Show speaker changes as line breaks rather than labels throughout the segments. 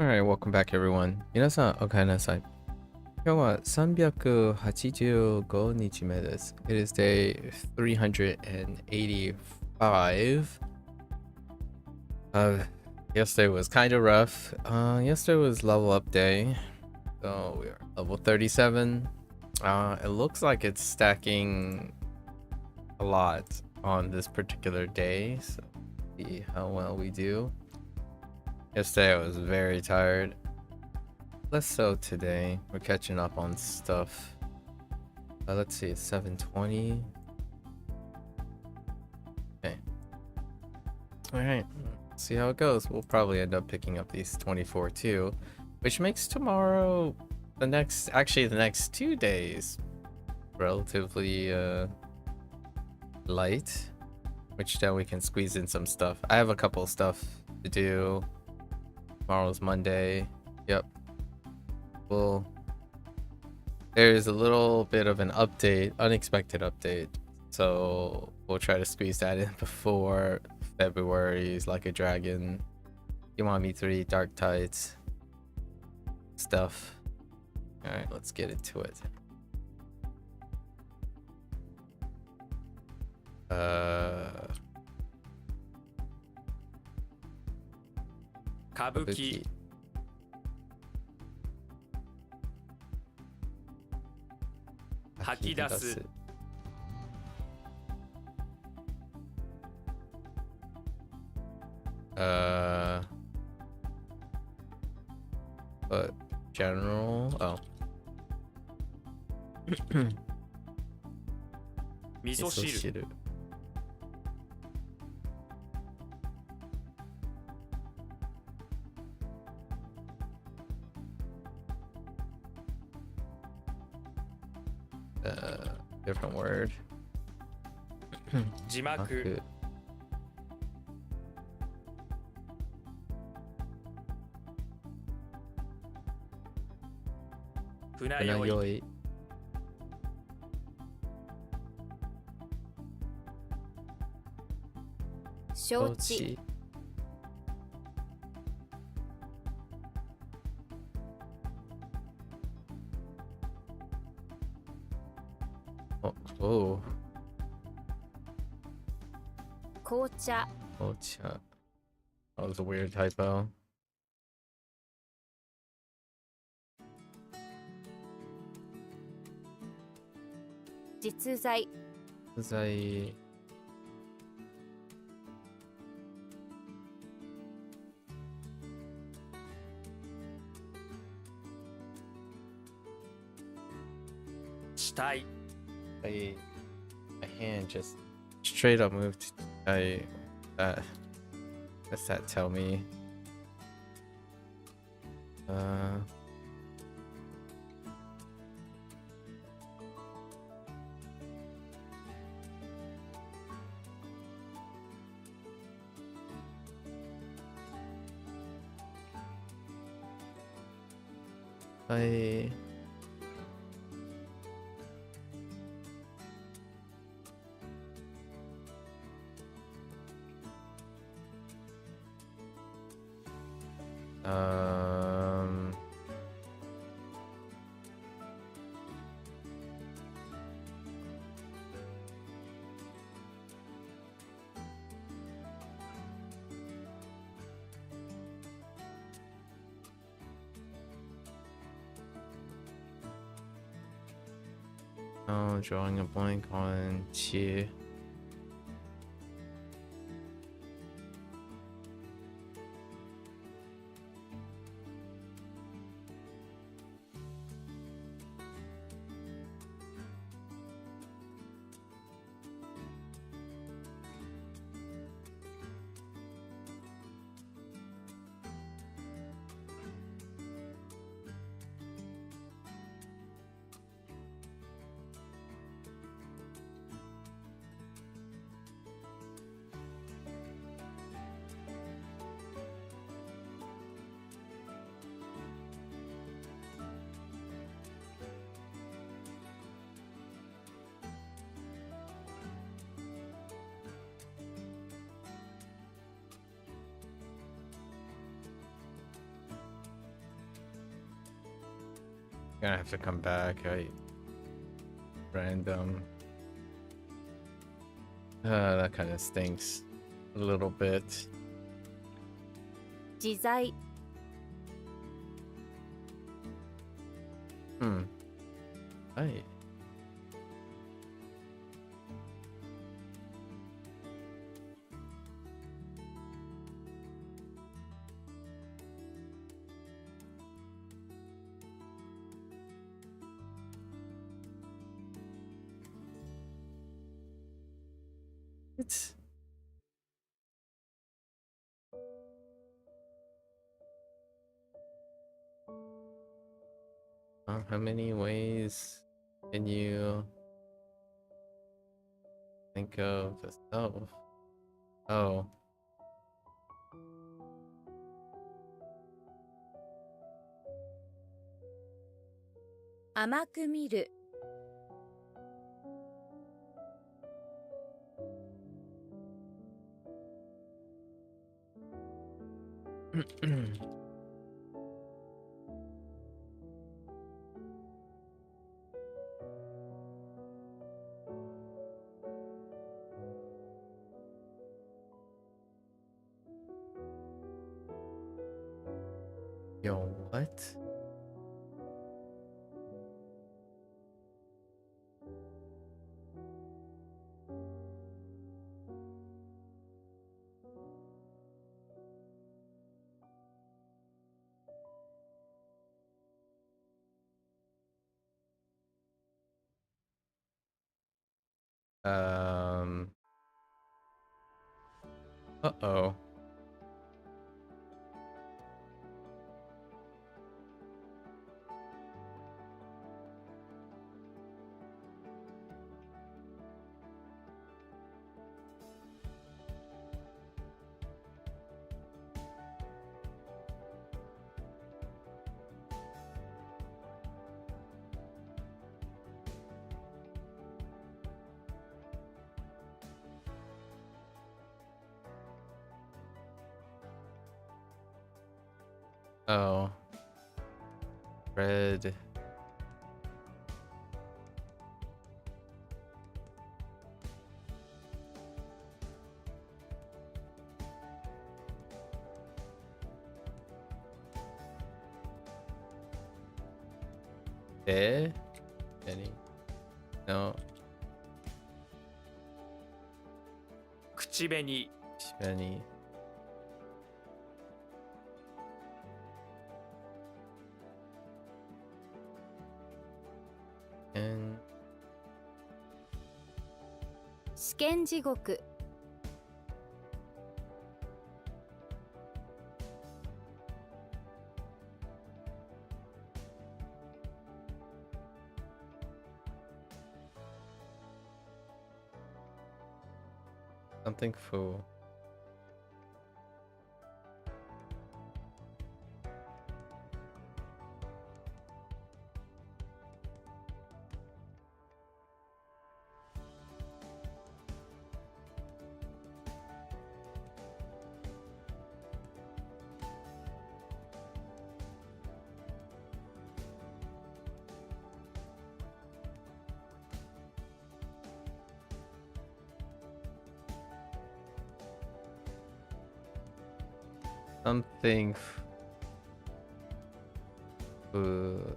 Alright, welcome back everyone. 皆さん、おかえりなさい。今日は385日目です。It is day 385. Yesterday was kind of rough. Yesterday was level up day. So we are level 37. It looks like it's stacking a lot on this particular day. So see how well we do. Yesterday I was very tired. Less so today. We're catching up on stuff. Let's see, it's 7:20. Okay. Alright, see how it goes. We'll probably end up picking up these 24 too, which makes tomorrow the next 2 days relatively light, which then we can squeeze in some stuff. I have a couple stuff to do. Tomorrow's Monday. Yep. Well, there's a little bit of an update, unexpected update, so we'll try to squeeze that in before February's Like a Dragon, Umami 3, Dark Tides stuff. Alright, let's get into it. Kabuki. Hakidasu. But general. Oh. Misoshiru. Different word. Jimaku. Funayoi. Shochi. Oh. Kocha. Kocha. That was a weird typo. Jitsuzai. Jitsuzai. Shitai. My hand just straight up moved. What's that tell me? Oh, drawing a blank on Chi. Gonna have to come back. Random. That kind of stinks a little bit.
自在
Right. It's how many ways can you think of the stuff? Oh.
甘く見る
Yo, what? Uh-oh. Oh. Red. Eh? Any? No.
口紅
Any? And
試験地獄
something full. Something food.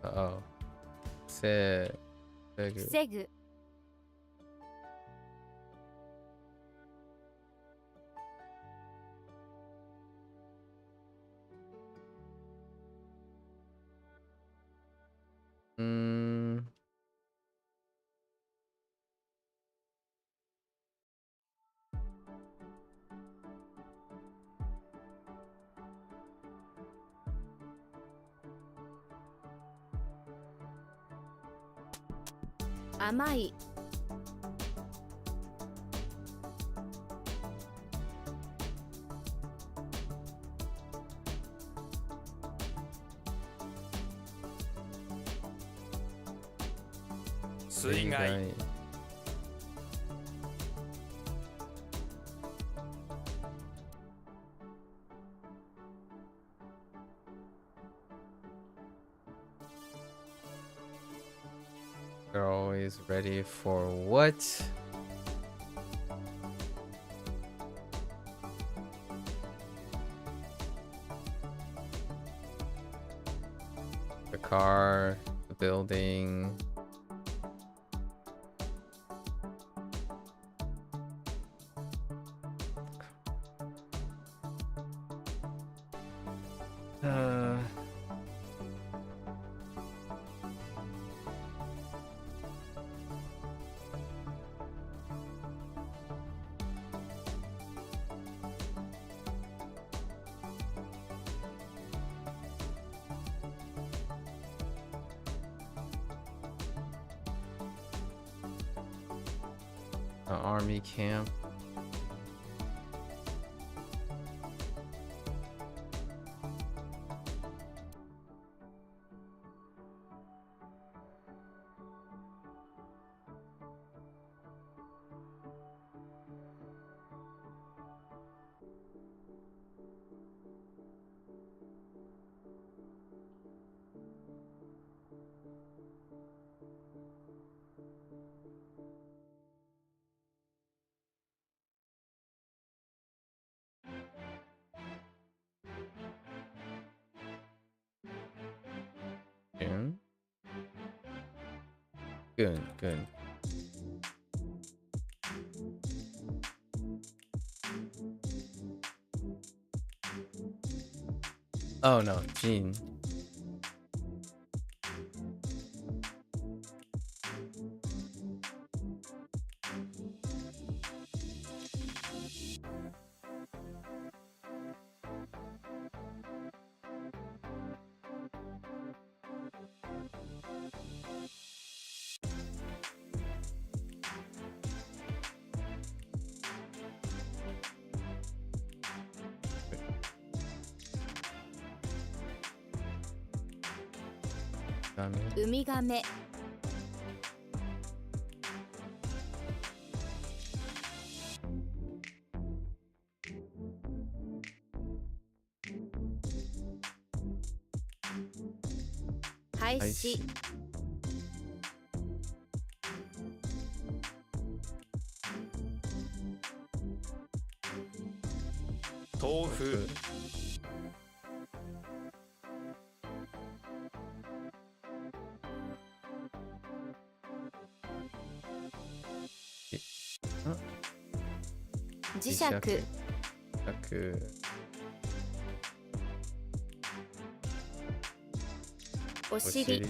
Uh-oh. Say
防ぐ 甘い
水害
Red. They're always ready for what? The car, the building. An army camp. Good. Good, good. Oh no, Jean. Dame.
ウミガメ、廃止、
豆腐、
磁石、お尻、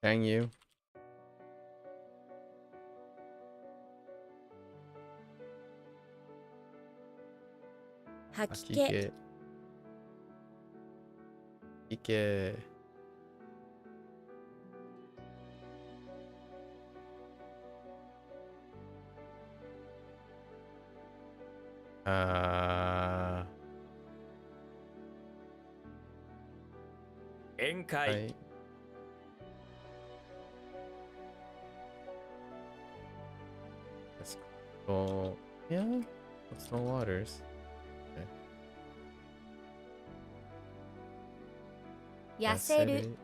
Dang you.
吐き気、
いけ。
宴会、
はい。Let's go. Yeah, let's no waters.
痩せる、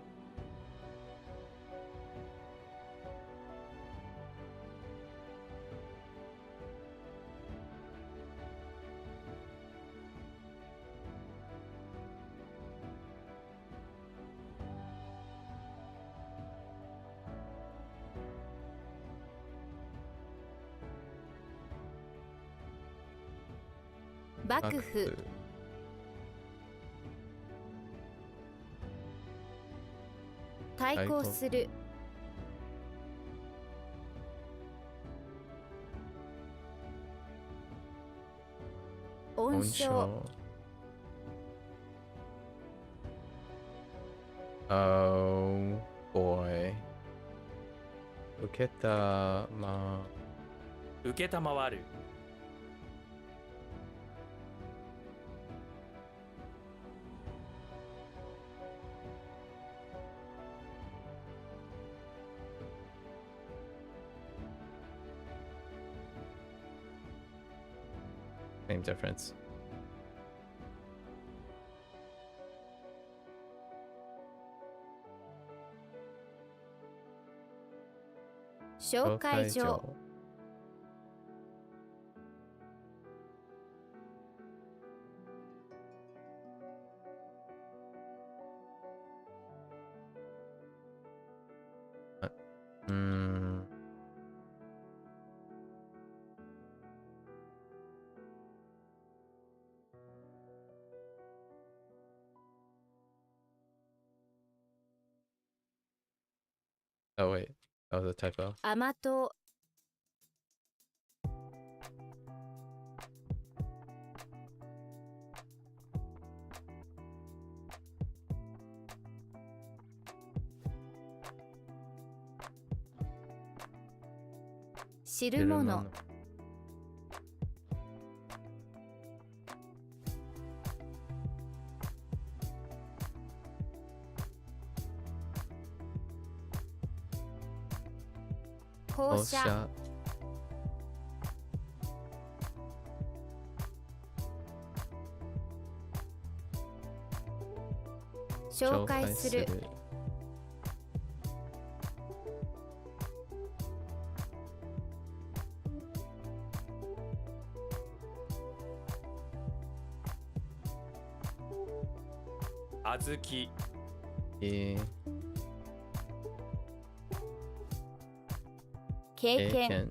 幕府、対抗する、温床、
Oh boy. 受けたま
受けたまわる
same difference.
紹介状。
Oh wait, that was a typo.
甘党。知るもの。放射。紹介する。
あずき
経験。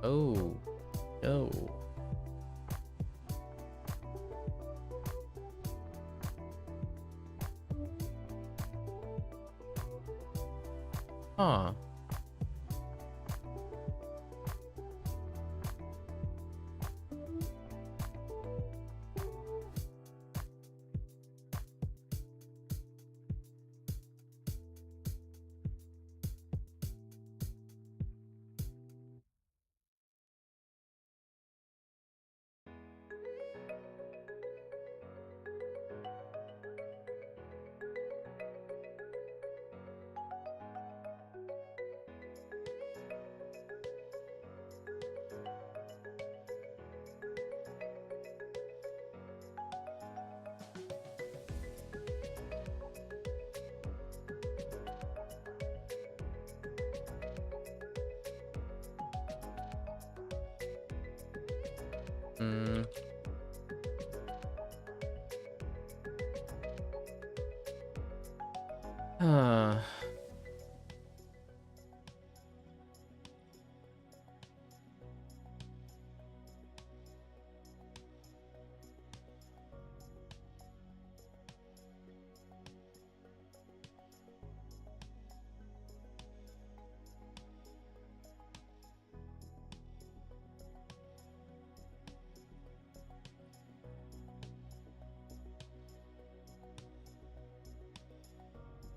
Oh, no. Huh.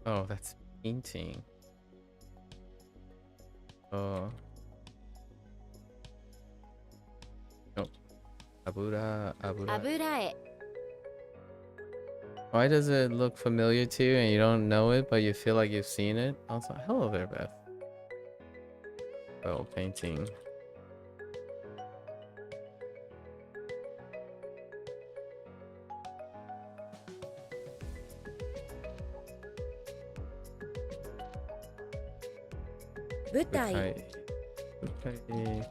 Oh, that's painting. Oh. No. Abura.
油絵。
Why does it look familiar to you and you don't know it, but you feel like you've seen it? I was like, hello there, Beth. Oh, painting.
Butai.
Okay.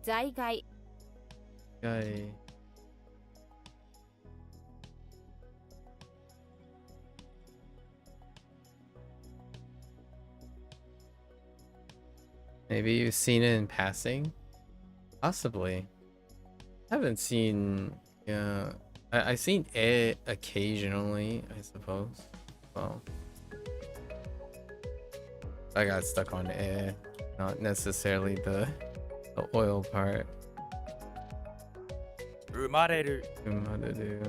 在外
Guy. Maybe you've seen it in passing? Possibly. I haven't seen, yeah. I've seen it occasionally, I suppose. Well, I got stuck on air, not necessarily the oil part.
生まれる
How to do.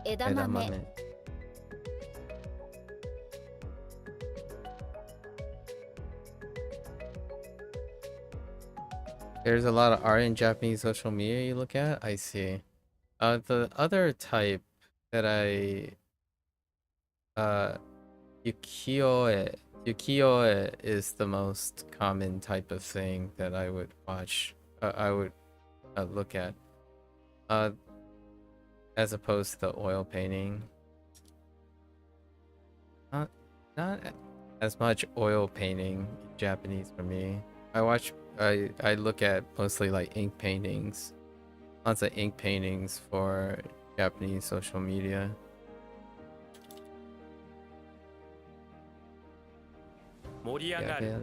枝豆
There's a lot of art in Japanese social media you look at? I see. The other type that Ukiyo-e. Ukiyo-e is the most common type of thing that I would watch. I would look at. As opposed to the oil painting. Not as much oil painting in Japanese for me. I look at mostly like ink paintings. Lots of ink paintings for Japanese social media. Yeah.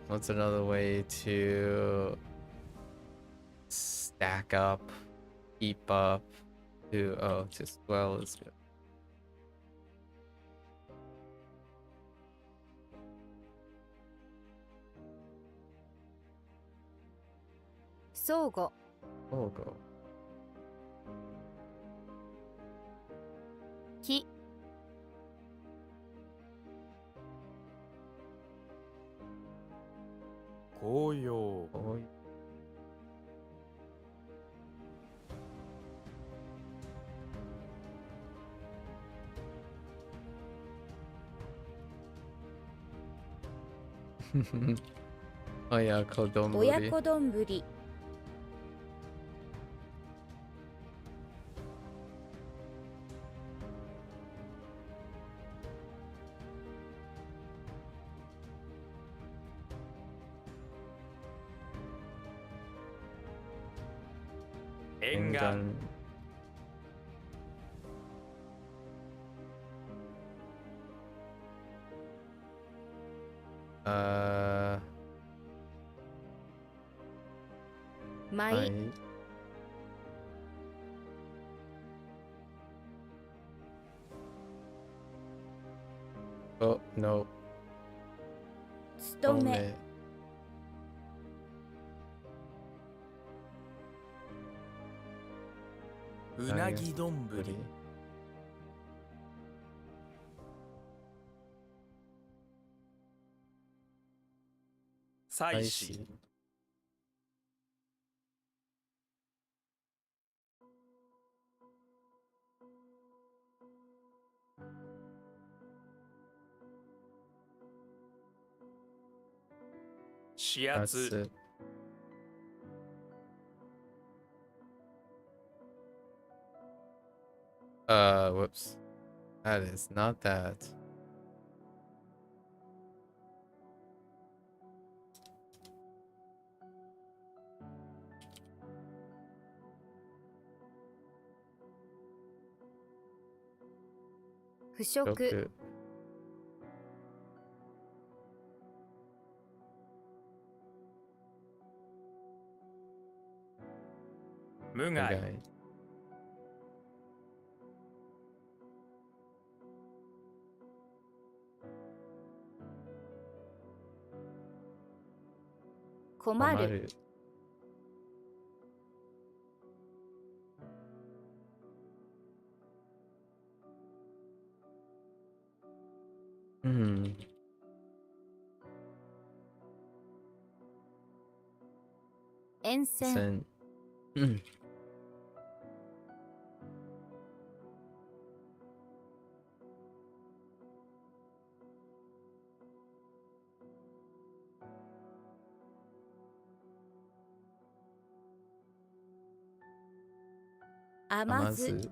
What's another way to stack up, keep up, to swell is good.
相互
Oh, go.
木
紅葉
Oh, 親子丼。
親子丼ぶり
沿岸
舞
Oh, no.
勤め
うなぎ丼ぶり 祭祀 指圧
Whoops. That is not that.
「腐食」
Roku.
「無害」
Okay.
「困る」
Hmm.
沿線
Sen.
甘酢
Amazu.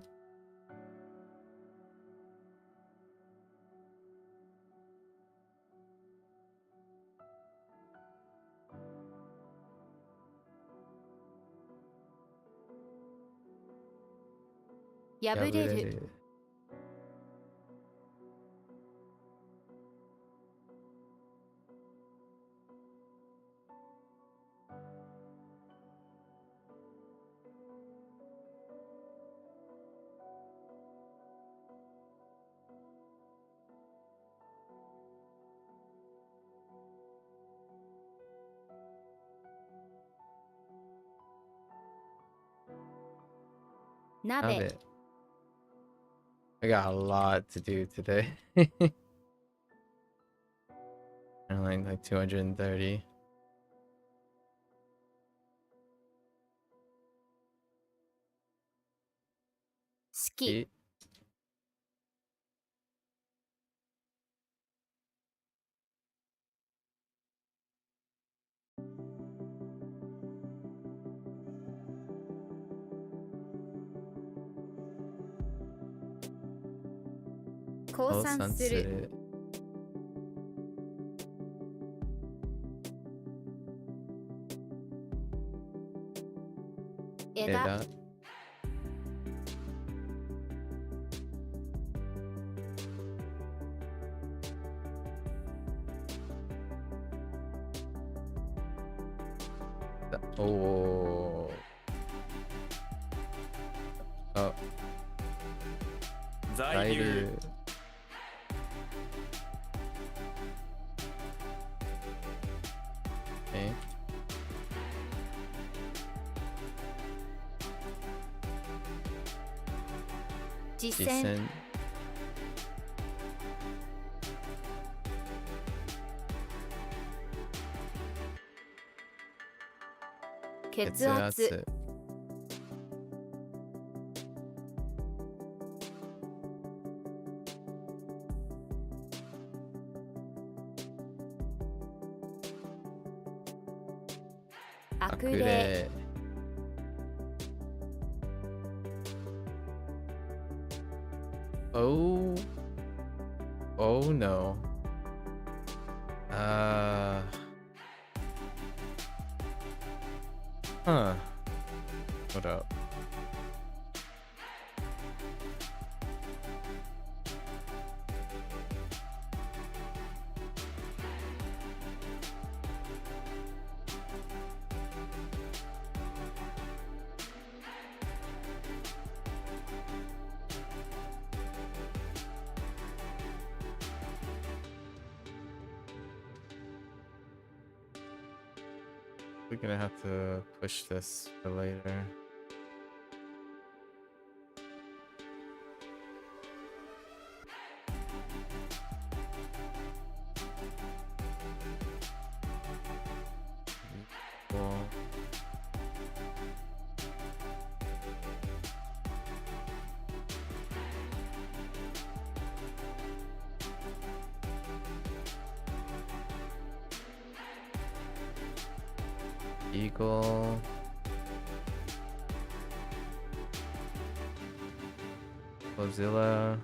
破れる
Yabureru.
鍋
Nabe. I got a lot to do today. Only like 230.
好き
Eat.
「降参する」
Osansuru.
「枝」
Eda. おー。あ、
在
在
留
留。え、
実践
実践。
血圧悪
悪
霊
霊。Oh. Oh no. Huh. What up? We're gonna have to push this for later. Cool. Eagle. Mozilla.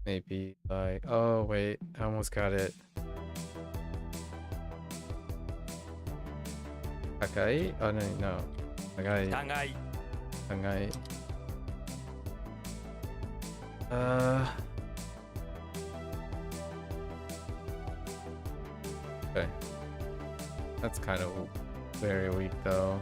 Maybe like, oh wait, I almost got it. Takai? Oh no, no. Takai.
互い
Takai. Okay. That's kind of very weak though.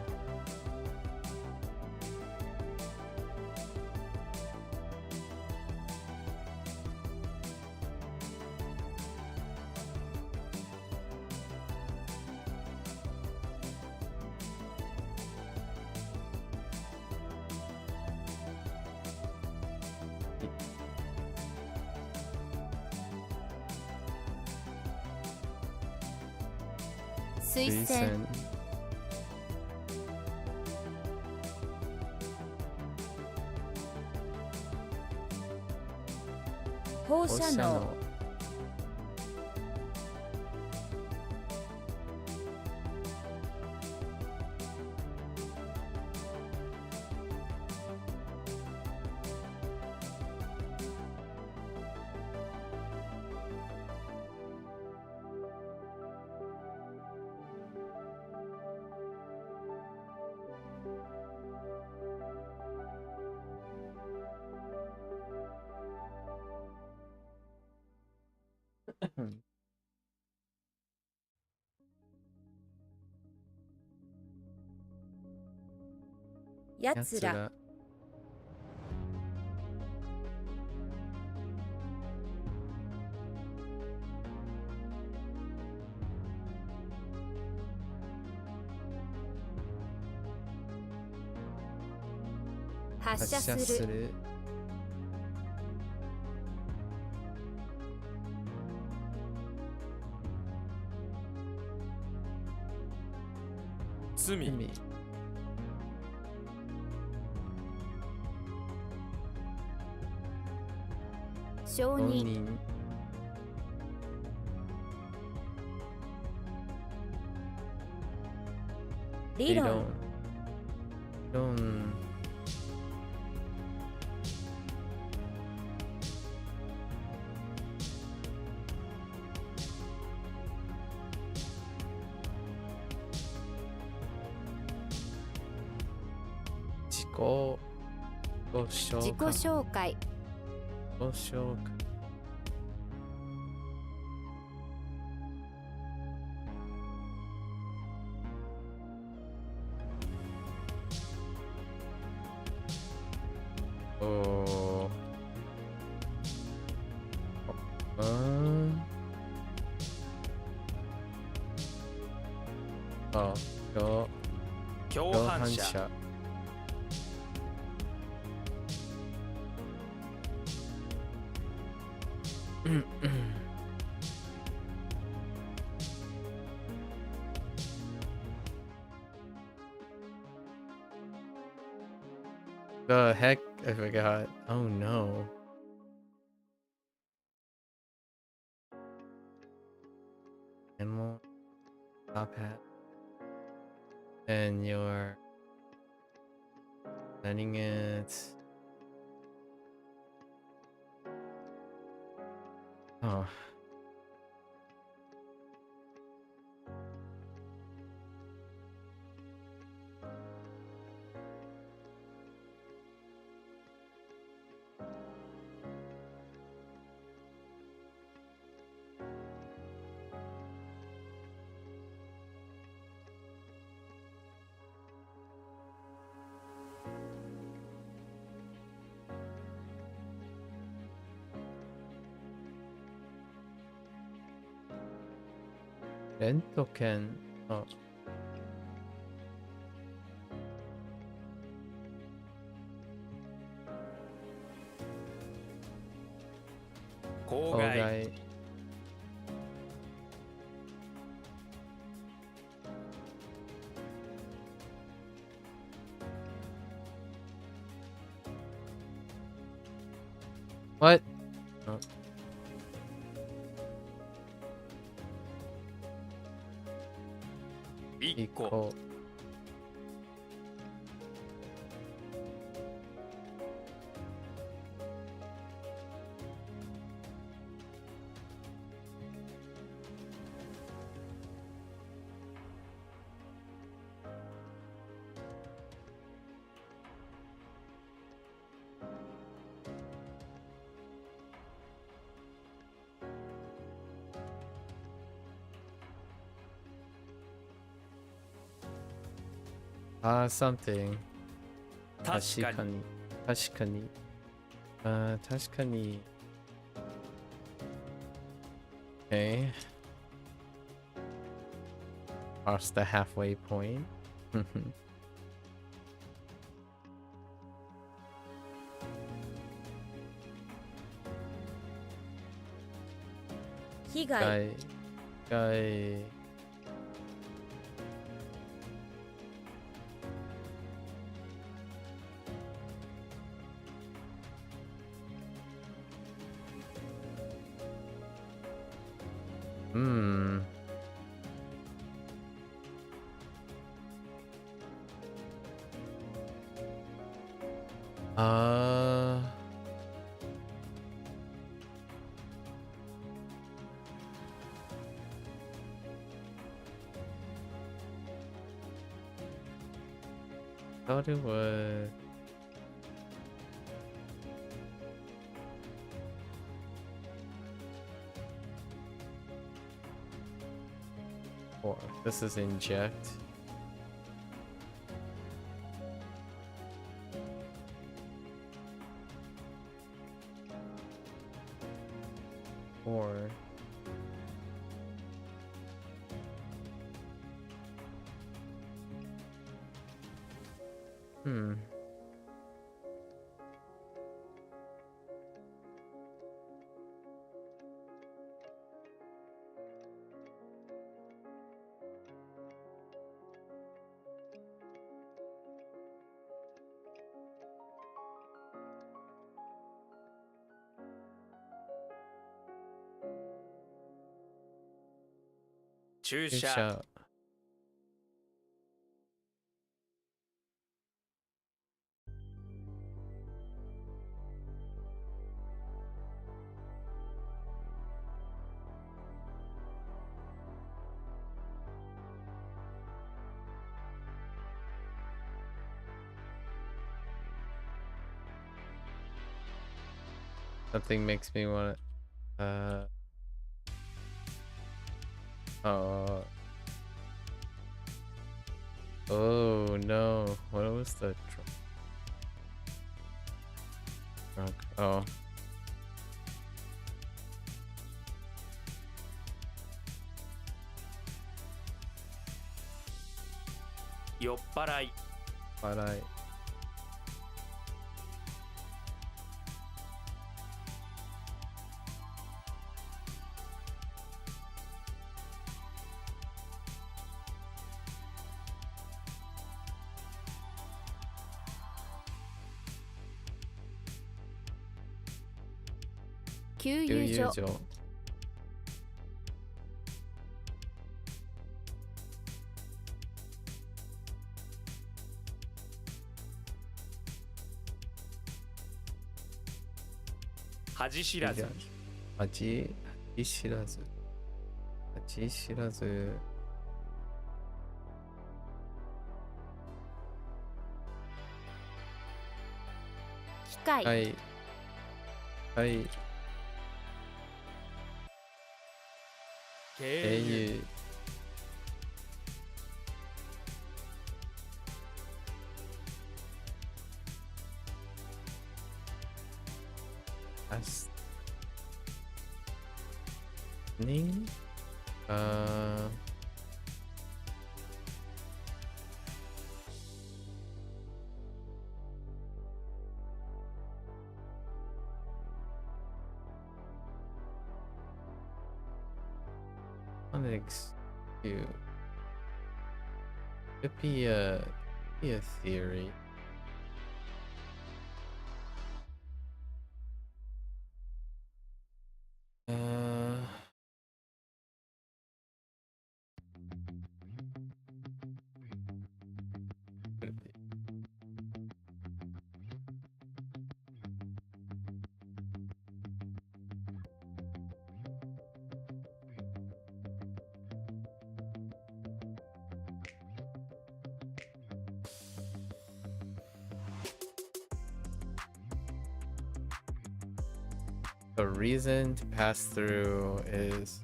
放射能。やつら。発射する。
罪。
承認。理論。
自己紹介。お
共犯者。
The heck? I forgot. Oh no. Animal top hat. And you're letting it. Oh. Rentoken. Oh.
公害。
What? Oh.
一個。
Something.
確かに。
確かに。確かに。Okay. Cross the halfway point.
被害。
Hmm. Uh. Thought it was. Or this is inject. Or
注
Good
射
shot. Something makes me want to. Oh. Oh no! What was the drunk? Oh.
酔っ払い
Alright.
給
給
油所
油所。
恥知らず
恥知らず。恥知らず。
機械、
はい。はい。
経由
au。Listening? Phonics Q. Could be a theory. Could it be? The reason to pass through is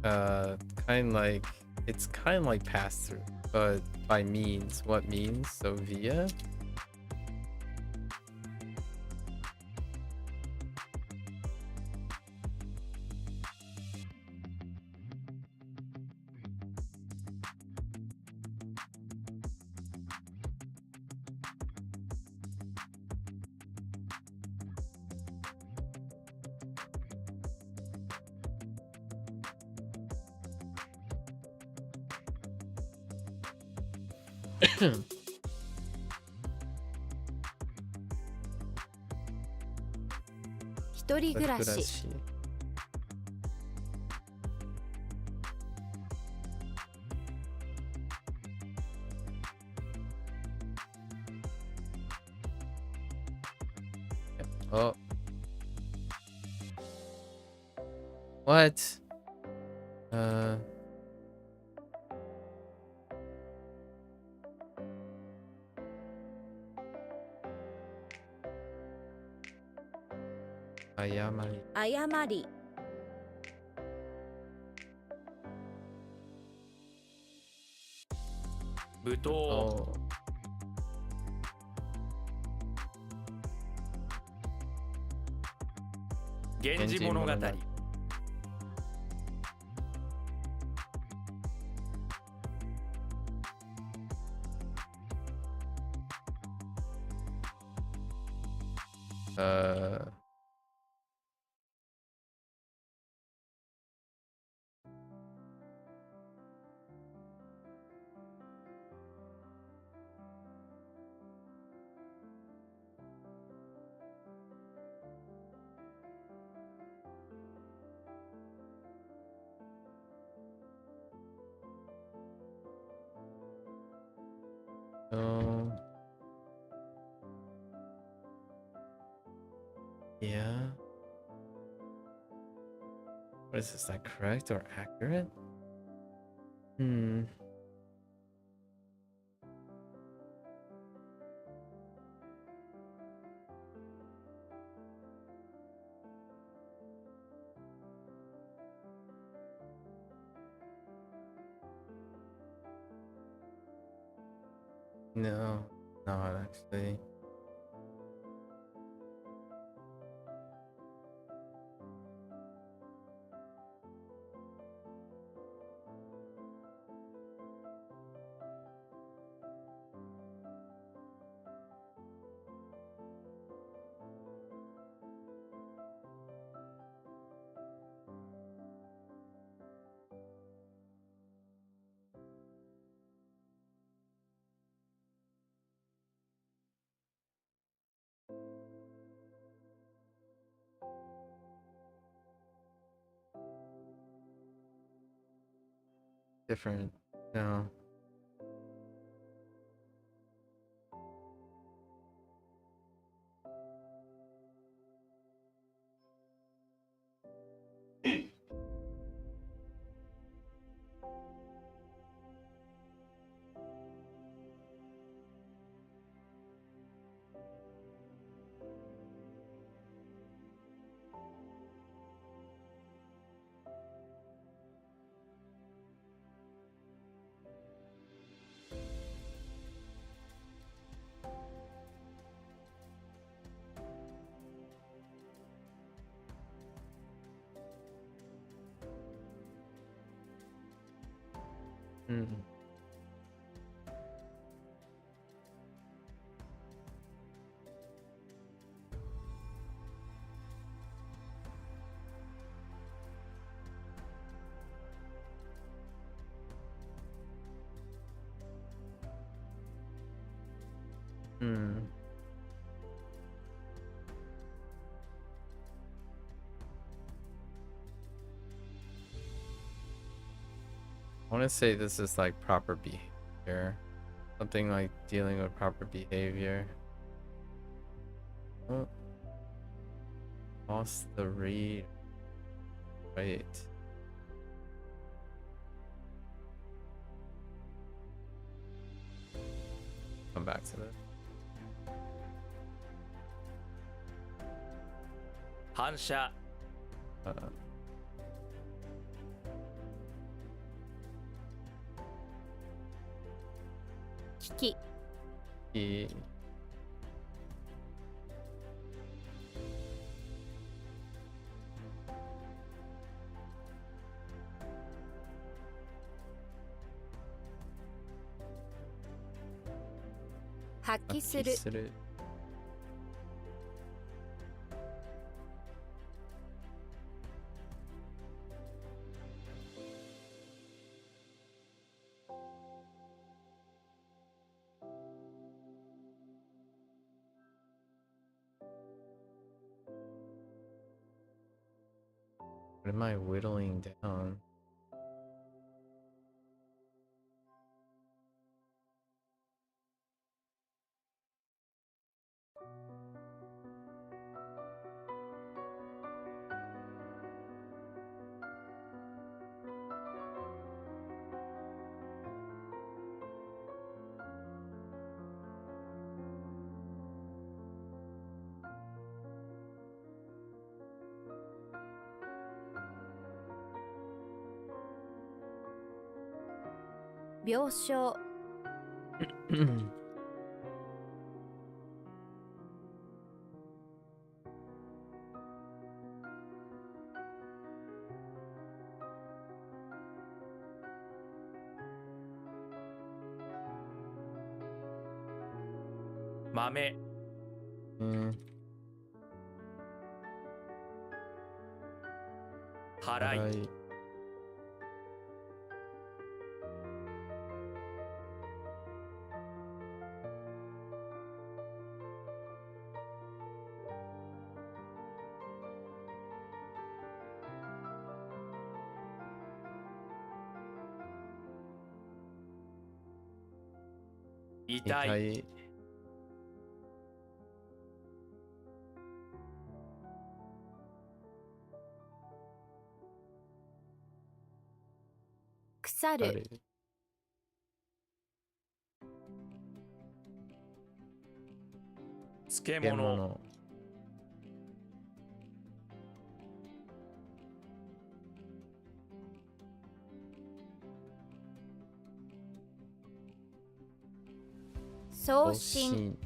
it's kind of like pass through, but by means. What means? So via. What? Uh. Ayamari.
誤り
舞踏
Oh.
源氏物語
Oh. Yeah. What is this, like correct or accurate? Hmm. No, not actually. Different. No. Hmm. Hmm. I want to say this is like proper behavior. Something like dealing with proper behavior. Oh. Lost the read. Right. Come back to this.
反射
危機
E.
発揮する
する。What am I whittling down?
病床、
豆、
うん。
払い、
はい。
痛い、
い。
腐る、
漬物、
物。
送信、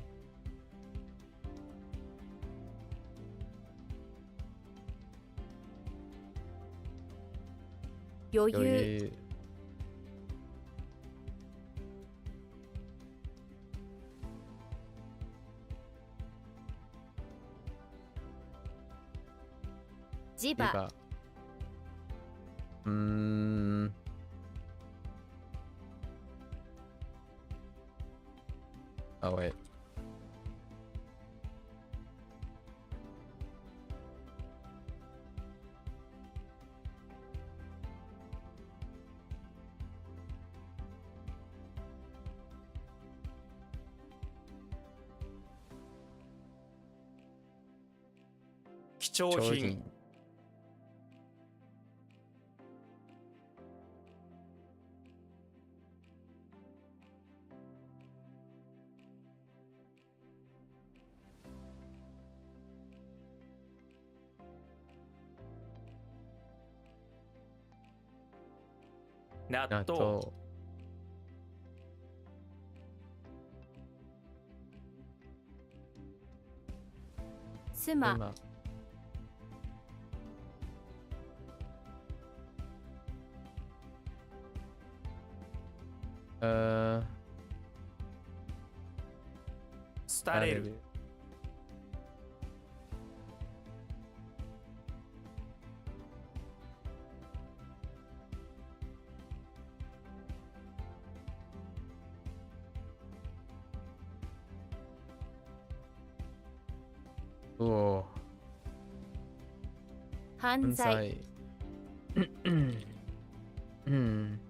余
余
裕、
裕。
磁場、
今。うーん。あ、wait。
貴重品、納
納
豆、
豆。
妻、
今。
廃れる、
うお。
犯罪、
うん。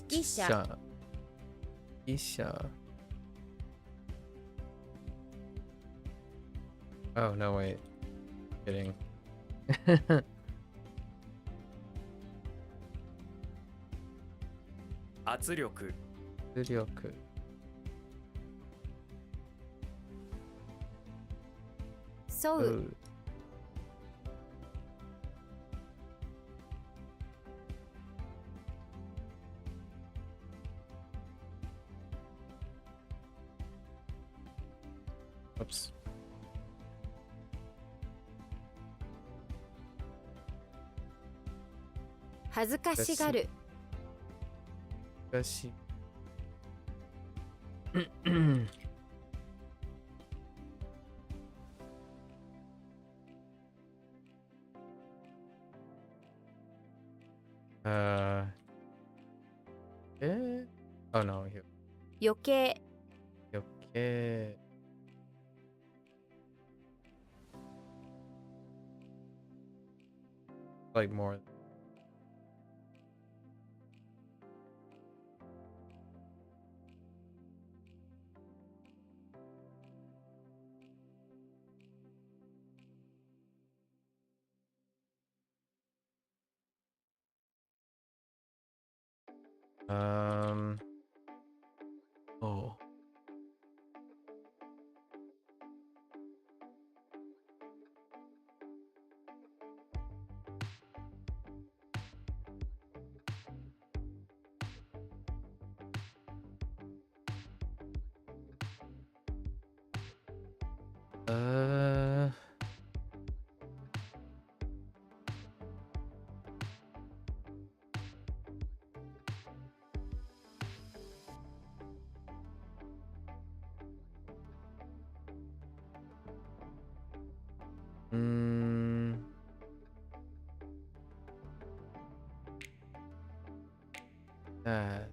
指揮者、
指揮者。Oh, no, wait. Kidding.
圧力、
出力。
沿う、
Oops.
恥ずかしがる、
難しい。Oh no,
余計、
余計。Like more. Oh. Uh. Mm. That.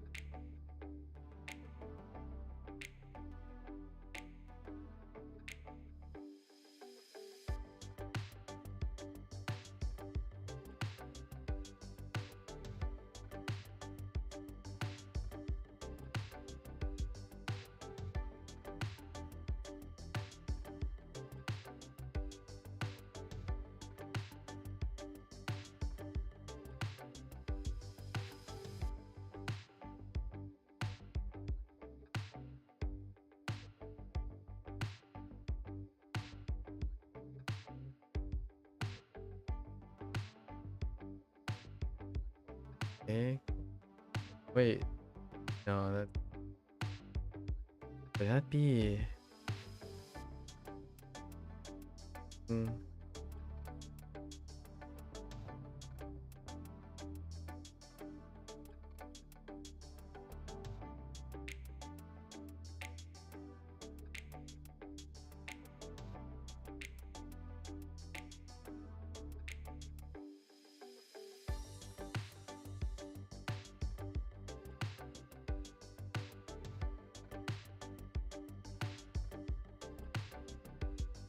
Okay. Wait. No, that. Would that be? Hmm.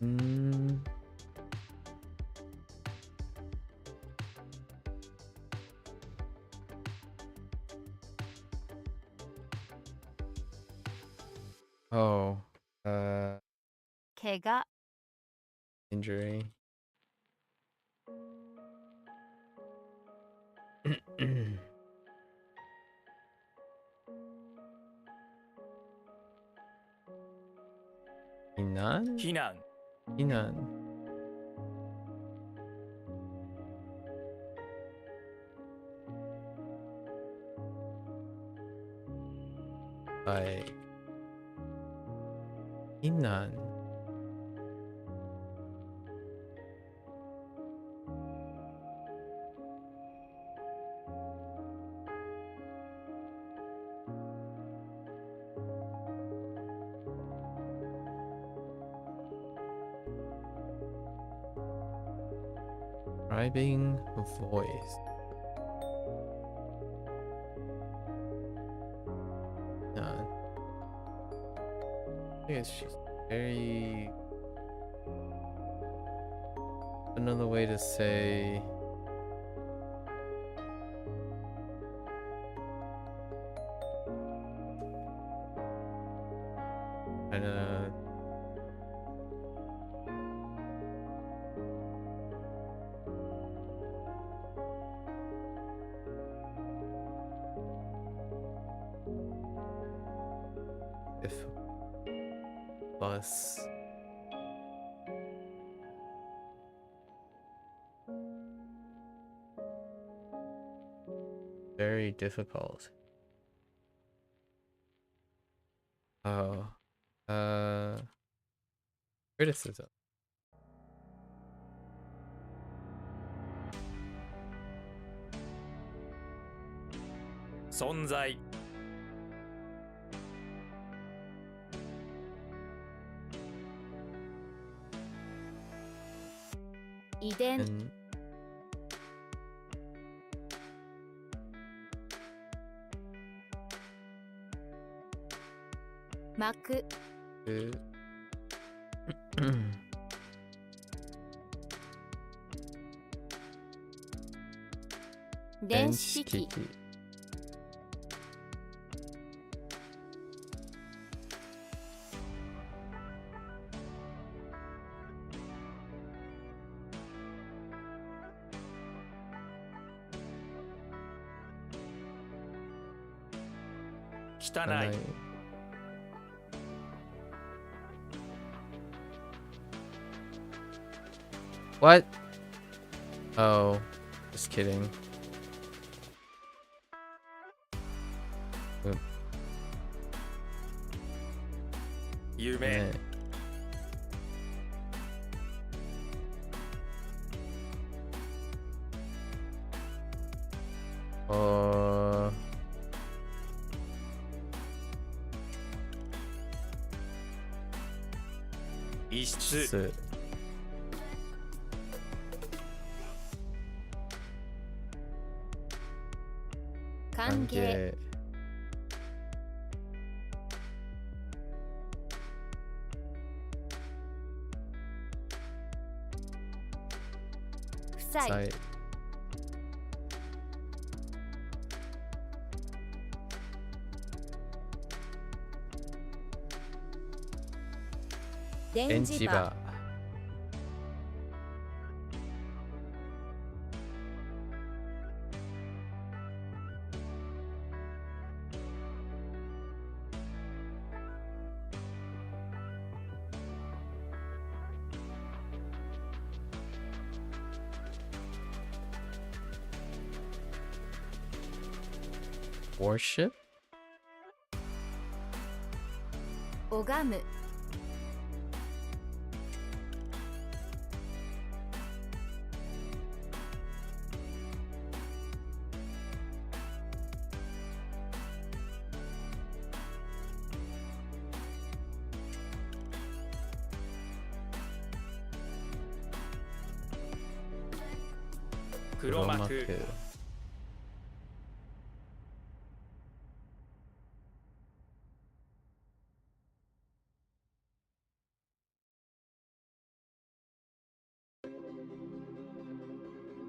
Mm. Oh.
怪我
Injury. Inan?
避難
Inan. Like. Inan. Describing voice. None. I guess she's very. Another way to say. Kinda. If plus very difficult. Oh, criticism.
存在
遺伝
And
膜 電子機
汚い
What? Oh, just kidding. Oop.
夢
Eh.
異質
す
歓迎夫妻
さい電磁場Warship?
拝む
黒幕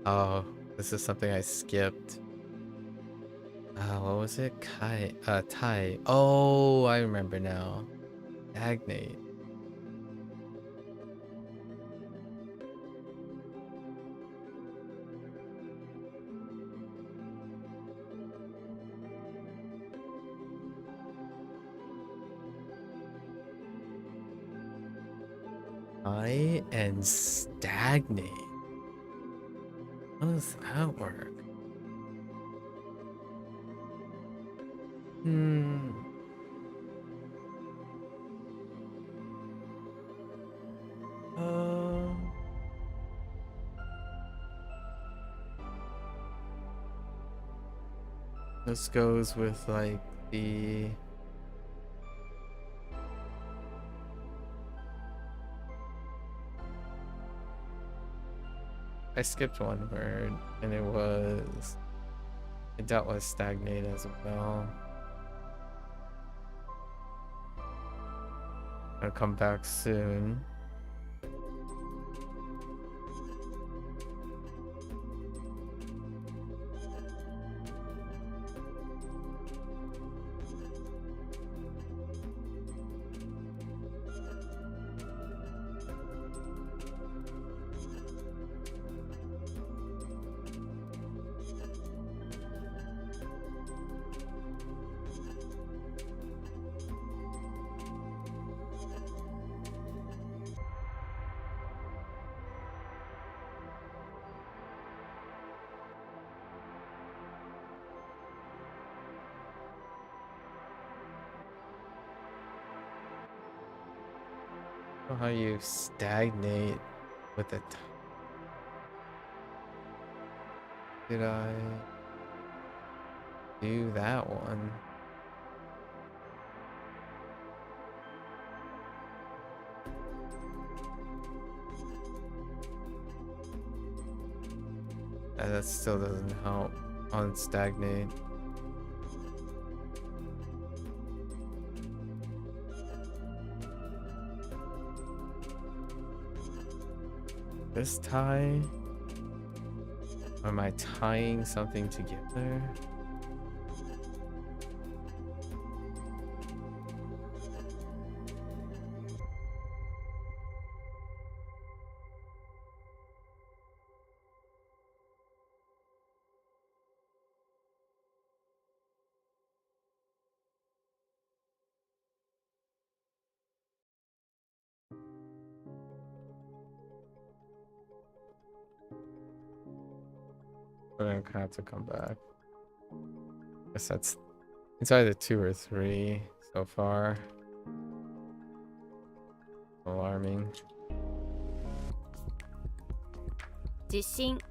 Oh, this is something I skipped. What was it? Tai. Oh, I remember now. Stagnate. Tai and stagnate. How does that work? This goes with like the I skipped one word and it dealt with stagnate as well. I'll come back soon. How you stagnate with it. Did I do that one? That still doesn't help on stagnate. This tie? Or am I tying something together? But I'm gonna have to come back. Guess it's either 2 or 3 so far. Alarming.
地震
Earthquake.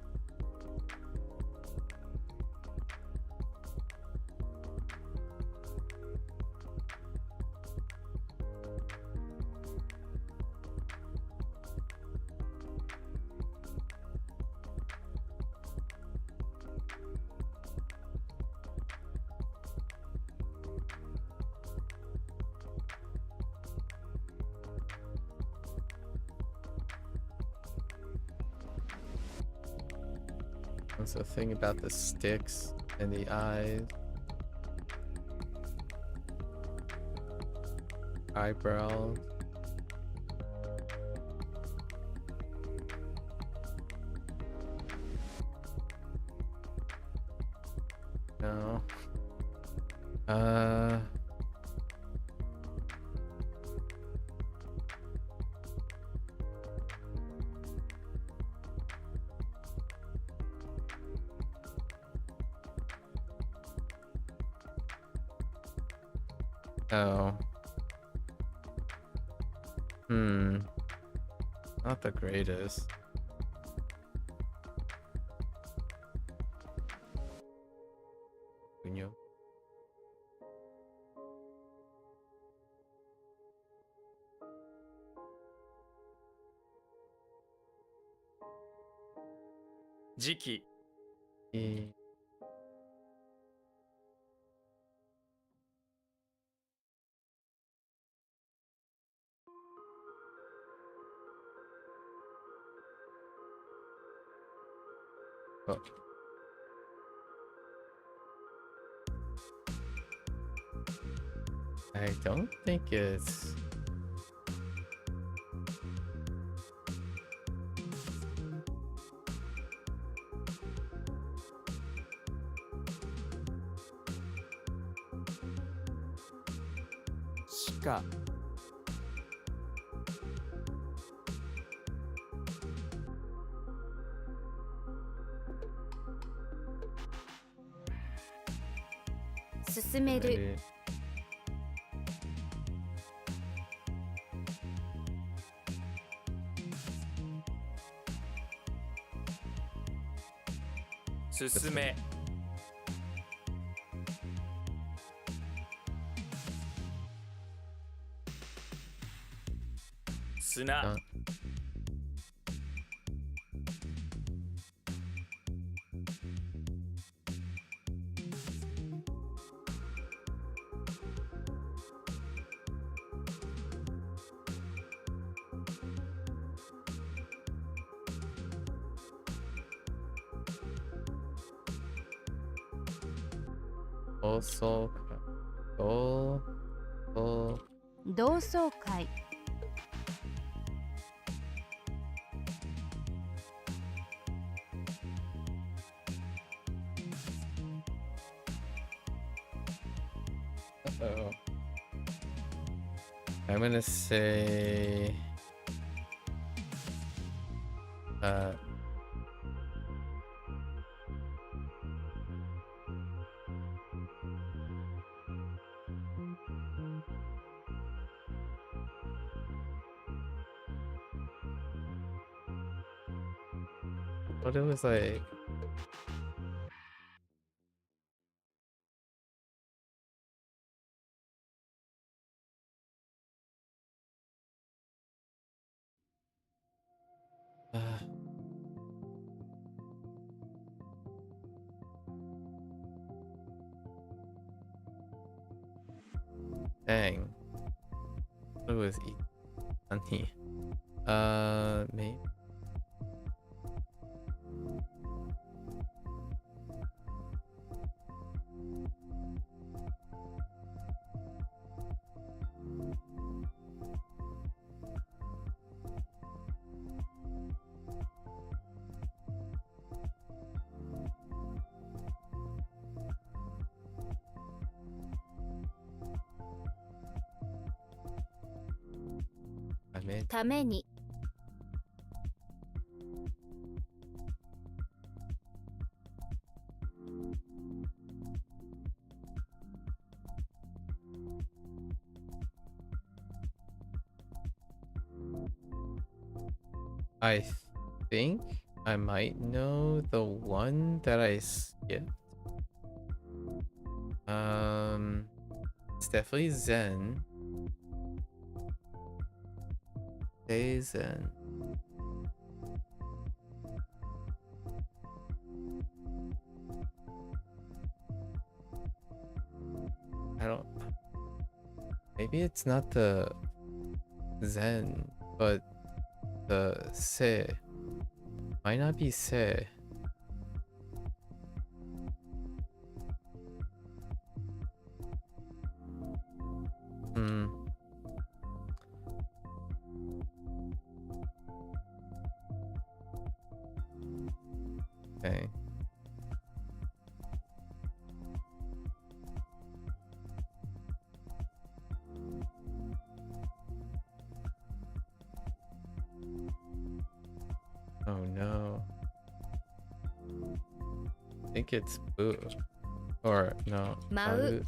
What's the thing about the sticks and the eyes? Eyebrows. No. Oh. Not the greatest. Kunyo.
Jiki.
Oh. I don't think it's...
Shika.
Susumeru.
Susume. Suna.
Also, oh,
同窓会
uh-oh. I'm gonna say what it was like. Dang. What was honey? Maybe. I made
ために
I think I might know the one that I skipped. It's definitely Zen. Say Zen. I don't... Maybe it's not the Zen, but the Se. Might not be Se. Okay. Oh no. I think it's boo. Or no.
Mau.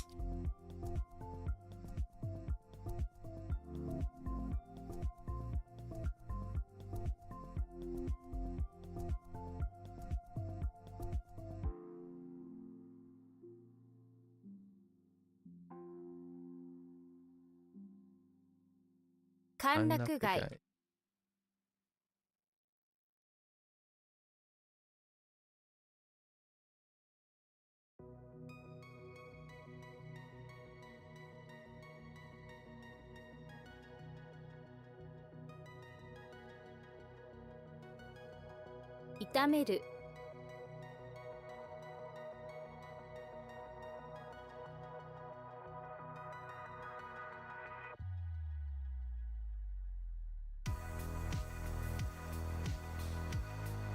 Kanrakugai. Itameru.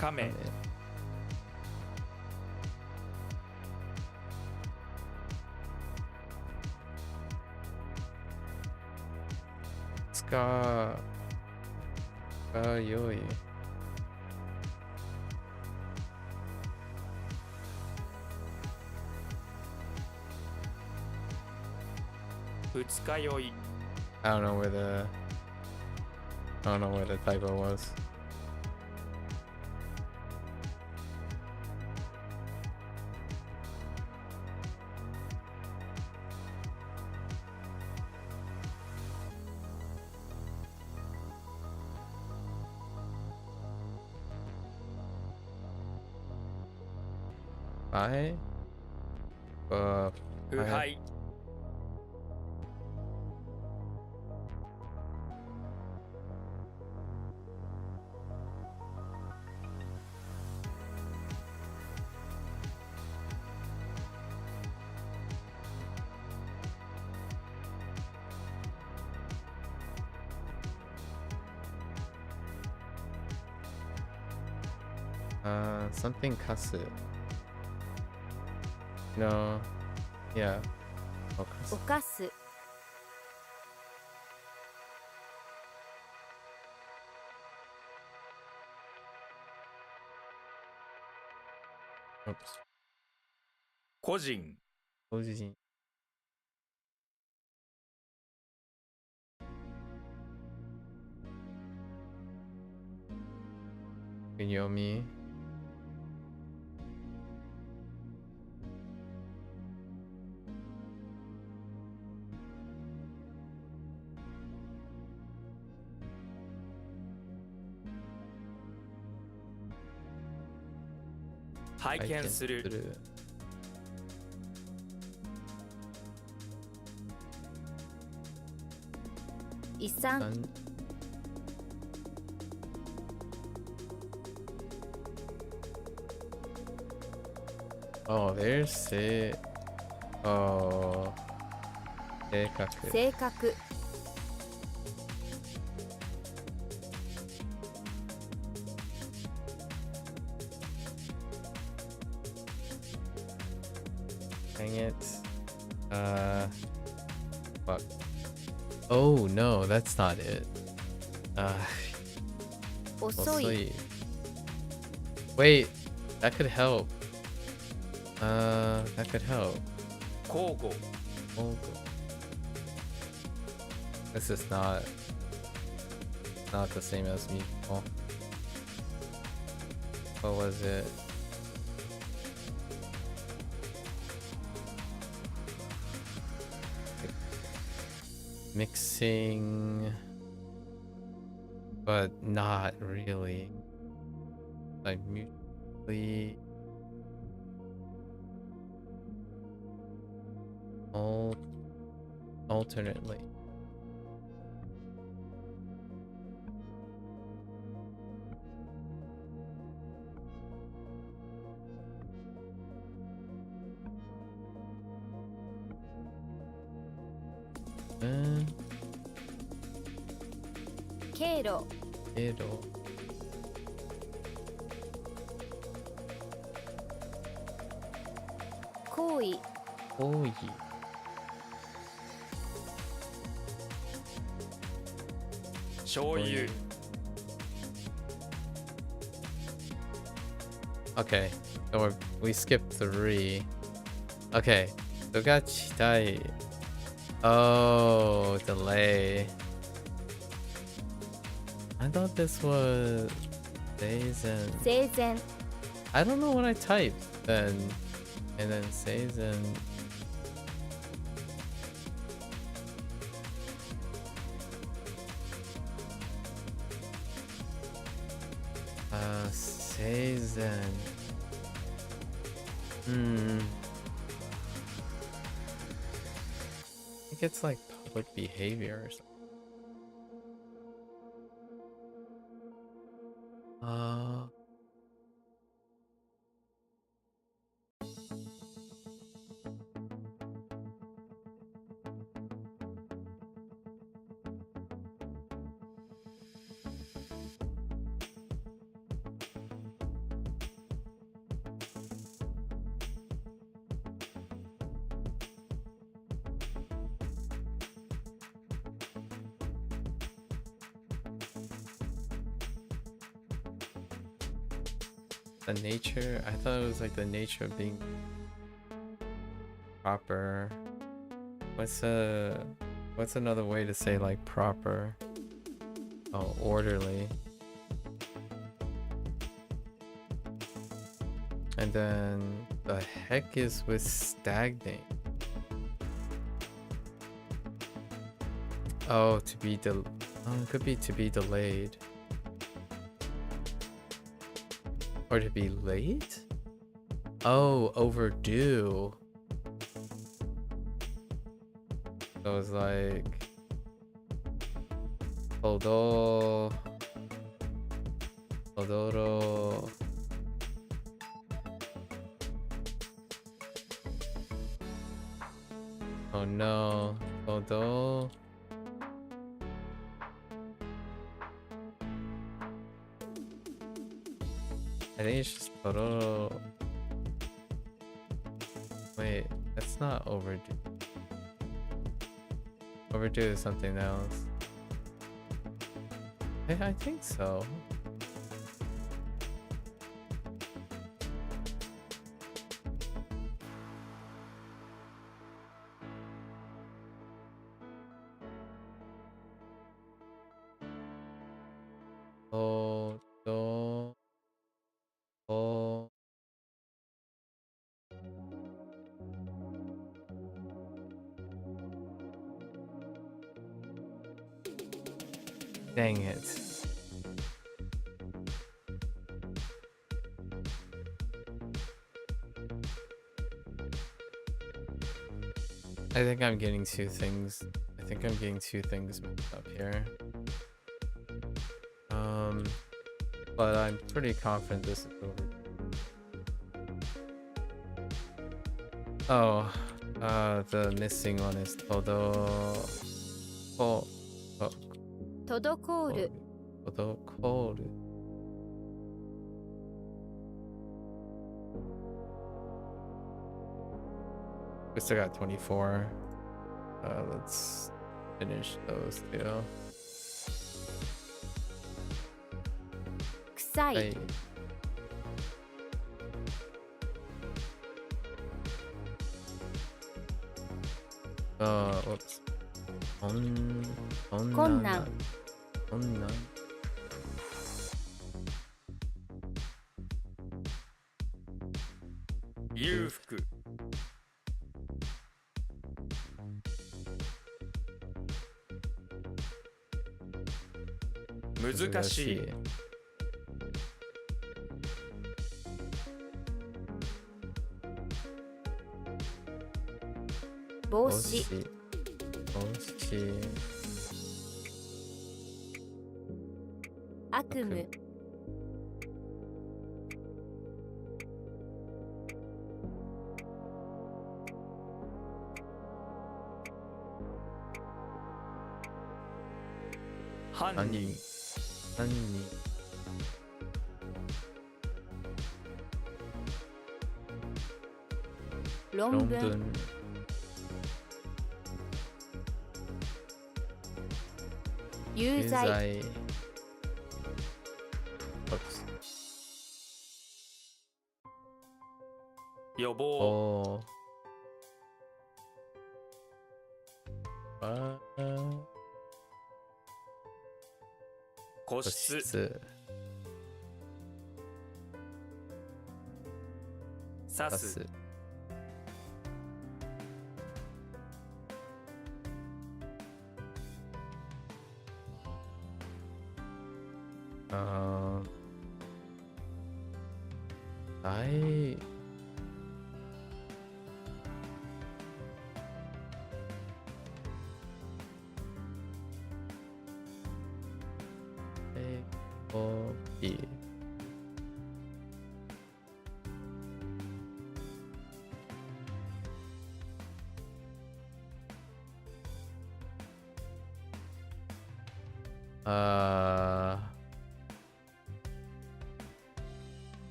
Kame.
Ska. Yoi.
Futsukayoi.
I don't know where the typo was. Bye.
Uhai.
Something kasu. No. Yeah. Okasu.
犯す
Oops.
個人。
個人。読み。
拝見する。
遺産
Oh, there's it. Oh. 性格。
性格
Dang it. Fuck. Oh no, that's not it.
遅い
Wait, that could help. That could help.
交互。
Oh. This is not the same as me. Oh. What was it? Mixing, but not really. Like mutually alternately.
Kero.
けど
行為
Koichi. Okay, so we skipped 3. Okay, so got chitai. Oh, delay. I thought this was seizen.
生前
I don't know what I typed then. And then seizen. Seizen. I think it's like public behavior or something. The nature? I thought it was like the nature of being proper. What's another way to say like proper? Oh, orderly. And then the heck is with stagnate? Oh, it could be to be delayed. Or to be late? Oh, overdue. So it's like Odoro. Oh no. Odo. I think it's just Pororo. Wait, that's not overdue. Overdue is something else. I think so. Dang it. I think I'm getting two things. Mixed up here. But I'm pretty confident this is over. Oh, the missing one is Todo. Oh.
滞る
Protocol. We still got 24. Let's finish those two.
臭い
Hey. Whoops.
困難
裕福 難しい
帽子 悪夢
犯人
困論文
론분
有罪
유자이 Oops.
予防
오. 아,
個室
코스
刺す
사스 나이 비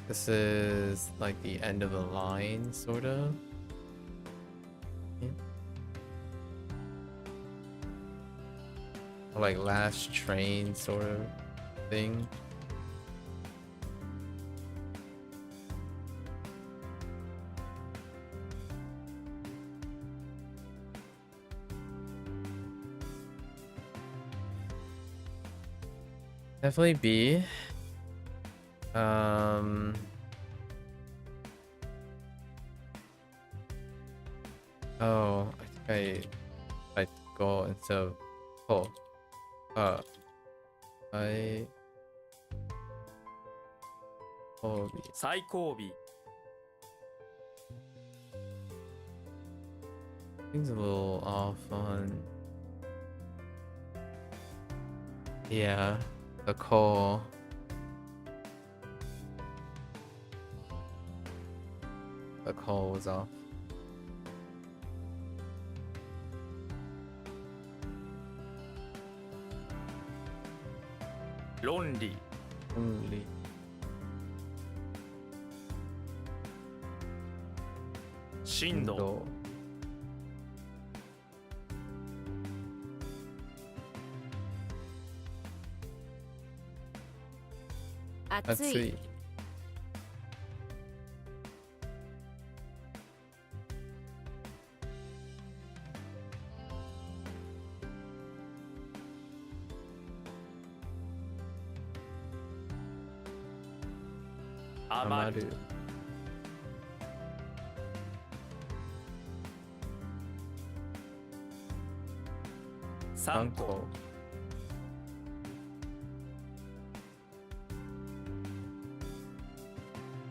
This is like the end of the line, sort of. Yeah. Or like last train, sort of thing. Definitely B. Oh, I think I go instead of oh. I oh,
最後尾
things a little off on. Yeah, the call. The call was off.
Lonely
Only
震度
暑い
Atsui
余る
Amaru
3個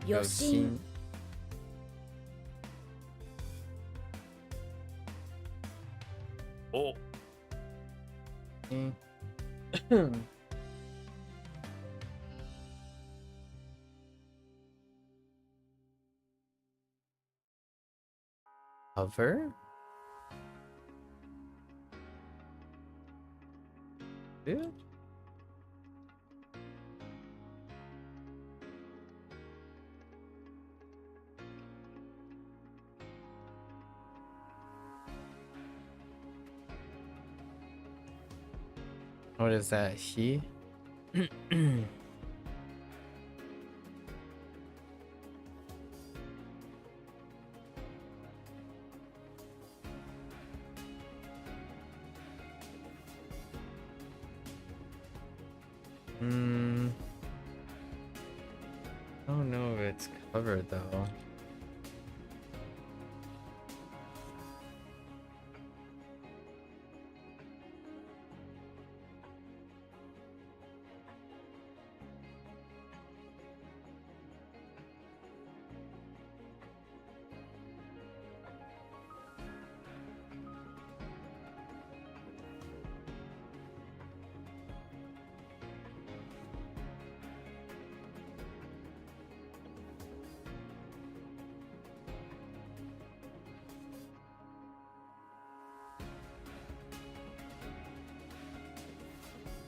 余震
お
Cover? Dude? What is that? He? I don't know if it's covered though.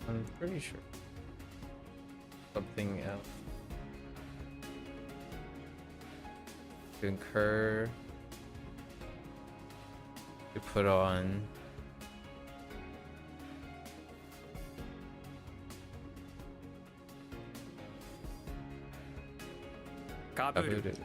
I'm pretty sure something else. Concur. to put on.
Kaburu.
Kaburu.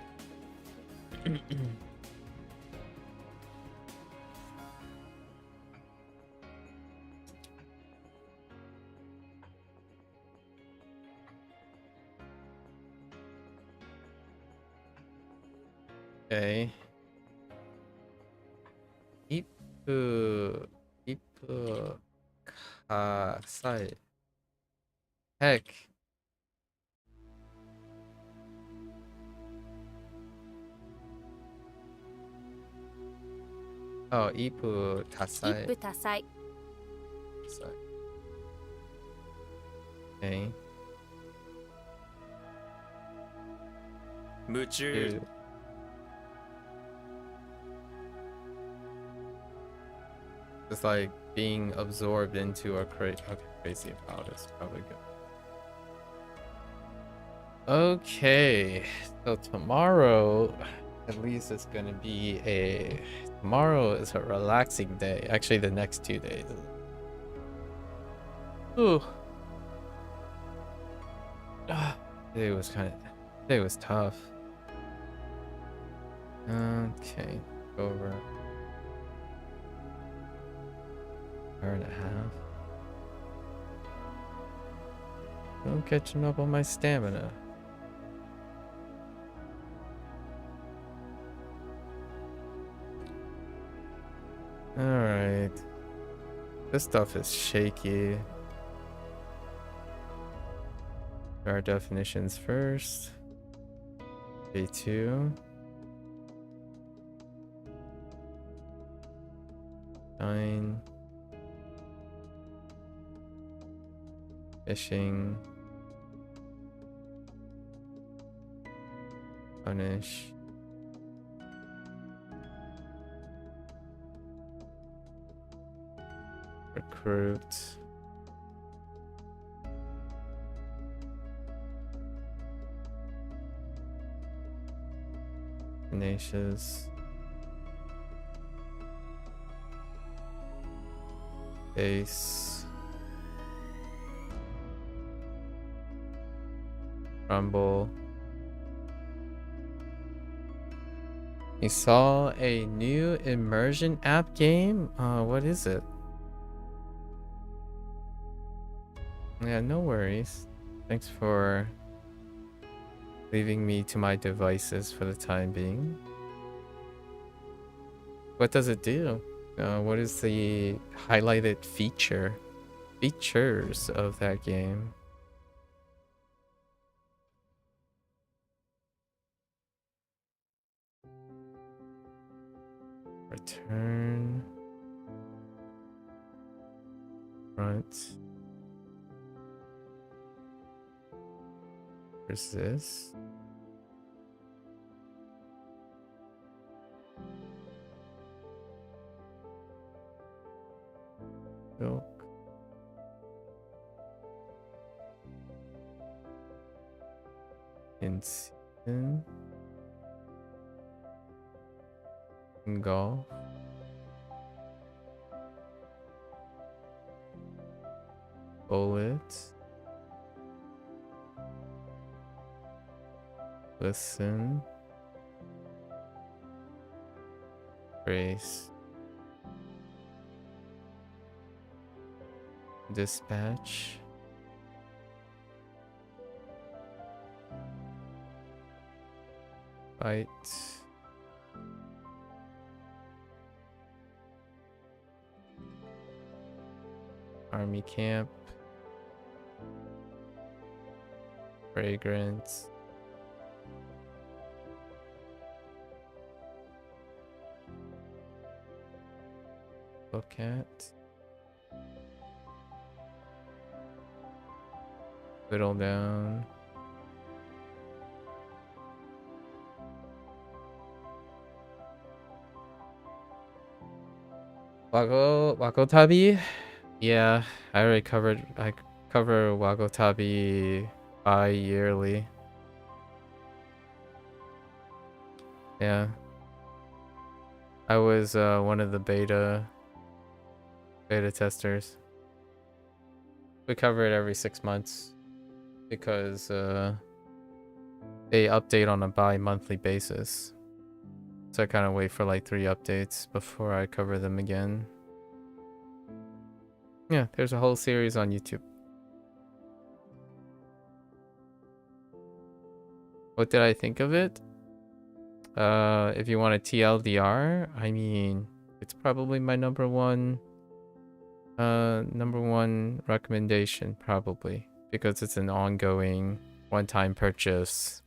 Okay. Ipu kasai. Heck. Oh, Ipu
一
tasai.
夫多妻
Tasai. Okay.
夢中
Dude. It's like being absorbed into a crazy about is probably good. Okay, so tomorrow, at least it's gonna be tomorrow is a relaxing day. Actually, the next 2 days. Ooh. Today was tough. Okay, over. Hour and a half. I'm catching up on my stamina. Alright. This stuff is shaky. Our definitions first. Day 2. 9. Fishing. Punish. Recruit. Tenacious. Base. Rumble. You saw a new immersion app game? What is it? Yeah, no worries. Thanks for leaving me to my devices for the time being. What does it do? What is the highlighted features of that game? Return. Front. Resist. Milk. In season. Golf. Bullet. Listen. Brace. Dispatch. Fight. Army camp. Fragrance. Look at. Whittle down. Wagotabi? Yeah, I already covered. I cover Wagotabi bi-yearly. Yeah. I was one of the beta testers. We cover it every 6 months because they update on a bi-monthly basis. So I kind of wait for like 3 updates before I cover them again. Yeah, there's a whole series on YouTube. What did I think of it? If you want a TLDR, I mean, it's probably my number one recommendation, probably, because it's an ongoing one-time purchase,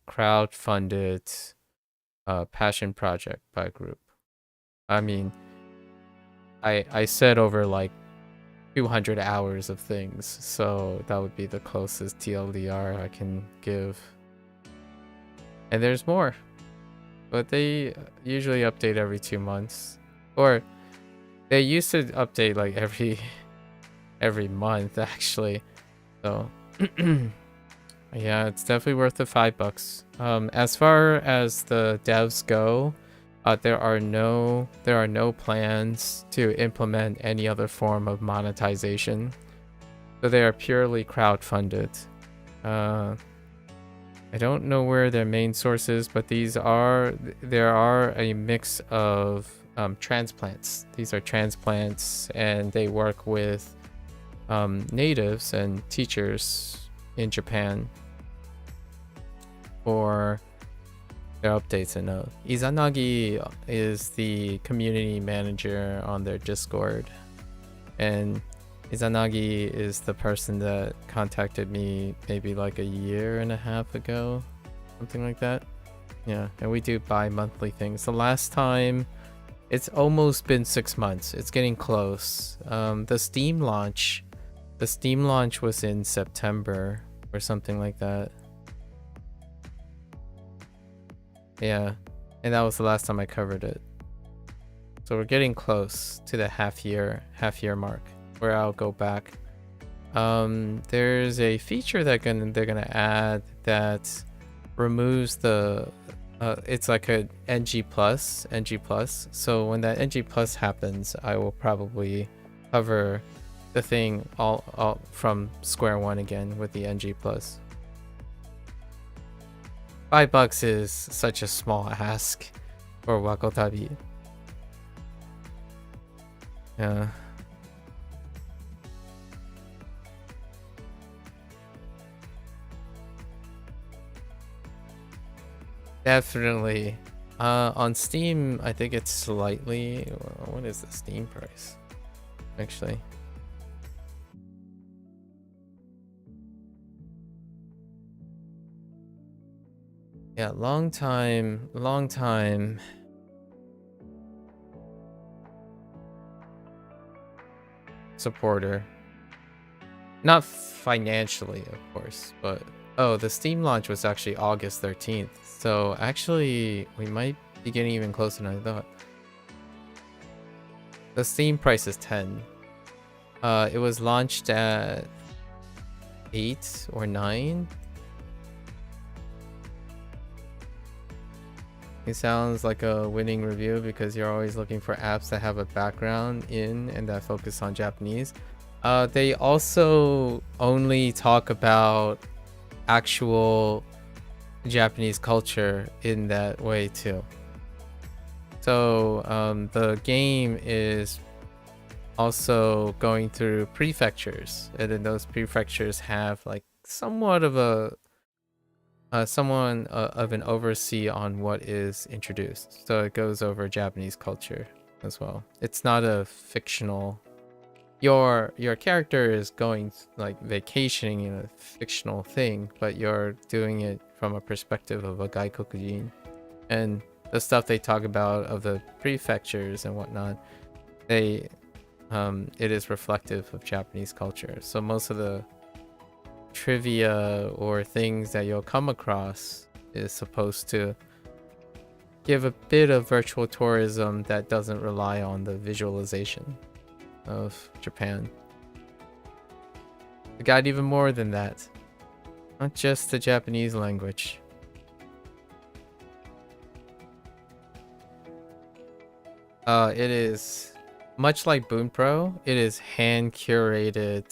crowd-funded passion project by a group. I mean, I said over like 200 hours of things, so that would be the closest TLDR I can give. And there's more, but they usually update every 2 months, or they used to update like every month actually. So yeah, it's definitely worth the $5. As far as the devs go, there are no plans to implement any other form of monetization. So they are purely crowdfunded. I don't know where their main source is, but there are a mix of transplants. These are transplants, and they work with natives and teachers in Japan for their updates. And Izanagi is the community manager on their Discord, and Izanagi is the person that contacted me maybe like a year and a half ago, something like that. Yeah, and we do bi-monthly things. The last time, it's almost been 6 months. It's getting close. The Steam launch was in September or something like that. Yeah, and that was the last time I covered it. So we're getting close to the half year mark where I'll go back. There's a feature that they're gonna add that removes the it's like a NG plus. So when that NG plus happens, I will probably cover the thing all from square one again with the NG plus. $5 is such a small ask for Wakotabi. Yeah. Definitely. On Steam, I think it's slightly... What is the Steam price? Actually. Yeah, long time supporter. Not financially, of course, but oh, the Steam launch was actually August 13th. So actually, we might be getting even closer than I thought. The Steam price is 10. It was launched at 8 or 9. It sounds like a winning review because you're always looking for apps that have a background in and that focus on Japanese. They also only talk about actual Japanese culture in that way too. So the game is also going through prefectures, and then those prefectures have like somewhat of a someone of an oversee on what is introduced. So it goes over Japanese culture as well. It's not a fictional. Your character is going like vacationing in a fictional thing, but you're doing it from a perspective of a gaikokujin. And the stuff they talk about of the prefectures and whatnot, it is reflective of Japanese culture. So most of the trivia or things that you'll come across is supposed to give a bit of virtual tourism that doesn't rely on the visualization of Japan. It got even more than that. Not just the Japanese language. It is much like Bunpro. It is hand curated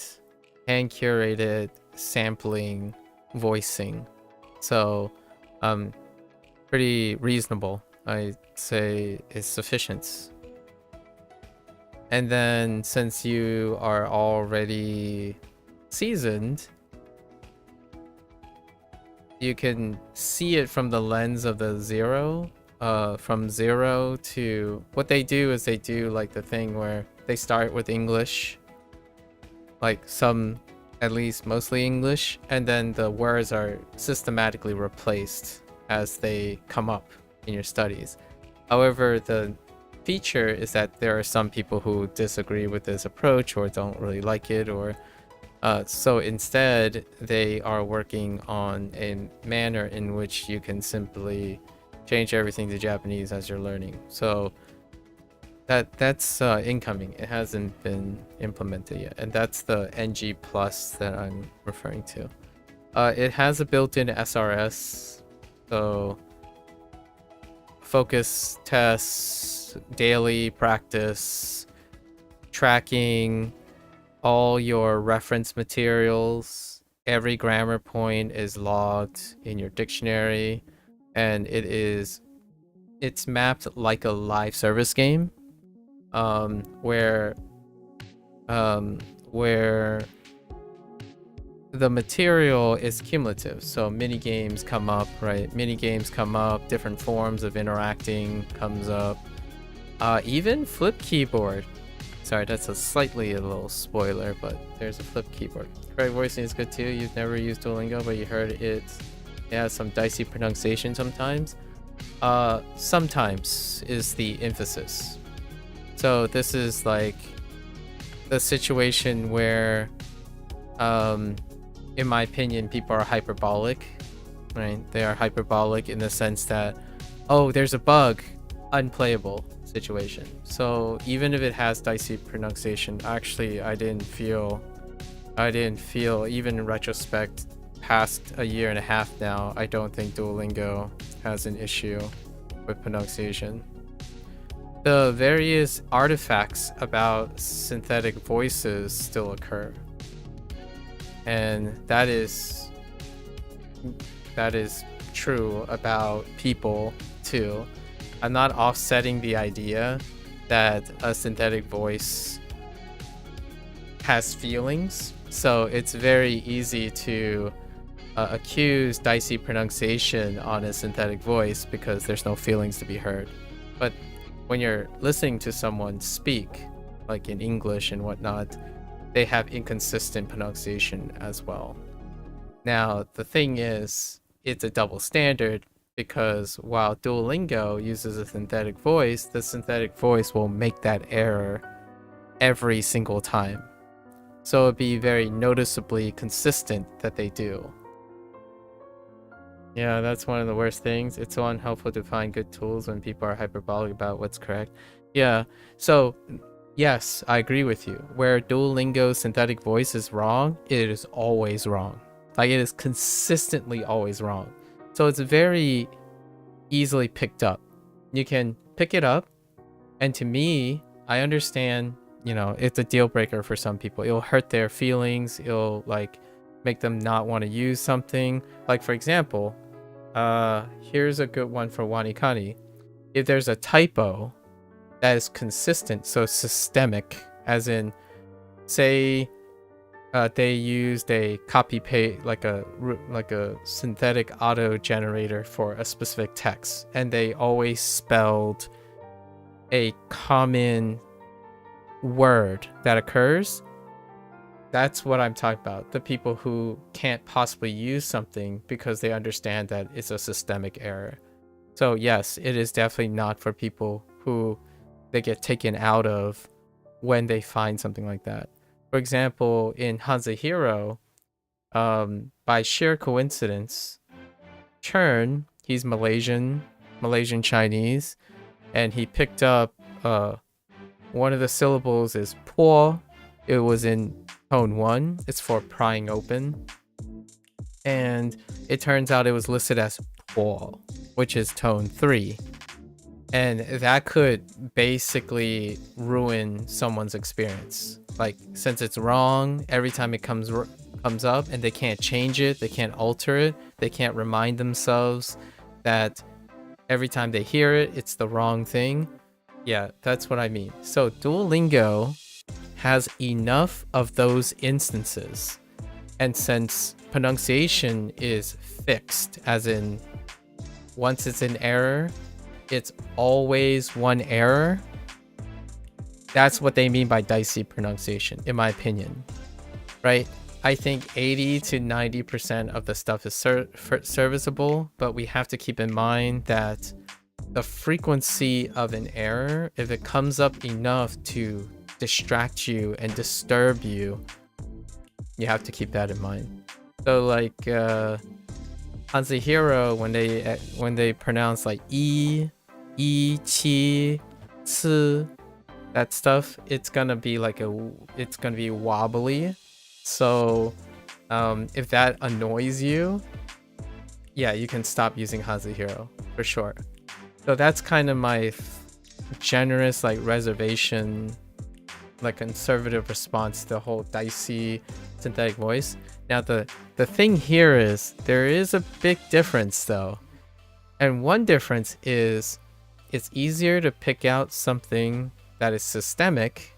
sampling, voicing. So, pretty reasonable. I'd say is sufficient. And then since you are already seasoned, you can see it from the lens of the zero. From 0 to what they do is they do like the thing where they start with English, like some, at least mostly English, and then the words are systematically replaced as they come up in your studies. However, the feature is that there are some people who disagree with this approach or don't really like it, or so instead they are working on a manner in which you can simply change everything to Japanese as you're learning. So that's incoming. It hasn't been implemented yet, and that's the NG Plus that I'm referring to. It has a built-in SRS, so focus tests, daily practice, tracking all your reference materials. Every grammar point is logged in your dictionary, and it's mapped like a live service game, where the material is cumulative. So mini games come up, right? Mini games come up, different forms of interacting comes up. Even flip keyboard. Sorry, that's a little spoiler, but there's a flip keyboard. Correct voicing is good too. You've never used Duolingo, but you heard it has some dicey pronunciation sometimes. Sometimes is the emphasis. So this is like the situation where, in my opinion, people are hyperbolic, right? They are hyperbolic in the sense that, oh, there's a bug, unplayable situation. So even if it has dicey pronunciation, actually I didn't feel, even in retrospect, past a year and a half now, I don't think Duolingo has an issue with pronunciation. The various artifacts about synthetic voices still occur, and that is true about people too. I'm not offsetting the idea that a synthetic voice has feelings, so it's very easy to accuse dicey pronunciation on a synthetic voice because there's no feelings to be heard. But when you're listening to someone speak, like in English and whatnot, they have inconsistent pronunciation as well. Now, the thing is, it's a double standard, because while Duolingo uses a synthetic voice, the synthetic voice will make that error every single time. So it'd be very noticeably consistent that they do. Yeah, that's one of the worst things. It's so unhelpful to find good tools when people are hyperbolic about what's correct. Yeah, so yes, I agree with you. Where Duolingo's synthetic voice is wrong, it is always wrong. Like, it is consistently always wrong. So it's very easily picked up. You can pick it up, and to me, I understand, you know, it's a deal breaker for some people. It'll hurt their feelings. It'll like make them not want to use something. Like, for example, here's a good one for WaniKani. If there's a typo that is consistent, so systemic, as in, say, they used a copy paste, like a synthetic auto generator for a specific text, and they always spelled a common word that occurs. That's what I'm talking about. The people who can't possibly use something because they understand that it's a systemic error. So yes, it is definitely not for people who they get taken out of when they find something like that. For example, in HanziHero, by sheer coincidence, Chern, he's Malaysian Chinese, and he picked up one of the syllables is po. It was in tone 1. It's for prying open. And it turns out it was listed as po, which is tone 3. And that could basically ruin someone's experience. Like, since it's wrong every time it comes up, and they can't change it, they can't alter it, they can't remind themselves that every time they hear it, it's the wrong thing. Yeah, that's what I mean. So Duolingo has enough of those instances. And since pronunciation is fixed, as in once it's in error, it's always one error. That's what they mean by dicey pronunciation, in my opinion, right? I think 80 to 90% of the stuff is serviceable, but we have to keep in mind that the frequency of an error, if it comes up enough to distract you and disturb you, you have to keep that in mind. So like HanziHero, when they pronounce like chi, ci, that stuff, it's gonna be wobbly. So if that annoys you, yeah, you can stop using HanziHero for sure. So that's kind of my generous like reservation, like conservative response to the whole dicey synthetic voice. Now the thing here is there is a big difference though. And one difference is it's easier to pick out something that is systemic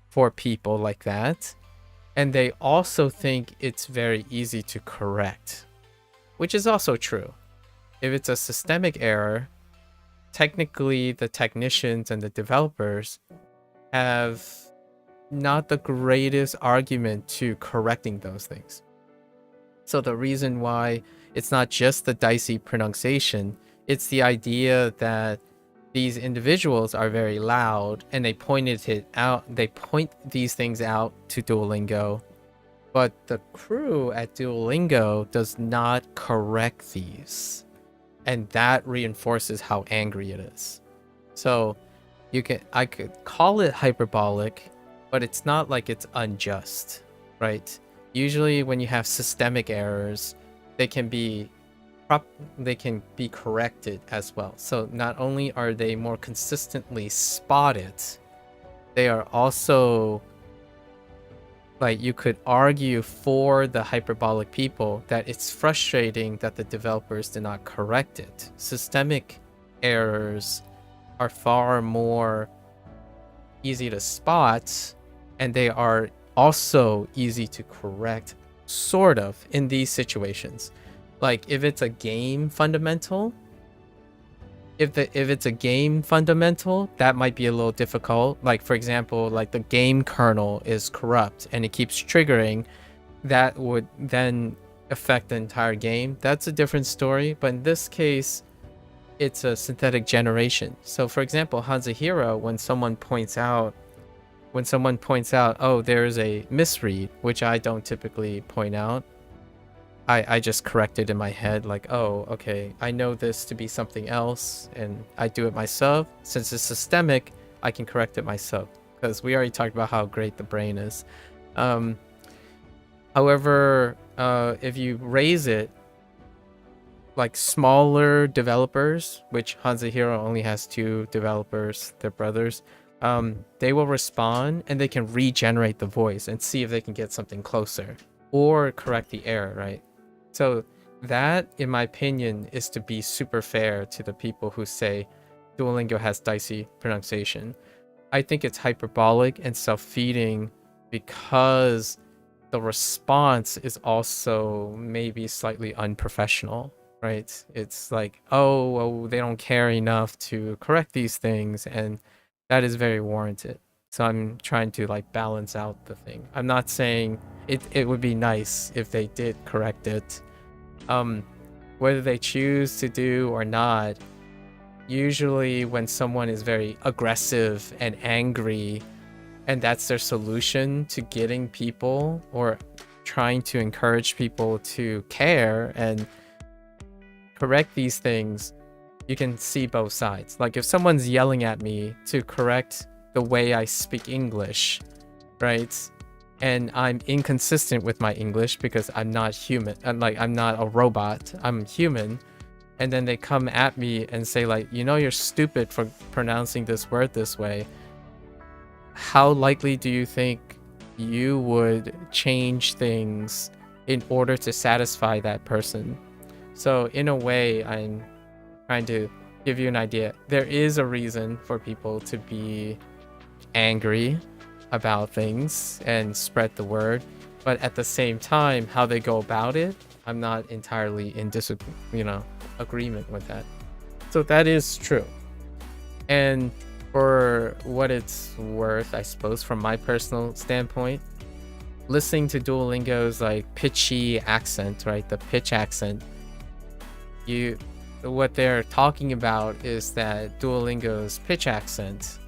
for people like that. And they also think it's very easy to correct, which is also true. If it's a systemic error, technically the technicians and the developers have not the greatest argument to correcting those things. So the reason why it's not just the dicey pronunciation, it's the idea that these individuals are very loud and they point these things out to Duolingo, but the crew at Duolingo does not correct these. And that reinforces how angry it is. So I could call it hyperbolic, but it's not like it's unjust, right? Usually when you have systemic errors, they can be corrected as well. So not only are they more consistently spotted, they are also, like, you could argue for the hyperbolic people that it's frustrating that the developers did not correct it. Systemic errors are far more easy to spot, and they are also easy to correct, sort of, in these situations. Like if it's a game fundamental, if it's a game fundamental, that might be a little difficult. Like for example, like the game kernel is corrupt and it keeps triggering, that would then affect the entire game. That's a different story. But in this case, it's a synthetic generation. So for example, HanziHero, when someone points out, oh, there's a misread, which I don't typically point out, I just correct it in my head, like, oh, okay, I know this to be something else, and I do it myself. Since it's systemic, I can correct it myself, because we already talked about how great the brain is. However, if you raise it, like smaller developers, which HanziHero only has 2 developers, they're brothers, they will respond and they can regenerate the voice and see if they can get something closer or correct the error, right? So that, in my opinion, is to be super fair to the people who say Duolingo has dicey pronunciation. I think it's hyperbolic and self-feeding because the response is also maybe slightly unprofessional, right? It's like, oh, they don't care enough to correct these things, and that is very warranted. So I'm trying to like balance out the thing. I'm not saying it would be nice if they did correct it. Whether they choose to do or not, usually when someone is very aggressive and angry, and that's their solution to getting people or trying to encourage people to care and correct these things, you can see both sides. Like if someone's yelling at me to correct the way I speak English, right? And I'm inconsistent with my English because I'm not human. I'm not a robot. I'm human. and then they come at me and say like, you know, you're stupid for pronouncing this word this way. How likely do you think you would change things in order to satisfy that person? So in a way, I'm trying to give you an idea. There is a reason for people to be angry about things and spread the word, but at the same time, how they go about it, I'm not entirely in agreement with that. So that is true. And for what it's worth, I suppose, from my personal standpoint, listening to Duolingo's like pitchy accent, right? The pitch accent, what they're talking about is that Duolingo's pitch accent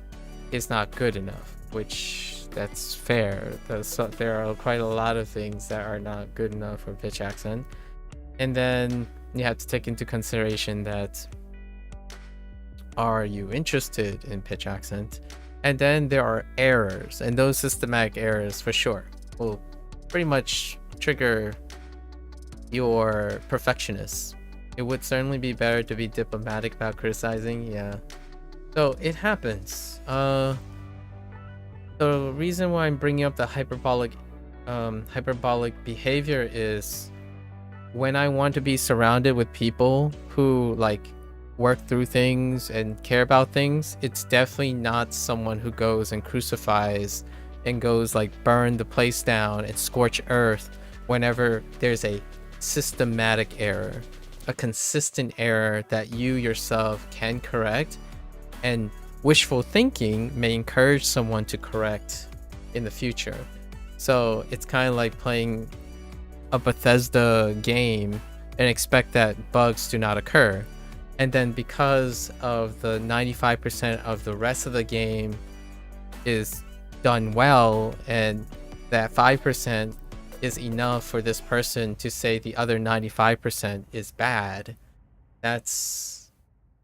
is not good enough, which that's fair. There are quite a lot of things that are not good enough for pitch accent. And then you have to take into consideration that, are you interested in pitch accent? And then there are errors, and those systematic errors for sure will pretty much trigger your perfectionist. It would certainly be better to be diplomatic about criticizing, yeah. So it happens. The reason why I'm bringing up the hyperbolic behavior is when I want to be surrounded with people who like work through things and care about things, it's definitely not someone who goes and crucifies and goes like burn the place down and scorch earth whenever there's a systematic error, a consistent error that you yourself can correct. And wishful thinking may encourage someone to correct in the future. So it's kind of like playing a Bethesda game and expect that bugs do not occur. And then because of the 95% of the rest of the game is done well, and that 5% is enough for this person to say the other 95% is bad, that's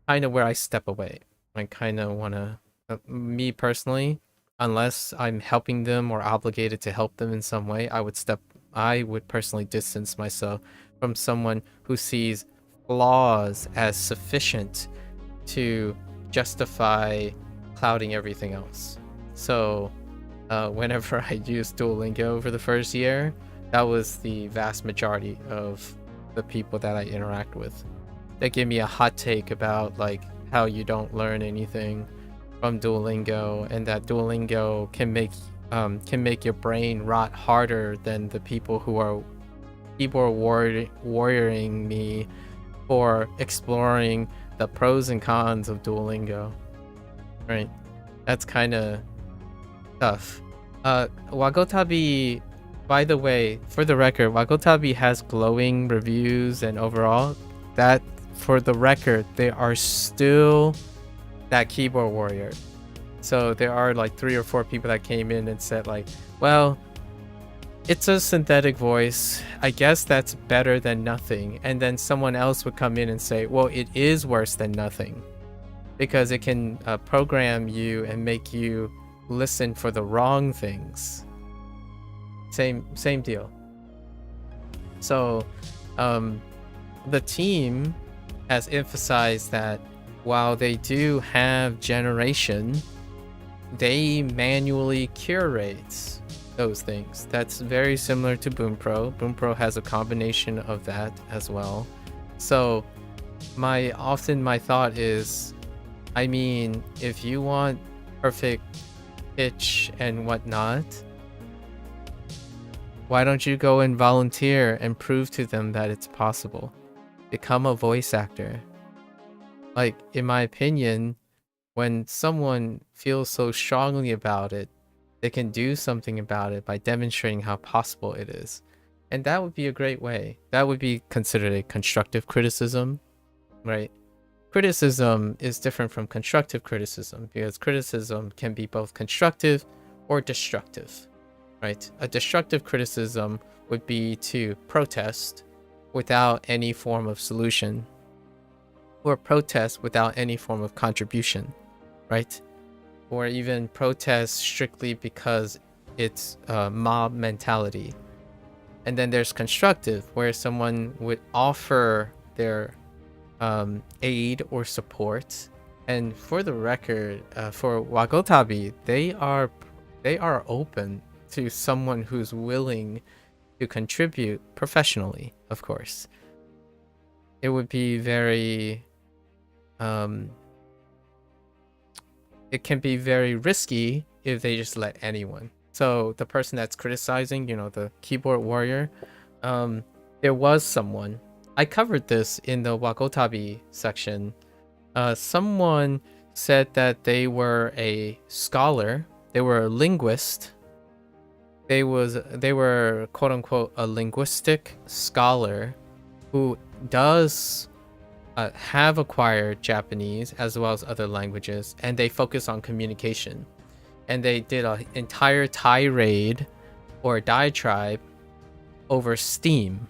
kind of where I step away. I kind of want to, me personally, unless I'm helping them or obligated to help them in some way, I would personally distance myself from someone who sees flaws as sufficient to justify clouding everything else. So whenever I used Duolingo for the first year, that was the vast majority of the people that I interact with. They give me a hot take about like how you don't learn anything from Duolingo, and that Duolingo can make your brain rot harder than the people who are warrioring me for exploring the pros and cons of Duolingo. Right? That's kind of tough. Wagotabi, by the way, for the record, Wagotabi has glowing reviews, and overall, that for the record, they are still that keyboard warrior. So there are like 3 or 4 people that came in and said like, well, it's a synthetic voice, I guess that's better than nothing. And then someone else would come in and say, well, it is worse than nothing because it can program you and make you listen for the wrong things. Same deal. So the team has emphasized that while they do have generation, they manually curate those things. That's very similar to Bunpro. Bunpro has a combination of that as well. So my thought is, I mean, if you want perfect pitch and whatnot, why don't you go and volunteer and prove to them that it's possible? Become a voice actor. Like, in my opinion, when someone feels so strongly about it, they can do something about it by demonstrating how possible it is. And that would be a great way. That would be considered a constructive criticism, right? Criticism is different from constructive criticism because criticism can be both constructive or destructive, right? A destructive criticism would be to protest without any form of solution, or protest without any form of contribution, right? Or even protest strictly because it's mob mentality. And then there's constructive, where someone would offer their aid or support. And for the record, for Wagotabi, they are open to someone who's willing to contribute professionally, of course. It would be very it can be very risky if they just let anyone. So the person that's criticizing, the keyboard warrior, there was someone. I covered this in the Wagotabi section. Someone said that they were a scholar, they were a linguist. They were quote unquote a linguistic scholar who does have acquired Japanese as well as other languages, and they focus on communication. And they did an entire tirade or diatribe over Steam.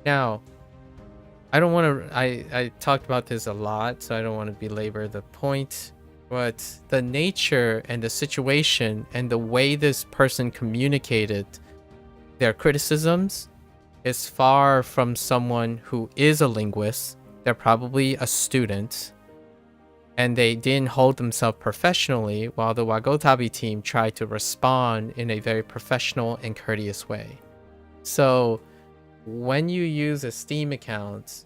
Now, I don't want to, I talked about this a lot, so I don't want to belabor the point, but the nature and the situation and the way this person communicated their criticisms is far from someone who is a linguist. They're probably a student, and they didn't hold themselves professionally, while the Wagotabi team tried to respond in a very professional and courteous way. So when you use a Steam account,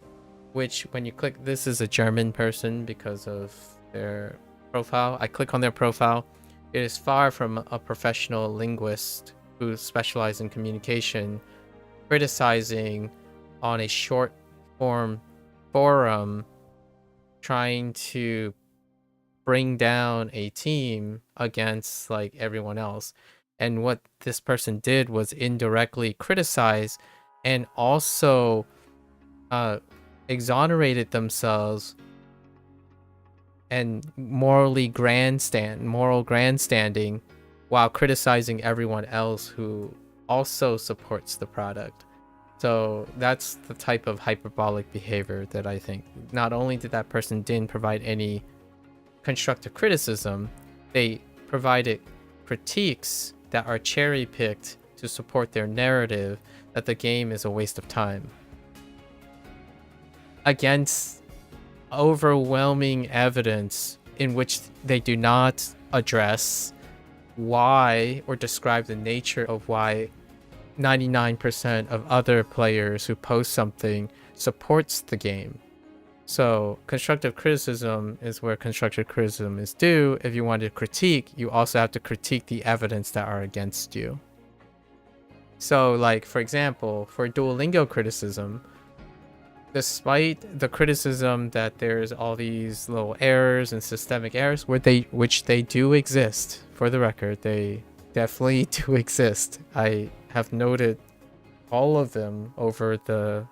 which when you click, this is a German person because of their profile. I click on their profile. It is far from a professional linguist who specializes in communication criticizing on a short form forum, trying to bring down a team against like everyone else. And what this person did was indirectly criticize and also exonerated themselves and moral grandstanding while criticizing everyone else who also supports the product. So that's the type of hyperbolic behavior that I think. Not only did that person didn't provide any constructive criticism, they provided critiques that are cherry-picked to support their narrative that the game is a waste of time, against overwhelming evidence in which they do not address why or describe the nature of why 99% of other players who post something supports the game. So constructive criticism is where constructive criticism is due. If you want to critique, you also have to critique the evidence that are against you. So like, for example, for Duolingo criticism, despite the criticism that there's all these little errors and systemic errors, which they do exist, for the record, they definitely do exist. I have noted all of them over the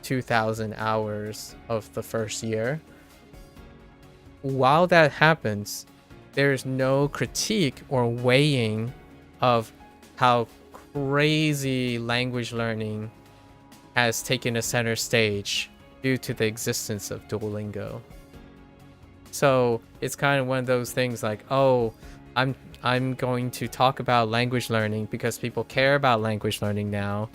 2,000 hours of the first year. While that happens, there's no critique or weighing of how crazy language learning has taken a center stage due to the existence of Duolingo. So it's kind of one of those things like, oh, I'm going to talk about language learning because people care about language learning now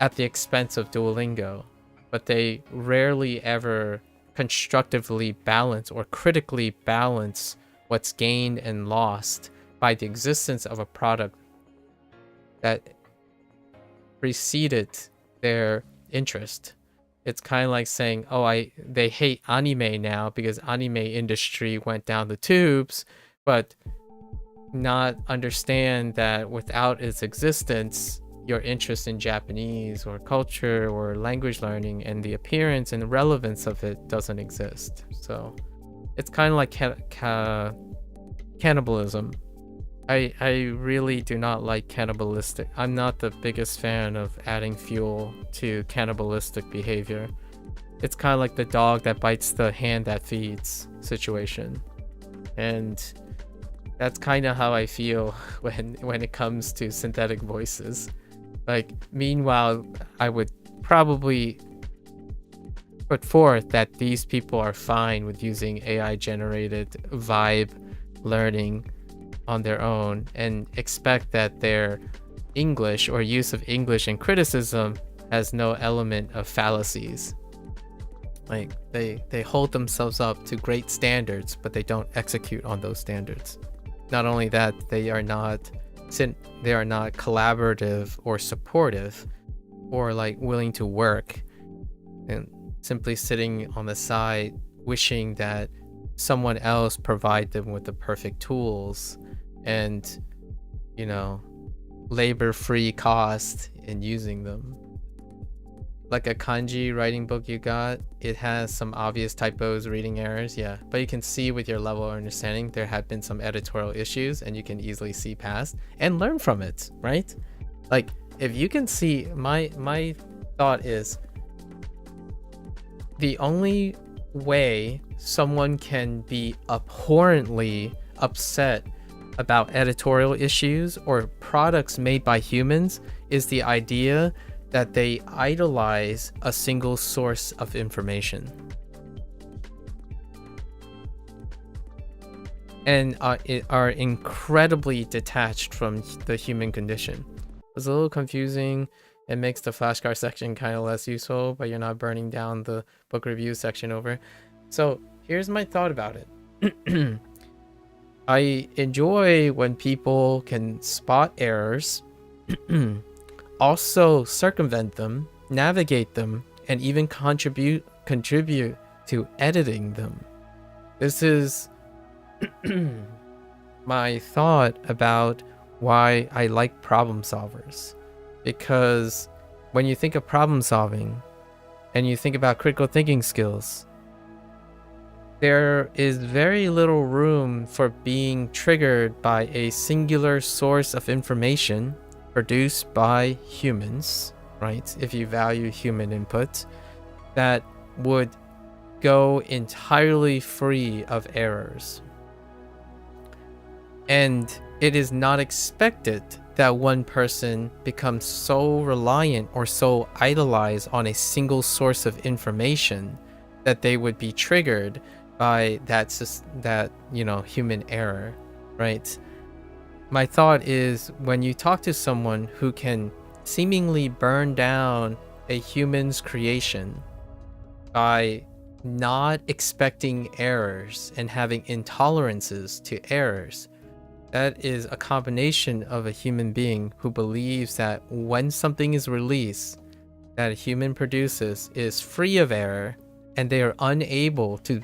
at the expense of Duolingo, but they rarely ever constructively balance or critically balance what's gained and lost by the existence of a product that preceded their interest. It's kind of like saying, oh, they hate anime now because anime industry went down the tubes, but not understand that without its existence, your interest in Japanese or culture or language learning and the appearance and relevance of it doesn't exist. So it's kind of like cannibalism. I really do not like cannibalistic. I'm not the biggest fan of adding fuel to cannibalistic behavior. It's kind of like the dog that bites the hand that feeds situation. And that's kind of how I feel when it comes to synthetic voices. Like, meanwhile, I would probably put forth that these people are fine with using AI generated vibe learning on their own and expect that their English or use of English in criticism has no element of fallacies. Like they hold themselves up to great standards, but they don't execute on those standards. Not only that, they are not collaborative or supportive or like willing to work, and simply sitting on the side wishing that someone else provide them with the perfect tools and, you know, labor-free cost in using them. Like a kanji writing book you got, it has some obvious typos, reading errors, yeah, but you can see with your level of understanding there have been some editorial issues, and you can easily see past and learn from it, right? Like, if you can see, my thought is the only way someone can be abhorrently upset about editorial issues or products made by humans is the idea that they idolize a single source of information and are incredibly detached from the human condition. It's a little confusing. It makes the flashcard section kind of less useful, but you're not burning down the book review section over. So here's my thought about it. I enjoy when people can spot errors, also circumvent them, navigate them, and even contribute to editing them. This is my thought about why I like problem solvers. Because when you think of problem solving and you think about critical thinking skills, there is very little room for being triggered by a singular source of information produced by humans, right? If you value human input, that would go entirely free of errors. And it is not expected that one person becomes so reliant or so idolized on a single source of information that they would be triggered by that human error, right? My thought is, when you talk to someone who can seemingly burn down a human's creation by not expecting errors and having intolerances to errors, that is a combination of a human being who believes that when something is released that a human produces is free of error, and they are unable to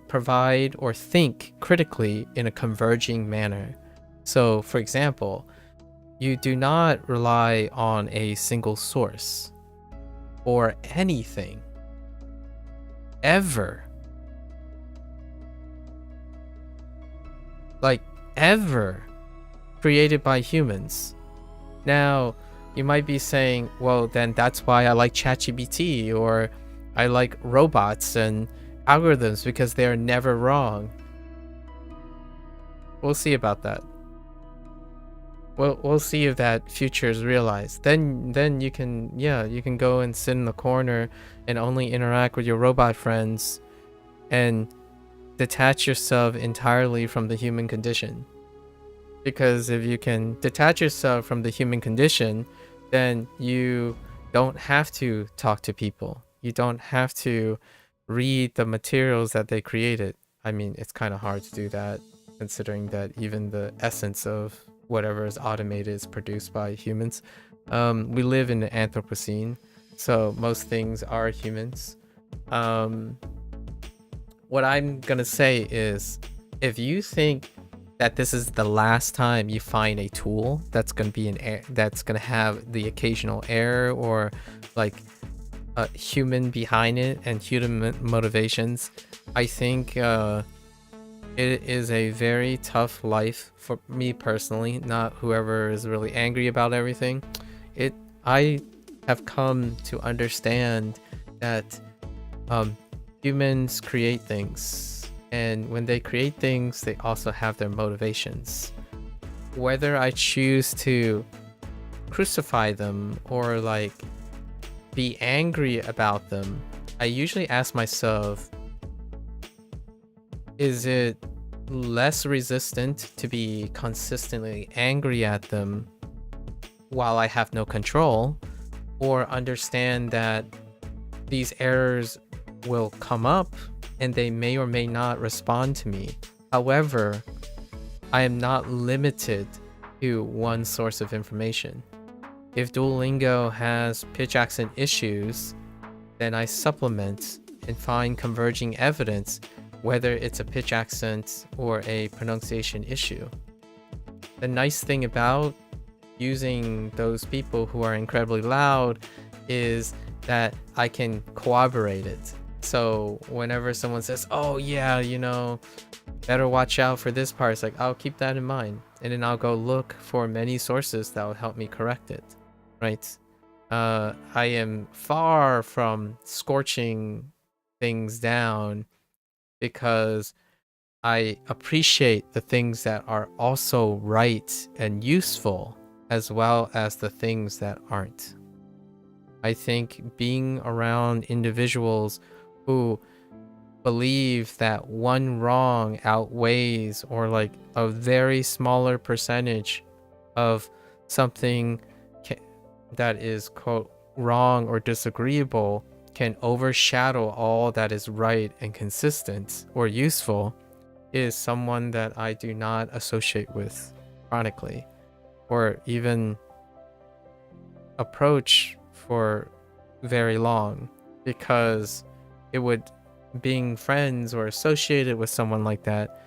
provide or think critically in a converging manner. So, for example, you do not rely on a single source or anything ever. Like, ever created by humans. Now, you might be saying, well, then that's why I like ChatGPT, or I like robots and algorithms, because they are never wrong. We'll see about that. We'll see if that future is realized. Then you can go and sit in the corner and only interact with your robot friends and detach yourself entirely from the human condition. Because if you can detach yourself from the human condition, then you don't have to talk to people. You don't have to read the materials that they created. I mean, it's kind of hard to do that, considering that even the essence of whatever is automated is produced by humans. We live in the Anthropocene, so most things are humans. What I'm gonna say is, if you think that this is the last time you find a tool that's gonna be that's gonna have the occasional error or like a human behind it and human motivations, I think it is a very tough life for me personally, not whoever is really angry about everything. I have come to understand that humans create things, and when they create things, they also have their motivations. Whether I choose to crucify them or like be angry about them, I usually ask myself, is it less resistant to be consistently angry at them while I have no control, or understand that these errors will come up and they may or may not respond to me. However, I am not limited to one source of information. If Duolingo has pitch accent issues, then I supplement and find converging evidence, whether it's a pitch accent or a pronunciation issue. The nice thing about using those people who are incredibly loud is that I can corroborate it. So whenever someone says, oh yeah, you know, better watch out for this part, it's like, I'll keep that in mind. And then I'll go look for many sources that will help me correct it, right? I am far from scorching things down because I appreciate the things that are also right and useful, as well as the things that aren't. I think being around individuals who believe that one wrong outweighs, or like a very smaller percentage of something that is quote wrong or disagreeable can overshadow all that is right and consistent or useful, is someone that I do not associate with chronically, or even approach for very long, because it would, being friends or associated with someone like that,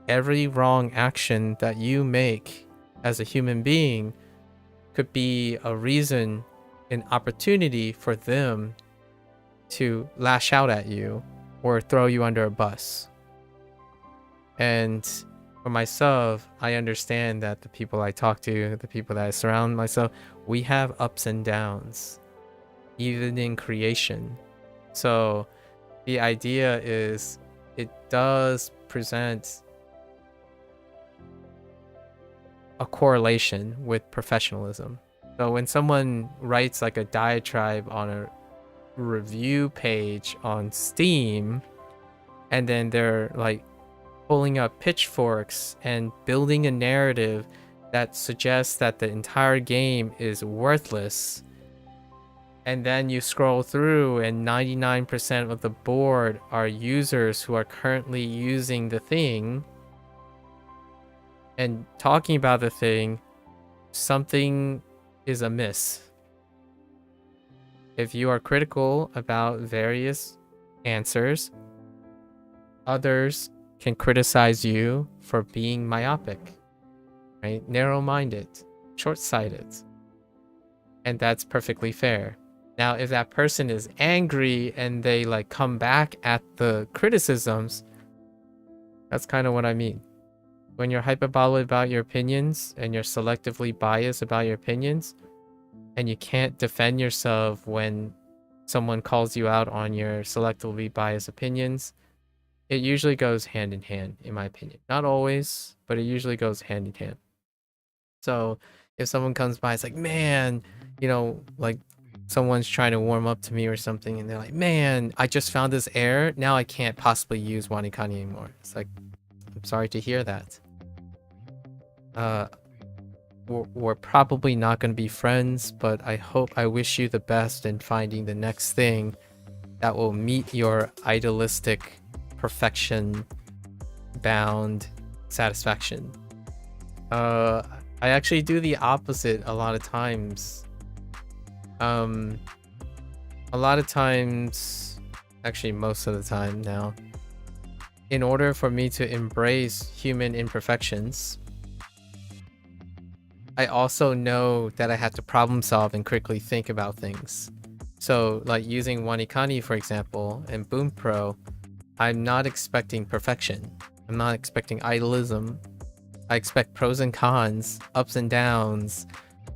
every wrong action that you make as a human being could be a reason, an opportunity for them to lash out at you or throw you under a bus. And for myself, I understand that the people I talk to, the people that I surround myself, we have ups and downs, even in creation. So the idea is, it does present a correlation with professionalism. So when someone writes like a diatribe on a review page on Steam, and then they're like pulling up pitchforks and building a narrative that suggests that the entire game is worthless, and then you scroll through and 99% of the board are users who are currently using the thing and talking about the thing, something is amiss. If you are critical about various answers, others can criticize you for being myopic, right? Narrow-minded, short-sighted. And that's perfectly fair. Now, if that person is angry and they like come back at the criticisms, that's kind of what I mean. When you're hyperbolic about your opinions and you're selectively biased about your opinions, and you can't defend yourself when someone calls you out on your selectively biased opinions, it usually goes hand in hand, in my opinion. Not always, but it usually goes hand in hand. So if someone comes by, it's like, man, you know, like someone's trying to warm up to me or something, and they're like, man, I just found this error. Now I can't possibly use WaniKani anymore. It's like, I'm sorry to hear that. We're probably not going to be friends, but I wish you the best in finding the next thing that will meet your idealistic perfection bound satisfaction. I actually do the opposite a lot of times. A lot of times, actually most of the time now, in order for me to embrace human imperfections, I also know that I have to problem solve and quickly think about things. So like using WaniKani, for example, and Bunpro, I'm not expecting perfection. I'm not expecting idealism. I expect pros and cons, ups and downs,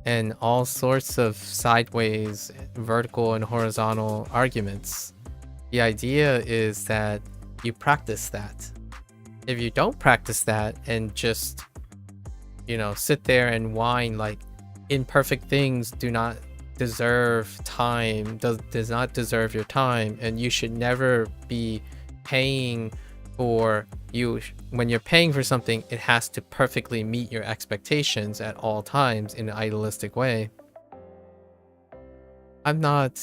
and all sorts of sideways, vertical and horizontal arguments. The idea is that you practice that. If you don't practice that and just, you know, sit there and whine like imperfect things do not deserve time, does not deserve your time, and you should never be paying for when you're paying for something, it has to perfectly meet your expectations at all times in an idealistic way. I'm not.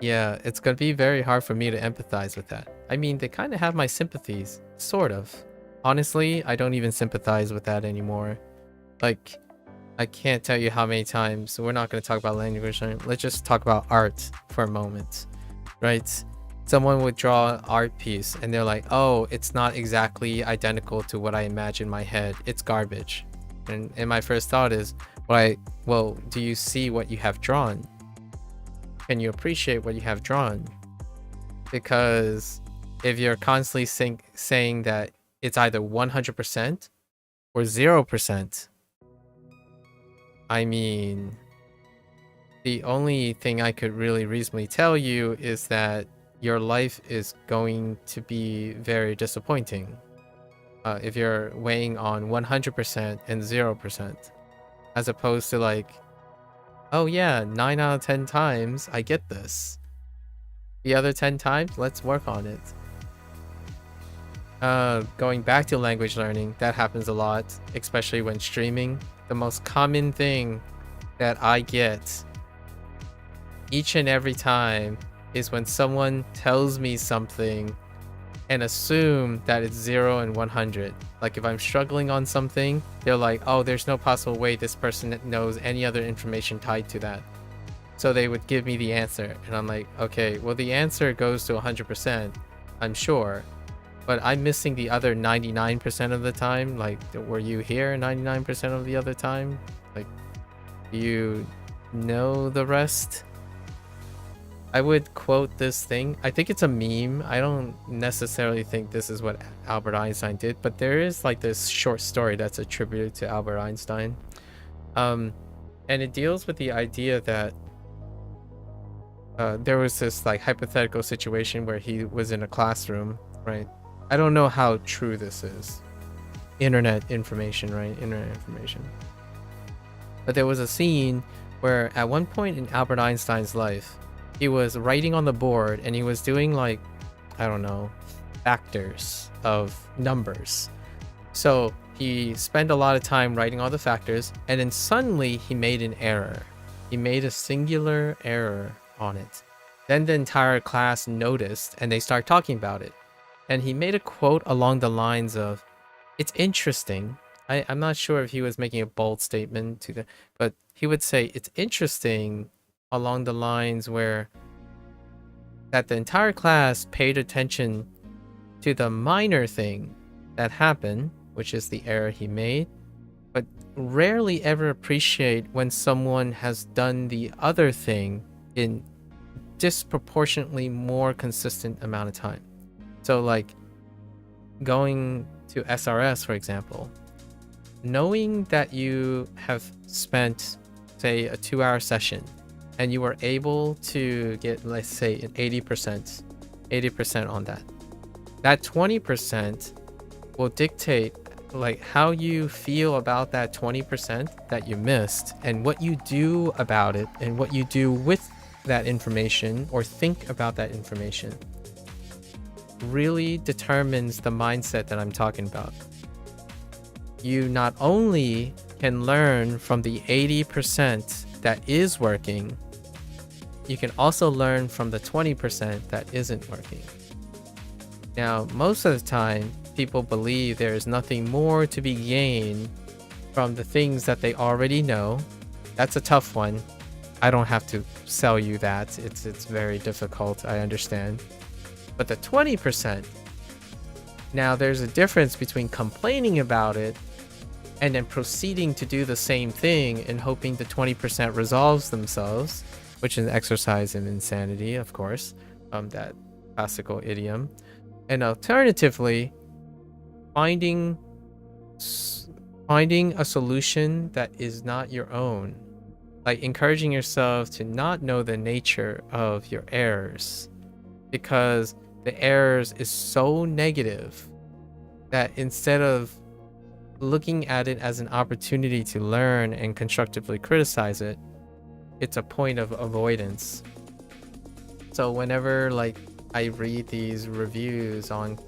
Yeah, it's gonna be very hard for me to empathize with that. I mean, they kind of have my sympathies, sort of. Honestly, I don't even sympathize with that anymore. Like, I can't tell you how many times. So we're not gonna talk about language learning. Let's just talk about art for a moment, right? Someone would draw an art piece and they're like, oh, it's not exactly identical to what I imagine in my head. It's garbage. And my first thought is, well, do you see what you have drawn? Can you appreciate what you have drawn? Because if you're constantly saying that it's either 100% or 0%, I mean, the only thing I could really reasonably tell you is that your life is going to be very disappointing if you're weighing on 100% and 0%, as opposed to like, oh yeah, 9 out of 10 times I get this. The other 10 times, let's work on it. Going back to language learning, that happens a lot, especially when streaming. The most common thing that I get each and every time is when someone tells me something and assume that it's 0 and 100. Like if I'm struggling on something, they're like, oh, there's no possible way this person knows any other information tied to that. So they would give me the answer and I'm like, okay, well the answer goes to 100%, I'm sure, but I'm missing the other 99% of the time. Like, were you here 99% of the other time? Like, do you know the rest? I would quote this thing. I think it's a meme. I don't necessarily think this is what Albert Einstein did, but there is like this short story that's attributed to Albert Einstein. And it deals with the idea that there was this like hypothetical situation where he was in a classroom, right? I don't know how true this is. Internet information, right? Internet information. But there was a scene where at one point in Albert Einstein's life, he was writing on the board and he was doing like, I don't know, factors of numbers. So he spent a lot of time writing all the factors and then suddenly he made an error. He made a singular error on it. Then the entire class noticed and they started talking about it. And he made a quote along the lines of, it's interesting. I'm not sure if he was making a bold statement to the, but he would say it's interesting along the lines where that the entire class paid attention to the minor thing that happened, which is the error he made, but rarely ever appreciate when someone has done the other thing in disproportionately more consistent amount of time. So like going to SRS, for example, knowing that you have spent, say, a 2-hour session and you were able to get, let's say, an 80% on that. That 20% will dictate like how you feel about that 20% that you missed and what you do about it and what you do with that information or think about that information really determines the mindset that I'm talking about. You not only can learn from the 80% that is working, you can also learn from the 20% that isn't working. Now, most of the time, people believe there is nothing more to be gained from the things that they already know. That's a tough one. I don't have to sell you that. It's very difficult, I understand. But the 20%, now there's a difference between complaining about it and then proceeding to do the same thing and hoping the 20% resolves themselves, which is an exercise in insanity, of course, that classical idiom. And alternatively, finding a solution that is not your own, like encouraging yourself to not know the nature of your errors, because the errors is so negative that instead of looking at it as an opportunity to learn and constructively criticize it, it's a point of avoidance. So whenever like I read these reviews on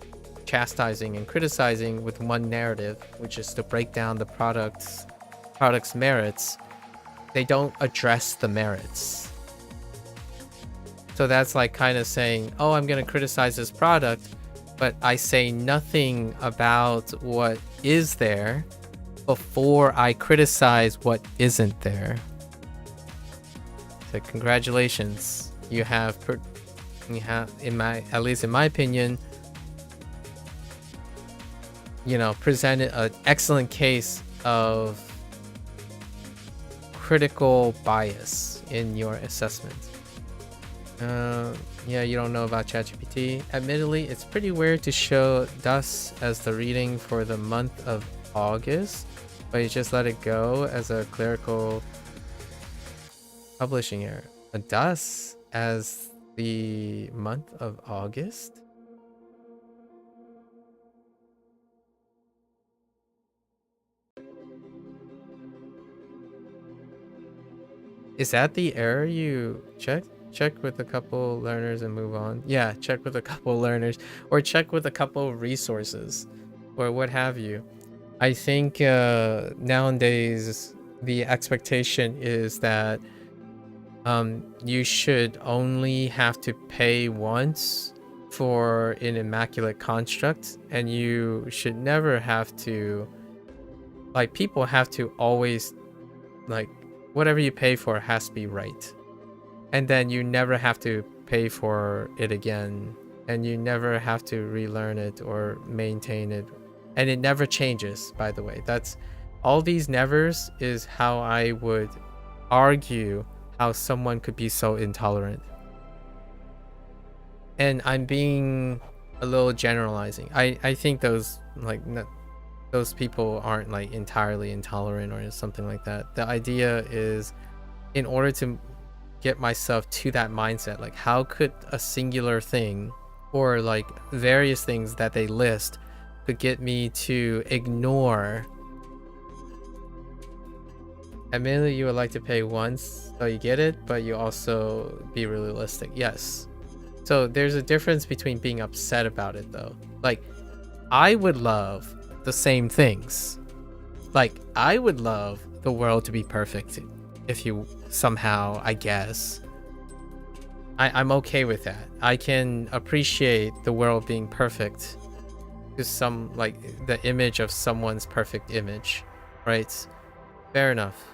chastising and criticizing with one narrative, which is to break down the product's merits, they don't address the merits. So that's like kind of saying, oh, I'm going to criticize this product, but I say nothing about what is there before I criticize what isn't there. So congratulations, you have, at least in my opinion, you know, presented an excellent case of critical bias in your assessment. Yeah, you don't know about ChatGPT. Admittedly, it's pretty weird to show DUS as the reading for the month of August, but you just let it go as a clerical publishing error. A DUS as the month of August? Is that the error you checked? Check with a couple learners and move on. Yeah, check with a couple learners, or check with a couple resources, or what have you. I think nowadays the expectation is that you should only have to pay once for an immaculate construct, and you should never have to, like, people have to always, like, whatever you pay for has to be right. And then you never have to pay for it again, and you never have to relearn it or maintain it, and it never changes, by the way. That's all these nevers is how I would argue how someone could be so intolerant. And I'm being a little generalizing. I think those, like, those people aren't like entirely intolerant or something like that. The idea is, in order to get myself to that mindset, like, how could a singular thing or like various things that they list could get me to ignore. Admittedly, you would like to pay once so you get it, but you also be realistic. Yes. So there's a difference between being upset about it though. Like, I would love the same things. Like, I would love the world to be perfect if you somehow, I guess. I'm okay with that. I can appreciate the world being perfect to some, like, the image of someone's perfect image, right? Fair enough.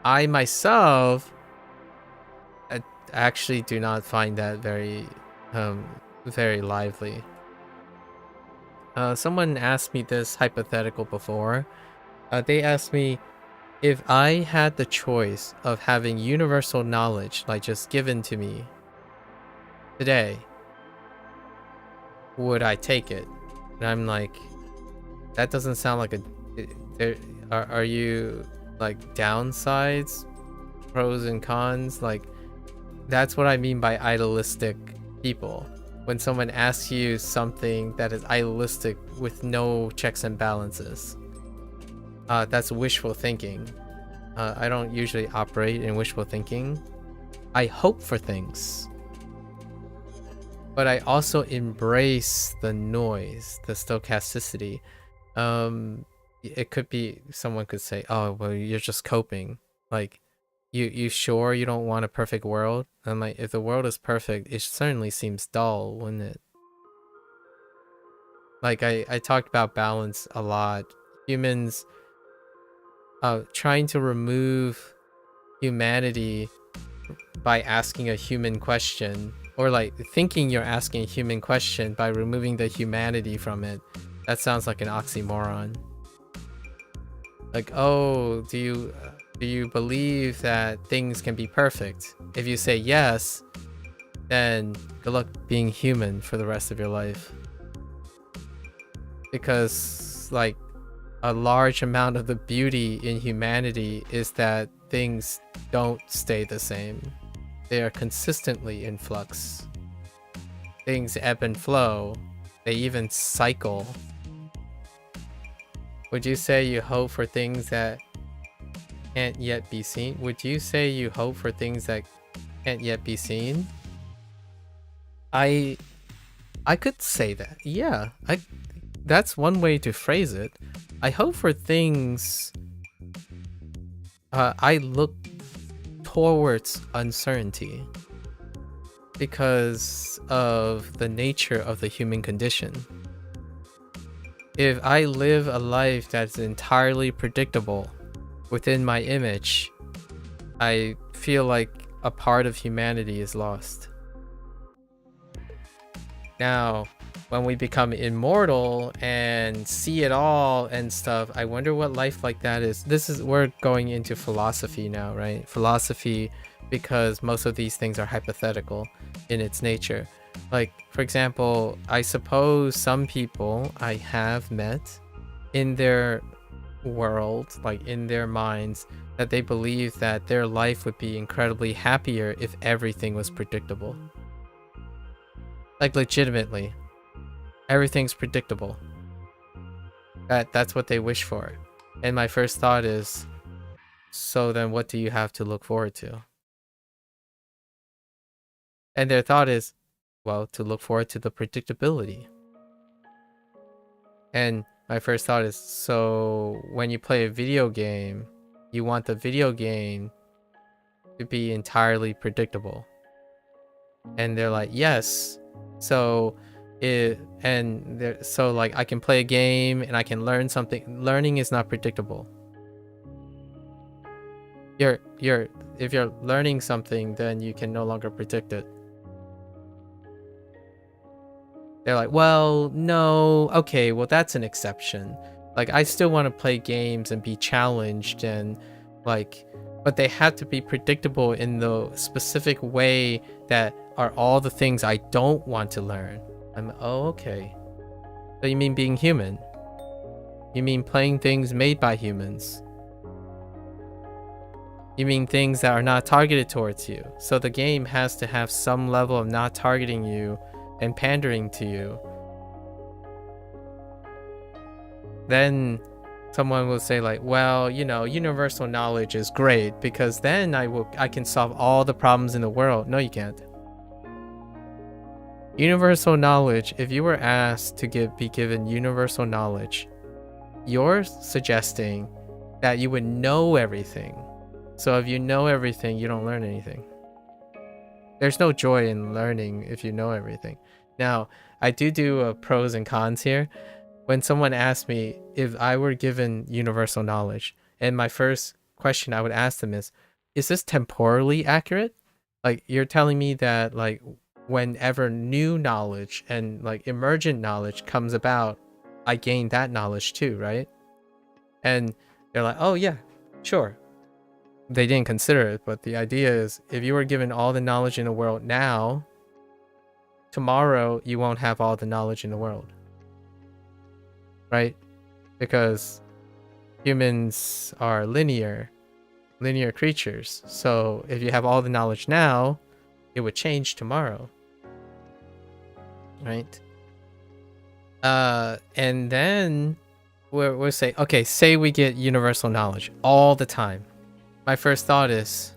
I myself actually do not find that very lively. Someone asked me this hypothetical before. They asked me, if I had the choice of having universal knowledge, like, just given to me today, would I take it? And I'm like, that doesn't sound like a... Are you, like, downsides? Pros and cons? Like, that's what I mean by idealistic people. When someone asks you something that is idealistic with no checks and balances. That's wishful thinking. I don't usually operate in wishful thinking. I hope for things. But I also embrace the noise, the stochasticity. It could be, someone could say, oh, well, you're just coping. Like, you sure you don't want a perfect world? I'm like, if the world is perfect, it certainly seems dull, wouldn't it? Like, I talked about balance a lot. Humans... trying to remove humanity by asking a human question, or like thinking you're asking a human question by removing the humanity from it, that sounds like an oxymoron. Like, oh, do you believe that things can be perfect? If you say yes, then good luck being human for the rest of your life. Because, like, a large amount of the beauty in humanity is that things don't stay the same. They are consistently in flux. Things ebb and flow. They even cycle. Would you say you hope for things that can't yet be seen? Would you say you hope for things that can't yet be seen? I could say that. Yeah, that's one way to phrase it. I hope for things I look towards uncertainty because of the nature of the human condition. If I live a life that's entirely predictable within my image, I feel like a part of humanity is lost. Now, when we become immortal and see it all and stuff, I wonder what life like that is. We're going into philosophy now, right? Philosophy, because most of these things are hypothetical in its nature. Like, for example, I suppose some people I have met in their world, like in their minds, that they believe that their life would be incredibly happier if everything was predictable. Like, legitimately, everything's predictable. That's what they wish for. And my first thought is, so then what do you have to look forward to? And their thought is, well, to look forward to the predictability. And my first thought is, so when you play a video game, you want the video game to be entirely predictable. And they're like, yes. So like I can play a game and I can learn something. Learning is not predictable. If you're learning something, then you can no longer predict it. They're like, well, no, okay, well, that's an exception. Like, I still want to play games and be challenged and like, but they have to be predictable in the specific way that are all the things I don't want to learn. Oh, okay. So you mean being human? You mean playing things made by humans? You mean things that are not targeted towards you? So the game has to have some level of not targeting you and pandering to you. Then someone will say like, well, you know, universal knowledge is great because then I can solve all the problems in the world. No, you can't. Universal knowledge, if you were asked to be given universal knowledge, you're suggesting that you would know everything. So if you know everything, you don't learn anything. There's no joy in learning if you know everything. Now, I do a pros and cons here. When someone asks me if I were given universal knowledge, and my first question I would ask them is this temporally accurate? Like, you're telling me that like whenever new knowledge and like emergent knowledge comes about, I gain that knowledge too, right? And they're like, oh yeah, sure. They didn't consider it, but the idea is if you were given all the knowledge in the world now, tomorrow you won't have all the knowledge in the world. Right? Because humans are linear creatures. So if you have all the knowledge now, it would change tomorrow. Right? And then we'll say, okay, say we get universal knowledge all the time. My first thought is,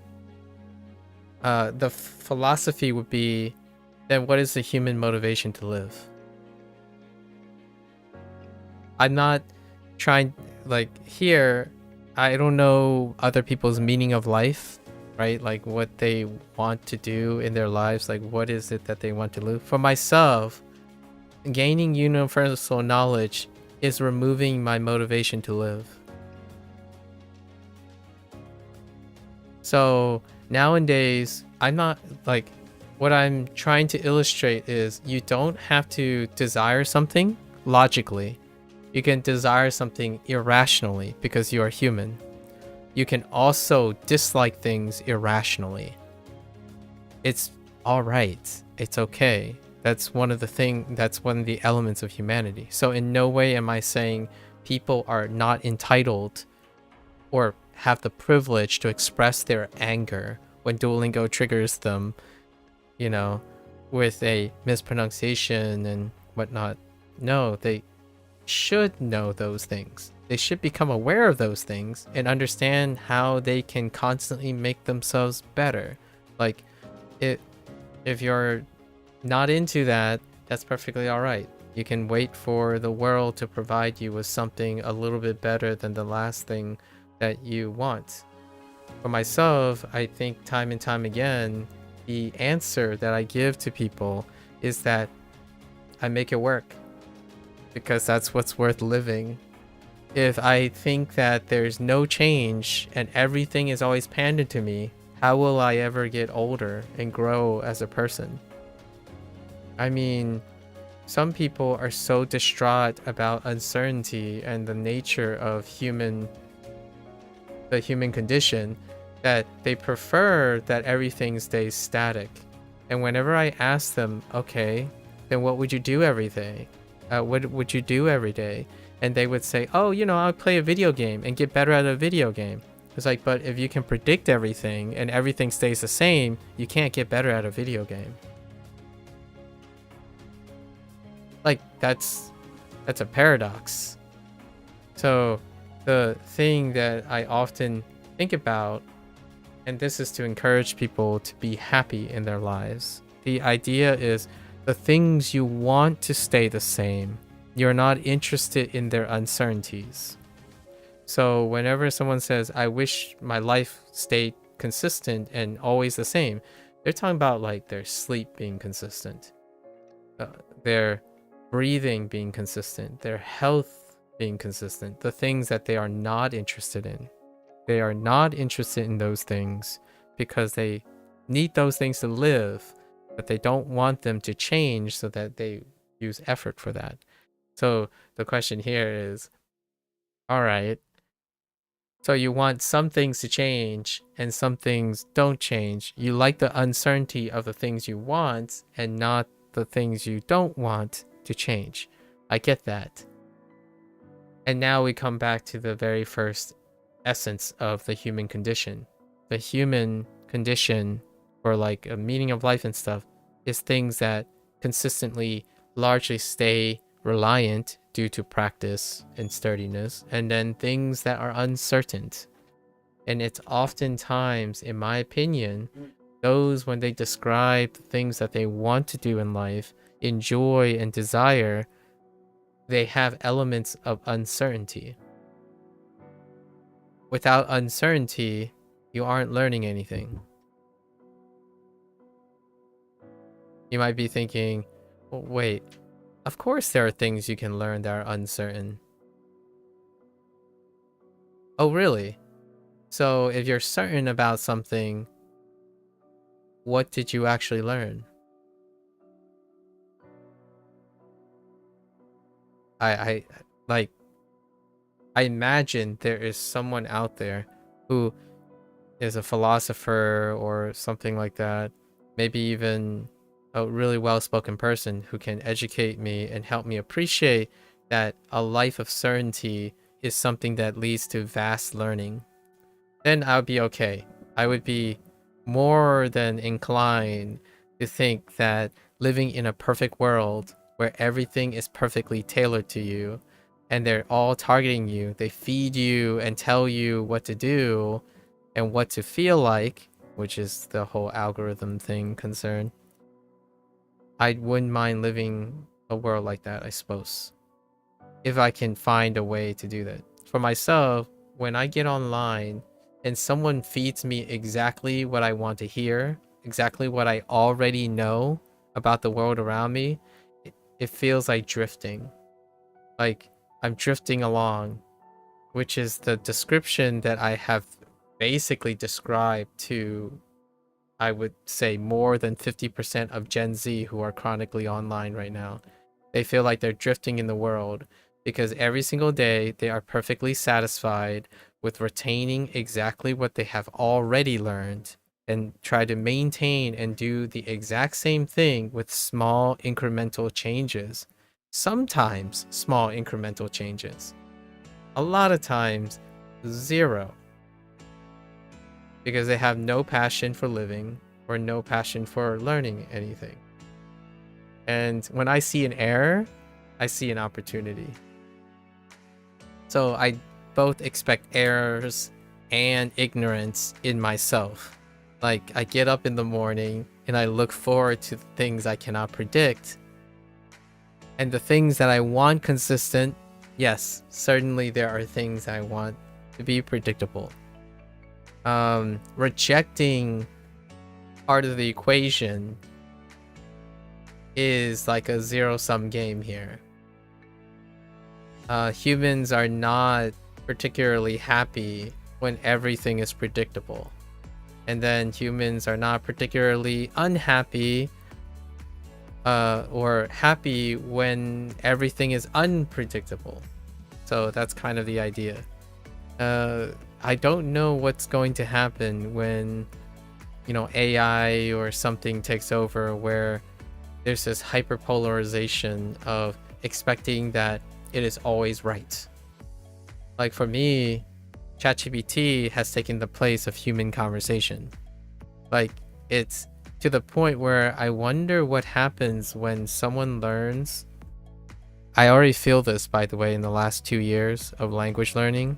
the philosophy would be, then what is the human motivation to live? I'm not trying, like, here, I don't know other people's meaning of life, right? Like what they want to do in their lives, like what is it that they want to live. For myself, gaining universal knowledge is removing my motivation to live. So nowadays, I'm not like, what I'm trying to illustrate is you don't have to desire something logically. You can desire something irrationally because you are human. You can also dislike things irrationally. It's all right. It's okay. That's one of the elements of humanity. So in no way am I saying people are not entitled or have the privilege to express their anger when Duolingo triggers them, you know, with a mispronunciation and whatnot. No, they should know those things. They should become aware of those things and understand how they can constantly make themselves better. Like, if you're not into that, that's perfectly all right. You can wait for the world to provide you with something a little bit better than the last thing that you want. for myself, I think time and time again, the answer that I give to people is that I make it work because that's what's worth living. If I think that there's no change and everything is always pandered to me, how will I ever get older and grow as a person? I mean, some people are so distraught about uncertainty and the nature of the human condition that they prefer that everything stays static. And whenever I ask them, okay, then what would you do every day? What would you do every day? And they would say, oh, I'll play a video game and get better at a video game. It's like, but if you can predict everything and everything stays the same, you can't get better at a video game. Like, that's a paradox. So the thing that I often think about, and this is to encourage people to be happy in their lives. The idea is the things you want to stay the same. You're not interested in their uncertainties. So whenever someone says, I wish my life stayed consistent and always the same, they're talking about like their sleep being consistent, their breathing being consistent, their health being consistent, the things that they are not interested in. They are not interested in those things because they need those things to live, but they don't want them to change so that they use effort for that. So the question here is, all right, so you want some things to change and some things don't change. You like the uncertainty of the things you want and not the things you don't want to change. I get that. And now we come back to the very first essence of the human condition. The human condition, or like a meaning of life and stuff, is things that consistently largely stay reliant due to practice and sturdiness, and then things that are uncertain. And it's oftentimes, in my opinion, those when they describe the things that they want to do in life, enjoy and desire, they have elements of uncertainty. Without uncertainty, you aren't learning anything. You might be thinking, well, wait, of course there are things you can learn that are uncertain. Oh, really? So if you're certain about something, what did you actually learn? I imagine there is someone out there who is a philosopher or something like that, maybe even a really well-spoken person who can educate me and help me appreciate that a life of certainty is something that leads to vast learning. Then I would be okay. I would be more than inclined to think that living in a perfect world where everything is perfectly tailored to you and they're all targeting you, they feed you and tell you what to do and what to feel like, which is the whole algorithm thing concern. I wouldn't mind living a world like that, I suppose, if I can find a way to do that. For myself, when I get online and someone feeds me exactly what I want to hear, exactly what I already know about the world around me, it feels like drifting. Like I'm drifting along, which is the description that I have basically described to, I would say, more than 50% of Gen Z who are chronically online right now. They feel like they're drifting in the world because every single day they are perfectly satisfied with retaining exactly what they have already learned and try to maintain and do the exact same thing with small incremental changes. Sometimes small incremental changes. A lot of times, zero. Because they have no passion for living or no passion for learning anything. And when I see an error, I see an opportunity. So I both expect errors and ignorance in myself. Like I get up in the morning and I look forward to the things I cannot predict. And the things that I want consistent, yes, certainly there are things I want to be predictable. rejecting part of the equation is like a zero-sum game here. Humans are not particularly happy when everything is predictable. And then humans are not particularly unhappy or happy when everything is unpredictable. So that's kind of the idea. I don't know what's going to happen when, AI or something takes over, where there's this hyperpolarization of expecting that it is always right. Like for me, ChatGPT has taken the place of human conversation. Like it's to the point where I wonder what happens when someone learns. I already feel this, by the way, in the last 2 years of language learning.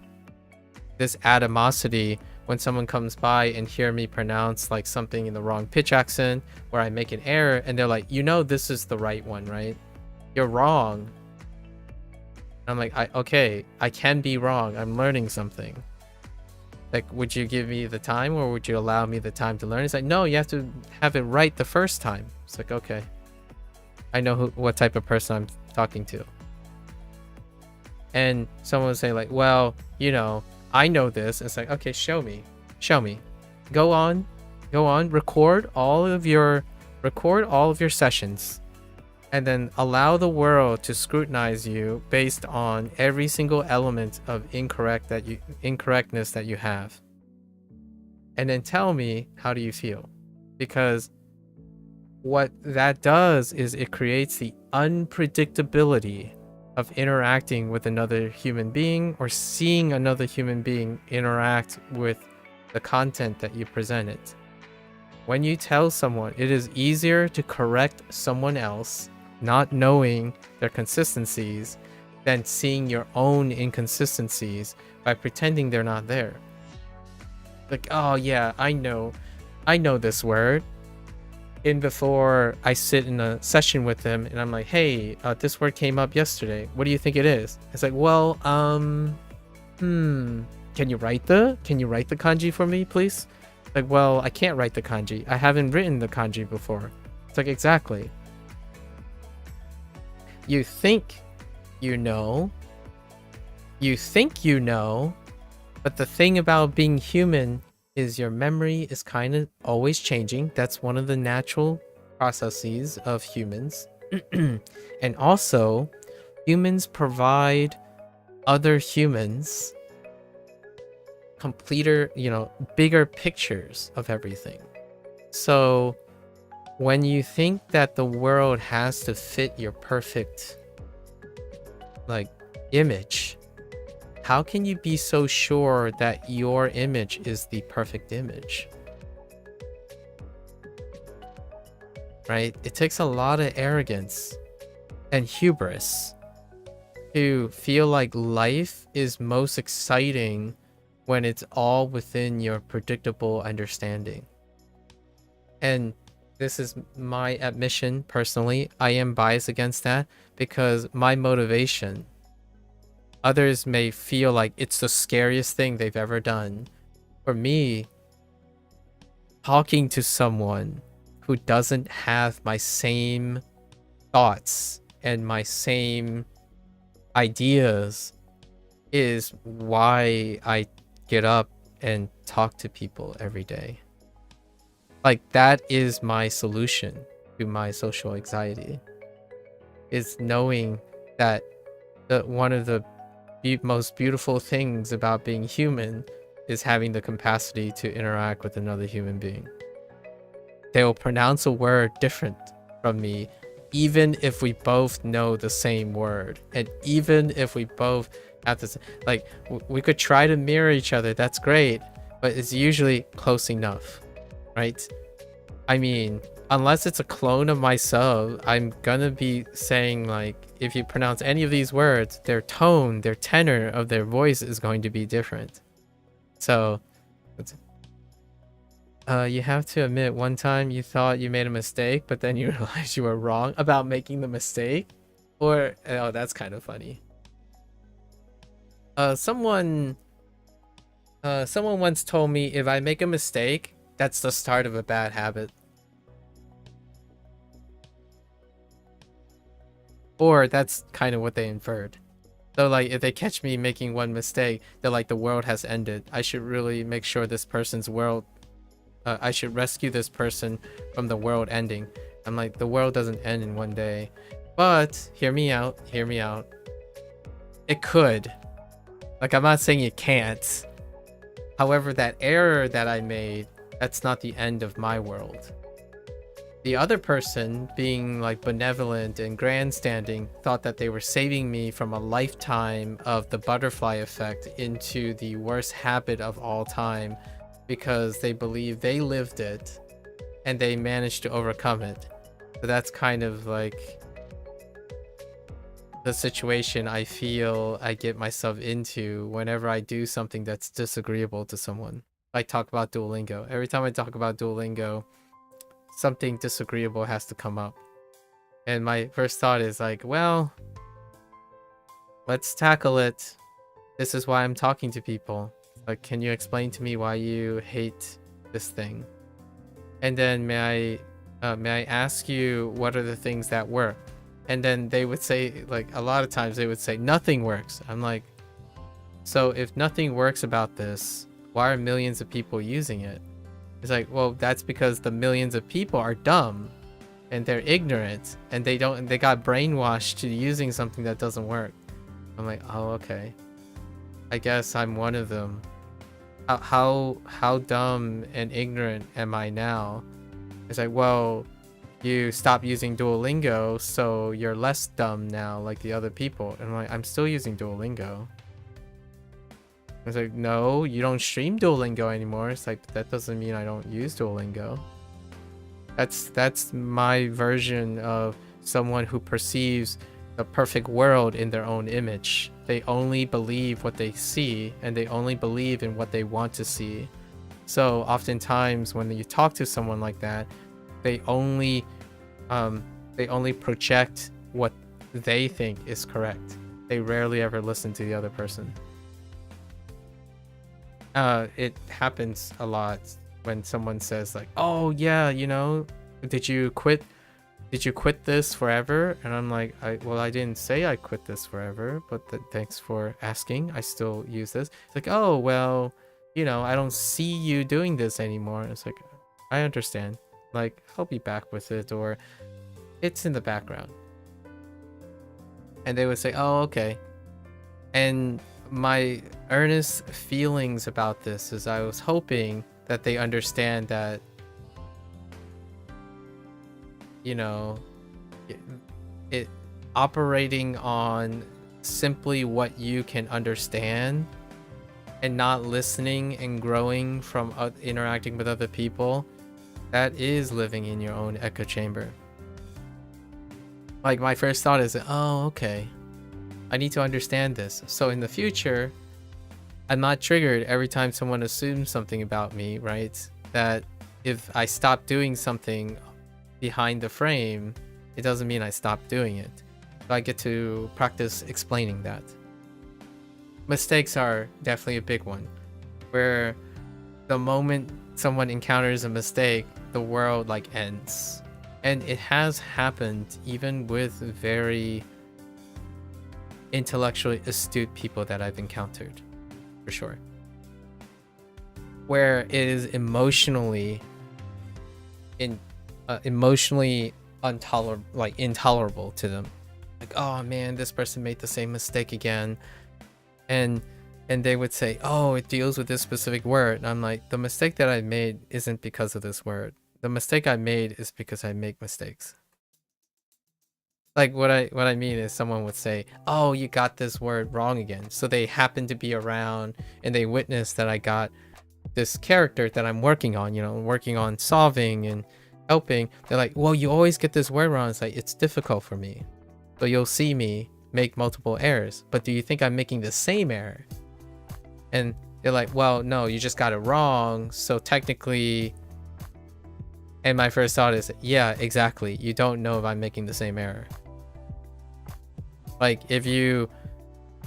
This animosity when someone comes by and hear me pronounce like something in the wrong pitch accent, or I make an error and they're like, this is the right one, right? You're wrong. I'm like, okay, I can be wrong. I'm learning something. Like, would you give me the time, or would you allow me the time to learn? It's like, no, you have to have it right the first time. It's like, okay, I know what type of person I'm talking to. And someone would say like, well, I know this. It's like, okay, show me. Go on, record all of your sessions, and then allow the world to scrutinize you based on every single element of incorrectness that you have. And then tell me, how do you feel? Because what that does is it creates the unpredictability of interacting with another human being, or seeing another human being interact with the content that you presented. When you tell someone, it is easier to correct someone else not knowing their consistencies than seeing your own inconsistencies by pretending they're not there. Like, oh yeah, I know this word. And before I sit in a session with them and I'm like, hey, this word came up yesterday. What do you think it is? It's like, well, can you write the kanji for me, please? Like, well, I can't write the kanji. I haven't written the kanji before. It's like, exactly. You think you know, but the thing about being human is your memory is kind of always changing. That's one of the natural processes of humans. And also, humans provide other humans bigger pictures of everything. So when you think that the world has to fit your perfect image, how can you be so sure that your image is the perfect image? Right? It takes a lot of arrogance and hubris to feel like life is most exciting when it's all within your predictable understanding. And this is my admission personally. I am biased against that because my motivation, others may feel like it's the scariest thing they've ever done. For me, talking to someone who doesn't have my same thoughts and my same ideas is why I get up and talk to people every day. Like, that is my solution to my social anxiety, is knowing that one of the most beautiful things about being human is having the capacity to interact with another human being. They will pronounce a word different from me, even if we both know the same word, and even if we both have this, we could try to mirror each other. That's great, but it's usually close enough, right? I mean, unless it's a clone of myself, I'm gonna be saying, if you pronounce any of these words, their tone, their tenor of their voice is going to be different. So you have to admit, one time you thought you made a mistake, but then you realized you were wrong about making the mistake. Or, oh, that's kind of funny. Someone Someone once told me if I make a mistake, that's the start of a bad habit. Or that's kind of what they inferred. So like if they catch me making one mistake, they're like the world has ended. I should really make sure this person's world I should rescue this person from the world ending. I'm like, the world doesn't end in one day. But hear me out, hear me out. It could. Like, I'm not saying it can't. However, that error that I made, that's not the end of my world. The other person, being like benevolent and grandstanding, thought that they were saving me from a lifetime of the butterfly effect into the worst habit of all time, because they believe they lived it and they managed to overcome it. So that's kind of like the situation I feel I get myself into whenever I do something that's disagreeable to someone. I talk about Duolingo. Every time I talk about Duolingo, something disagreeable has to come up. And my first thought is like, well, let's tackle it. This is why I'm talking to people. Like, can you explain to me why you hate this thing? And then may I ask you what are the things that work? And then they would say, like, a lot of times they would say nothing works. I'm like, so if nothing works about this, why are millions of people using it? It's like, well, that's because the millions of people are dumb and they're ignorant and they got brainwashed to using something that doesn't work. I'm like, oh, okay. I guess I'm one of them. How dumb and ignorant am I now? It's like, well, you stop using Duolingo, so you're less dumb now, like the other people. And I'm like, I'm still using Duolingo. It's like, no, you don't stream Duolingo anymore. It's like, that doesn't mean I don't use Duolingo. That's my version of someone who perceives the perfect world in their own image. They only believe what they see, and they only believe in what they want to see. So oftentimes when you talk to someone like that, they only project what they think is correct. They rarely ever listen to the other person. It happens a lot when someone says like, oh yeah, you know, did you quit this forever? And I'm like, well, I didn't say I quit this forever, but thanks for asking. I still use this. It's like, oh, well, you know, I don't see you doing this anymore. It's like, I understand. Like, I'll be back with it, or it's in the background. And they would say, oh, okay. And my earnest feelings about this is I was hoping that they understand that, you know, it operating on simply what you can understand and not listening and growing from interacting with other people, that is living in your own echo chamber. Like, my first thought is, oh, okay, I need to understand this. So in the future, I'm not triggered every time someone assumes something about me, right? That if I stop doing something behind the frame, it doesn't mean I stop doing it. So I get to practice explaining that. Mistakes are definitely a big one, where the moment someone encounters a mistake, the world like ends. And it has happened even with very intellectually astute people that I've encountered, for sure, where it is emotionally intolerable to them. Like, oh man, this person made the same mistake again, and they would say, oh, it deals with this specific word. And I'm like, the mistake that I made isn't because of this word. The mistake I made is because I make mistakes. Like, what I mean is, someone would say, oh, you got this word wrong again. So they happen to be around and they witness that I got this character that I'm working on, you know, working on solving and helping. They're like, well, you always get this word wrong. It's like, it's difficult for me. So you'll see me make multiple errors. But do you think I'm making the same error? And they're like, well, no, you just got it wrong. So technically... And my first thought is, yeah, exactly. You don't know if I'm making the same error. Like, if you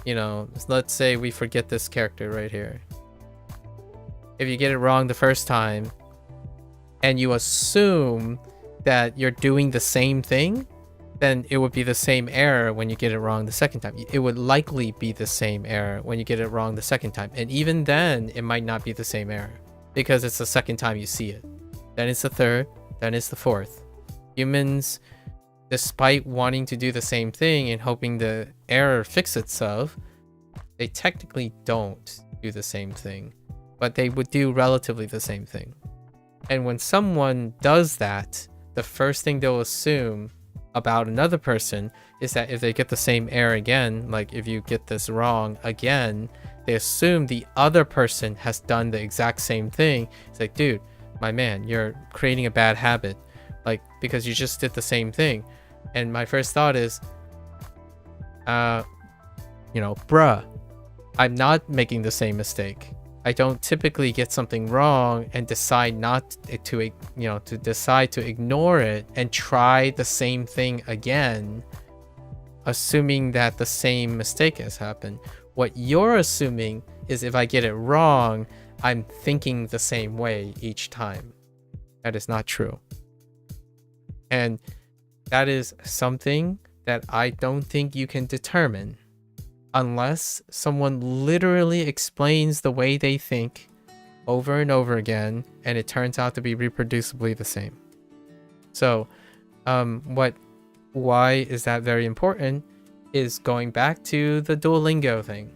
know, let's say we forget this character right here. if you get it wrong the first time and you assume that you're doing the same thing, then it would be the same error when you get it wrong the second time. It would likely be the same error when you get it wrong the second time. And even then, it might not be the same error because it's the second time you see it. Then it's the third, then it's the fourth. Humans, despite wanting to do the same thing and hoping the error fix itself, they technically don't do the same thing, but they would do relatively the same thing. And when someone does that, the first thing they'll assume about another person is that if they get the same error again, like if you get this wrong again, they assume the other person has done the exact same thing. It's like, dude, my man, you're creating a bad habit, like, because you just did the same thing. And my first thought is, bruh, I'm not making the same mistake. I don't typically get something wrong and decide not to, to decide to ignore it and try the same thing again, assuming that the same mistake has happened. What you're assuming is if I get it wrong, I'm thinking the same way each time. That is not true. And that is something that I don't think you can determine unless someone literally explains the way they think over and over again and it turns out to be reproducibly the same. So why is that very important is going back to the Duolingo thing.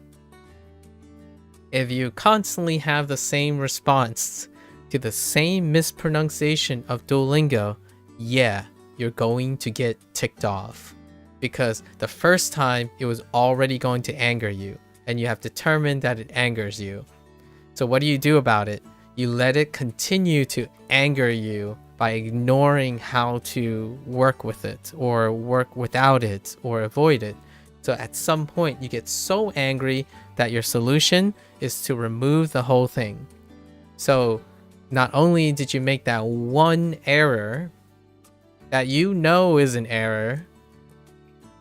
If you constantly have the same response to the same mispronunciation of Duolingo, yeah, you're going to get ticked off. Because the first time it was already going to anger you and you have determined that it angers you. So what do you do about it? You let it continue to anger you by ignoring how to work with it or work without it or avoid it. So at some point you get so angry that your solution is to remove the whole thing. So not only did you make that one error that you know is an error,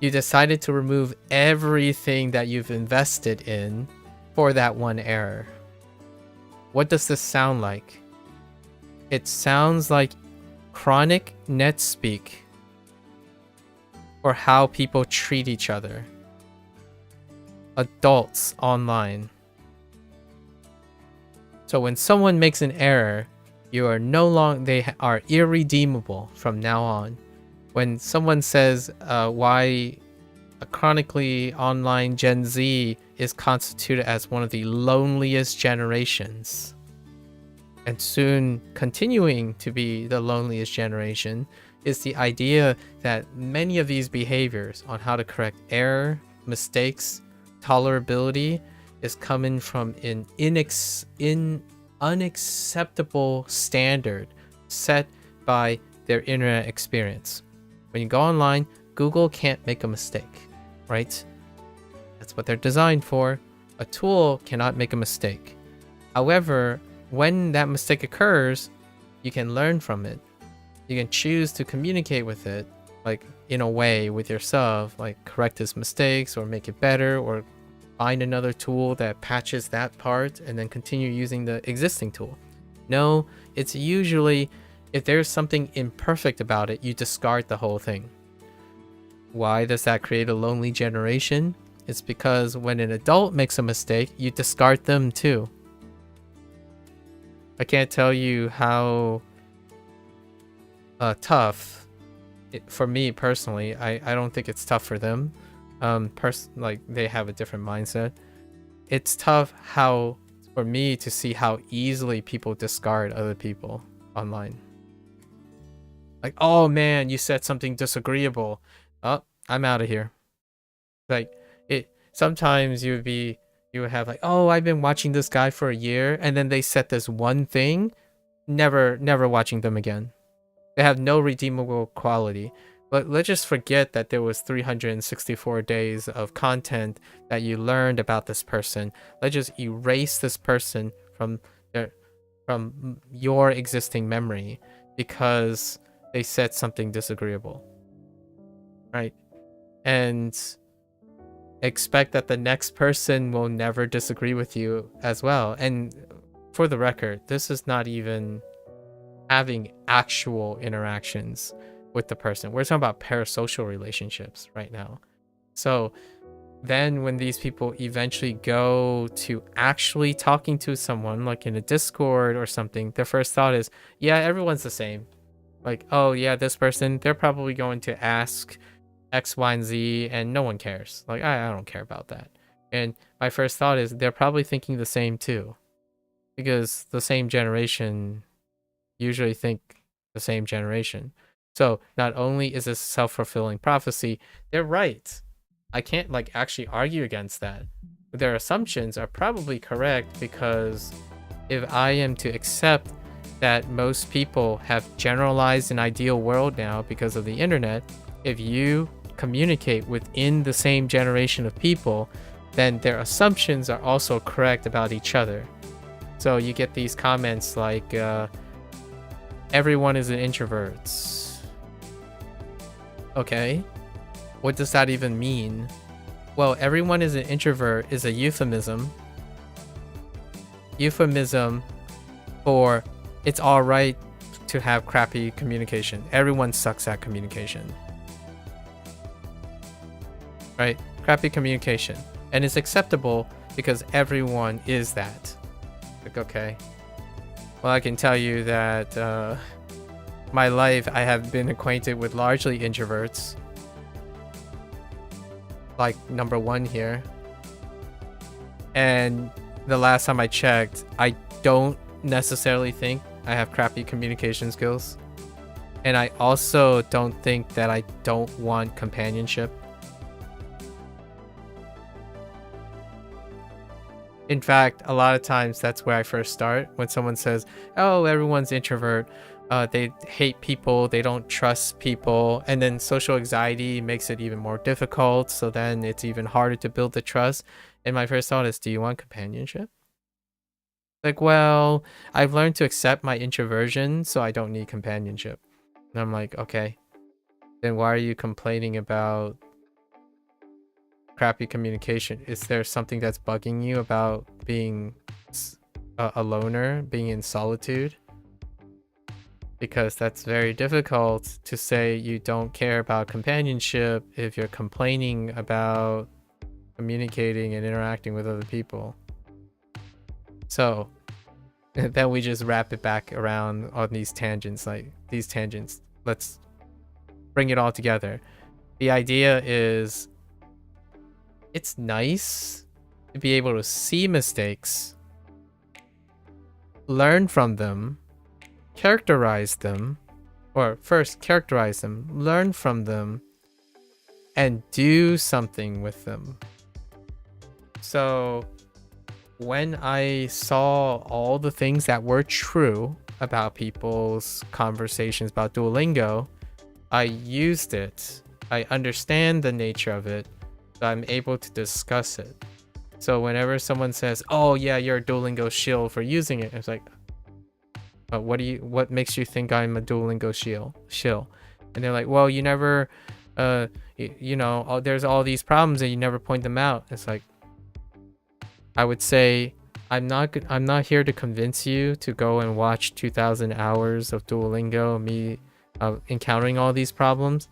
you decided to remove everything that you've invested in for that one error. What does this sound like? It sounds like chronic net speak for how people treat each other. Adults online. So when someone makes an error, you are no longer, they are irredeemable from now on. When someone says why a chronically online Gen Z is constituted as one of the loneliest generations and soon continuing to be the loneliest generation, is the idea that many of these behaviors on how to correct error, mistakes, tolerability is coming from an unacceptable standard set by their internet experience. When you go online, Google can't make a mistake, right? That's what they're designed for. A tool cannot make a mistake. However, when that mistake occurs, you can learn from it. You can choose to communicate with it, like in a way with yourself, like correct its mistakes or make it better or find another tool that patches that part and then continue using the existing tool. No, it's usually, if there's something imperfect about it, you discard the whole thing. Why does that create a lonely generation? It's because when an adult makes a mistake, you discard them too. I can't tell you how tough for me personally. I don't think it's tough for them. Like they have a different mindset. It's tough for me to see how easily people discard other people online. Like, oh man, you said something disagreeable. Oh, I'm out of here. Like sometimes you would have like, oh, I've been watching this guy for a year, and then they said this one thing, never watching them again. They have no redeemable quality. But let's just forget that there was 364 days of content that you learned about this person. Let's just erase this person from your existing memory because they said something disagreeable, right? And expect that the next person will never disagree with you as well. And for the record, this is not even having actual interactions with the person. We're talking about parasocial relationships right now. So then when these people eventually go to actually talking to someone, like in a Discord or something, their first thought is, yeah, everyone's the same. Like, oh yeah, this person, they're probably going to ask X, Y, and Z, and no one cares. Like, I don't care about that. And my first thought is they're probably thinking the same too, because the same generation usually think the same generation. So not only is this self-fulfilling prophecy, they're right. I can't like actually argue against that. Their assumptions are probably correct, because if I am to accept that most people have generalized an ideal world now because of the internet, if you communicate within the same generation of people, then their assumptions are also correct about each other. So you get these comments like, everyone is an introvert. Okay, what does that even mean? Well, everyone is an introvert is a euphemism for it's all right to have crappy communication. Everyone sucks at communication, right? Crappy communication, and it's acceptable because everyone is that. Like, okay, well, I can tell you that my life, I have been acquainted with largely introverts, like number one here. And the last time I checked, I don't necessarily think I have crappy communication skills. And I also don't think that I don't want companionship. In fact, a lot of times that's where I first start. When someone says, oh, everyone's introvert, they hate people, they don't trust people, and then social anxiety makes it even more difficult, so then it's even harder to build the trust. And my first thought is, do you want companionship? Like, well, I've learned to accept my introversion, so I don't need companionship. And I'm like, okay, then why are you complaining about crappy communication? Is there something that's bugging you about being a loner, being in solitude? Because that's very difficult to say you don't care about companionship if you're complaining about communicating and interacting with other people. So then we just wrap it back around on these tangents, let's bring it all together. The idea is, it's nice to be able to see mistakes, learn from them, characterize them, or first characterize them, learn from them, and do something with them. So when I saw all the things that were true about people's conversations about Duolingo, I used it. I understand the nature of it, so I'm able to discuss it. So whenever someone says, oh yeah, you're a Duolingo shill for using it, it's like, what makes you think I'm a Duolingo shill? And they're like, well, you never, there's all these problems and you never point them out. It's like, I would say, I'm not here to convince you to go and watch 2,000 hours of Duolingo, me encountering all these problems.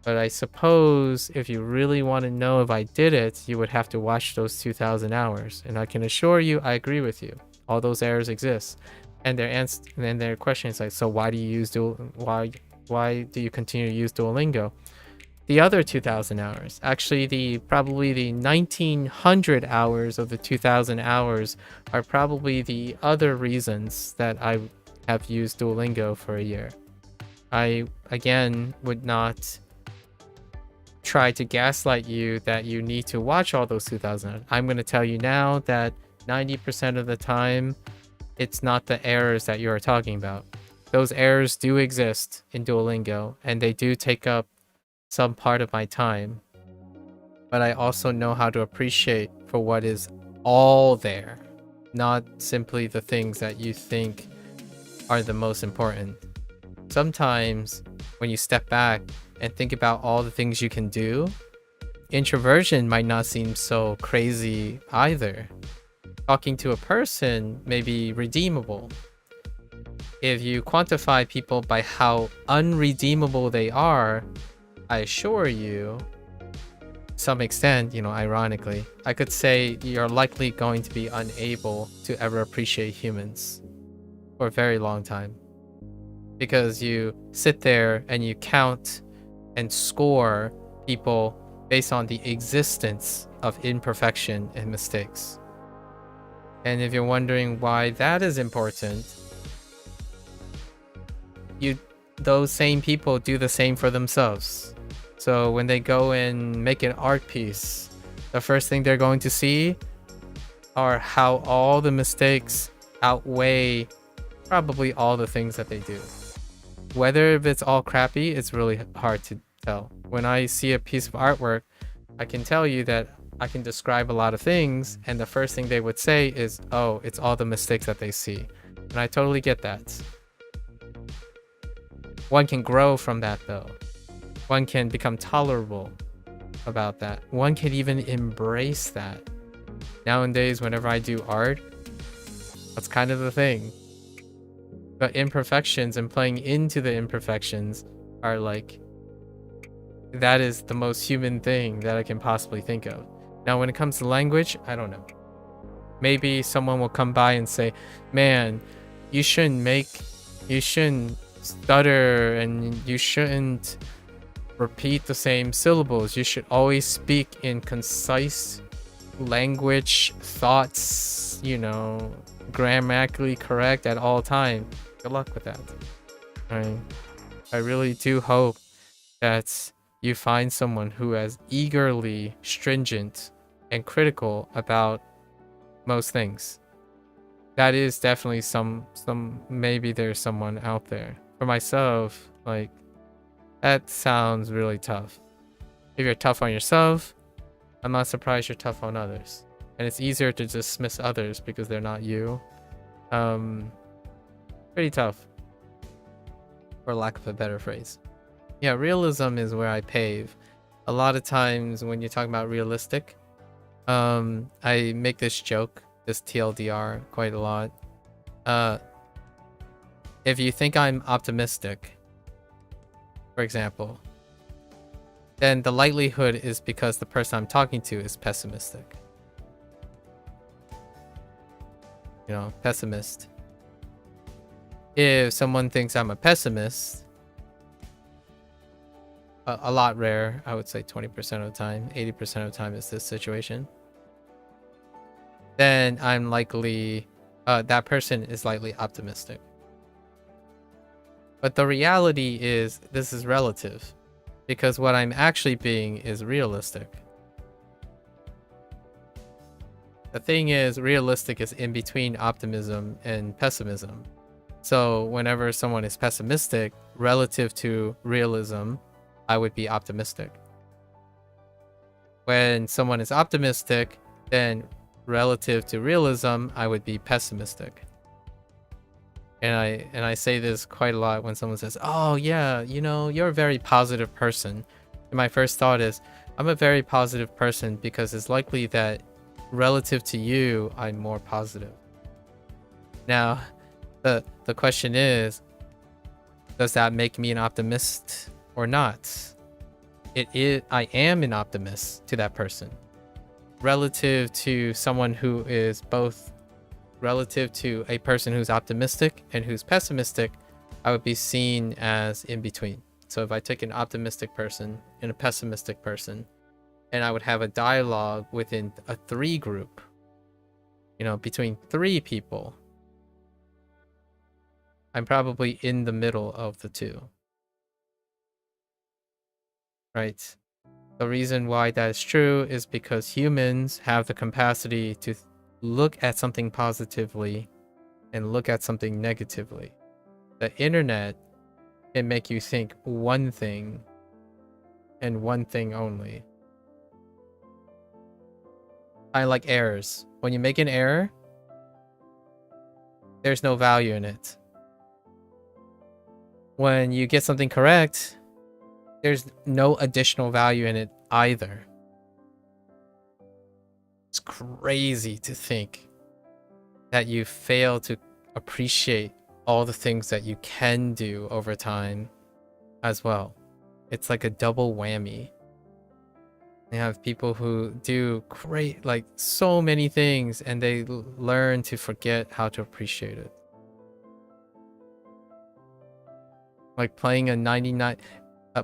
But I suppose if you really want to know if I did it, you would have to watch those 2,000 hours. And I can assure you, I agree with you. All those errors exist. And their question is like, so why do you use why do you continue to use Duolingo? The other 2,000 hours, actually probably the 1,900 hours of the 2,000 hours are probably the other reasons that I have used Duolingo for a year. I, again, would not try to gaslight you that you need to watch all those 2,000 hours. I'm going to tell you now that 90% of the time, it's not the errors that you're talking about. Those errors do exist in Duolingo, and they do take up some part of my time. But I also know how to appreciate for what is all there, not simply the things that you think are the most important. Sometimes when you step back and think about all the things you can do, introversion might not seem so crazy either. talking to a person may be redeemable. If you quantify people by how unredeemable they are, I assure you, to some extent, you know, ironically, I could say you're likely going to be unable to ever appreciate humans for a very long time. Because you sit there and you count and score people based on the existence of imperfection and mistakes. And if you're wondering why that is important, those same people do the same for themselves. So when they go and make an art piece, the first thing they're going to see are how all the mistakes outweigh probably all the things that they do. Whether if it's all crappy, it's really hard to tell. When I see a piece of artwork, I can tell you that I can describe a lot of things, and the first thing they would say is, oh, it's all the mistakes that they see. And I totally get that. One can grow from that though. One can become tolerable about that. One can even embrace that. Nowadays, whenever I do art, that's kind of the thing. But imperfections and playing into the imperfections are like, that is the most human thing that I can possibly think of. Now, when it comes to language, I don't know. Maybe someone will come by and say, man, you shouldn't stutter and you shouldn't repeat the same syllables. You should always speak in concise language, thoughts, you know, grammatically correct at all times. Good luck with that. I really do hope that you find someone who is eagerly stringent and critical about most things. That is definitely maybe there's someone out there. For myself, like, that sounds really tough. If you're tough on yourself, I'm not surprised you're tough on others. And it's easier to dismiss others because they're not you. Pretty tough, for lack of a better phrase. Yeah, realism is where I pave. A lot of times when you're talking about realistic, I make this joke, this TLDR, quite a lot. If you think I'm optimistic, for example, then the likelihood is because the person I'm talking to is pessimistic. You know, pessimist. If someone thinks I'm a pessimist, a lot rare, I would say 20% of the time, 80% of the time is this situation, then I'm likely, that person is likely optimistic. But the reality is, this is relative, because what I'm actually being is realistic. The thing is, realistic is in between optimism and pessimism. So whenever someone is pessimistic, relative to realism, I would be optimistic. When someone is optimistic, then relative to realism, I would be pessimistic. And I say this quite a lot when someone says, oh yeah, you know, you're a very positive person. And my first thought is, I'm a very positive person because it's likely that relative to you, I'm more positive. Now, the question is, does that make me an optimist or not? I am an optimist to that person. Relative to someone who is both, relative to a person who's optimistic and who's pessimistic, I would be seen as in between. So if I take an optimistic person and a pessimistic person, and I would have a dialogue within a 3 group, you know, between 3 people, I'm probably in the middle of the 2. Right? The reason why that is true is because humans have the capacity to look at something positively and look at something negatively. The internet can make you think one thing and one thing only. I like errors. When you make an error, there's no value in it. When you get something correct, there's no additional value in it either. It's crazy to think that you fail to appreciate all the things that you can do over time as well. It's like a double whammy. You have people who do great, like so many things, and they learn to forget how to appreciate it. Like playing a 99.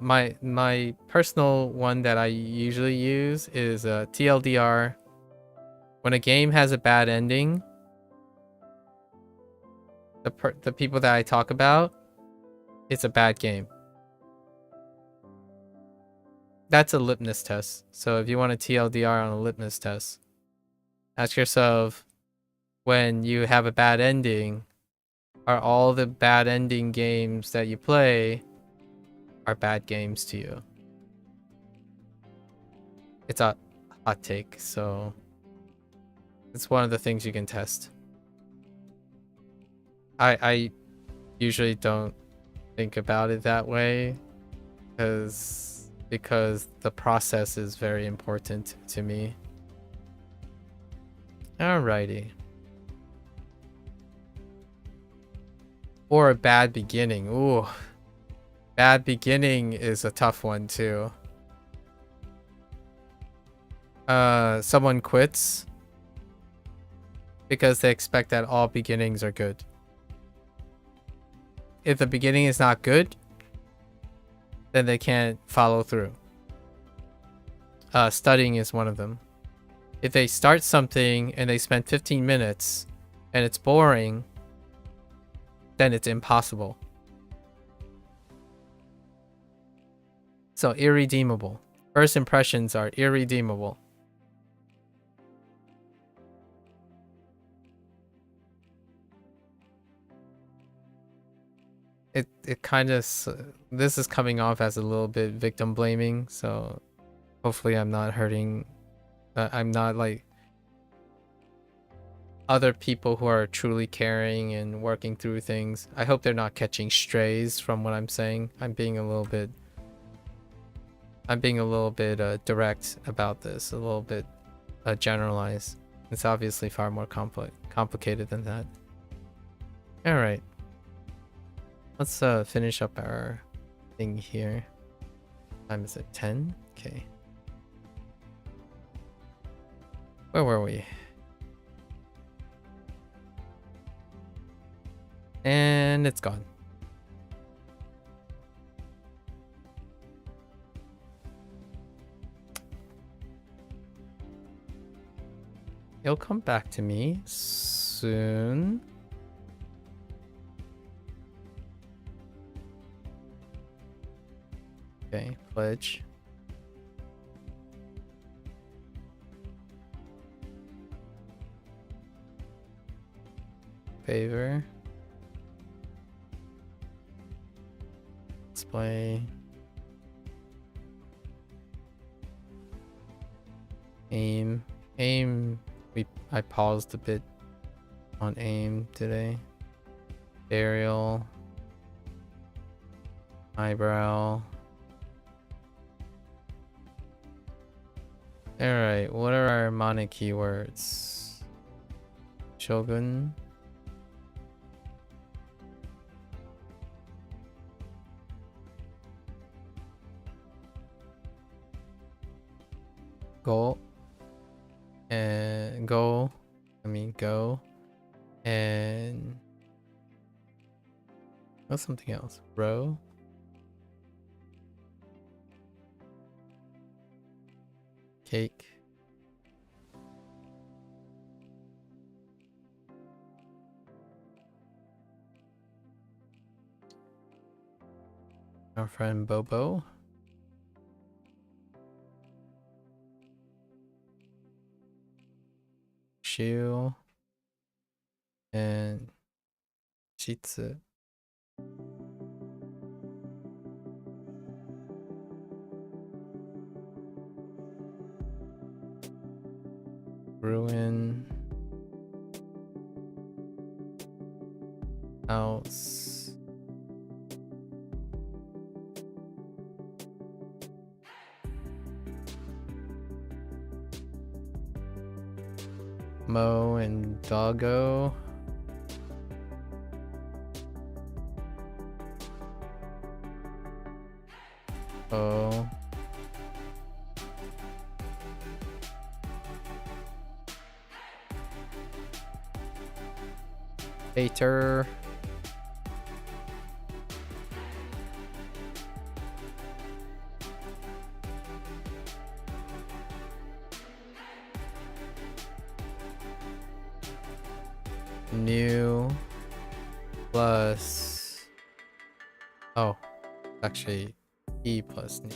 My personal one that I usually use is TLDR. When a game has a bad ending, the people that I talk about, it's a bad game. That's a litmus test. So if you want a TLDR on a litmus test, ask yourself, when you have a bad ending, are all the bad ending games that you play are bad games to you? It's a hot take, so it's one of the things you can test. I usually don't think about it that way because the process is very important to me. Alrighty. Or a bad beginning. Ooh. Bad beginning is a tough one too. Someone quits because they expect that all beginnings are good. If the beginning is not good, then they can't follow through. Studying is one of them. If they start something and they spend 15 minutes and it's boring, then it's impossible. So irredeemable. First impressions are irredeemable. It kind of, this is coming off as a little bit victim blaming, so hopefully I'm not hurting, I'm not like other people who are truly caring and working through things. I hope they're not catching strays from what I'm saying. I'm being a little bit direct about this, a little bit generalized. It's obviously far more complicated than that. All right. Let's finish up our thing here. Time is at 10. Okay. Where were we? And it's gone. It'll come back to me soon. Okay, pledge. Favor. Display. Aim. I paused a bit on aim today. Burial. Eyebrow. Alright, what are our mana keywords? Shogun. Go. And go. Go. And what's something else? Row. Cake. Our friend Bobo. Shiu. And Chitsu. Ruin. House. Mo and Doggo. Oh. Hater. New plus, oh, actually E plus new.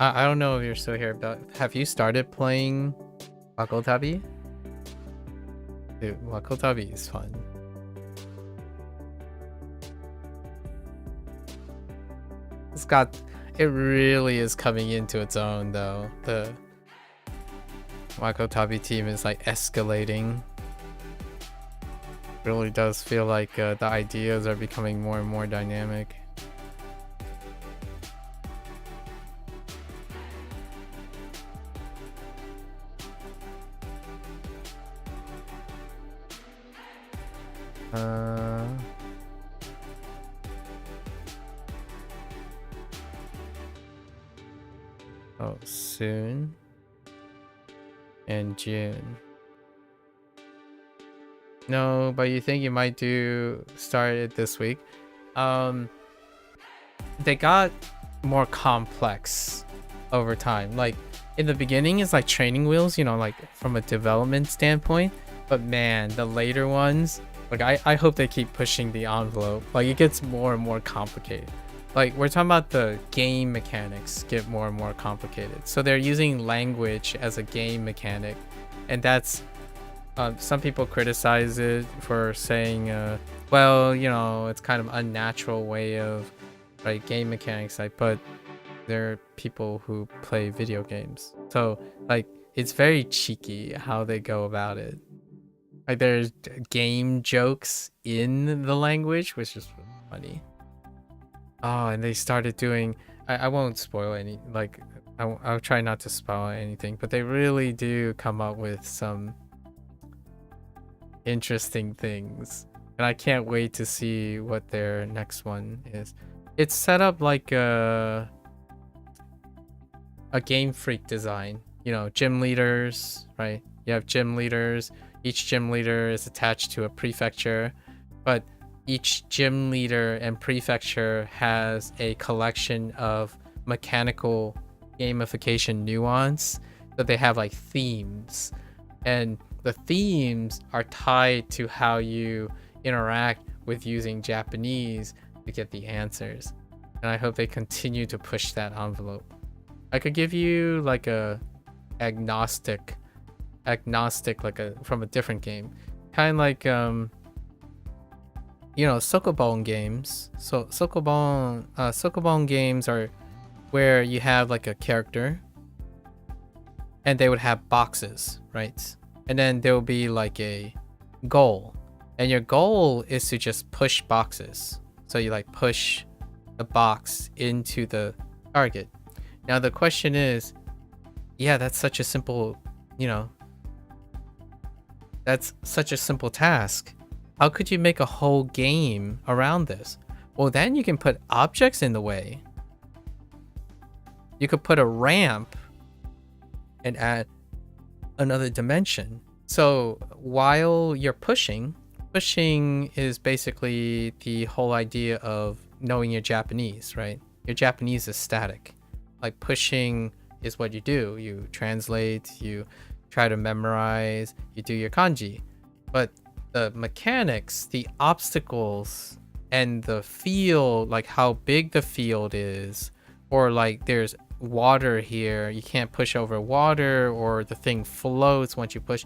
I don't know if you're still here, but have you started playing Wakotabi? Dude, Wakotabi is fun. It really is coming into its own though. The Wakotabi team is like escalating. Really does feel like the ideas are becoming more and more dynamic. Oh, soon and June. No, but you think you might start it this week? They got more complex over time. Like in the beginning, it's like training wheels, you know, like from a development standpoint. But man, the later ones, like I hope they keep pushing the envelope. Like it gets more and more complicated. Like we're talking about the game mechanics get more and more complicated. So they're using language as a game mechanic, and that's some people criticize it for saying, well, you know, it's kind of unnatural way of game mechanics. Like, but there are people who play video games, so like it's very cheeky how they go about it. Like there's game jokes in the language, which is funny. Oh, and they started doing, I won't spoil any, like, I'll try not to spoil anything, but they really do come up with some interesting things. And I can't wait to see what their next one is. It's set up like a Game Freak design. You know, gym leaders, right? You have gym leaders. Each gym leader is attached to a prefecture, but each gym leader and prefecture has a collection of mechanical gamification nuance that they have like themes, and the themes are tied to how you interact with using Japanese to get the answers. And I hope they continue to push that envelope. I could give you like a agnostic like from a different game, kind of like you know, Sokobon games. So Sokobon games are where you have like a character and they would have boxes, right? And then there will be like a goal, and your goal is to just push boxes. So you like push the box into the target. Now the question is, yeah, that's such a simple, you know, that's such a simple task. How could you make a whole game around this? Well, then you can put objects in the way. You could put a ramp and add another dimension. So while you're pushing is basically the whole idea of knowing your Japanese, right? Your Japanese is static. Like pushing is what you do. You translate, you try to memorize, you do your kanji. But the mechanics, the obstacles, and the field, like how big the field is, or like there's water here, you can't push over water, or the thing floats once you push,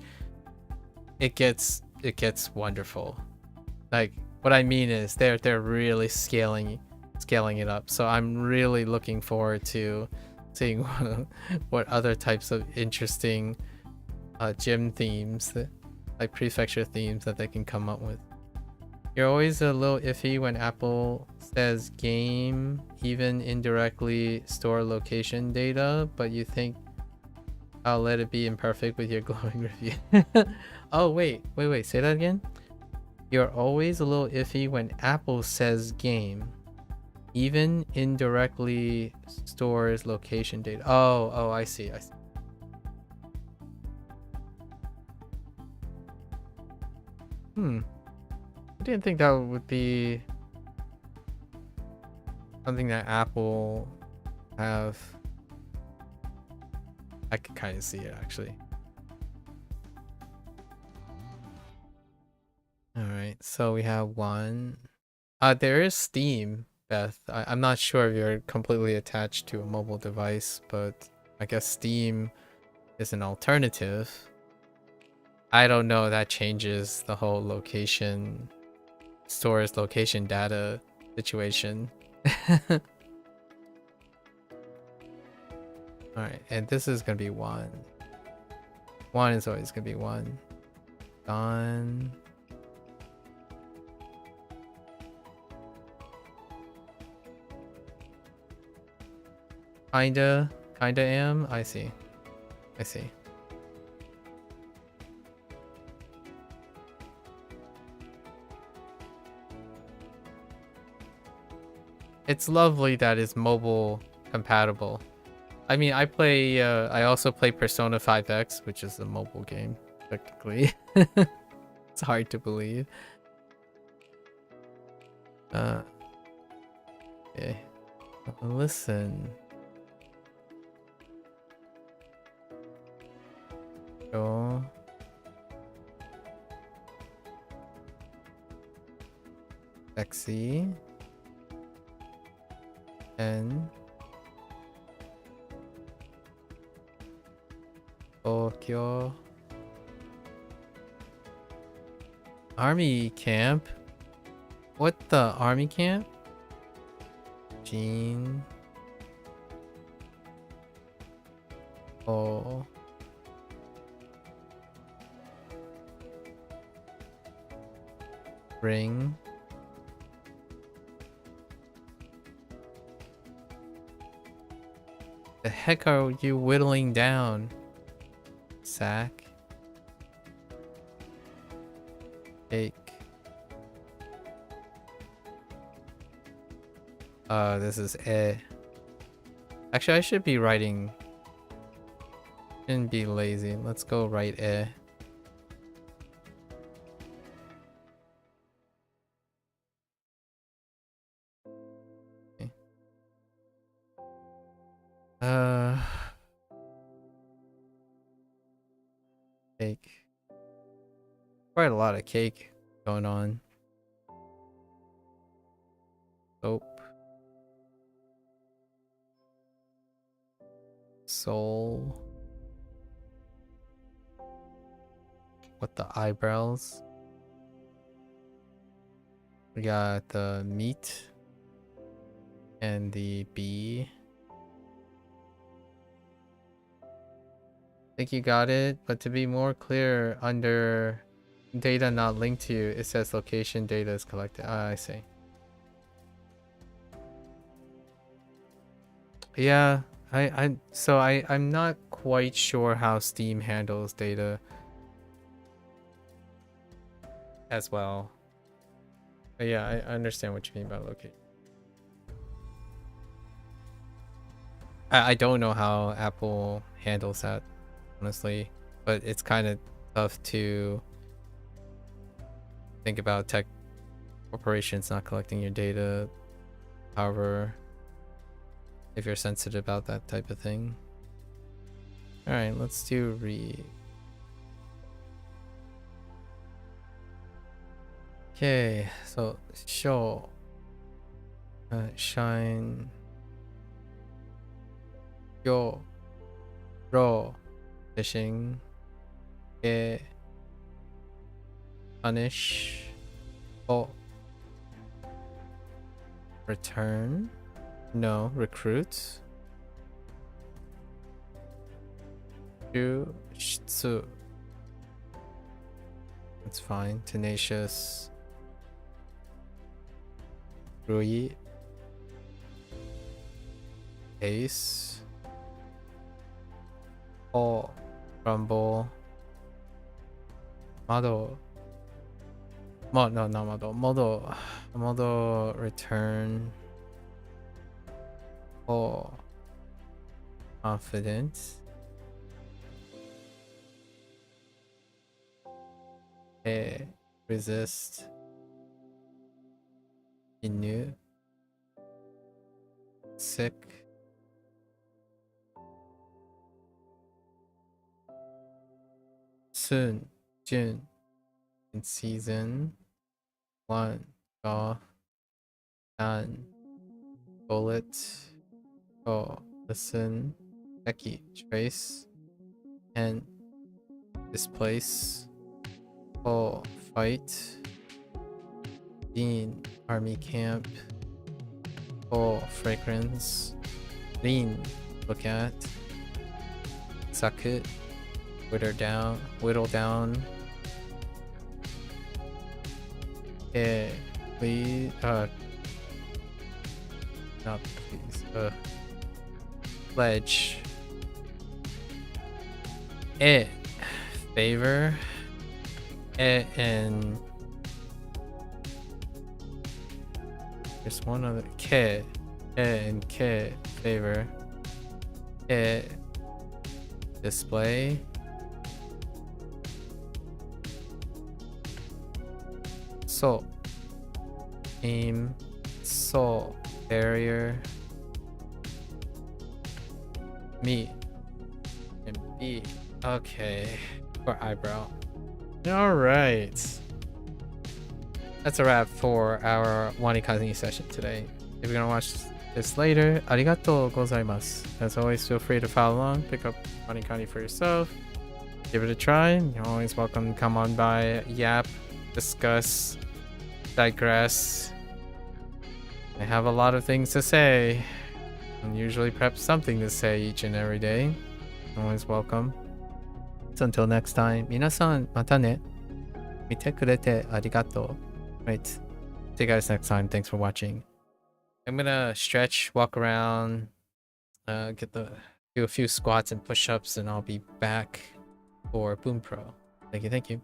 it gets wonderful. Like what I mean is they're really scaling it up. So I'm really looking forward to seeing what other types of interesting gym themes that, like prefecture themes, that they can come up with. You're always a little iffy when Apple says game, even indirectly store location data, but you think I'll let it be imperfect with your glowing review. Oh, wait, say that again. You're always a little iffy when Apple says game, even indirectly stores location data. Oh, I see. I didn't think that would be something that Apple have. I could kind of see it actually. All right, so we have one. There is Steam, Beth. I'm not sure if you're completely attached to a mobile device, but I guess Steam is an alternative. I don't know, that changes the whole location, stores location data situation. Alright, and this is gonna be one. One is always gonna be one. Done. Kinda am. I see. It's lovely that it's mobile compatible. I mean, I also play Persona 5X, which is a mobile game, technically. It's hard to believe. Okay. Listen. Go. Sexy. And Tokyo. Army camp? What the army camp? Jean. Oh. Ring. The heck are you whittling down? Sack. Cake. This is Actually, I should be writing. Shouldn't be lazy. Let's go write Okay. Cake. Quite a lot of cake going on. Soap. Soul. What the eyebrows? We got the meat and the bee. I think you got it, but to be more clear, under data not linked to you, it says location data is collected. I see. Yeah, I'm not quite sure how Steam handles data as well. But yeah, I understand what you mean by location. I don't know how Apple handles that, honestly, but it's kind of tough to think about tech corporations not collecting your data. However, if you're sensitive about that type of thing. All right, let's do read. Okay, so show, shine, yo, ro, fishing, punish, oh, return, no, recruit, shu, shitsu. That's fine. Tenacious. Rui. Ace. Paul. Rumble. Model. No, not model. Model return. Oh. Confidence. Resist. Inu. Sick. Soon. June. In season 1. Off. Done. Bullet. Oh. Listen. Becky. Trace. And displace. Oh. Fight. Dean. Army camp. Oh. Fragrance. Lean. Look at. Sakut. Whittle down. Please. Not please. Pledge. Favor. And there's one other. And favor. Display. So. Aim. So. Barrier. Me. And B. Okay. For eyebrow. Alright. That's a wrap for our WaniKani session today. If you're gonna watch this later, arigatou gozaimasu. As always, feel free to follow along, pick up WaniKani for yourself, give it a try. You're always welcome to come on by, yap, discuss, digress. I have a lot of things to say, and usually perhaps something to say each and every day. Always welcome. So until next time, 皆さん、またね。見てくれてありがとう. Right. See you guys next time. Thanks for watching. I'm gonna stretch, walk around, do a few squats and push-ups, and I'll be back for Bunpro. Thank you.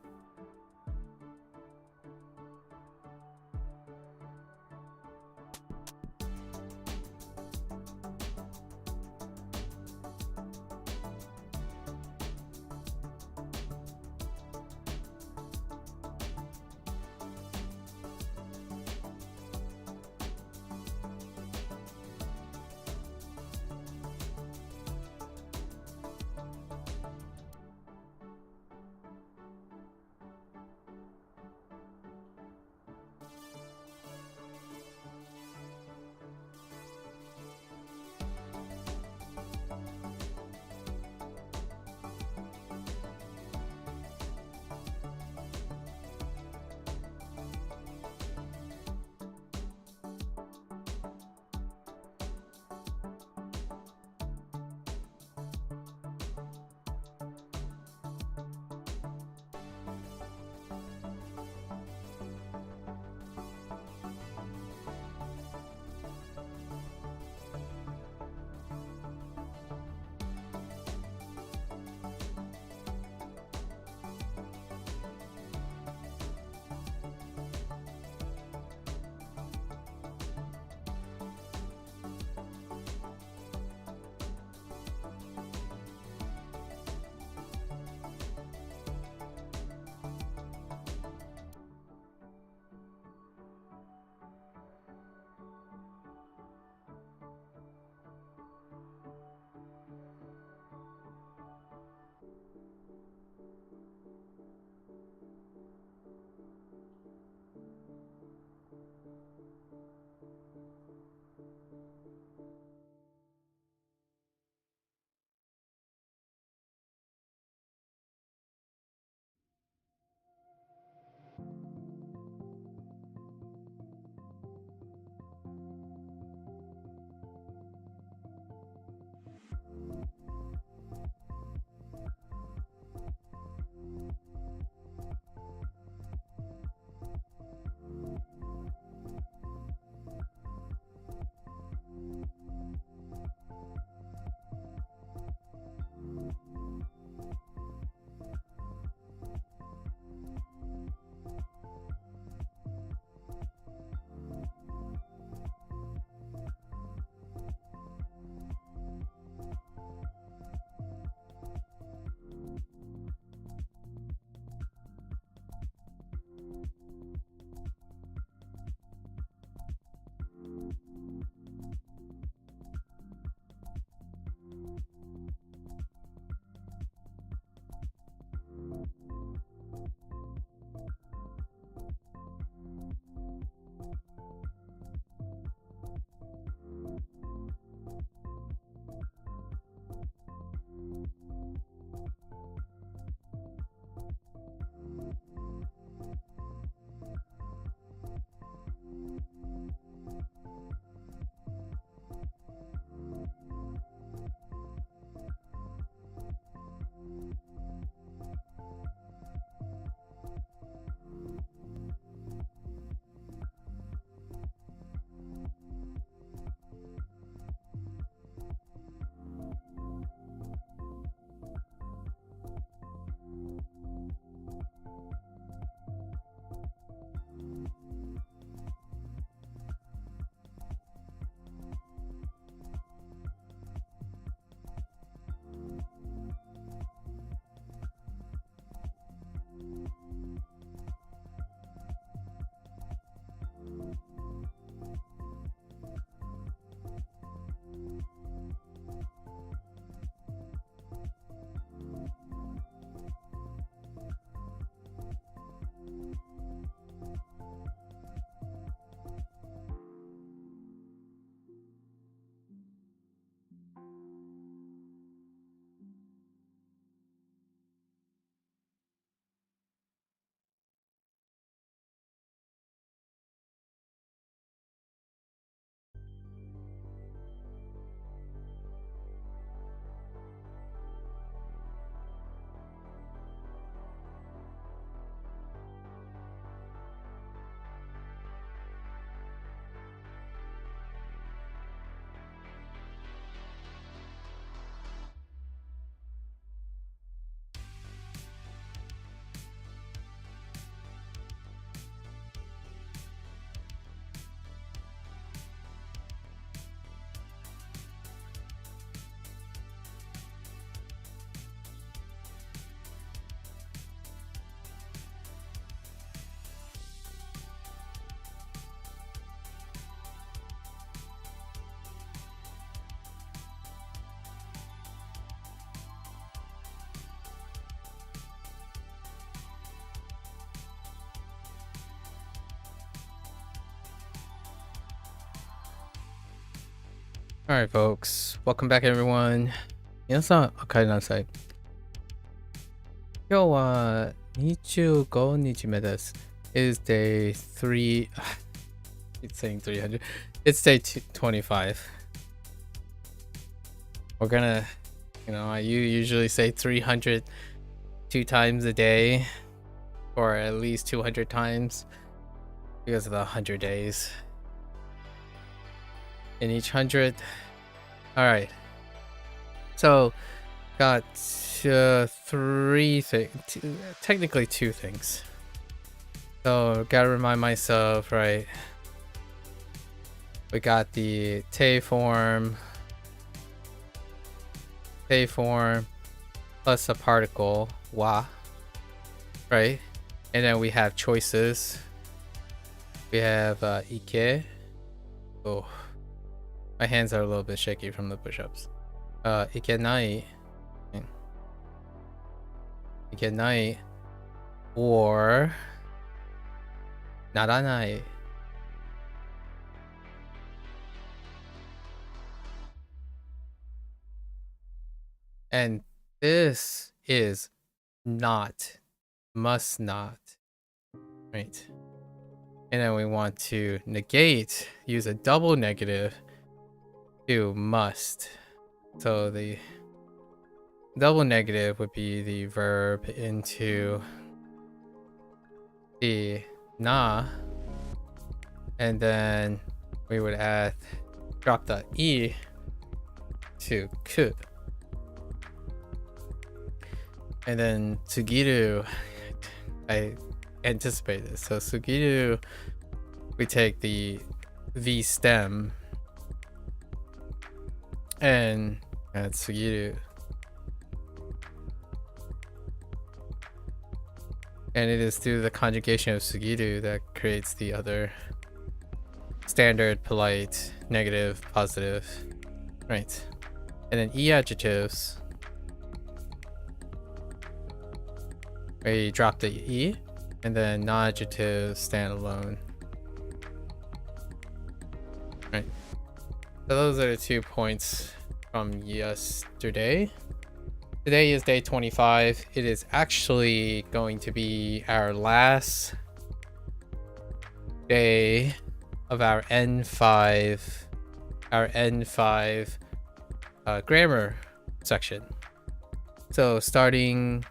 All right, folks. Welcome back, everyone. 皆さん、お帰りなさい。今日は25日目です。Is day 3. It's saying 300. It's day 25. We're gonna, I usually say 300 2 times a day, or at least 200 times because of the 100 days. In each 100. All right. So, got 3 things, technically 2 things. So, gotta remind myself, right? We got the te form plus a particle wa, right? And then we have choices. We have ike. Oh, my hands are a little bit shaky from the push-ups. Ikenai, or naranai. And this is not, must not, right? And then we want to negate, use a double negative to must. So the double negative would be the verb into the na, and then we would drop the e to ku. And then sugiru, I anticipate this. So sugiru, we take the V stem and add sugiru. And it is through the conjugation of sugiru that creates the other standard, polite, negative, positive, right? And then e adjectives, we drop the e, and then non-adjectives stand alone. Right. So those are the 2 points from yesterday. Today is day 25. It is actually going to be our last day of our N5 grammar section. So starting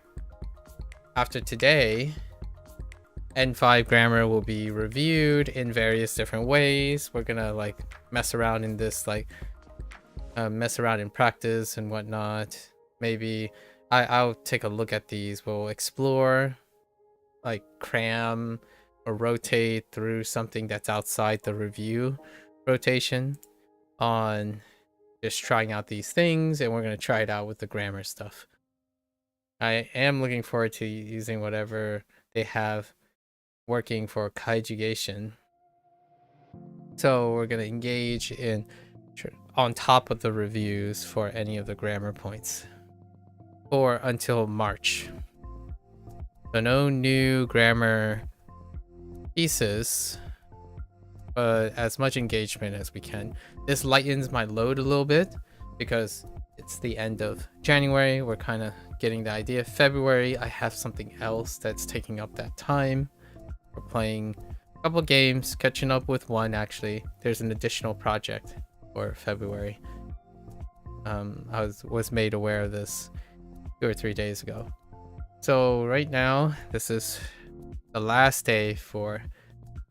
after today, N5 grammar will be reviewed in various different ways. We're gonna mess around in this, mess around in practice and whatnot. Maybe I'll take a look at these. We'll explore, cram or rotate through something that's outside the review rotation on just trying out these things, and we're gonna try it out with the grammar stuff. I am looking forward to using whatever they have working for kaijigation. So we're going to engage in on top of the reviews for any of the grammar points or until March. So no new grammar pieces, but as much engagement as we can. This lightens my load a little bit because it's the end of January. We're kind of getting the idea. February, I have something else that's taking up that time. We're playing a couple games, catching up with one actually. There's an additional project for February. I was made aware of this 2 or 3 days ago. So right now, this is the last day for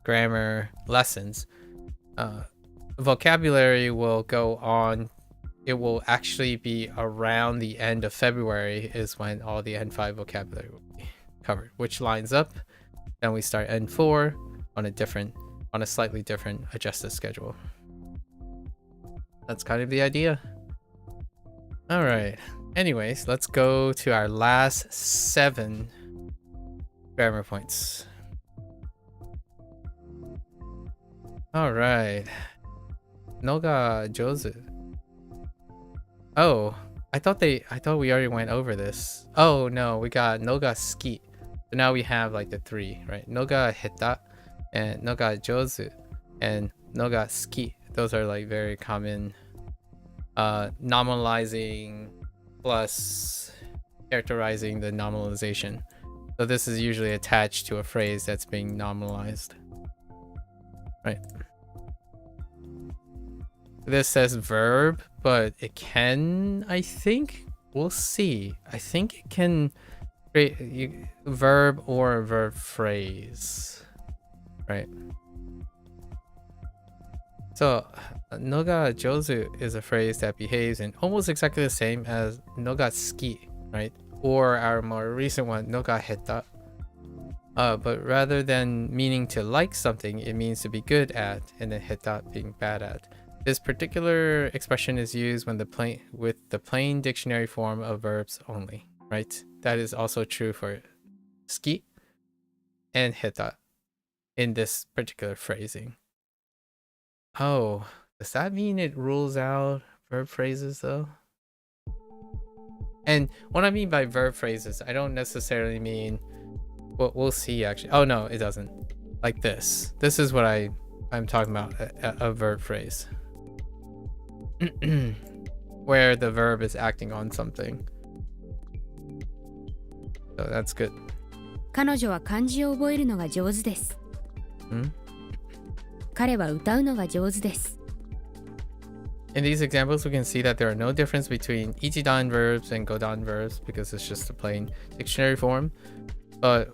grammar lessons. Vocabulary will go on. It will actually be around the end of February is when all the N5 vocabulary will be covered, which lines up. Then we start N4 on a slightly different adjusted schedule. That's kind of the idea. All right. Anyways, let's go to our last 7 grammar points. All right. Noga jozu. Oh, I thought we already went over this. Oh no, we got noga ski. So now we have the 3, right? Noga heta and noga jozu and noga ski. Those are very common nominalizing plus characterizing the nominalization. So this is usually attached to a phrase that's being nominalized, right? This says verb, but it can, I think, we'll see. I think it can create verb or a verb phrase, right? So, noga jozu is a phrase that behaves in almost exactly the same as noga tsuki, right? Or our more recent one, noga heta. But rather than meaning to like something, it means to be good at, and then heta being bad at. This particular expression is used when with the plain dictionary form of verbs only, right? That is also true for tsuki and heta in this particular phrasing. Oh, does that mean it rules out verb phrases though? And what I mean by verb phrases, I don't necessarily mean what we'll see actually. Oh no, it doesn't. Like this. This is what I'm talking about, a verb phrase. Where the verb is acting on something. So that's good.
彼女は漢字を覚えるのが上手です。
Hmm?
彼は歌うのが上手です。
In these examples, we can see that there are no difference between ichidan verbs and godan verbs because it's just a plain dictionary form, but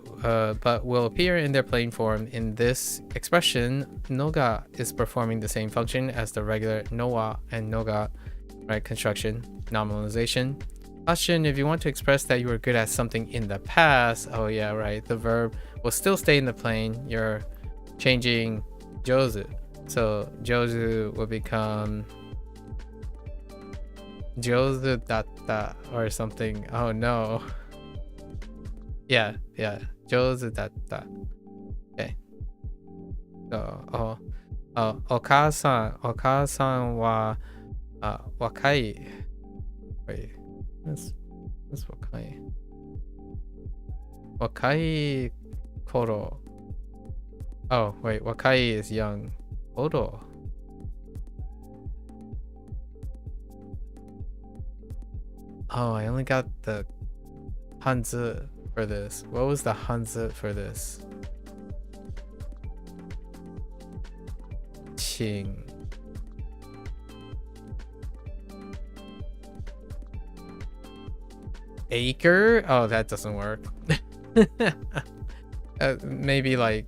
will appear in their plain form. In this expression, noga is performing the same function as the regular nowa and noga, right? Construction, nominalization. Caution, if you want to express that you were good at something in the past, oh yeah, right, the verb will still stay in the plain. You're changing jozu. So jozu will become jozu datta or something. Oh no. Yeah. Jozu datta. Okay. So, okasan wa wakai. Wait. That's wakai. Wakai koro. Oh, wait. Wakai is young. Koro. Oh, I only got the Hanzi for this. What was the Hanzi for this? Qing. Acre? Oh, that doesn't work. Maybe like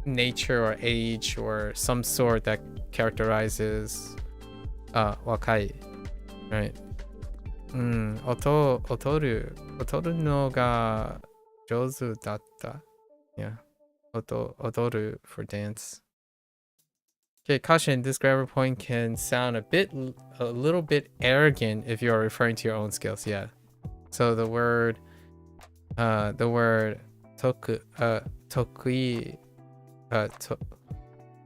nature or age or some sort that characterizes wakai, right? Otoru no ga jouzu datta. Yeah. Otoru for dance. Okay, caution, this grammar point can sound a little bit arrogant if you are referring to your own skills. Yeah. So the word tokui tokui or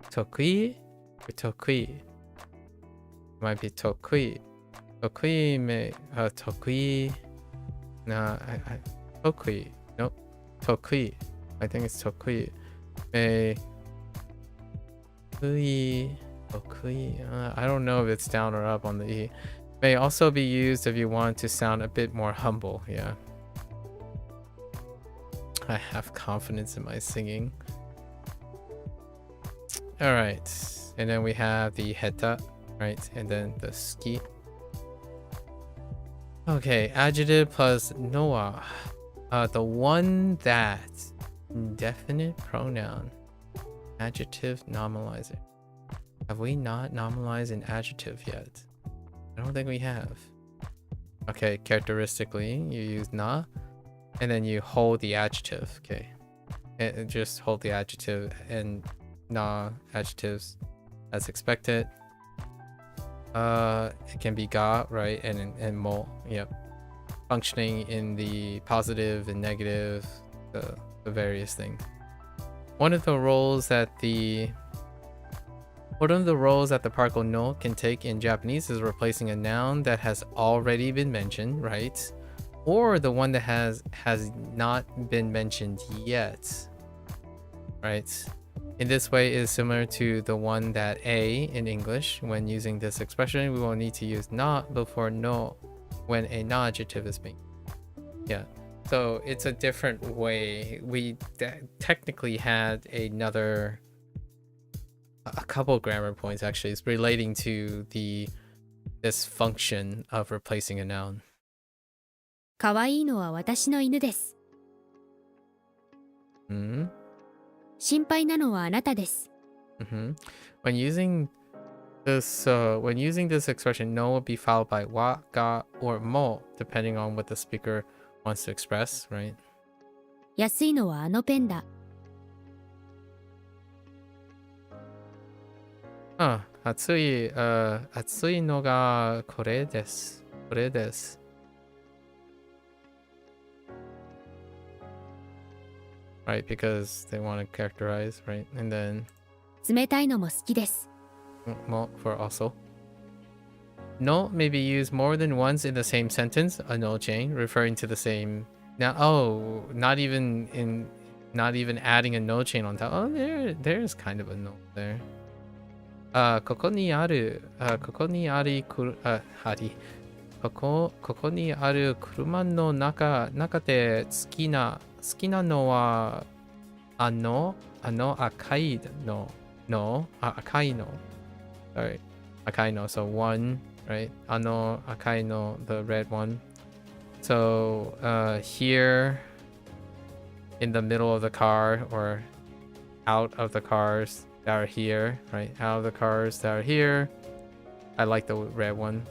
tokui might be tokui. Tokui me tokui. Nah, tokui. Nope. Tokui. I think it's tokui. Me tokui. I don't know if it's down or up on the E. May also be used if you want to sound a bit more humble. Yeah. I have confidence in my singing. All right. And then we have the heta, right? And then the ski. Okay, adjective plus noa. The one that. Indefinite pronoun. Adjective nominalizer. Have we not nominalized an adjective yet? I don't think we have. Okay, characteristically, you use na, and then you hold the adjective. Okay, and just hold the adjective and na adjectives as expected. It can be ga, right, and mo. Yep, functioning in the positive and negative, the various things. One of the roles that the particle no can take in Japanese is replacing a noun that has already been mentioned, right? Or the one that has not been mentioned yet, right? in this way is similar to the one that a in English. When using this expression, we will need to use not before no when a non-adjective is being. Yeah. So it's a different way. We technically had a couple grammar points actually. It's relating to this function of replacing a noun.
可愛いのは私の犬です。
Hmm?
心配なのはあなたです。
Mm-hmm. When using this expression, no will be followed by wa, ga, or mo, depending on what the speaker wants to express, right?
安いのはあのペンだ。
暑いのがこれです。これです。Right, because they want to characterize, right? And then
冷たいのも好きです。
mo for also. No may be used more than once in the same sentence, a no chain, referring to the same. Now, not even adding a no chain on top. Oh, there's kind of a no there. ここにある車の中で好きなのは赤いの。Sorry, 赤いの. So one, right? 赤いの, the red one. So here in the middle of the car or out of the cars that are here, right? Out of the cars that are here, I like the red one,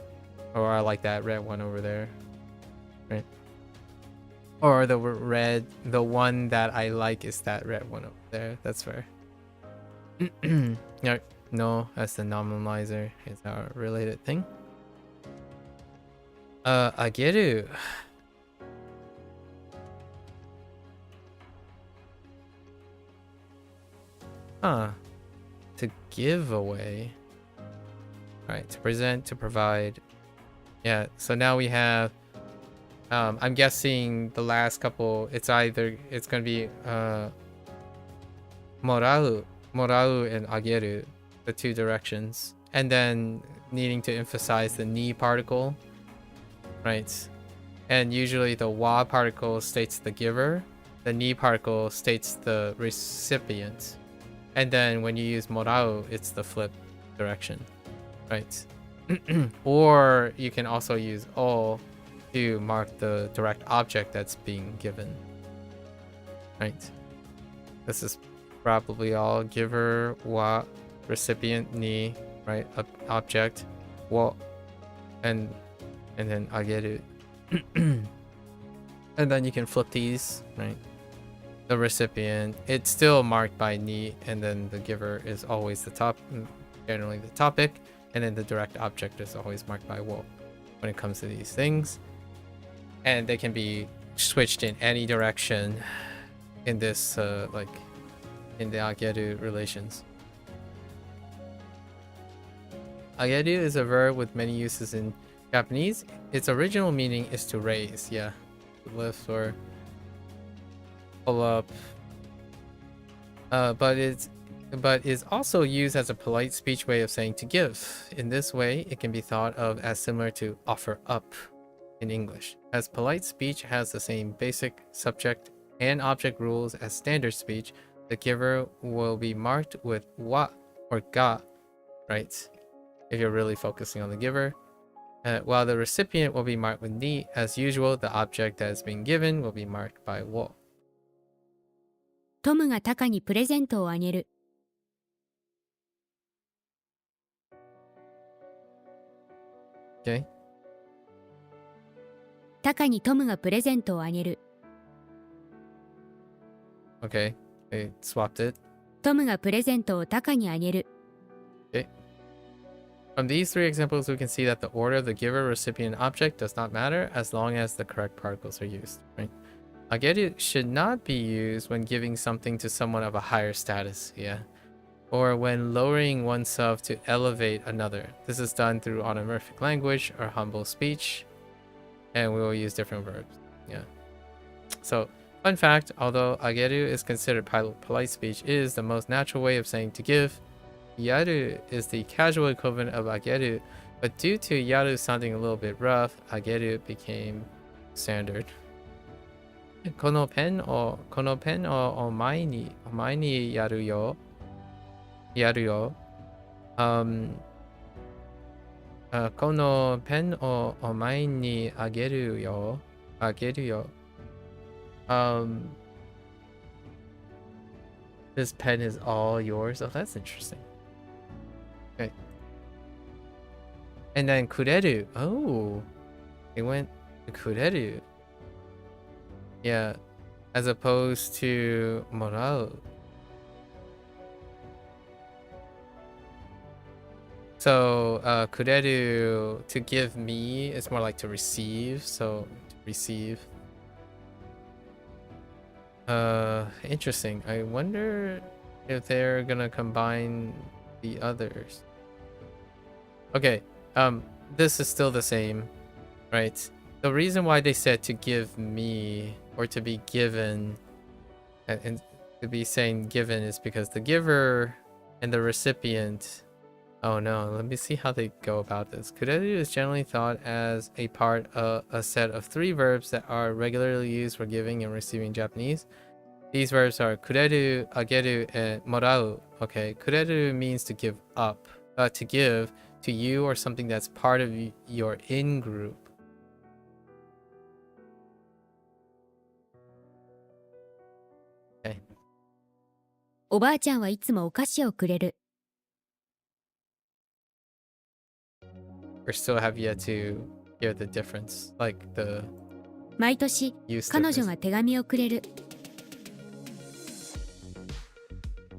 or I like that red one over there, right? Or the one that I like is that red one over there. That's fair. No, as the nominalizer is our related thing. あげる. To give away. Right, to present, to provide. Yeah, so now we have I'm guessing the last couple, it's going to be もらう and あげる, the two directions, and then needing to emphasize the ni particle, right? And usually the wa particle states the giver, the ni particle states the recipient. And then when you use morau, it's the flip direction, right? Or you can also use o to mark the direct object that's being given, right? This is probably all. Giver, wa, recipient, ni, right? Object, wa, and then ageru. And then you can flip these, right? The recipient, it's still marked by ni, and then the giver is always generally the topic, and then the direct object is always marked by wo when it comes to these things. And they can be switched in any direction in this, like in the ageru relations. Ageru is a verb with many uses in Japanese. Its original meaning is to raise, yeah, to lift or pull up, but is also used as a polite speech way of saying to give. In this way, it can be thought of as similar to offer up in English, as polite speech has the same basic subject and object rules as standard speech. The giver will be marked with wa or ga, right, if you're really focusing on the giver, while the recipient will be marked with ni. As usual, the object that is being given will be marked by wo.
トムがタカにプレゼントをあげる。
Okay.
タカにトムがプレゼントをあげる。
Okay. They swapped it.
トムがプレゼントをタカにあげる。
Okay. From these three examples, we can see that the order of the giver, recipient, object does not matter as long as the correct particles are used, right? Ageru should not be used when giving something to someone of a higher status, yeah, or when lowering oneself to elevate another. This is done through automorphic language or humble speech, and we will use different verbs, yeah. So Fun fact, although ageru is considered polite speech, it is the most natural way of saying to give. Yaru is the casual equivalent of ageru, but due to yaru sounding a little bit rough, ageru became standard. このペンをお前にやるよ。このペンをお前にあげるよ。This pen is all yours. Oh, that's interesting. Okay. And then kureru. Oh, it went to kureru. Yeah, as opposed to morau. So, kureru, to give me, is more like to receive. So, to receive. Interesting. I wonder if they're gonna combine the others. Okay, this is still the same, right? The reason why they said to give me, or to be given, and to be saying given, is because the giver and the recipient. Oh no, let me see how they go about this. Kureru is generally thought as a part of a set of 3 verbs that are regularly used for giving and receiving Japanese. These verbs are kureru, ageru, and morau. Okay, kureru means to give up, to give to you or something that's part of your in-group. Okay.
おばあちゃんはいつもお菓子をくれる。
We still have yet to hear the difference, like the
毎年
use
彼女
difference
が手紙をくれる。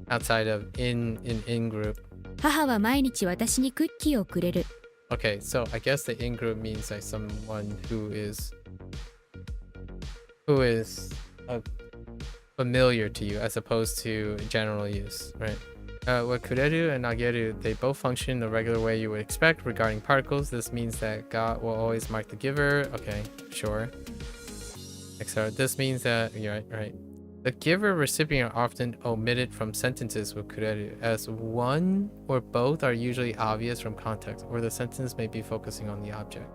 outside of in group.
母は毎日私にクッキーをくれる。
Okay, so I guess the in group means like someone who is familiar to you as opposed to general use, right? With kureru and ageru, they both function the regular way you would expect regarding particles. This means that God will always mark the giver. Okay, sure. Etc. This means that, you're right. The giver recipient are often omitted from sentences with kureru, as one or both are usually obvious from context, or the sentence may be focusing on the object.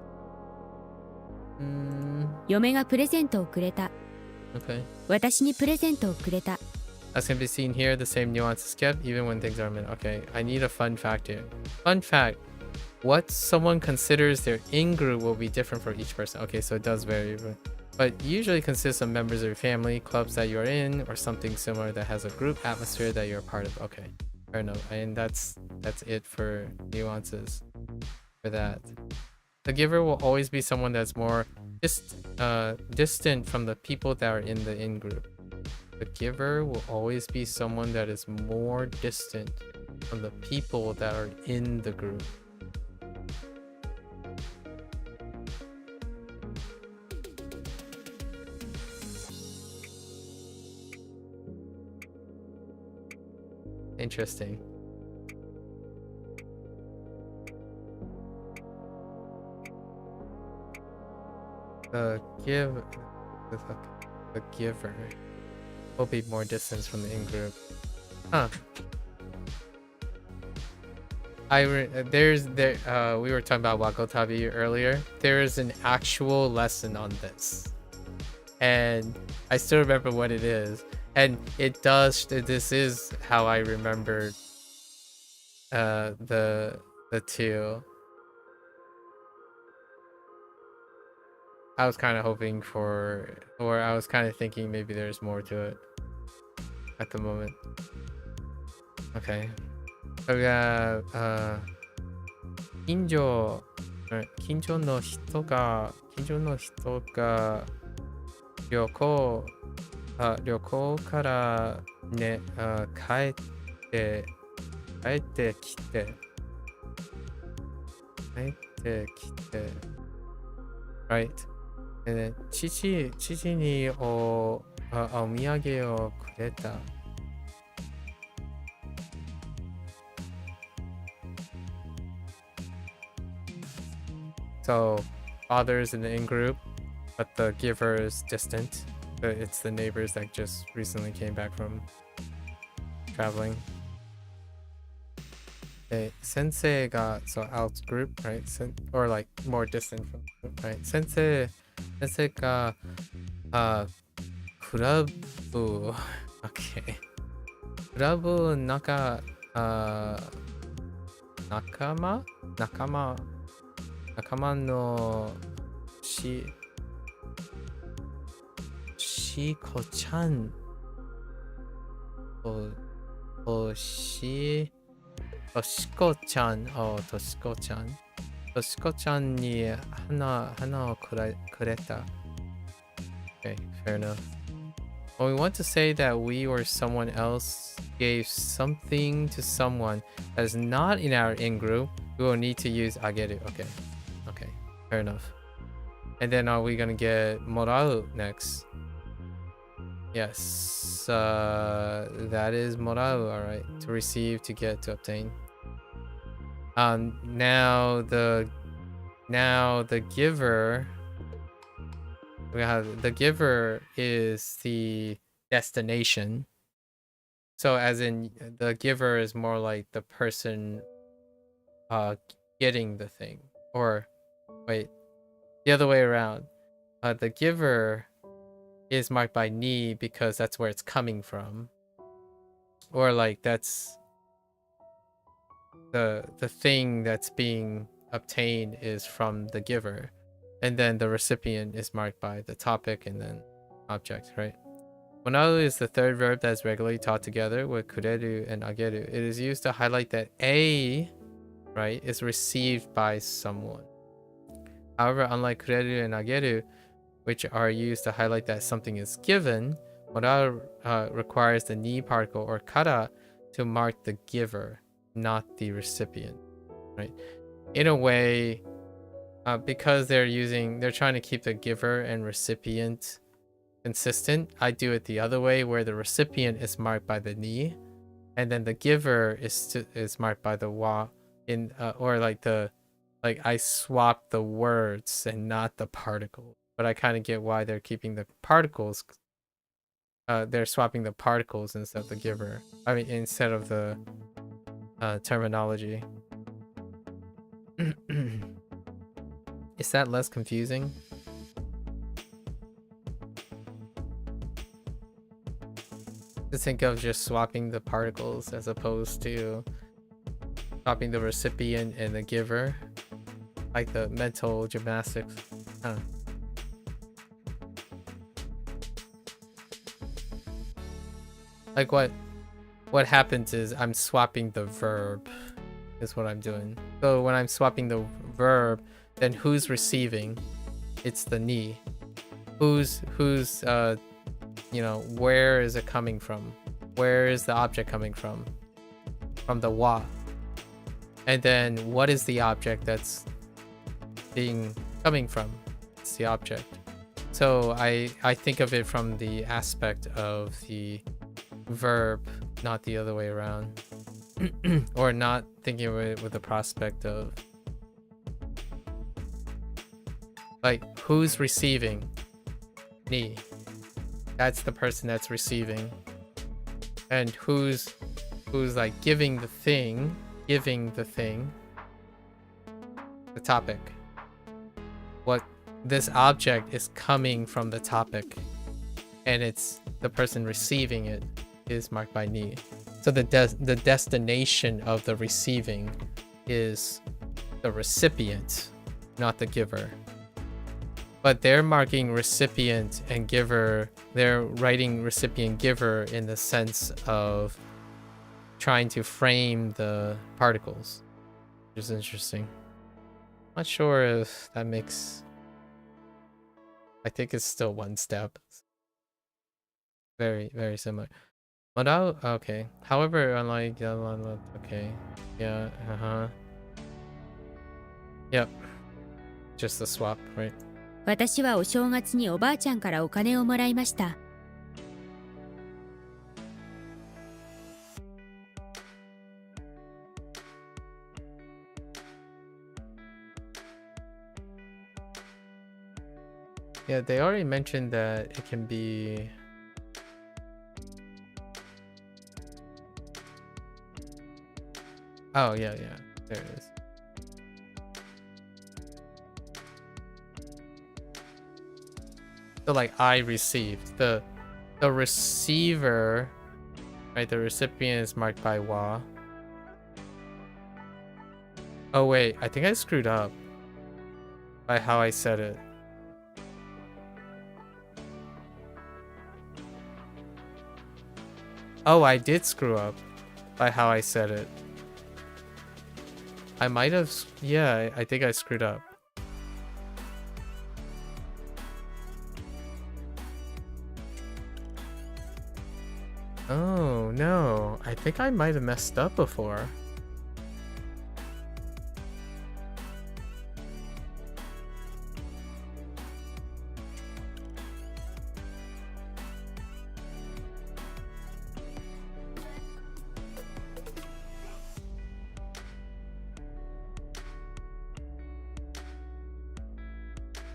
嫁がプレゼントをくれた。
Okay.
私にプレゼントをくれた。
As can be seen here, the same nuance is kept even when things are meant. Okay, I need a fun fact here. Fun fact. What someone considers their in-group will be different for each person. Okay, so it does vary. But usually consists of members of your family, clubs that you're in, or something similar that has a group atmosphere that you're a part of. Okay, fair enough. And that's it for nuances for that. The giver will always be someone that's more distant from the people that are in the in-group. The giver will always be someone that is more distant from the people that are in the group. Interesting. The giver will be more distance from the in-group. Huh. We were talking about Wakotabi earlier. There is an actual lesson on this, and I still remember what it is. And it does. This is how I remembered the two. I was kind of hoping for, or I was kind of thinking maybe there's more to it at the moment. Okay. So we have 近所の人が旅行からね、帰ってきて right. And then 父にお土産をくれた. So father's in the in group, but the giver is distant. It's the neighbors that just recently came back from traveling. Okay, sensei got so out group, right? Or like more distant from group, right? Sensei got club. Okay. Club naka nakama no Shiko-chan Toshiko-chan Toshiko-chan ni hana o kureta. Okay, fair enough. When we want to say that we or someone else gave something to someone that is not in our in-group, we will need to use ageru. Okay, fair enough. And then are we gonna get morau next? Yes, that is morau, alright. To receive, to get, to obtain. Now the giver, we have the giver is the destination. So as in the giver is more like the person getting the thing. Or wait, the other way around. The giver is marked by ni because that's where it's coming from. Or like that's the thing that's being obtained is from the giver. And then the recipient is marked by the topic and then object, right? Monaru is the third verb that is regularly taught together with kureru and ageru. It is used to highlight that a, right, is received by someone. However, unlike kureru and ageru, which are used to highlight that something is given, monaru requires the ni particle or kara to mark the giver, not the recipient, right? In a way, because they're trying to keep the giver and recipient consistent, I do it the other way where the recipient is marked by the ni and then the giver is marked by the wa or like I swap the words and not the particle. But I kind of get why they're keeping the particles. They're swapping the particles instead of the giver. I mean, instead of the terminology. Is that less confusing? To think of just swapping the particles as opposed to swapping the recipient and the giver, like the mental gymnastics. Like what happens is I'm swapping the verb is what I'm doing. So when I'm swapping the verb, then who's receiving? It's the ni. Who's you know, where is it coming from? Where is the object coming from? From the wa. And then what is the object that's coming from? It's the object. So I think of it from the aspect of the verb, not the other way around. Or not thinking of it with the prospect of like who's receiving? Ni. That's the person that's receiving. And who's like giving the thing, the topic. What this object is coming from the topic, and it's the person receiving it is marked by ni. So the destination of the receiving is the recipient, not the giver. But they're marking recipient and giver. They're writing recipient giver in the sense of trying to frame the particles, which is interesting. Not sure if that makes. I think it's still one step. Very, very similar. Modal, okay. However, unlike okay, yeah, yep. Just the swap, right?
私はお正月におばあちゃんからお金をもらいました。
Yeah, they already mentioned that it can be... Oh, yeah, yeah. There it is. So, like, I received. The receiver, right? The recipient is marked by wa. Oh, wait. I think I screwed up by how I said it. Oh, I did screw up by how I said it. I might have... Yeah, I think I screwed up. Oh, no. I think I might have messed up before.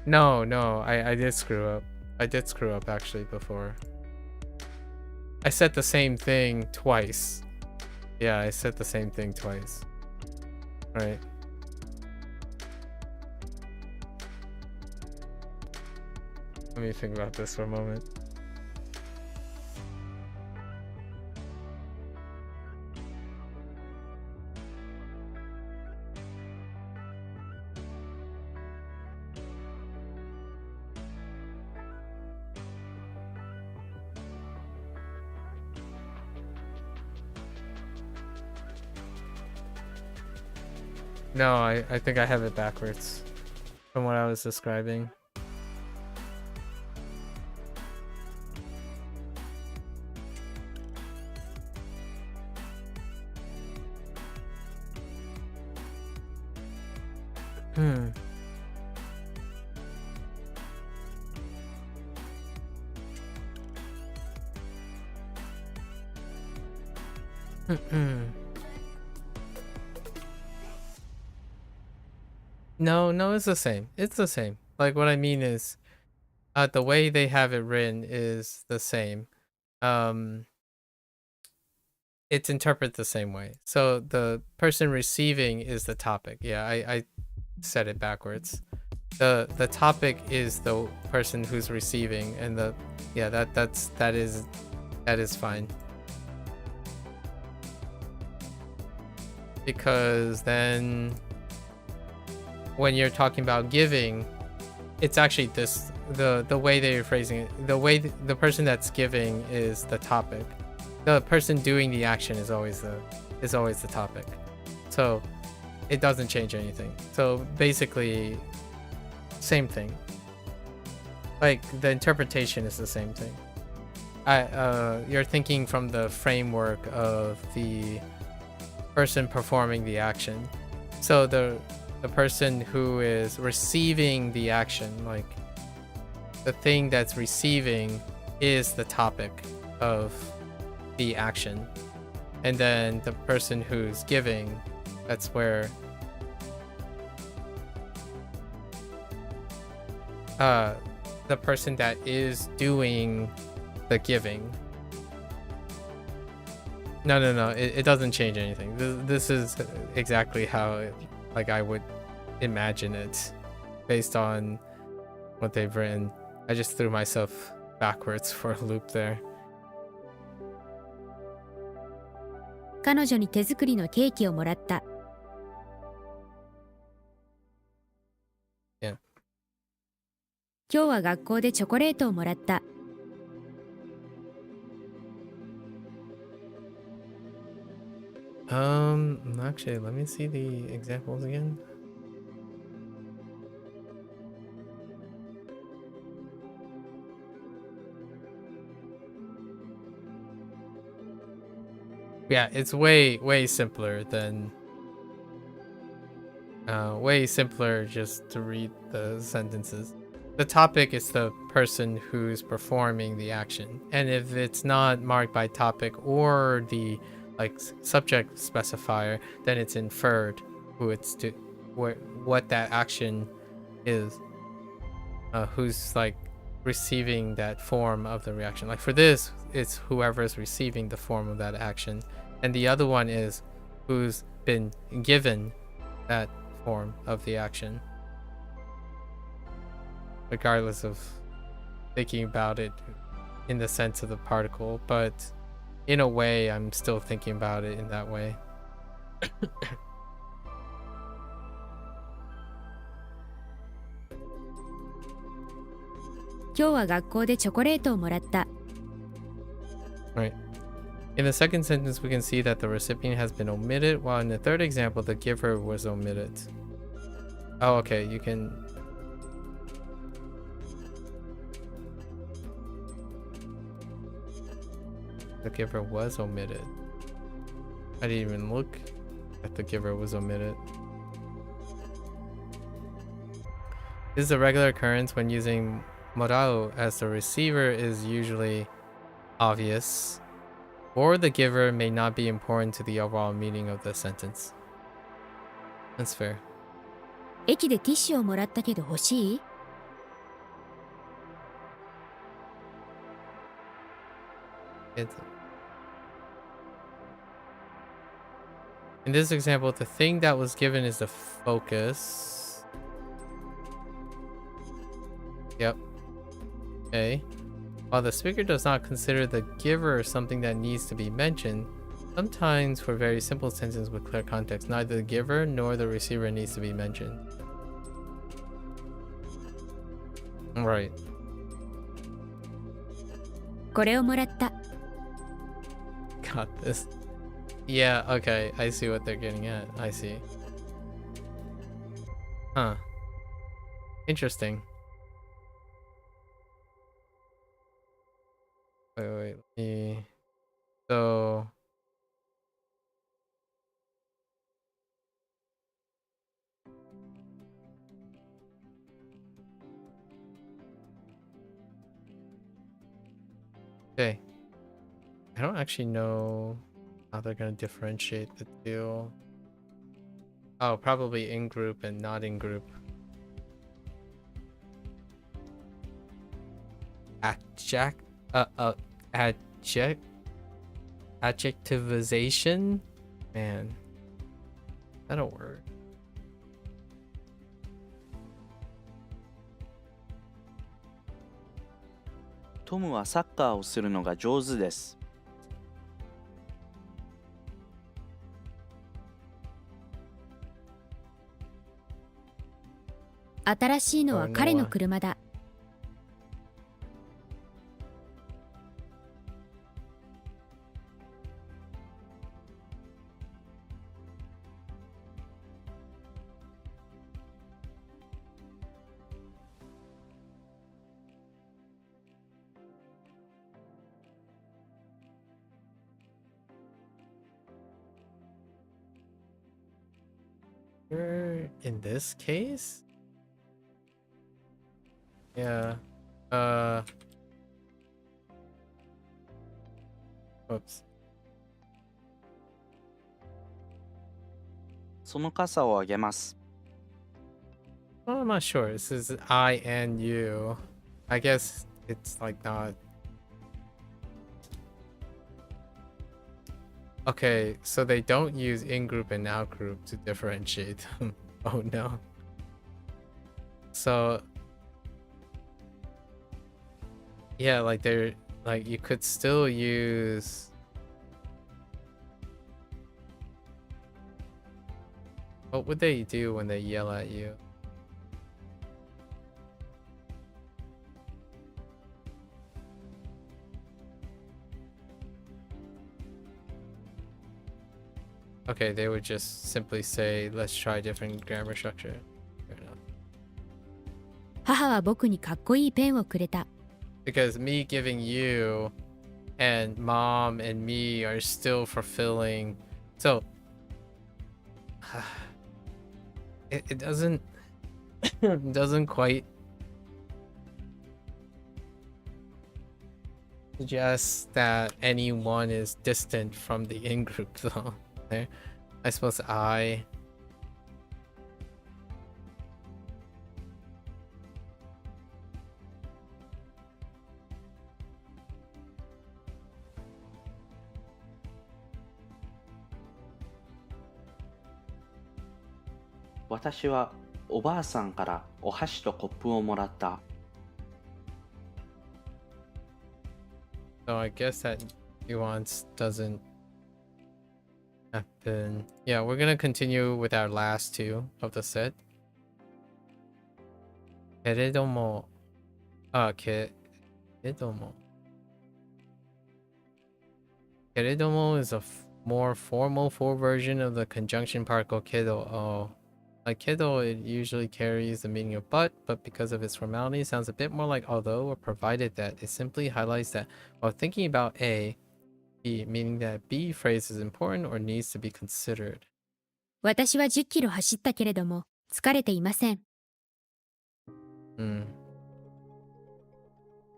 No, I did screw up. I did screw up actually before. I said the same thing twice. Yeah, I said the same thing twice. Right. Let me think about this for a moment. No, I think I have it backwards from what I was describing. Hmm. No, it's the same. It's the same. Like, what I mean is, the way they have it written is the same. It's interpreted the same way. So the person receiving is the topic. Yeah, I said it backwards. The topic is the person who's receiving, and that is fine. Because then when you're talking about giving, it's actually this the way they're phrasing it. The way the person that's giving is the topic. The person doing the action is always the topic. So it doesn't change anything. So basically, same thing. Like, the interpretation is the same thing. You're thinking from the framework of the person performing the action. So the person who is receiving the action, like the thing that's receiving, is the topic of the action, and then the person who's giving, that's where the person that is doing the giving. No, it doesn't change anything. This is exactly how like I would imagine it based on what they've written. I just threw myself backwards for a loop there.
彼女に手作りのケーキをもらった。
Yeah.
今日は学校でチョコレートをもらった。
Actually, let me see the examples again. Yeah, it's way simpler than way simpler just to read the sentences. The topic is the person who's performing the action, and if it's not marked by topic or the like subject specifier, then it's inferred who it's to, what that action is, who's like receiving that form of the reaction. Like for this, it's whoever is receiving the form of that action, and the other one is who's been given that form of the action, regardless of thinking about it in the sense of the particle. But in a way, I'm still thinking about it in that way. Right. In the second sentence, we can see that the recipient has been omitted, while in the third example, the giver was omitted. Oh, okay, you can... The giver was omitted. I didn't even look at the giver was omitted. This is a regular occurrence when using morau, as the receiver is usually obvious, or the giver may not be important to the overall meaning of the sentence. That's fair.
駅でティッシュをもらったけど欲しい?
In this example, the thing that was given is the focus. Yep. Okay. While the speaker does not consider the giver something that needs to be mentioned, sometimes for very simple sentences with clear context, neither the giver nor the receiver needs to be mentioned. Right.
これをもらった.
Got this. Yeah, okay. I see what they're getting at. I see. Huh. Interesting. Wait. So... Okay. I don't actually know how they're going to differentiate the two. Oh, probably in group and not in group. Adjectivization? Man, that'll work.
トムはサッカーをするのが上手です。
新しいのは彼の車だ。
In this case? Yeah. Oops.
その傘をあげます。
Well, I'm not sure. This is I and you. I guess it's like not. Okay, so they don't use in-group and out-group to differentiate them. Oh no. So yeah, like they're like you could still use. What would they do when they yell at you? Okay, they would just simply say, let's try different grammar structure. Fair enough.
母は僕にかっこいいペンをくれた。
Because me giving you and mom and me are still fulfilling. So it doesn't doesn't quite suggest that anyone is distant from the in-group though. There, I suppose I.
私はおばあさんからお箸とコップをもらった。
So I guess that nuance doesn't happen. Yeah, we're gonna continue with our last two of the set. けれども、けれども。けれども is a more formal full version of the conjunction particle kedo. Oh, like kedo, it usually carries the meaning of but because of its formality, it sounds a bit more like although or provided that. It simply highlights that while thinking about A, B, meaning that B phrase is important or needs to be considered.
私は10キロ走ったけれども、疲れていません。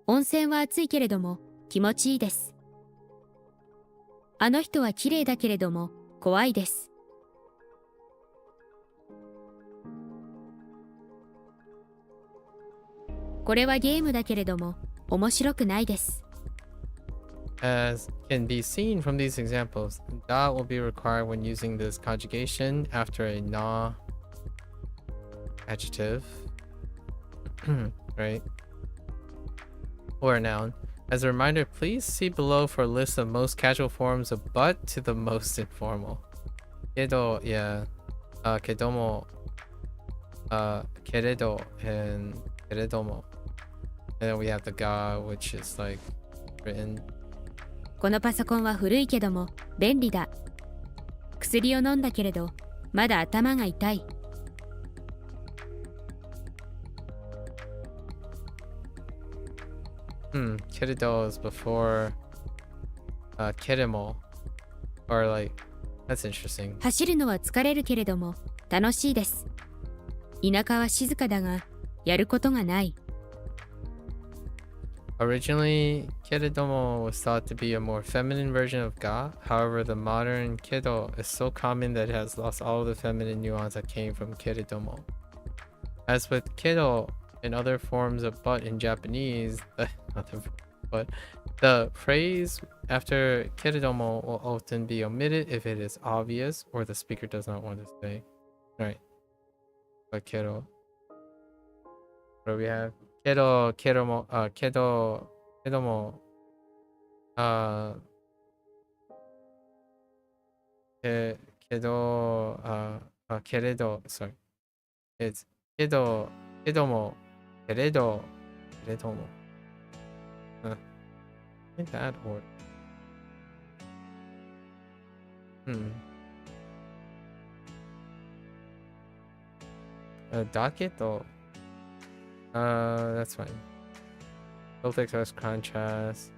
温泉は暑いけれども、気持ちいいです。あの人は綺麗だけれども、怖いです。これはゲームだけれども、面白くないです。
As can be seen from these examples, da will be required when using this conjugation after a na adjective, right? Or a noun. As a reminder, please see below for a list of most casual forms of but to the most informal. Kedo, yeah. Kedomo, keredo, and keredomo. And then we have the ga, which is like written.
このパソコンは古いけども便利だ。薬を飲んだけれどまだ頭が痛い。
Keredo is before keremo. Or like, that's interesting.
走るのは疲れるけれども楽しいです。田舎は静かだがやることがない。
Originally, keredomo was thought to be a more feminine version of ga. However, the modern kedo is so common that it has lost all of the feminine nuance that came from keredomo. As with kedo and other forms of but in Japanese, the phrase after keredomo will often be omitted if it is obvious or the speaker does not want to say. Alright. But kedo. What do we have? Kedo, kedomo, kedomo, keredo, sorry. It's kedo, kedomo, keredo, keredomo. In that order. Daketo. That's fine. Filter express contrast.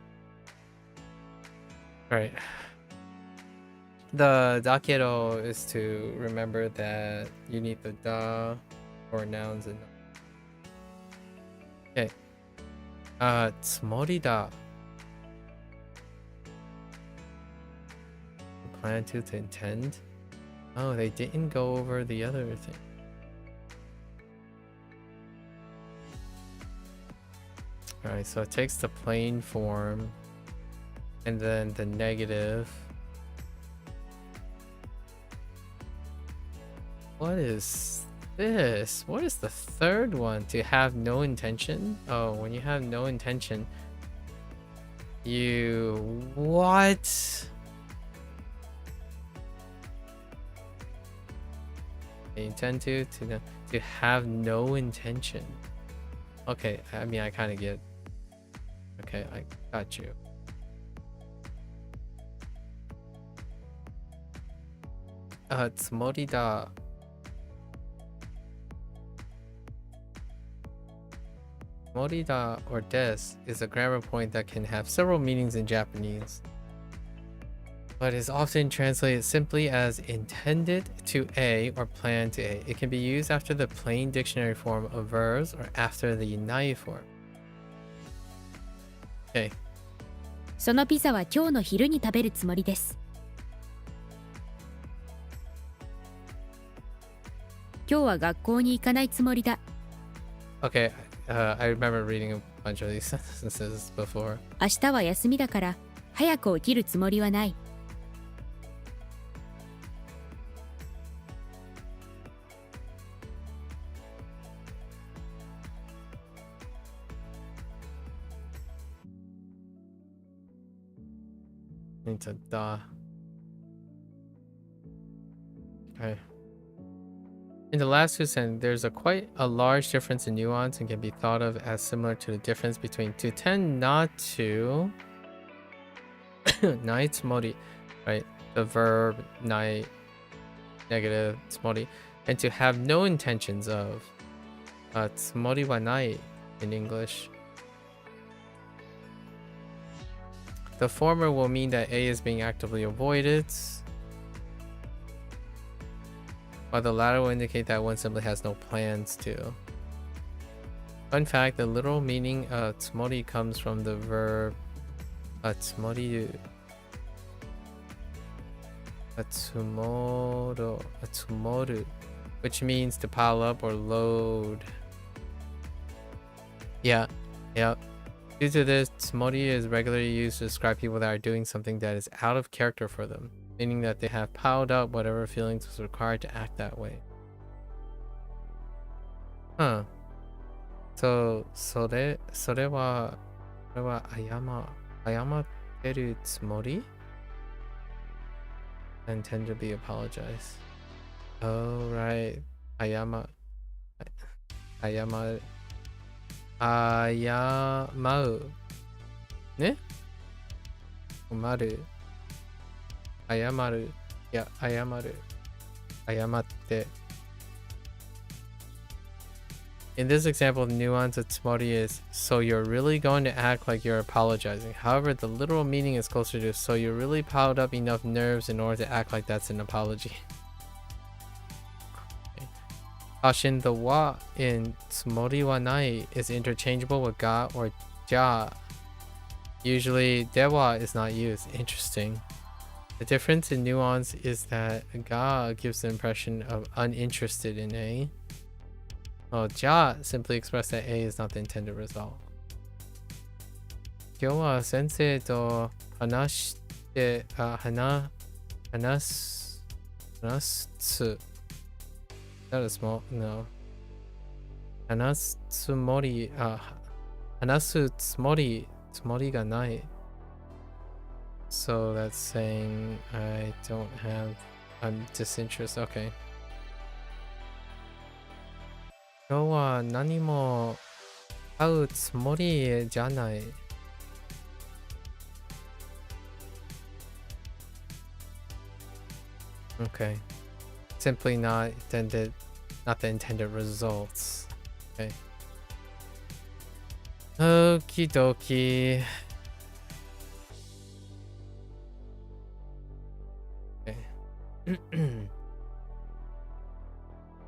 Right. The dakedo is to remember that you need the da for nouns and okay. Tsumorida. Plan to intend. Oh, they didn't go over the other thing. Alright, so it takes the plain form and then the negative. What is this? What is the third one? To have no intention? Oh, when you have no intention, you... What? They intend to have no intention. Okay, I mean, I kind of get... Okay, I got you. Tsumorida. Tsumorida or des is a grammar point that can have several meanings in Japanese, but is often translated simply as intended to A or planned to A. It can be used after the plain dictionary form of verbs or after the nai form. Okay.
そのピザは今日の昼に食べるつもりです。今日は学校に行かないつもりだ。
Okay, I remember reading a bunch of these sentences before.
明日は休みだから早く起きるつもりはない。
It's a da. Okay. In the last two sentences, there's quite a large difference in nuance and can be thought of as similar to the difference between to tend not to nai tsumori, right? The verb nai, negative tsumori, and to have no intentions of tsumori wa nai in English. The former will mean that A is being actively avoided, while the latter will indicate that one simply has no plans to. Fun fact, the literal meaning of tsumori comes from the verb tsumoriru. Atsumoru, which means to pile up or load. Yeah. Due to this, tsumori is regularly used to describe people that are doing something that is out of character for them, meaning that they have piled up whatever feelings was required to act that way. Huh. So, 謝ってるつもり? I intend to be apologized. Oh, right. 謝う。ね? 困る。謝る。いや、謝る。謝って。In this example, the nuance of tsumori is, so you're really going to act like you're apologizing. However, the literal meaning is closer to, so you really piled up enough nerves in order to act like that's an apology. Caution, the wa in tsumori wa nai is interchangeable with ga or ja. Usually, dewa is not used. Interesting. The difference in nuance is that ga gives the impression of uninterested in A. Well, ja simply expressed that A is not the intended result. 今日は先生と話す That is small. No. 話すつもりがない. So that's saying I'm disinterested. Okay. 今日は何も会うつもりじゃない. Okay. Simply not the intended results. Okay. Okie dokie. Okay.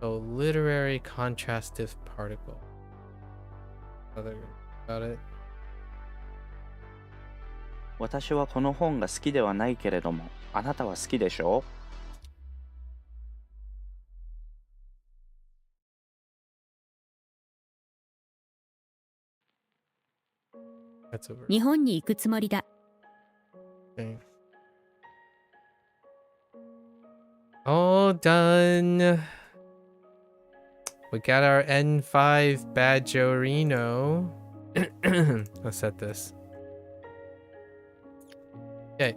So literary contrastive particle. Other about it.
私はこの本が好きではないけれども、あなたは好きでしょ
う? That's over.
日本に行くつもりだ。
Okay. All done. We got our N5 Badgerino. Let's set this. Okay.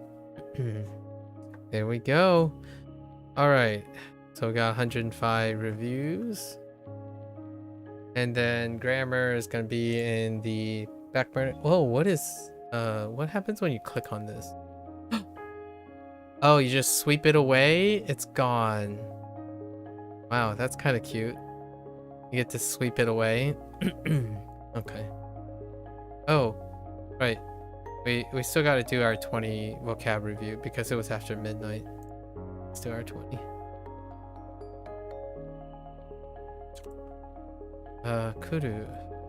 There we go. Alright. So we got 105 reviews. And then grammar is going to be in the back burner. Whoa, what happens when you click on this? Oh, you just sweep it away? It's gone. Wow, that's kind of cute. You get to sweep it away. Okay. Oh, right. We still got to do our 20 vocab review because it was after midnight. Let's do our 20. Kuru.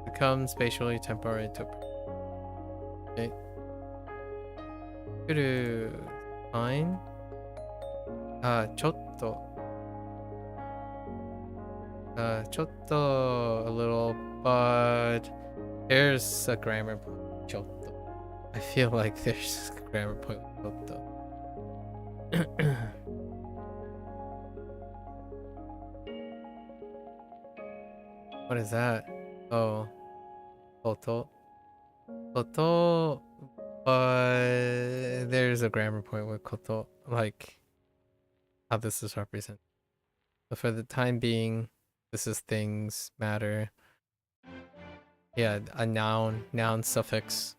Become spatially temporal interpreter. Okay. Kuru. Fine. Chotto. Chotto a little, but there's a grammar point. Chotto. I feel like there's a grammar point with chotto. What is that? Oh. Toto. Toto, but there's a grammar point with koto, like how this is represented. But for the time being, this is things, matter. Yeah, a noun suffix.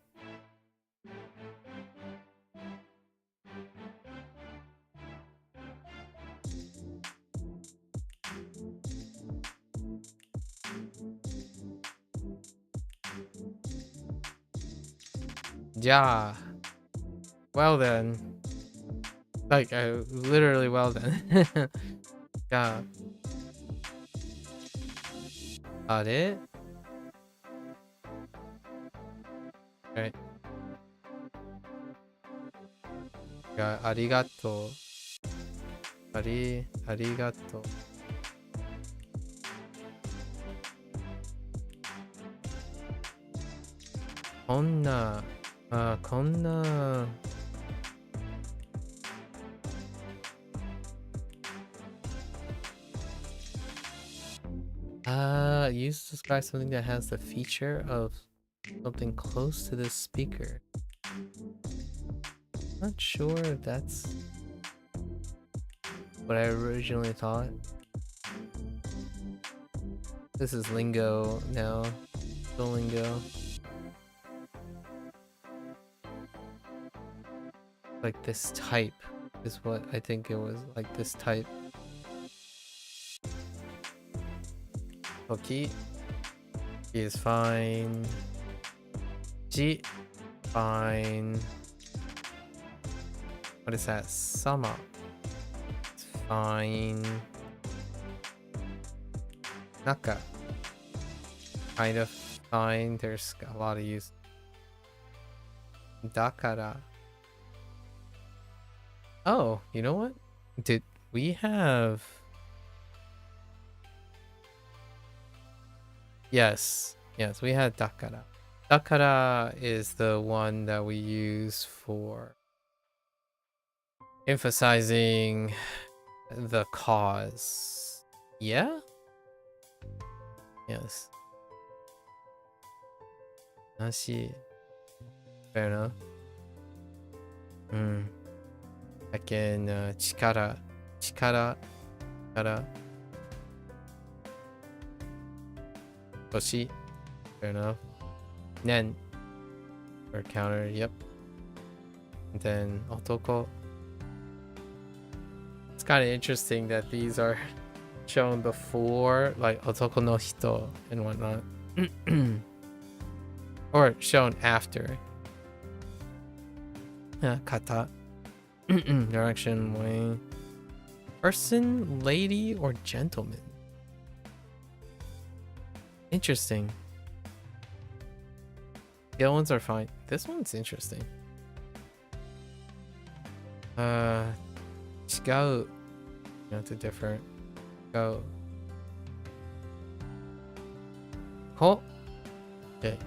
Yeah. Well then. Like, literally well then. Yeah. Got it? Right. Got arigato. Arigato. Konna. Konna. Used to describe something that has the feature of something close to the speaker. Not sure if that's what I originally thought. This is lingo now. The lingo. Like this type is what I think it was, like this type. Toki is fine. Ji, fine. What is that? Sama. It's fine. Naka. Kind of fine. There's a lot of use. Dakara. Oh, you know what? Did we have... Yes, we had dakara. Dakara is the one that we use for emphasizing the cause. Yeah? Yes. Nashi. Fair enough. Again, chikara. Toshi. Fair enough. Nen. Or counter, yep. And then otoko. It's kind of interesting that these are shown before, like otoko no hito and whatnot. Or shown after. Kata. Direction, way. Person, lady, or gentleman. Interesting. The other ones are fine. This one's interesting. Chigau. That's a different. Go. Ko. Okay.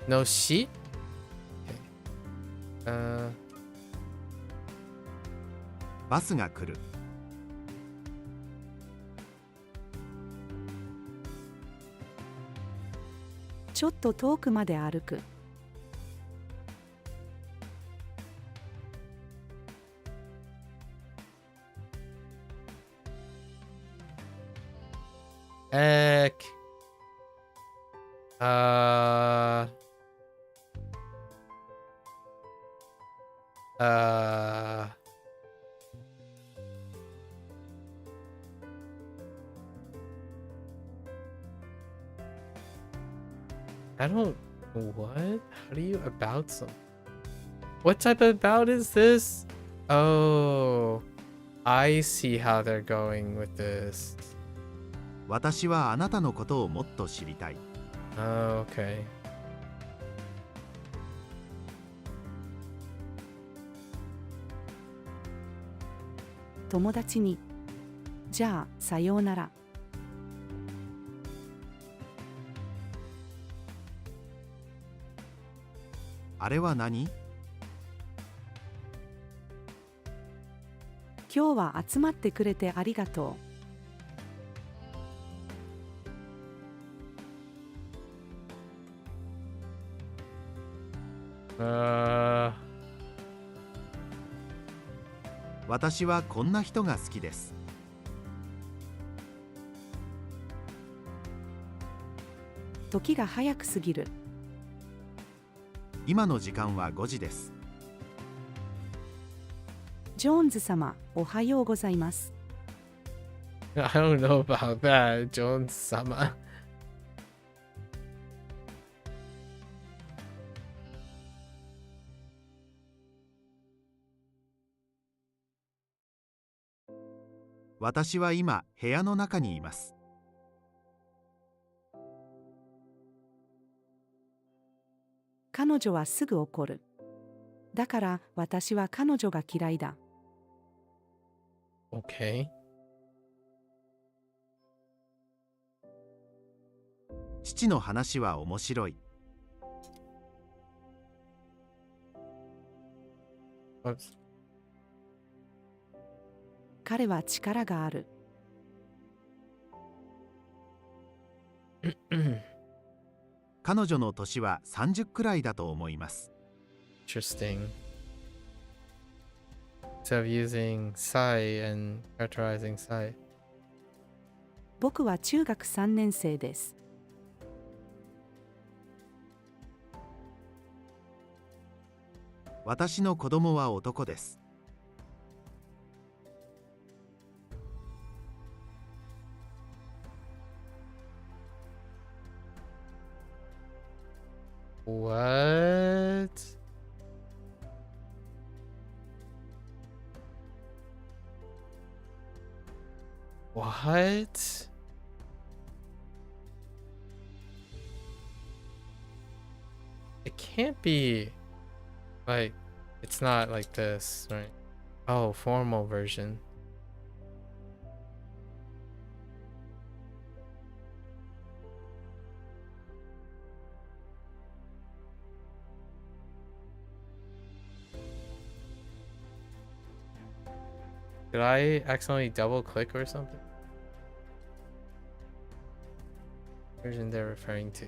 No shi. Okay.
バスが来る。
ちょっと遠くまで歩く。
I don't... What? How do you about something? What type of about is this? Oh, I see how they're going with this.
私はあなたのことをもっと知りたい。
Oh, okay.
友達に。じゃあ、さようなら。
あれは何？
今日は集まってくれてありがと
こ
私はこんな人が好きです。
時が早く過ぎる。
今の時間は5時です。
ジョーンズ様、おはようございます。
I don't know about that, Jones sama.
私は今部屋の中にいます。
彼女はすぐ怒る。だから私は彼女が嫌いだ。
Okay.
父の話は面白い。
Oops.
彼は力がある。
彼女の年は30くらいだと思います。
Interesting. Instead of using sai and characterizing sai.
僕は中学3年生です。
私の子供は男です。
What? What? It can't be like, it's not like this, right? Oh, formal version. Did I accidentally double click or something? Version they're referring to.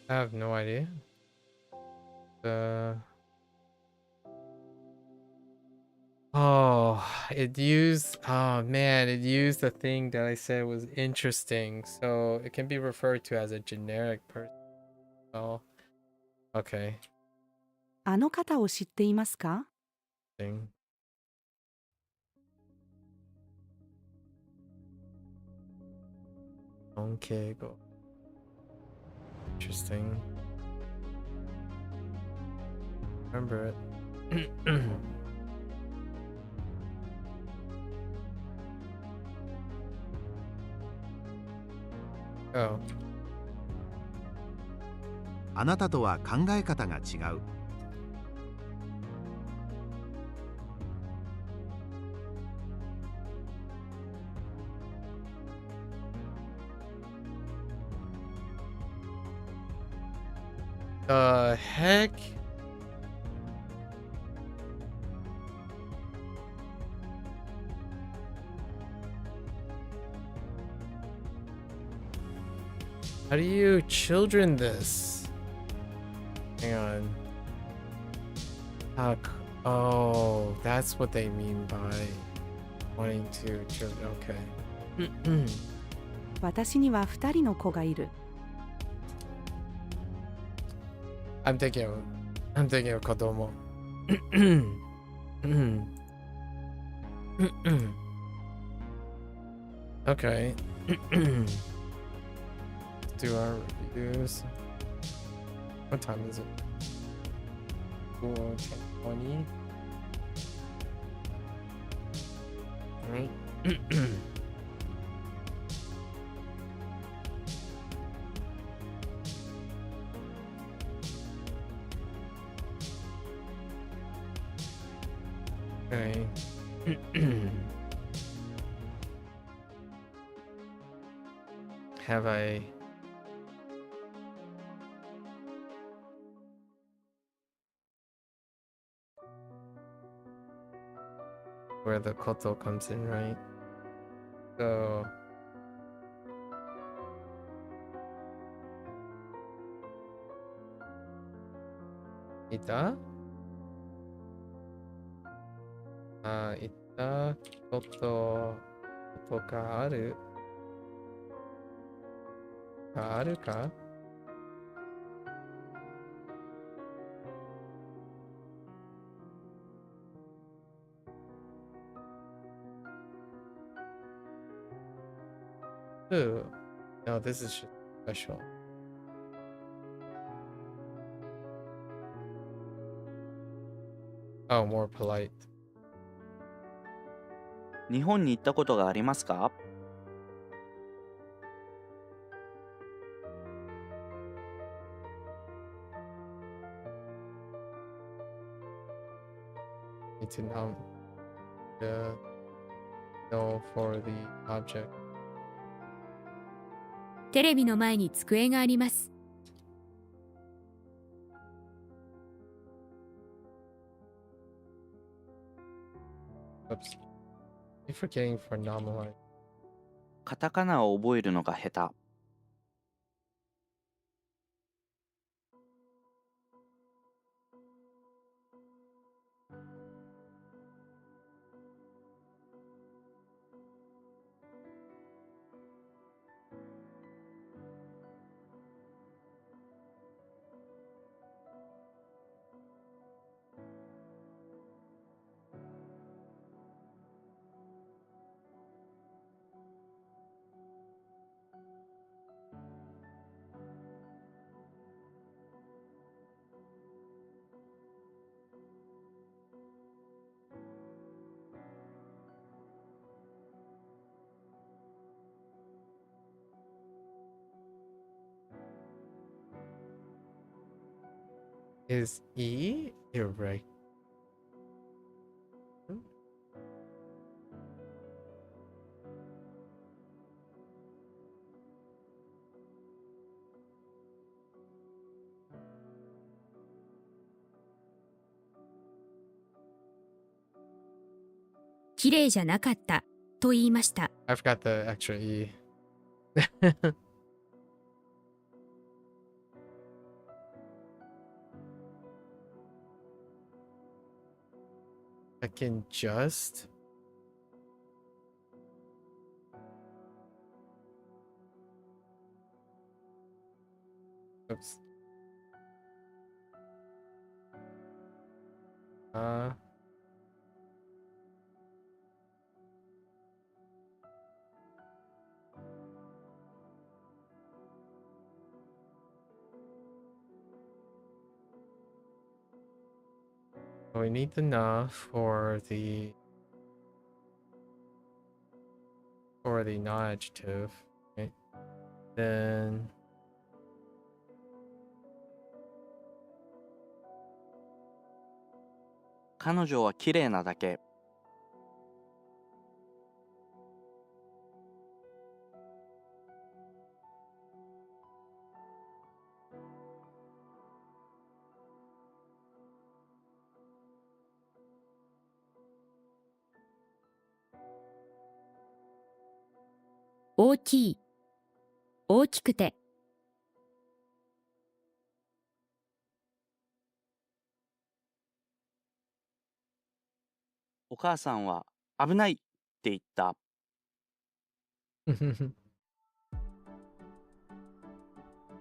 I have no idea. Oh, it used, oh man, it used the thing that I said was interesting. So it can be referred to as a generic person. Oh, okay.
あの方を知っていますか？
Thing. Okay, go. Interesting. Remember it. Oh.
あなたとは考え方が違う。
The heck? How do you children this? Hang on. Oh, that's what they mean by wanting to children. Okay.
私には2人の子がいる。
I'm thinking of Kodomo. Okay. Let's do our reviews. What time is it? 4:20. Alright. Okay. Have I? Where the koto comes in, right? So. Ita? いたことがあるか Ooh. No, this is just special. Oh, more polite.
日本に行ったことがありますか？
Need to know for the object.
テレビの前に机があります。
Oops. I'm forgetting for nominalize.
カタカナを覚えるのが下手。
Is E irregular?
綺麗じゃなかったと言いました。
I forgot the extra E. I can just. Oops. We need the na for the non-adjective, right? Then
彼女は綺麗なだけ。
大きい、大きくて。
お母さんは危ないって言った。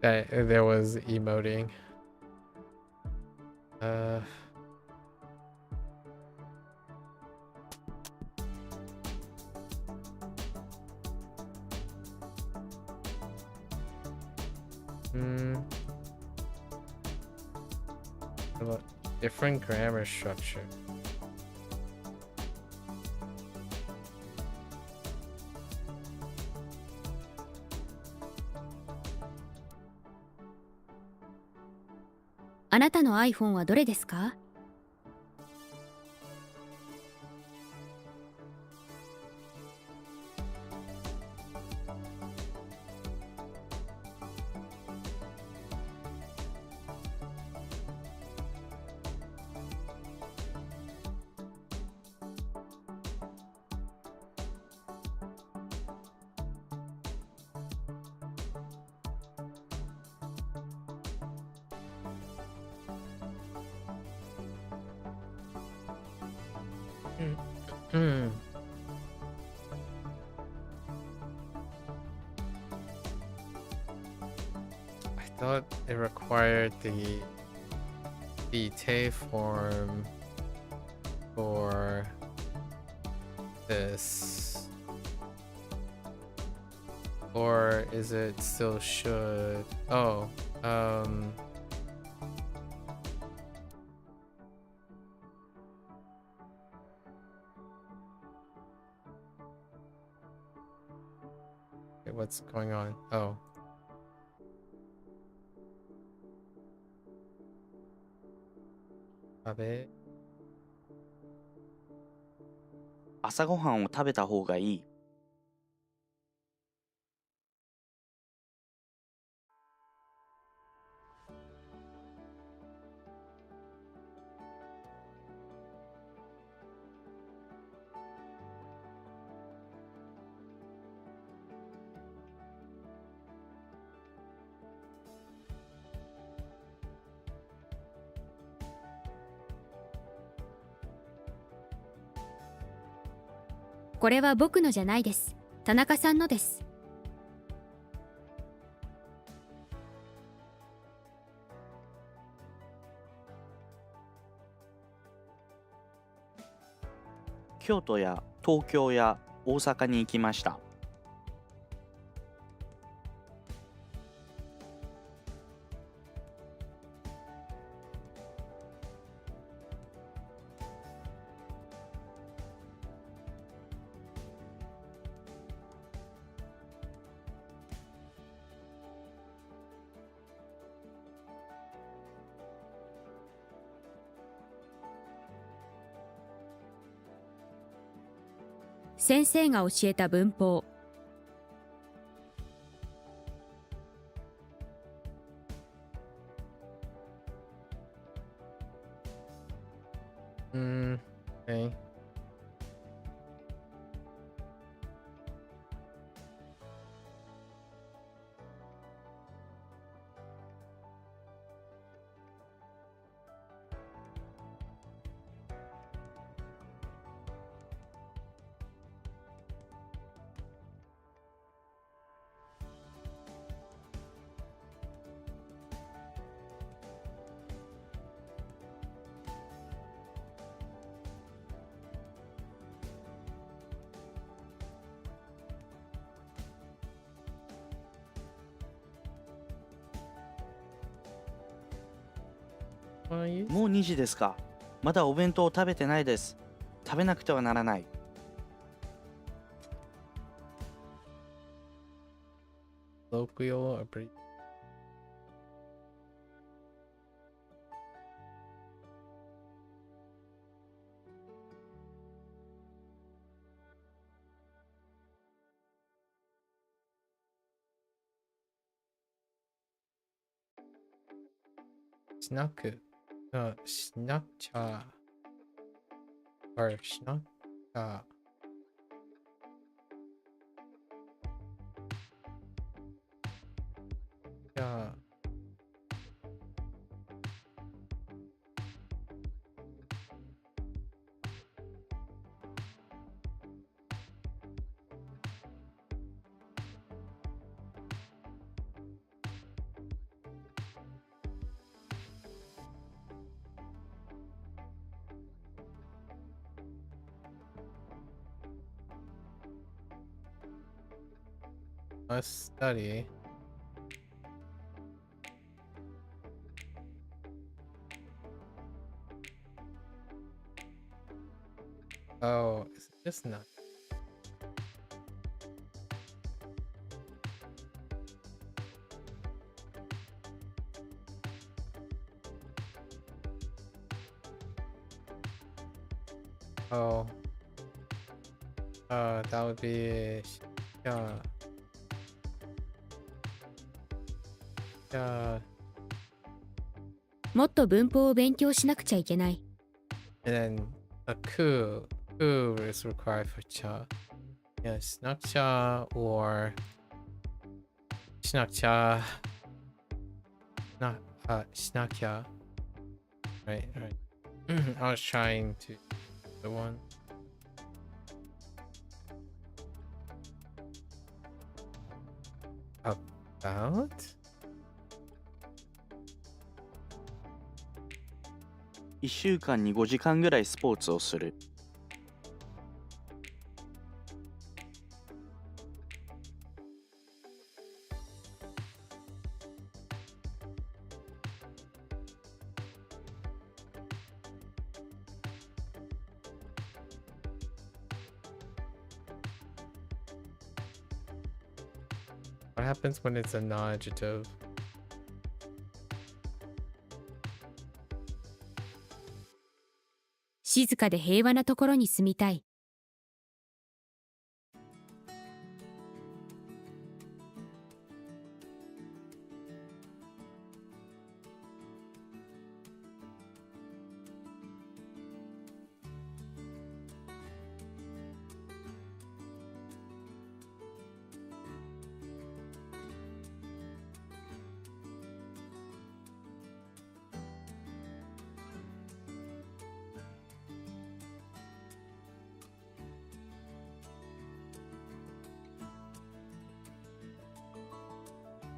there was emoting. Different grammar structure.
あなたの iPhone はどれですか？
Hmm. I thought it required the Tay form for this, or is it still should? Oh, okay, what's going on? Oh. Abe.
朝ごはんを食べた方がいい。
これは僕のじゃないです。田中さんのです。
京都や東京や大阪に行きました。
先生が教えた文法。
Okay. Are you
もう2時ですか。まだお弁当を食べてないです。食べなくてはならない。
colloquial or pretty? しなく、しなくちゃ、or しなくちゃ。じゃあ、must study. Oh, is it just not? Oh, that would be yeah. Yeah,
もっと文法を勉強しなくちゃいけない。
and then a ku is required for cha. Yeah, snakcha or snakcha. Not snakya. Right. I was trying to the one. About?
1週間に5時間ぐらいスポーツをする。
What happens when it's a non-adjective?
静かで平和なところに住みたい。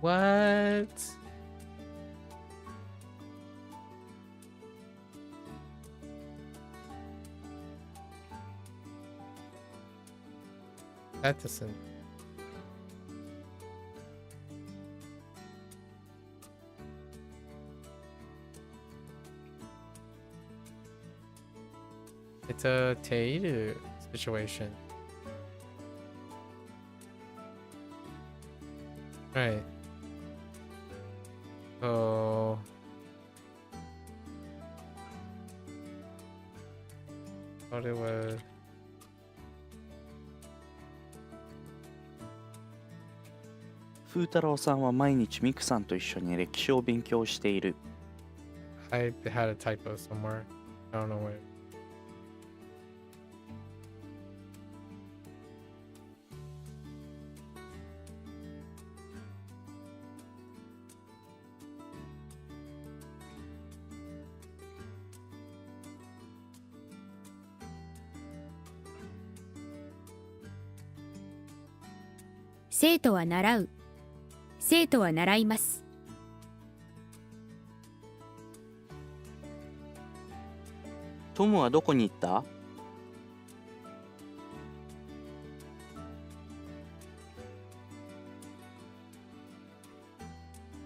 What? That doesn't. It's a Teiru situation. Right. Oh. Thought it was.
風太郎さんは毎日ミクさんと一緒に歴史を勉強している。
I had a typo somewhere. I don't know where.
「生徒は習う」「生徒は習います」。
トムはどこに行った？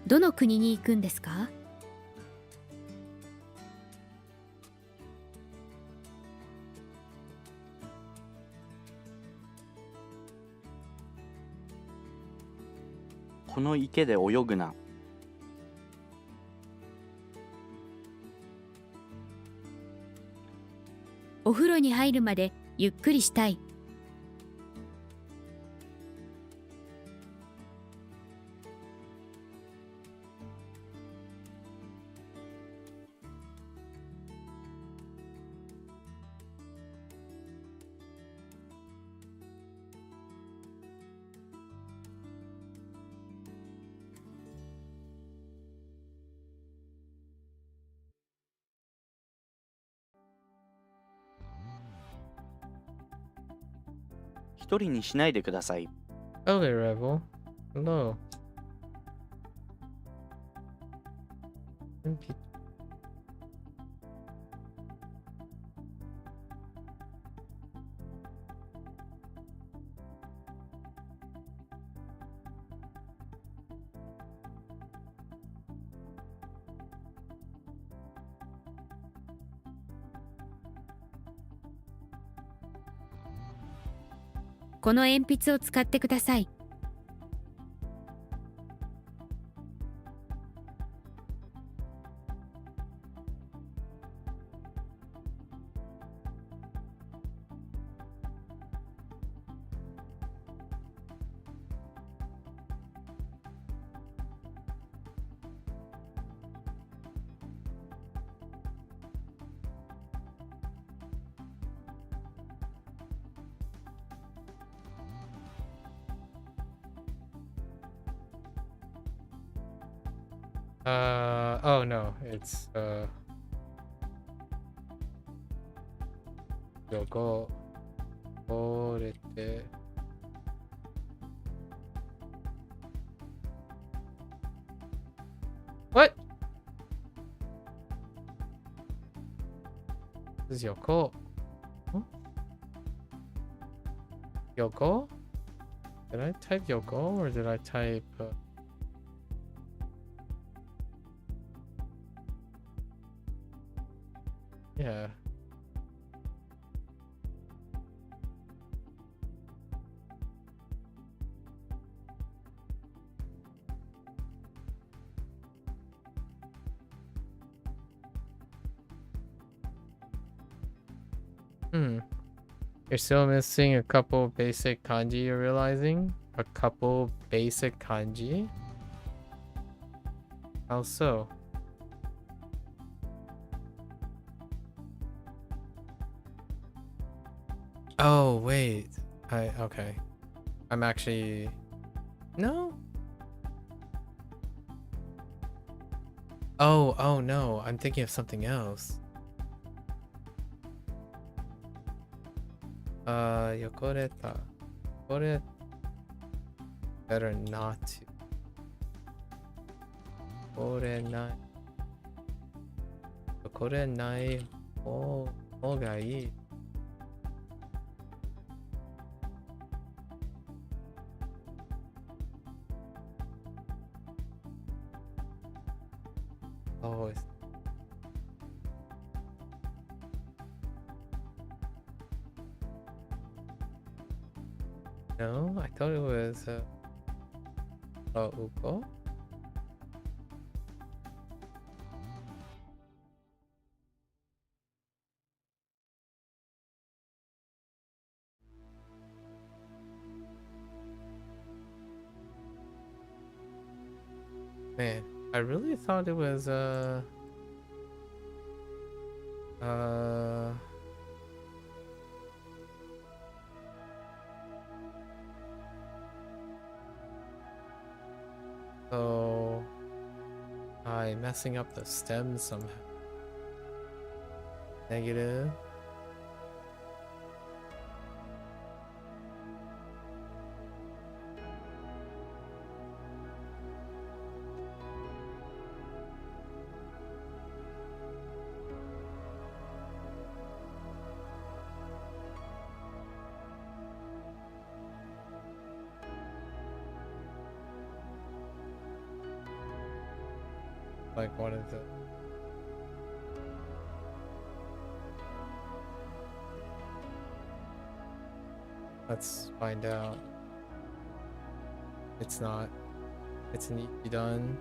どの国に行くんですか？
この池で泳ぐな。
お風呂に入るまでゆっくりしたい。
一人にしないでください。
Oh there, Rebel. Hello.
「この鉛筆を使ってください」。
Oh no, it's 요거折れて This is Yoko. Huh? Yoko? Did I type Yoko or did I type... Yeah. You're still missing a couple basic kanji, you're realizing? A couple basic kanji? How so? Oh, wait. Okay. I'm actually... No? Oh no. I'm thinking of something else. Yokoreta. Yokore... Better not to. Yokorenai. Yokorenai. Hoga ii. Oh, it's... No, I thought it was Uko. Man, I really thought it was so I'm messing up the stem somehow. Negative. Like what is it? Let's find out. It's not. It's an E done.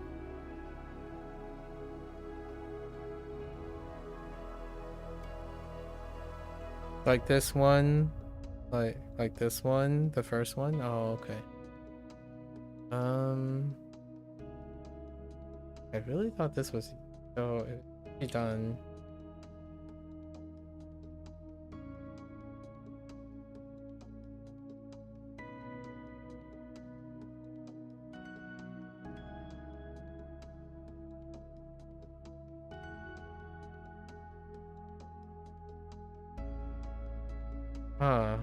Like this one, like this one, the first one. Oh, okay. I really thought this was so it would be done. Huh.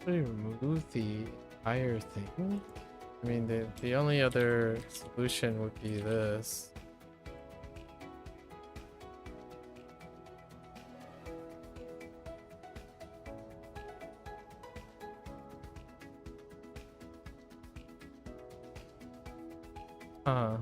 Actually remove the entire thing. I mean, the only other solution would be this. Huh.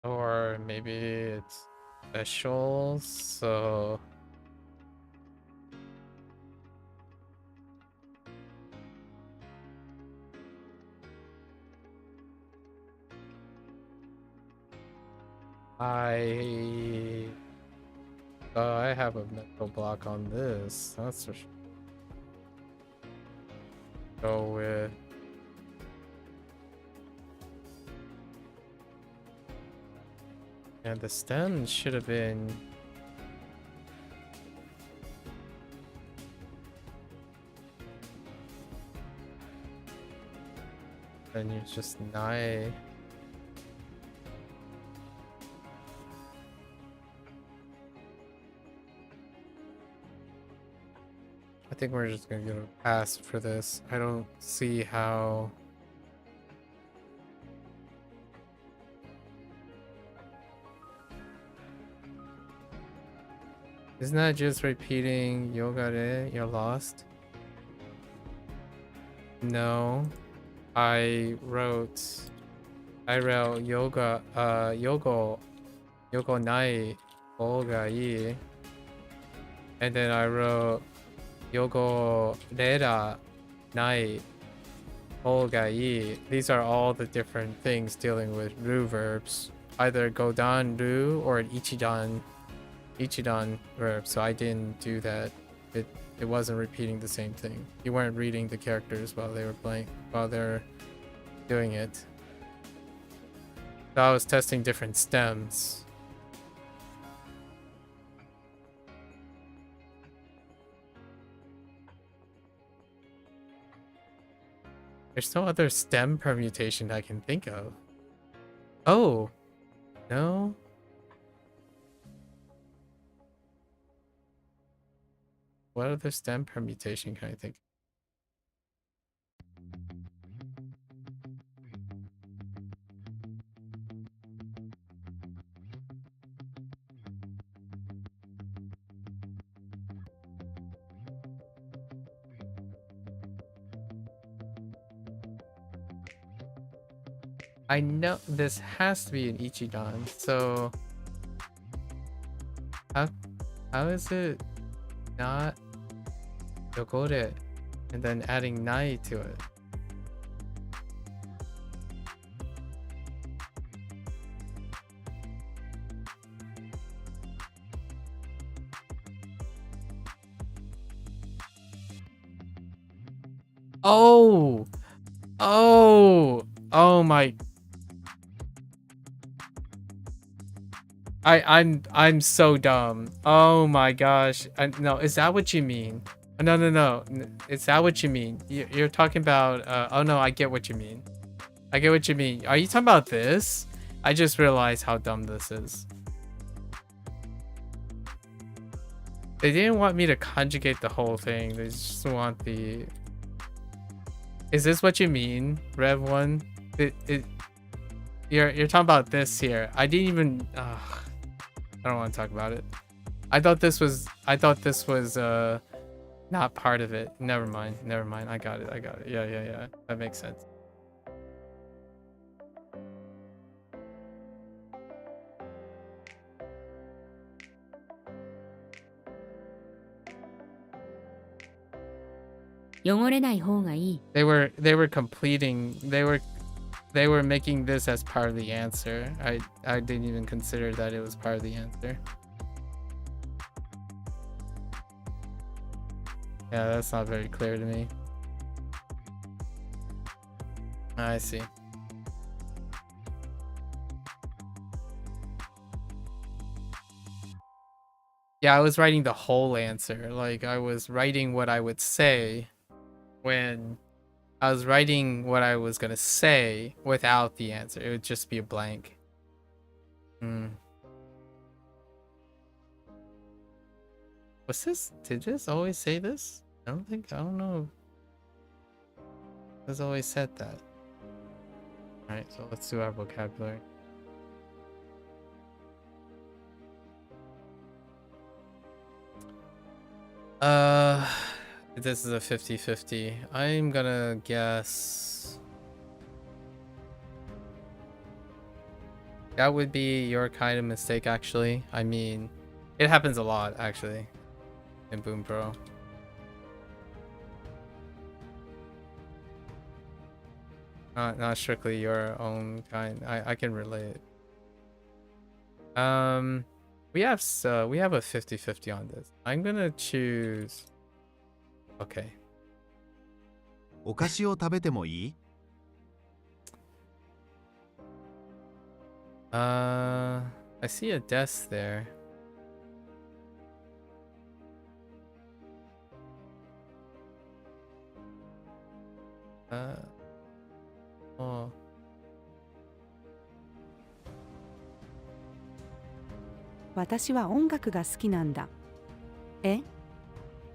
Or maybe it's special, so I have a mental block on this. That's for sure. Go with and the stem should have been then you just nigh. I think we're just gonna get a pass for this. I don't see how. Isn't that just repeating yogare? You're lost? No. I wrote yoga yogo nai o ga ii. And then I wrote yogo rera nai o ga ii. These are all the different things dealing with ru verbs. Either godan ru or an ichidan verb, so I didn't do that. It wasn't repeating the same thing. You weren't reading the characters while they were doing it. So I was testing different stems. There's no other stem permutation I can think of. Oh, no. What other stem permutation can I think? I know this has to be an Ichidan, so how is it not Yogore and then adding nai to it? Oh my. I'm so dumb. Oh my gosh. No, is that what you mean? No. Is that what you mean? You're talking about oh no, I get what you mean. I get what you mean. Are you talking about this? I just realized how dumb this is. They didn't want me to conjugate the whole thing. They just want the... Is this what you mean, Rev 1? You're talking about this here. I didn't even... I don't want to talk about it. I thought this was not part of it. Never mind. I got it. Yeah. That makes sense. They were completing. They were making this as part of the answer. I didn't even consider that it was part of the answer. Yeah, that's not very clear to me. I see. Yeah, I was writing the whole answer. Like, I was writing what I would say when I was writing what I was gonna say without the answer. It would just be a blank. What's this? Did this always say this? I don't know. It's always said that. Alright, so let's do our vocabulary. This is a 50-50. I'm gonna guess that would be your kind of mistake, actually. I mean, it happens a lot, actually, in Bunpro. Not strictly your own kind. I can relate. We have a 50-50 on this. I'm gonna choose. Okay.
お菓子を食べてもいい？
I see a desk there. Oh.
私は音楽が好きなんだ。え？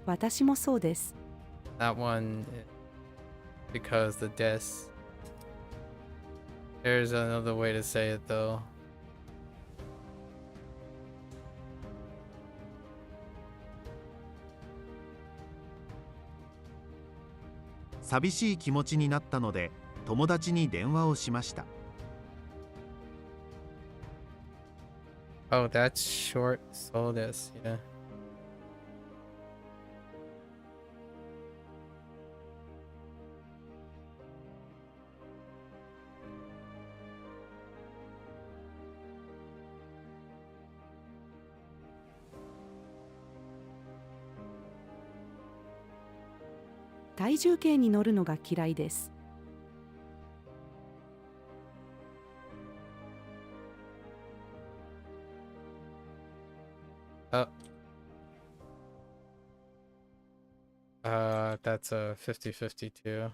私もそうです。
That one, because the desk. There's another way to say it though.
寂しい気持ちになったので友達に電話をしました。
Oh, that's short. So this, yeah. .
体重計に乗るのが嫌いです。
That's a 50-50 too.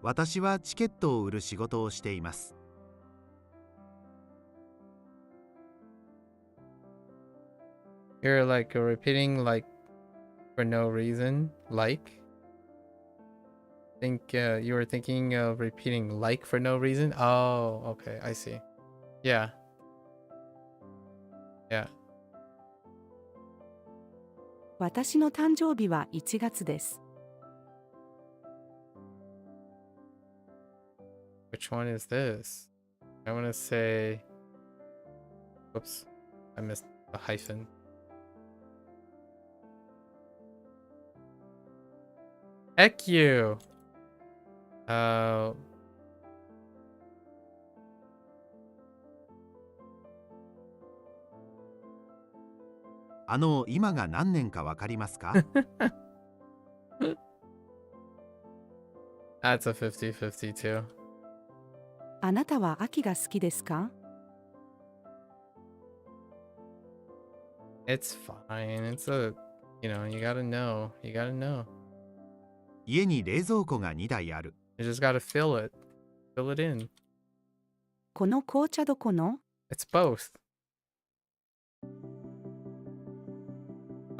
私はチケットを売る仕事をしています。
You're like repeating like for no reason. Like, think you were thinking of repeating like for no reason. Oh, okay, I see. Yeah. Yeah.
私の誕生日は1月です。
Which one is this? I want to say. Whoops, I missed a hyphen. Heck you.
今が何年かわかりますか？
That's a 50-50 too.
あなたは秋が好きですか？
It's fine. It's a, you gotta know. You gotta know.
家に冷蔵庫が2台ある。
You just gotta fill it. Fill it in.
この紅茶どこの？
It's both.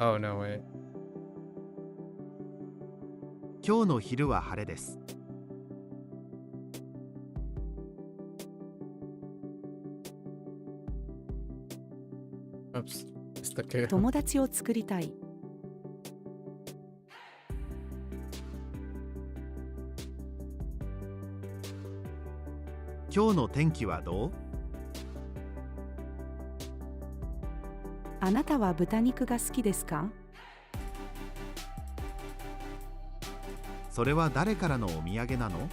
Oh, no, wait.
今日の昼は晴れです。
Oops. Just the
友達を作りたい。
今日の天気はどう？
あなたは豚肉が好きですか？
それは誰からのお土産なの？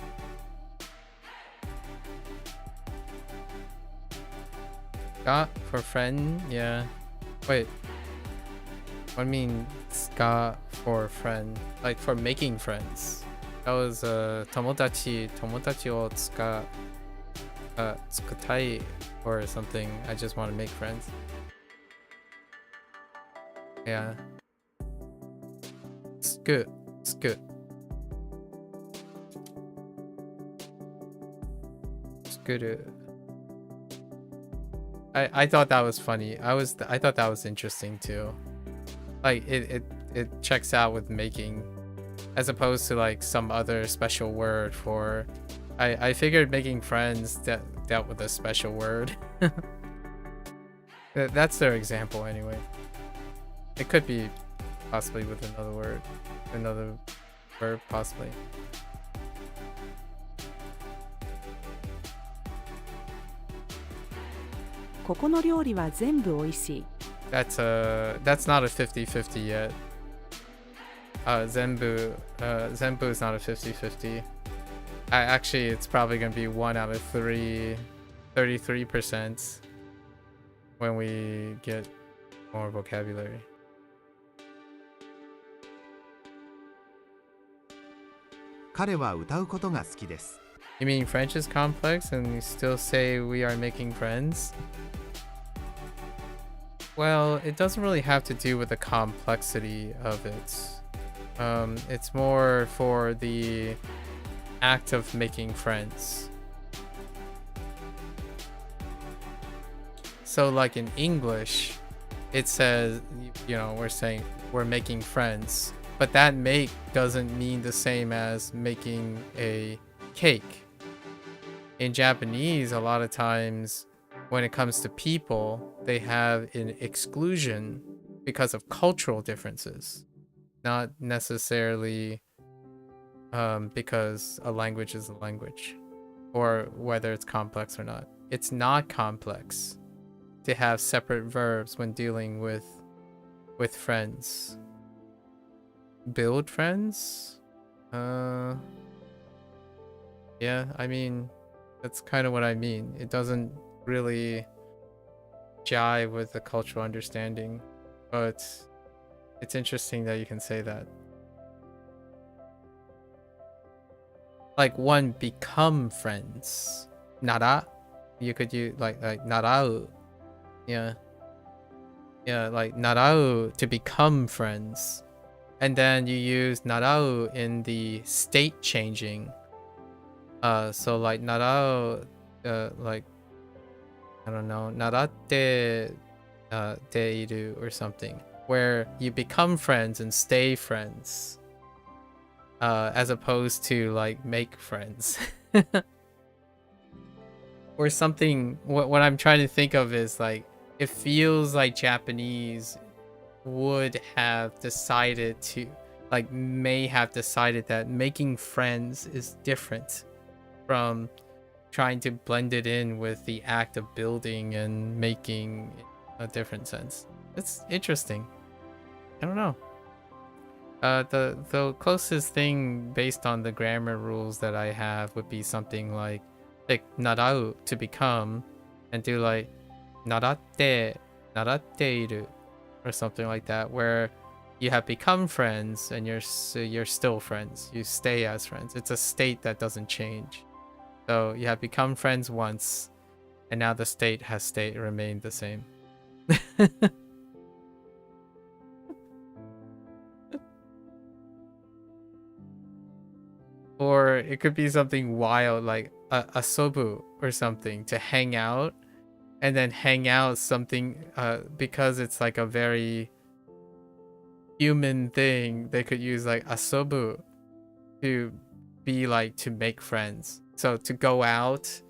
Got for friend? Yeah. Wait. What do you mean got for friend? Like for making friends. That was tomodachi. Tomodachiを使 tsukutai or something. I just want to make friends. Yeah. It's good. It's good. It's good. I thought that was funny. I thought that was interesting too. Like it checks out with making, as opposed to like some other special word for. I figured making friends that dealt with a special word. That's their example anyway. It could be possibly with another word, another verb possibly. That's not a 50-50 yet. Zenbu is not a 50-50. Actually, it's probably gonna be 1 out of 3, 33% when we get more vocabulary. You mean French is complex and you still say we are making friends? Well, it doesn't really have to do with the complexity of it. It's more for the act of making friends. So like in English, it says, you know, we're saying we're making friends, but that make doesn't mean the same as making a cake. In Japanese, a lot of times when it comes to people, they have an exclusion because of cultural differences, not necessarily because a language is a language, or whether it's complex or not. It's not complex to have separate verbs when dealing with friends. Build friends? Yeah, I mean, that's kind of what I mean. It doesn't really jive with the cultural understanding, but it's interesting that you can say that. Like one become friends. Nara. You could use like narau. Yeah. Yeah, like narau to become friends. And then you use narau in the state changing. So like narau, like I don't know, naratte deiru or something, where you become friends and stay friends. As opposed to like make friends. Or something. What I'm trying to think of is like, it feels like Japanese would have decided to, like, may have decided that making friends is different from trying to blend it in with the act of building and making a different sense. It's interesting. I don't know. The closest thing based on the grammar rules that I have would be something like narau to become, and do like naratte iru or something like that, where you have become friends and you're still friends. You stay as friends. It's a state that doesn't change. So you have become friends once, and now the state has remained the same. Or it could be something wild like asobu or something, to hang out, and then hang out something because it's like a very human thing. They could use like asobu to be like to make friends. So to go out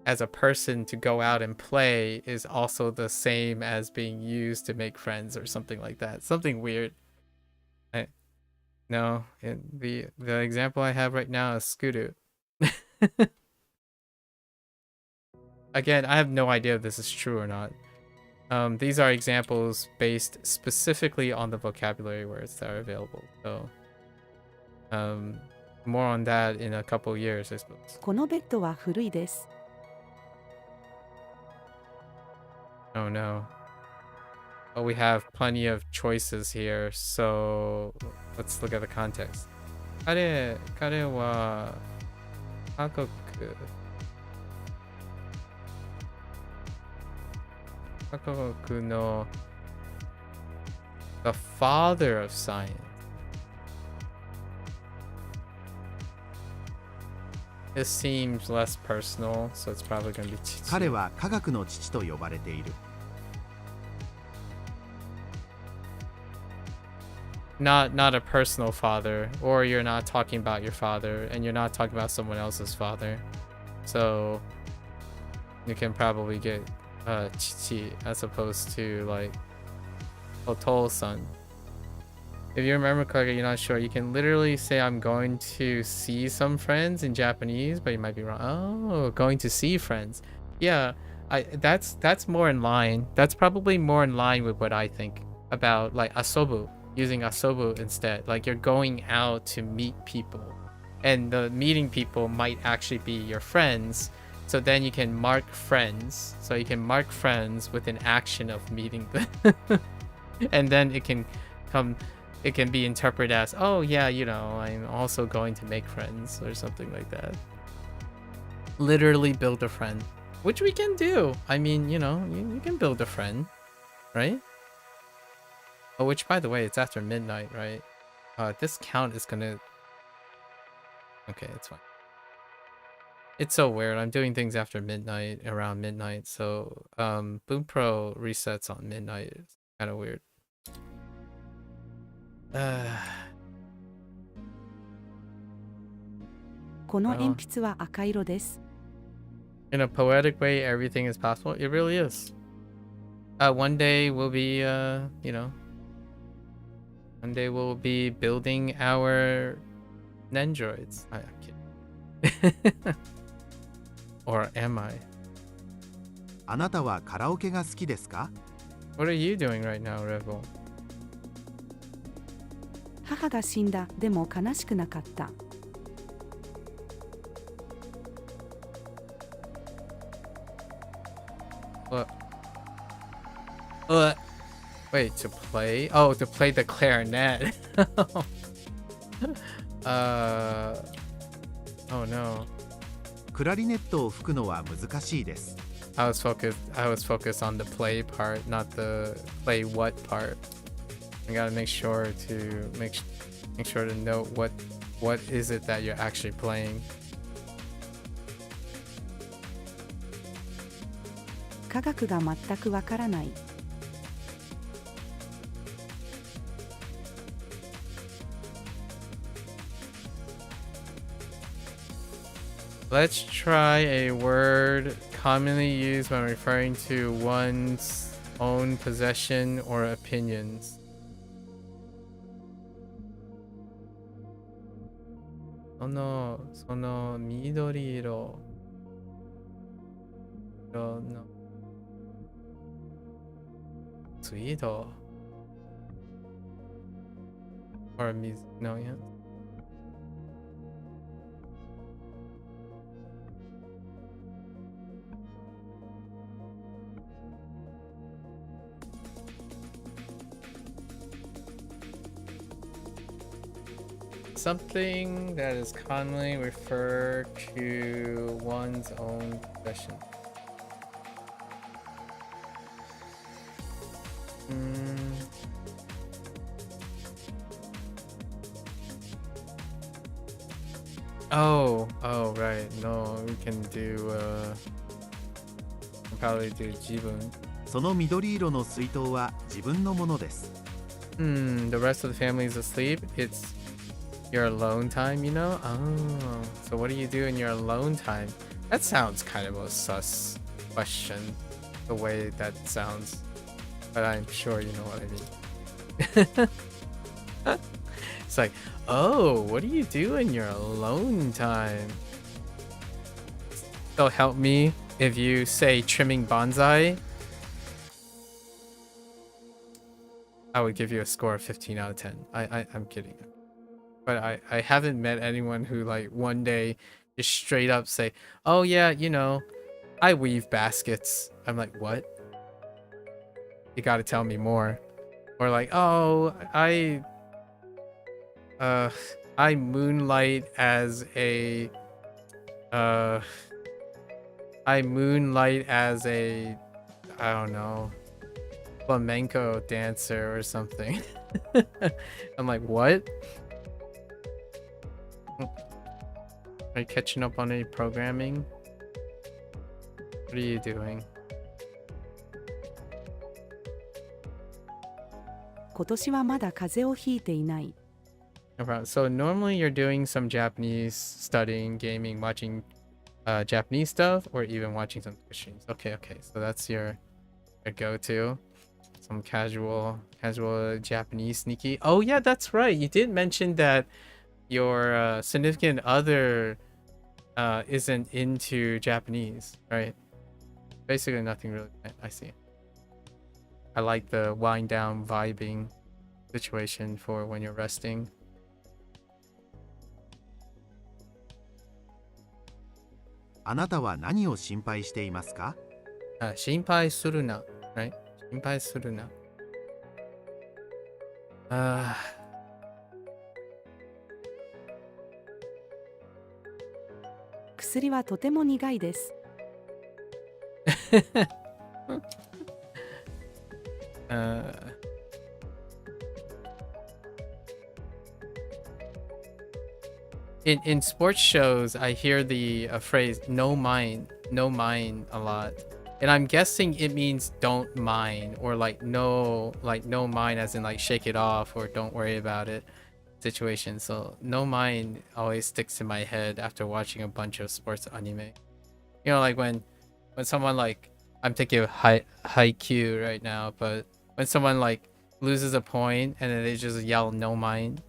as a person, to go out and play, is also the same as being used to make friends or something like that. Something weird. No, the example I have right now is skuru. Again, I have no idea if this is true or not. These are examples based specifically on the vocabulary words that are available. So, more on that in a couple years, I suppose.
このベッドは古いです。
Oh no. But we have plenty of choices here, so let's look at the context. 彼は韓国 Kakaku no the father of science. This seems less personal, so it's probably going to be 父。
彼は科学の父と呼ばれている。
Not a personal father, or you're not talking about your father, and you're not talking about someone else's father. So you can probably get chichi as opposed to like Otou-san. If you remember correctly, you're not sure, you can literally say I'm going to see some friends in Japanese, but you might be wrong. Oh, going to see friends. Yeah, that's more in line. That's probably more in line with what I think about like asobu, using asobu instead. Like you're going out to meet people, and the meeting people might actually be your friends. So then you can mark friends. So you can mark friends with an action of meeting them. And then it can be interpreted as, oh yeah, you know, I'm also going to make friends or something like that. Literally build a friend, which we can do. I mean, you know, you can build a friend, right? Oh, which by the way, it's after midnight, right? This count is gonna... Okay, it's fine. It's so weird. I'm doing things after midnight, around midnight. So Bunpro resets on midnight. It's kind of weird. Uh,
この鉛筆は赤色です。
in a poetic way, everything is possible. It really is. One day we'll be, you know, one day we'll be building our Nendroids. I'm kidding. Or am I?
あなたはカラオケが好きですか？
What are you doing right now, Rebel?
母が死んだ。でも悲しくなかった。
What? Wait, to play? Oh, to play the clarinet. Oh no.
クラリネットを吹くのは難しいです。
I was focused on the play part, not the play what part. I gotta make sure to make sure to note what is it that you're actually playing.
科学が全くわからない。
Let's try a word commonly used when referring to one's own possession or opinions. Sono midori iro no tsuido or no, yeah. Something that is commonly referred to one's own possession. Oh, right. No, we can do, we'll probably do jibun.
その緑色の水筒は自分のものです。
The rest of the family is asleep. It's your alone time, you know? Oh, so what do you do in your alone time? That sounds kind of a sus question, the way that sounds. But I'm sure you know what I mean. It's like, oh, what do you do in your alone time? So help me if you say trimming bonsai. I would give you a score of 15 out of 10. I'm kidding. But I haven't met anyone who like one day just straight up say, oh yeah, you know, I weave baskets. I'm like, what? You gotta tell me more. Or like, oh, I moonlight as a I don't know, flamenco dancer or something. I'm like, what? Are you catching up on any programming? What are you doing?
今年はまだ風邪をひいていない。
No problem. So normally you're doing some Japanese studying, gaming, watching Japanese stuff, or even watching some streams. Okay, okay. So that's your go-to. Some casual Japanese sneaky. Oh yeah, that's right. You did mention that your significant other isn't into Japanese, right? Basically nothing really. I see. I like the wind down vibing situation for when you're resting.
あなたは何を心配していますか？
心配するな、right? 心配するな。
薬はとても苦いです。
In sports shows, I hear the phrase "no mind" a lot, and I'm guessing it means don't mind, or like no mind as in like shake it off or don't worry about it situation. So no mind always sticks in my head after watching a bunch of sports anime. You know, like when someone, like, I'm thinking of Haikyuu right now, but when someone like loses a point and then they just yell "no mind,"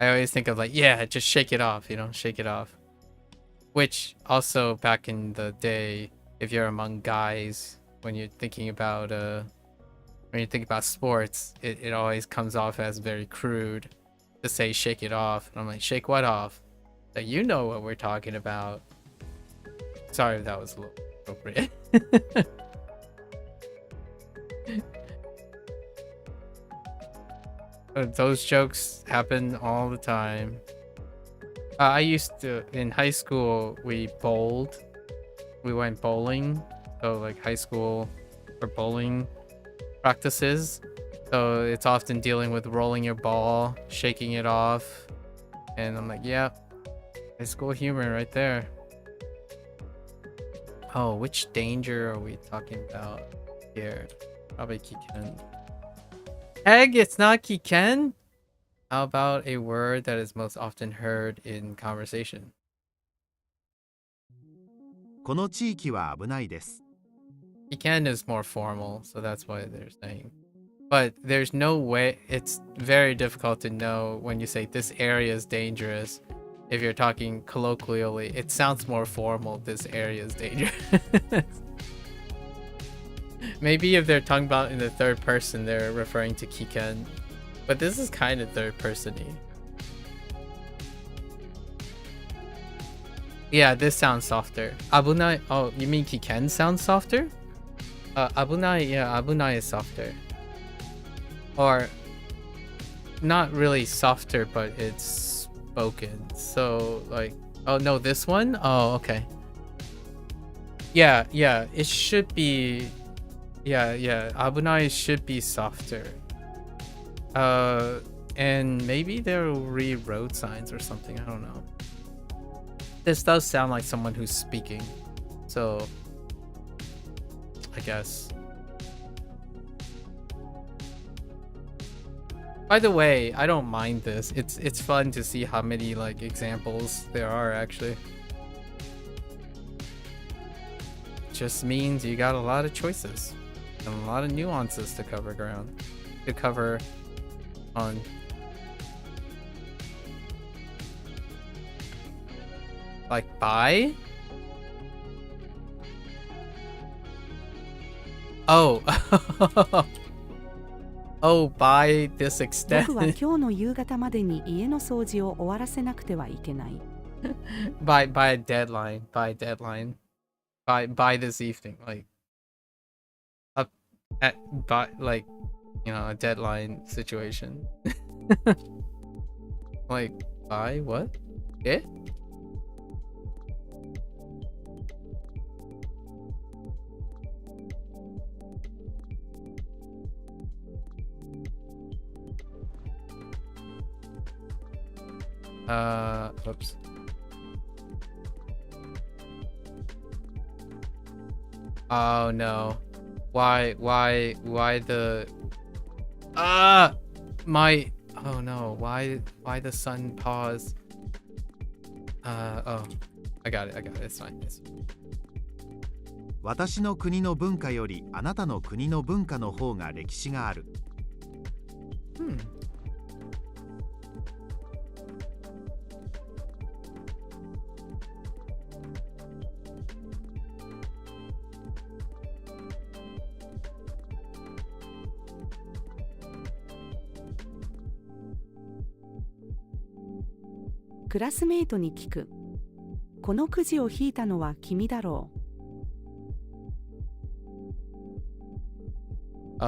I always think of like, yeah, just shake it off, you know, shake it off. Which also back in the day, if you're among guys, when you're thinking about sports, it always comes off as very crude to say shake it off. And I'm like, shake what off? So you know what we're talking about. Sorry if that was a little appropriate. Those jokes happen all the time. I used to, in high school, we bowled. We went bowling. So like high school for bowling practices. So it's often dealing with rolling your ball, shaking it off. And I'm like, yeah, high school humor right there. Oh, which danger are we talking about here? Probably Kiken. Egg, it's not Kiken? How about a word that is most often heard in conversation?
この地域は危ないです。
Kiken is more formal, so that's why they're saying. But there's no way, it's very difficult to know when you say this area is dangerous. If you're talking colloquially, it sounds more formal, this area is dangerous. Maybe if they're talking about in the third person, they're referring to Kiken. But this is kind of third person-y. Yeah, this sounds softer. Abunai, oh, you mean Kiken sounds softer? Abunai, yeah, Abunai is softer. Or, not really softer, but it's spoken. So, like, oh no, this one? Oh, okay. Yeah, it should be... Yeah, Abunai should be softer. And maybe they'll read road signs or something, I don't know. This does sound like someone who's speaking, so I guess. By the way, I don't mind this. It's fun to see how many like examples there are actually. Just means you got a lot of choices and a lot of nuances to cover on. Like buy? Oh. Oh, by this extent.
僕は今日の夕方までに家の掃除を終わらせなくてはいけない。
by a deadline. By this evening. Like by like, you know, a deadline situation. Like by what? Eh? Whoops. Oh no. Why the my oh no, why the sun pause? Oh, I got it. It's fine.
私の国の文化よりあなたの国の文化の方が歴史がある。
クラスメイトに聞く。このくじを引いたのは君だろう。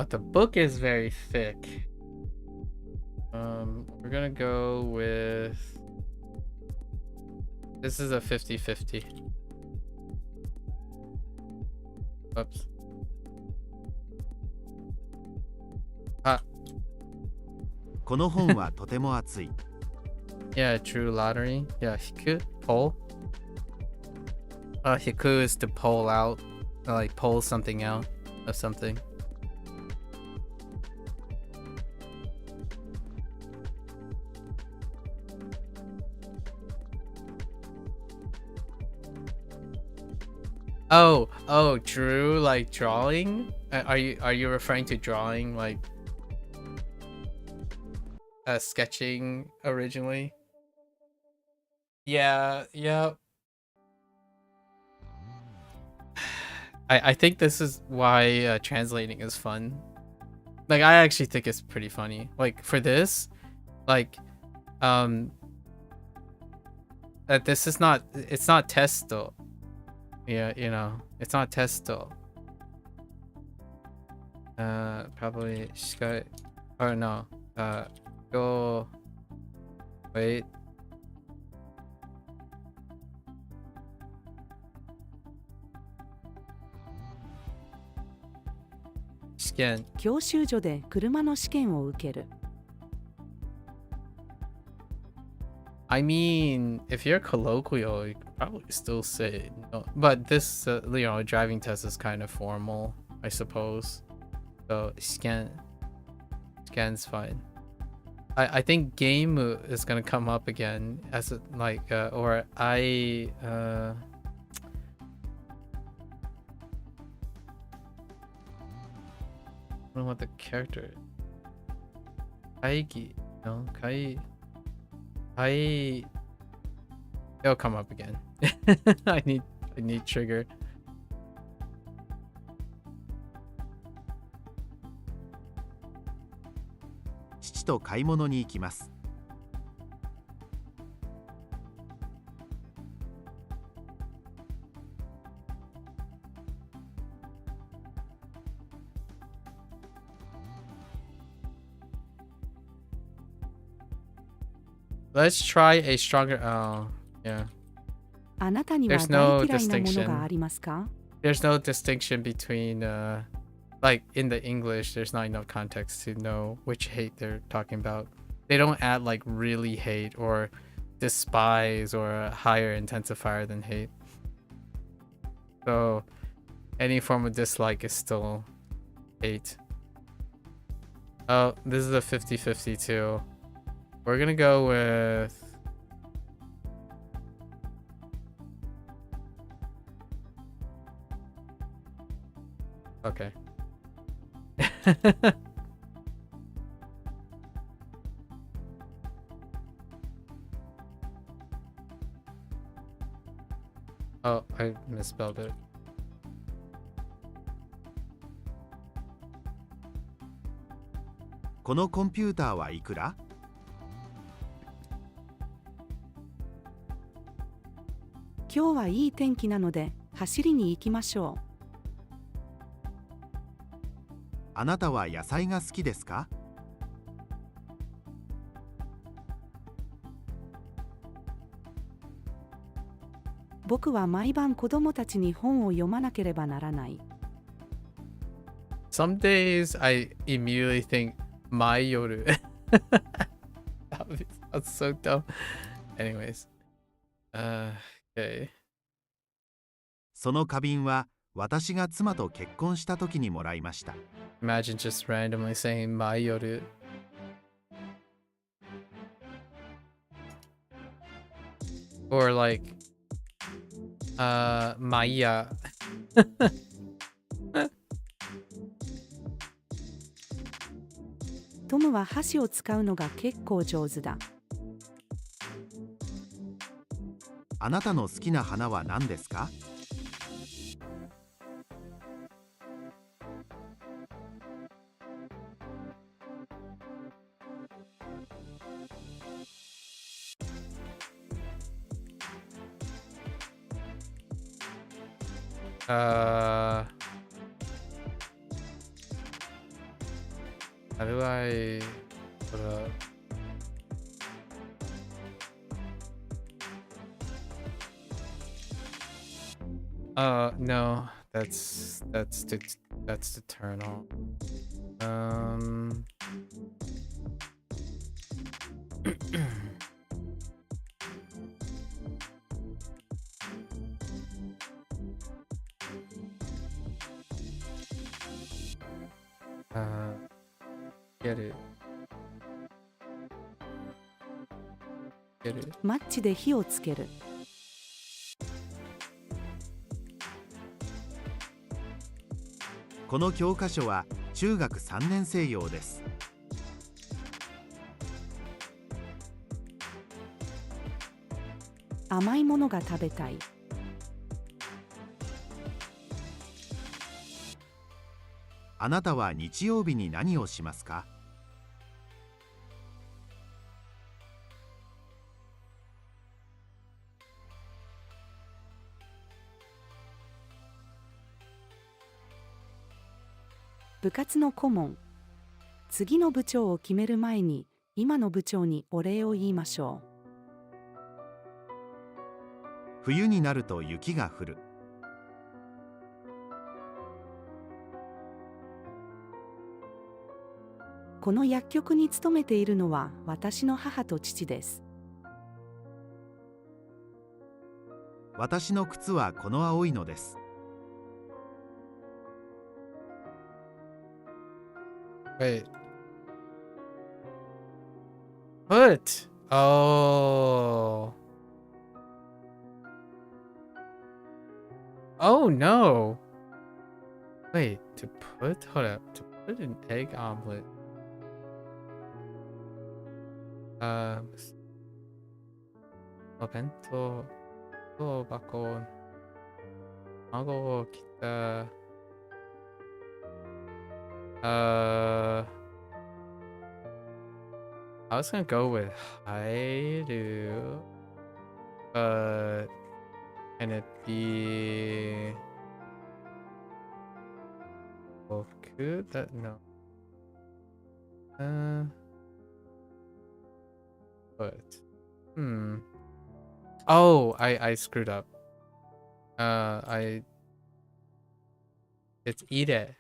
The book is very thick. We're gonna go with... This is a 50-50. Oops. Ah.
この本はとても厚い。
Yeah, true lottery. Yeah, hiku, pull. Hiku is to pull out, like pull something out of something. Oh, drew, like drawing? Are you referring to drawing, like sketching originally? Yeah. I think this is why translating is fun. Like, I actually think it's pretty funny. Like, for this, like, this is not, it's not testo. Yeah, you know, it's not testo. Probably shikai, or no, go, wait. 試験。
教習所で車の試験を受ける。
I mean, if you're colloquial, you could probably still say no. But this, you know, driving test is kind of formal, I suppose. So, scan's fine. I think game is gonna come up again as a, like, or I don't know what the character is. Kaigi, no, it'll come up again. I need trigger.
父と買い物に行きます。
Let's try a stronger. Oh, yeah.
あなたには
There's
大
no
嫌いなもの
distinction.
がありますか？
There's no distinction between, like in the English, there's not enough context to know which hate they're talking about. They don't add like really hate or despise or a higher intensifier than hate. So any form of dislike is still hate. Oh, this is a 50-50 too. We're gonna go with... Okay. Oh, I misspelled it.
このコンピューターはいくら？
今日はいい天気なので走りに行きましょう。
あなたは野菜が好きですか？
僕は毎晩子供たちに本を読まなければならない。
Some days I immediately think my yoru. That's so dumb. Anyways. Okay.
その花瓶は私が妻と結婚した時にもらいました。
Imagine just randomly saying Mayoru. Or like, Maya.
トムは箸を使うのが結構上手だ。
あなたの好きな花は何ですか？How
do I put up? No, that's to turn on. Get it. Get it.
マッチで火をつける。
この教科書は中学3年生用です。
甘いものが食べたい。
あなたは日曜日に何をしますか？
部活の顧問。次の部長を決める前に今の部長にお礼を言いましょ
冬になると雪が降る。
う。この薬局に勤めているのは私の母と父です。
私の靴はこの青いのです。
Wait. Put. Oh. Oh no. Wait, to put, hold up, to put an egg omelet. O bento, o bako, tamago wo kita. I was gonna go with Haidu, but can it be Boku? That no. What? Oh, I screwed up. It's ire.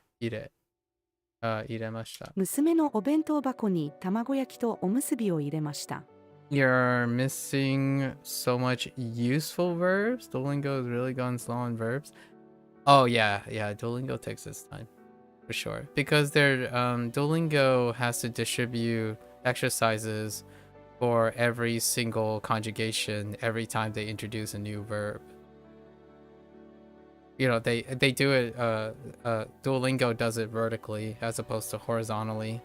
入れました。
娘のお弁当箱に卵焼きとおむすびを入れました。
You're missing so much useful verbs. Duolingo has really gone slow on verbs. Oh yeah, Duolingo takes its time for sure because Duolingo has to distribute exercises for every single conjugation every time they introduce a new verb. You know, they do it, Duolingo does it vertically as opposed to horizontally.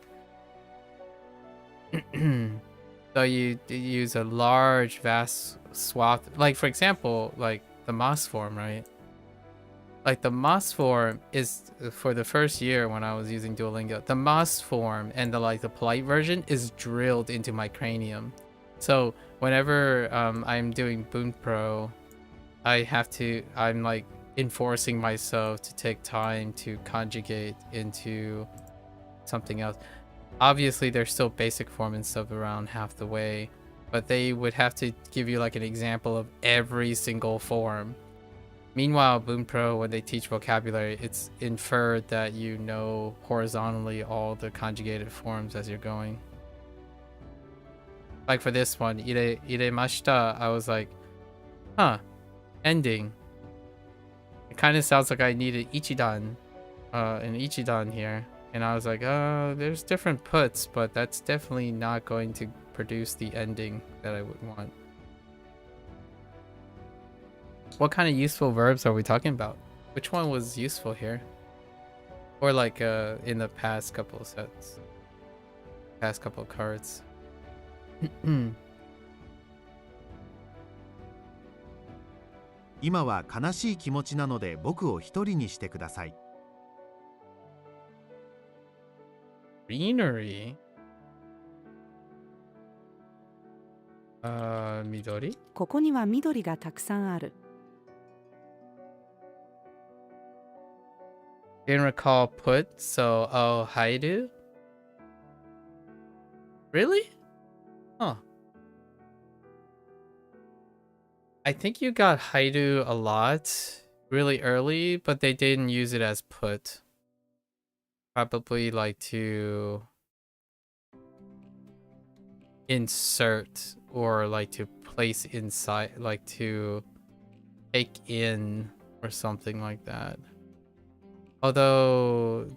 So you use a large, vast swath. Like, for example, like the Moss form, right? Like the Moss form is, for the first year when I was using Duolingo, the Moss form and the polite version is drilled into my cranium. So whenever I'm doing Bunpro, I'm like enforcing myself to take time to conjugate into something else. Obviously there's still basic form and stuff around half the way, but they would have to give you like an example of every single form. Meanwhile, Bunpro, when they teach vocabulary, it's inferred that you know horizontally all the conjugated forms as you're going. Like for this one, iremashita, I was like, huh, ending. It kind of sounds like I needed an ichidan here. And I was like, there's different puts, but that's definitely not going to produce the ending that I would want. What kind of useful verbs are we talking about? Which one was useful here? Or like in the past couple of sets? Past couple of cards.
今は悲しい気持ちなので僕を一人にしてください。
Greenery? Midori?
ここには緑がたくさんある。
Didn't recall put, so haidu? Really? Huh. I think you got haidu a lot really early, but they didn't use it as put. Probably like to insert or like to place inside, like to take in or something like that. Although,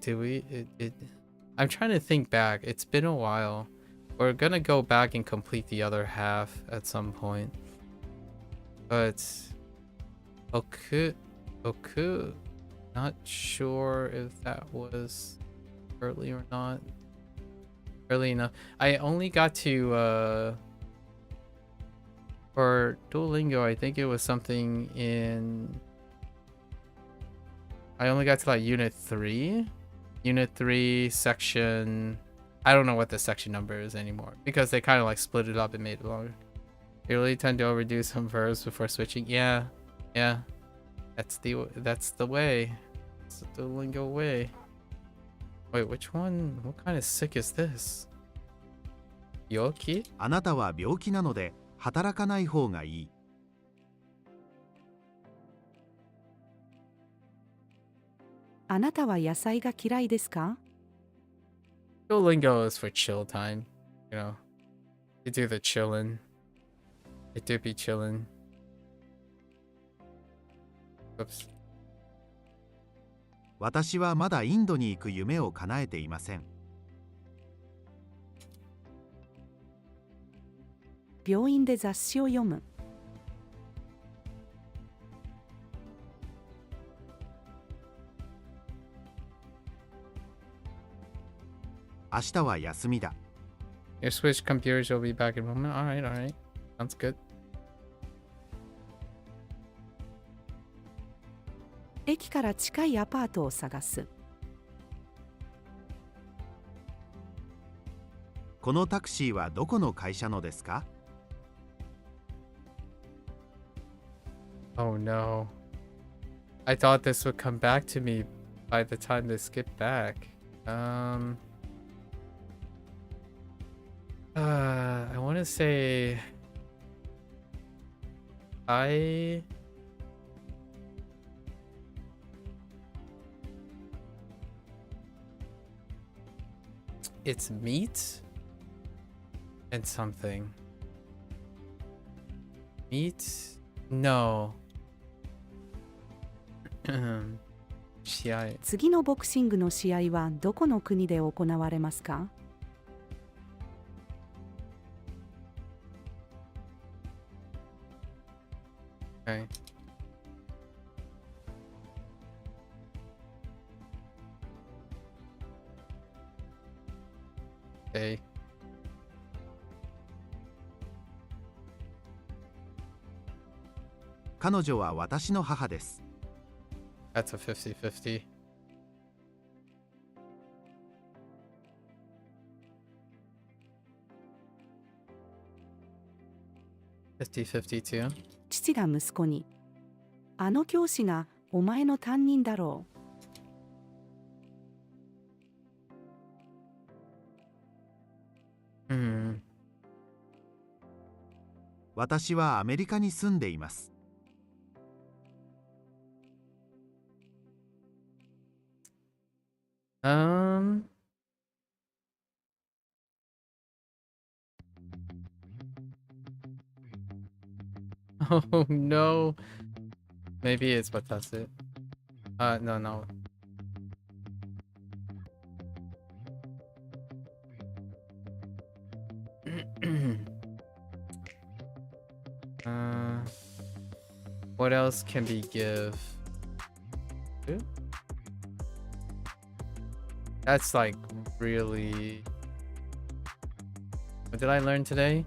I'm trying to think back. It's been a while. We're gonna go back and complete the other half at some point. But Oku, not sure if that was early or not. Early enough. I only got to for Duolingo, I think it was something in, I only got to like unit 3 section, I don't know what the section number is anymore because they kind of like split it up and made it longer. They really tend to overdo some verbs before switching. Yeah, that's the way. It's the Duolingo way. Wait, which one? What kind of sick is this? Yoki?
あなたは病気なので働かない方がいい。
あなたは野菜が嫌いですか？
Duolingo is for chill time, you know. You do the chillin'. It do be chillin'. Oops.
私はまだインドに行く夢を叶えていません。
病院で雑誌を読む。
明日は休みだ。
Your Switch computers will be back in a moment. Alright. Sounds good.
駅から近いアパートを探す。
このタクシーはどこの会社のですか？
Oh no. I thought this would come back to me by the time this get back. I want to say it's meat and something. Meat? No. 試合。
次のボクシングの試合はどこの国で行われますか？
Okay. Okay.
「彼女は私の母です。
That's a 50-50. too.
父が息子に、あの教師がお前の担任だろう。
私はアメリカに住んでいます。
Oh no. Maybe it's watasu. No, no. What else can we give? Ooh. That's like really. What did I learn today?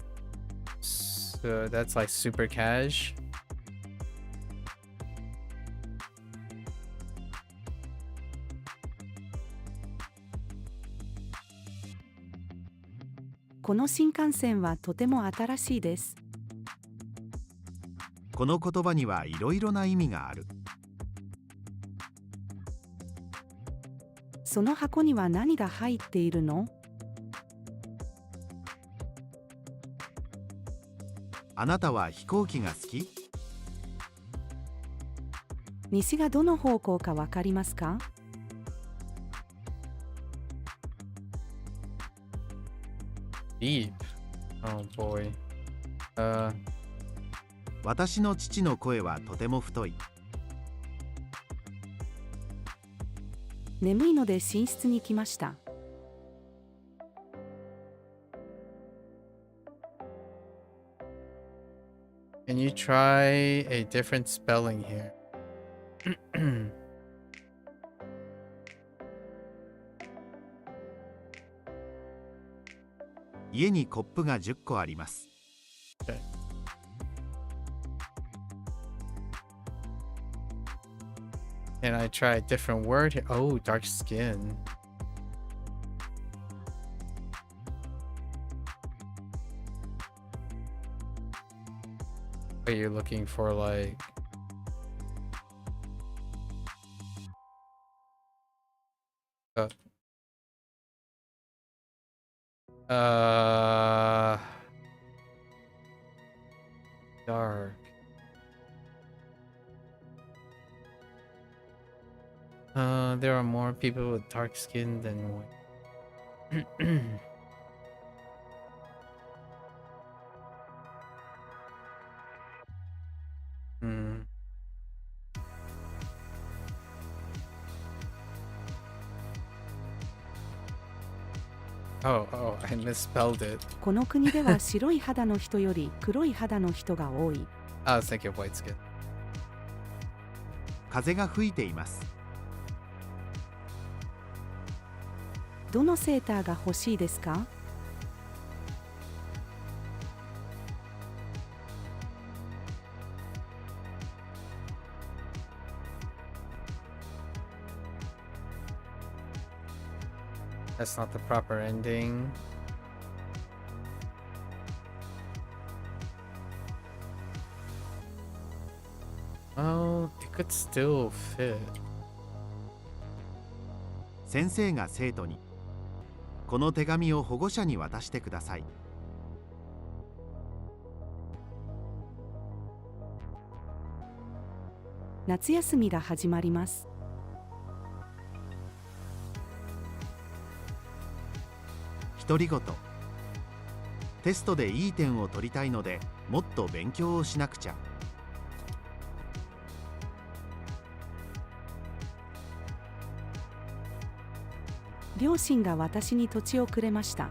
So that's like super cash.
「この新幹線はとても新しいです。
この言葉にはいろいろな意味がある。
その箱には何が入っているの？
あなたは飛行機が好き？
西がどの方向かわかりますか？Deep.
Oh boy.
私の父の声はとても太い。
眠いので寝室に来ました。
Can you try a different spelling here?
家にコップが10個あります。
Okay. Can I try a different word here? Oh, dark skin. Are you looking for like dark. There are more people with dark skin than white. Oh, I misspelled it.
この国では白い肌の人より黒い肌の人が多い。
I was thinking white skin.
風が吹いています。
どのセーターが欲しいですか？That's
not the proper ending. Oh, it could still fit.
先生が生徒に、この手紙を保護者に渡してください。
夏休みが始まります。
独り言。テストでいい点を取りたいので、もっと勉強をしなくちゃ。
両親が私に土地をくれました。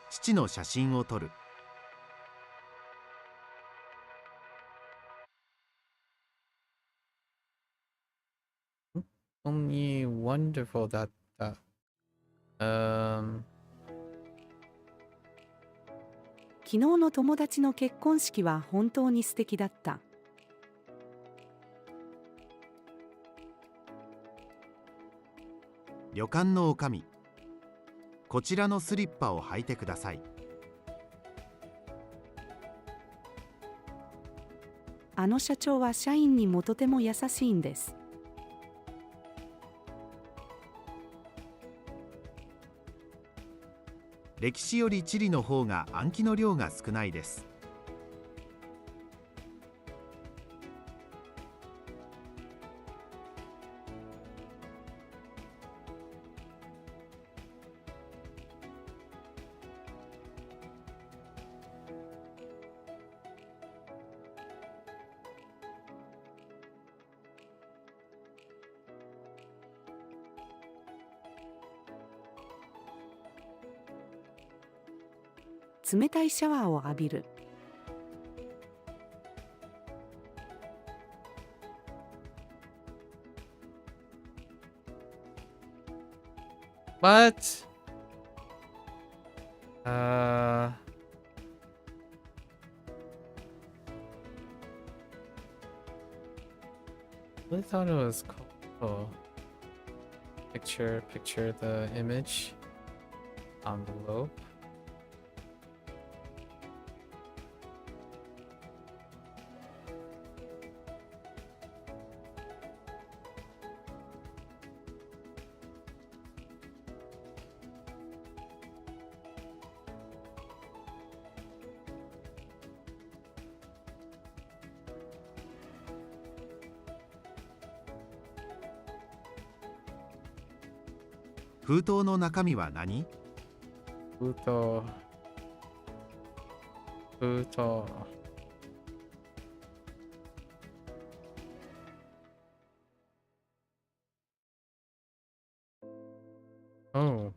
父の写真を撮る。
Only wonderful that.
昨日の友達の結婚式は本当に素敵だった。
旅館の女将。こちらのスリッパを履いてください。
あの社長は社員にもとても優しいんです。
歴史より地理の方が暗記の量が少ないです。
冷たいシャワーを浴びる。
What? I thought it was called. Oh. Picture the image. Envelope.
"封筒の中身は何?"
封筒。封筒。Oh.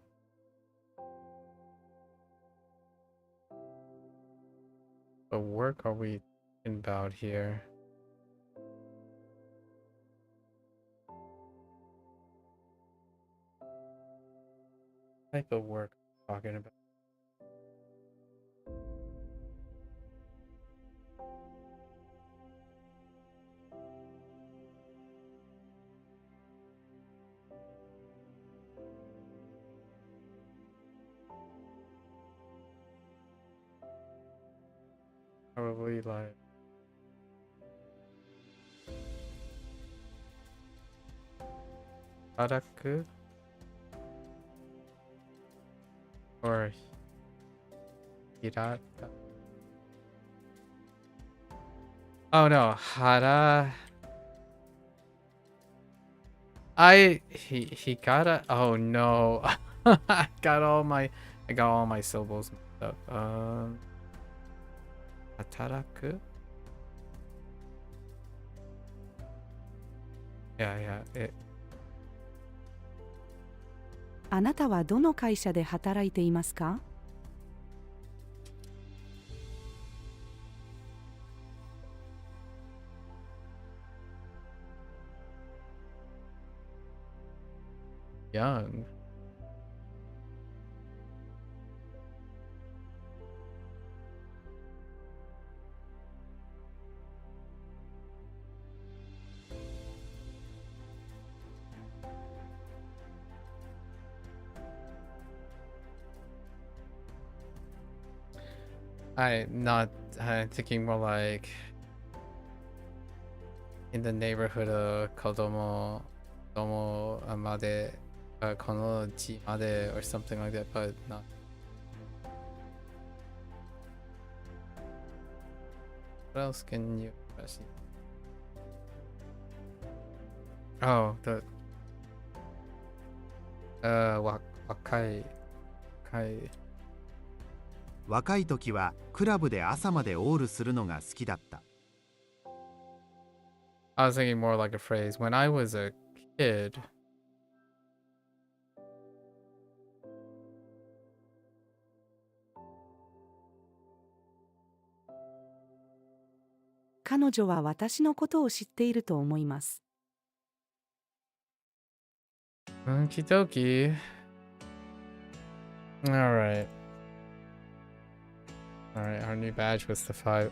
What work are we talking about here? Type of work I'm talking about. Probably like Haraku or Hirata. Oh no, Hara. He got a. Oh no, I got all my syllables mixed up. Hataraku. Yeah.
あなたはどの会社で働いていますか？Young.
I'm thinking more like in the neighborhood of Kodomo Made, Konoji Made or something like that, but not. What else can you press? Oh, the wakai.
若い時はクラブで朝までオールするのが好きだった。
I was thinking more like a phrase. When I was a kid,
彼女は私のことを知っていると思います。
Okie dokie. Alright. Alright, our new badge was the 5.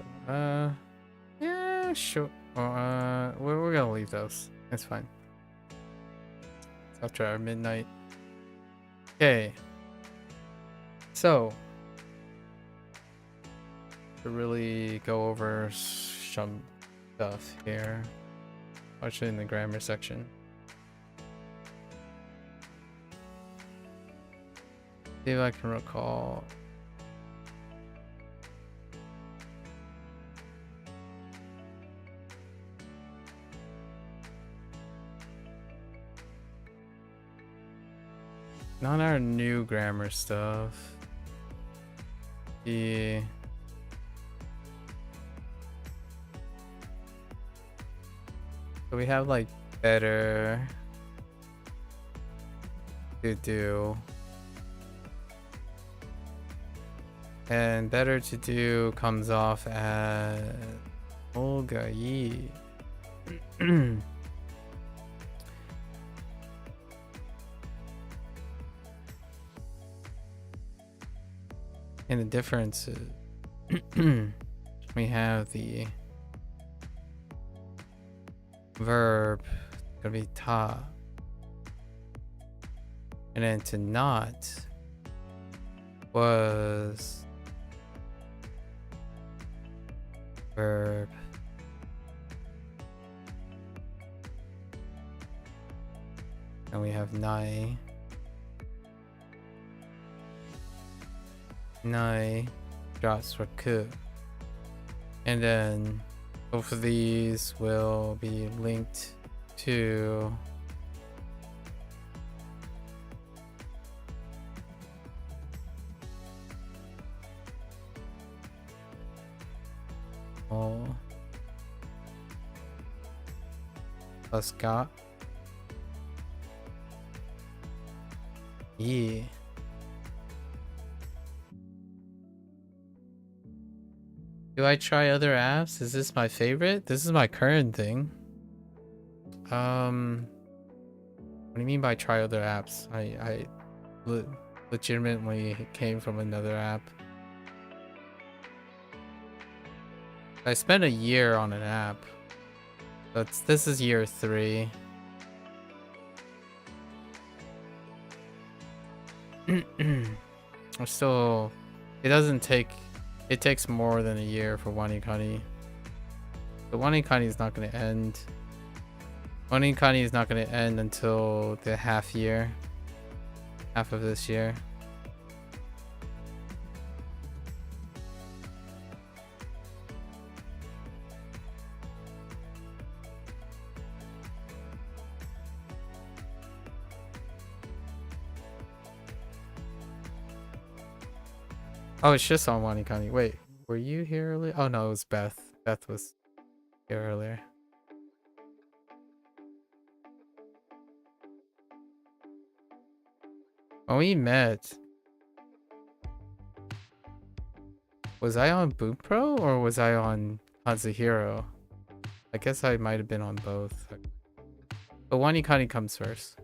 Yeah, sure. We're gonna leave those. It's fine. It's after our midnight. Okay. So, to really go over some stuff here, especially in the grammar section. See if I can recall. Not our new grammar stuff. So we have like better to do And better to do comes off as Ogai. And the difference is we have the verb, it's gonna be ta. And then to not was verb. And we have nai. Nai drops for ku. And then both of these will be linked to plus ga. Yeah. Do I try other apps? Is this my favorite? This is my current thing. What do you mean by try other apps? I legitimately came from another app. I spent a year on an app. This is year 3. I'm still. It takes more than a year for WaniKani. The WaniKani is not going to end. WaniKani is not going to end until the half of this year. Oh, it's just on WaniKani. Wait, were you here earlier? Oh no, it was Beth. Beth was here earlier. When we met, was I on Bunpro or was I on HanziHero? I guess I might have been on both. But WaniKani comes first.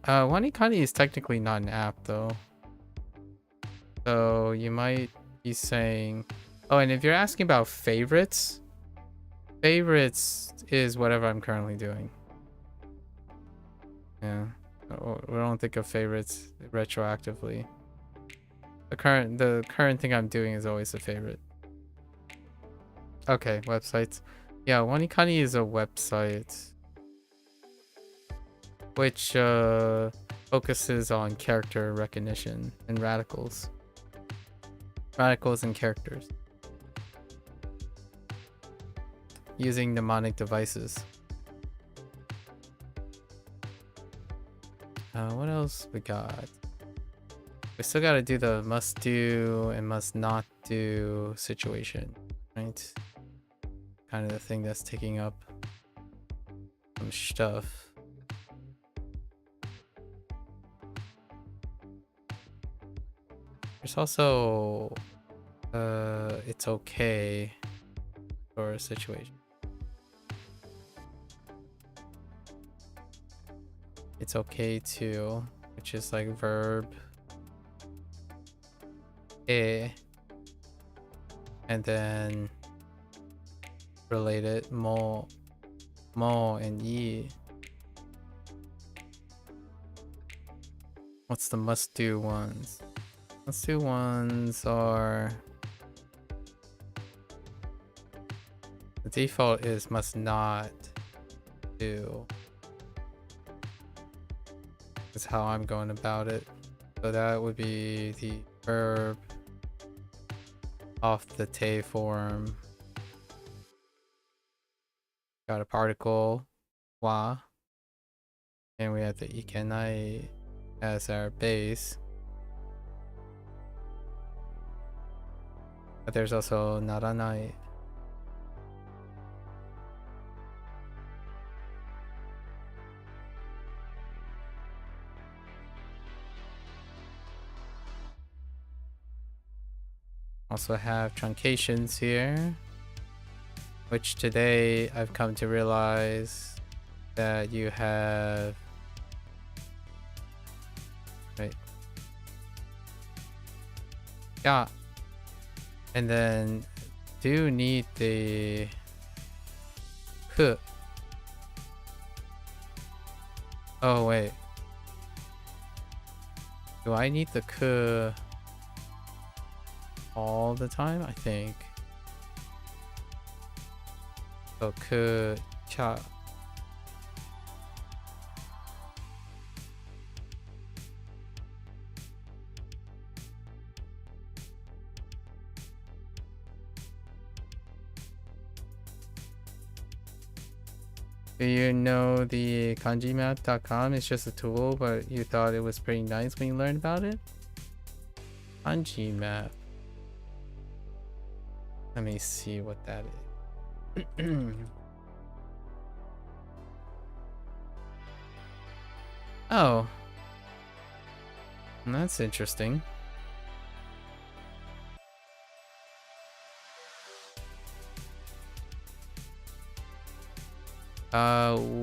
WaniKani is technically not an app though. So you might be saying, oh, and if you're asking about favorites is whatever I'm currently doing. Yeah, we don't think of favorites retroactively. The current thing I'm doing is always a favorite. Okay, websites. Yeah, WaniKani is a website which focuses on character recognition and radicals and characters using mnemonic devices. What else we got? We still got to do the must do and must not do situation, right? Kind of the thing that's taking up some stuff. There's also it's okay for a situation. It's okay to, which is like verb and then related mo and yi. What's the must do ones? Must do ones are, the default is must not do. Is how I'm going about it. So that would be the verb off the te form. Got a particle wa, and we have the ikenai as our base. But there's also naranai. Also have truncations here, which today I've come to realize that you have, right? Yeah. And then do need the ku. Oh wait. Do I need the ku all the time? I think. So ku cha. Do you know the kanjimap.com is just a tool, but you thought it was pretty nice when you learned about it? Kanji map. Let me see what that is. Oh. That's interesting.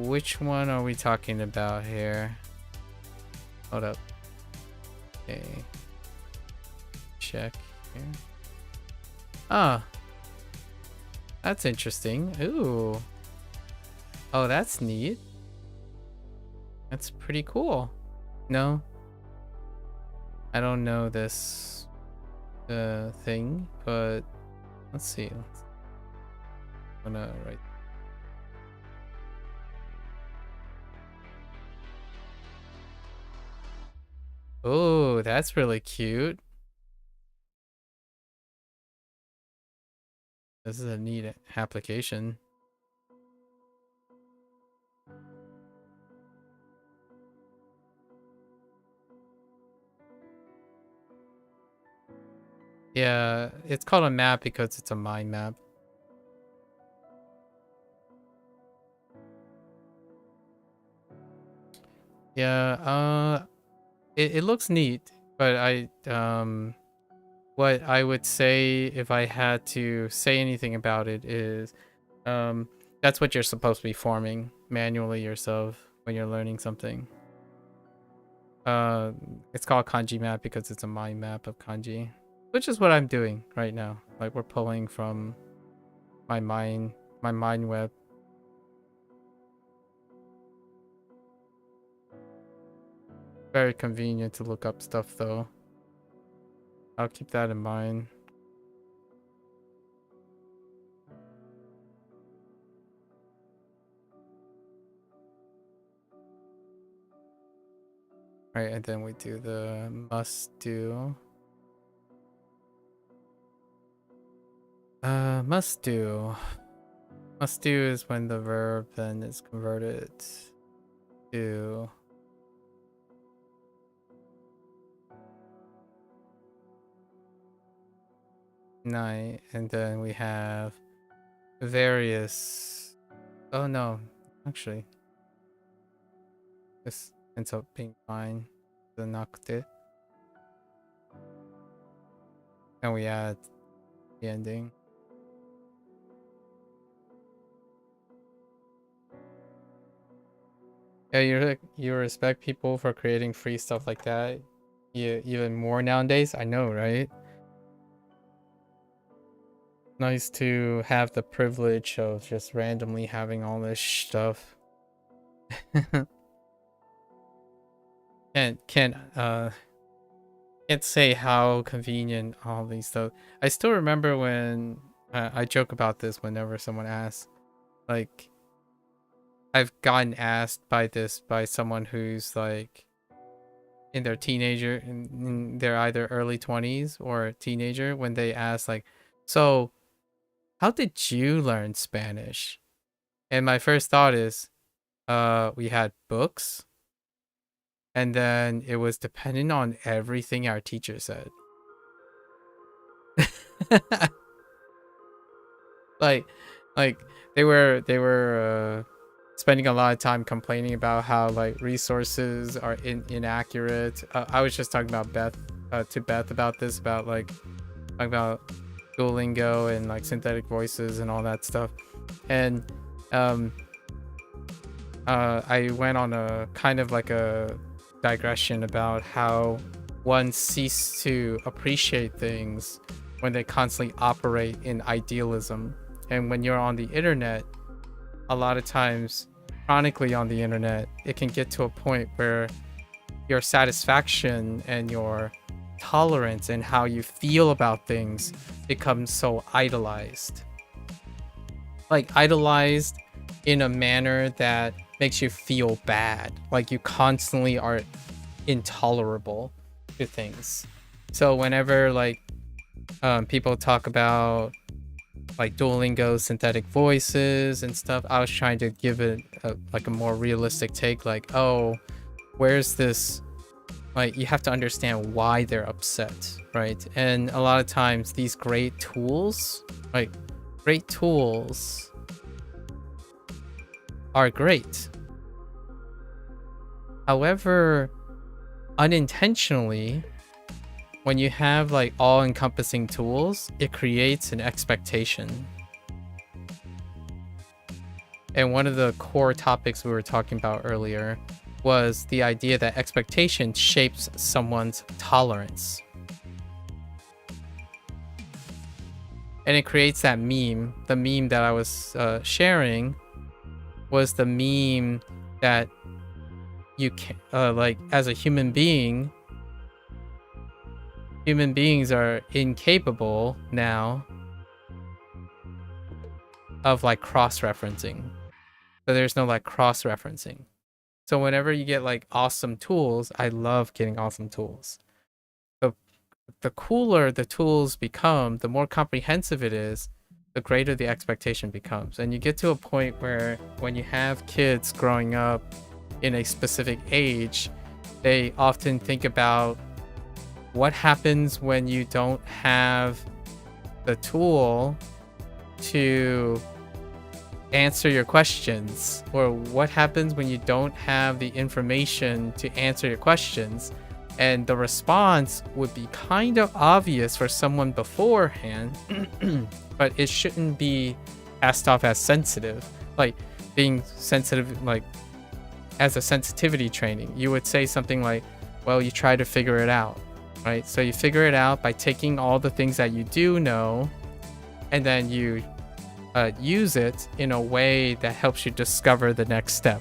Which one are we talking about here? Hold up. Okay. Check here. Ah. That's interesting. Ooh. Oh, that's neat. That's pretty cool. No. I don't know this thing, but let's see. I'm gonna write. Oh, that's really cute. This is a neat application. Yeah, it's called a map because it's a mind map. Yeah, it looks neat, but what I would say if I had to say anything about it is that's what you're supposed to be forming manually yourself when you're learning something. It's called kanji map because it's a mind map of kanji, which is what I'm doing right now. Like we're pulling from my mind web. Very convenient to look up stuff though. I'll keep that in mind. Right, and then we do the must do. Must do. Must do is when the verb then is converted to night, and then we have various. Oh no, actually, this ends up being fine. The nakute, and we add the ending. Yeah, you respect people for creating free stuff like that. Yeah, even more nowadays. I know, right? Nice to have the privilege of just randomly having all this stuff. Can't say how convenient all these stuff. I still remember when I joke about this whenever someone asks, like I've gotten asked by someone who's like in their teenager, in their either early 20s or teenager, when they ask like, so how did you learn Spanish? And my first thought is, we had books, and then it was dependent on everything our teacher said. like they were spending a lot of time complaining about how like resources are inaccurate. I was just talking about to Beth about this, about like talking about Duolingo and like synthetic voices and all that stuff. And I went on a kind of like a digression about how one ceases to appreciate things when they constantly operate in idealism. And when you're on the internet, a lot of times, chronically on the internet, it can get to a point where your satisfaction and your tolerance and how you feel about things becomes so idolized. Like idolized in a manner that makes you feel bad. Like you constantly are intolerable to things. So whenever like people talk about like Duolingo synthetic voices and stuff, I was trying to give it like a more realistic take, like, oh, where's this, like you have to understand why they're upset, right? And a lot of times these great tools are great. However, unintentionally, when you have like all-encompassing tools, it creates an expectation. And one of the core topics we were talking about earlier was the idea that expectation shapes someone's tolerance. And it creates that meme. The meme that I was sharing was the meme that you can, like as a human being, human beings are incapable now of like cross-referencing. So there's no like cross-referencing. So whenever you get like awesome tools, I love getting awesome tools. The cooler the tools become, the more comprehensive it is, the greater the expectation becomes. And you get to a point where when you have kids growing up in a specific age, they often think about what happens when you don't have the tool to answer your questions, or what happens when you don't have the information to answer your questions. And the response would be kind of obvious for someone beforehand, but it shouldn't be passed off as sensitive. Like being sensitive, like as a sensitivity training, you would say something like, well, you try to figure it out, right? So you figure it out by taking all the things that you do know, and then you use it in a way that helps you discover the next step,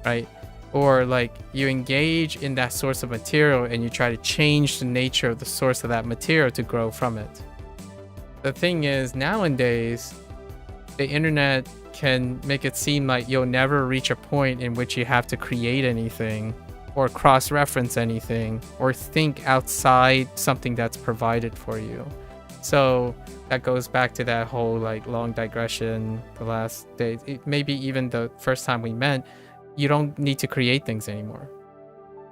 right? Or like you engage in that source of material and you try to change the nature of the source of that material to grow from it. The thing is, nowadays, the internet can make it seem like you'll never reach a point in which you have to create anything or cross-reference anything or think outside something that's provided for you. So that goes back to that whole like long digression the last day, maybe even the first time we met. You don't need to create things anymore.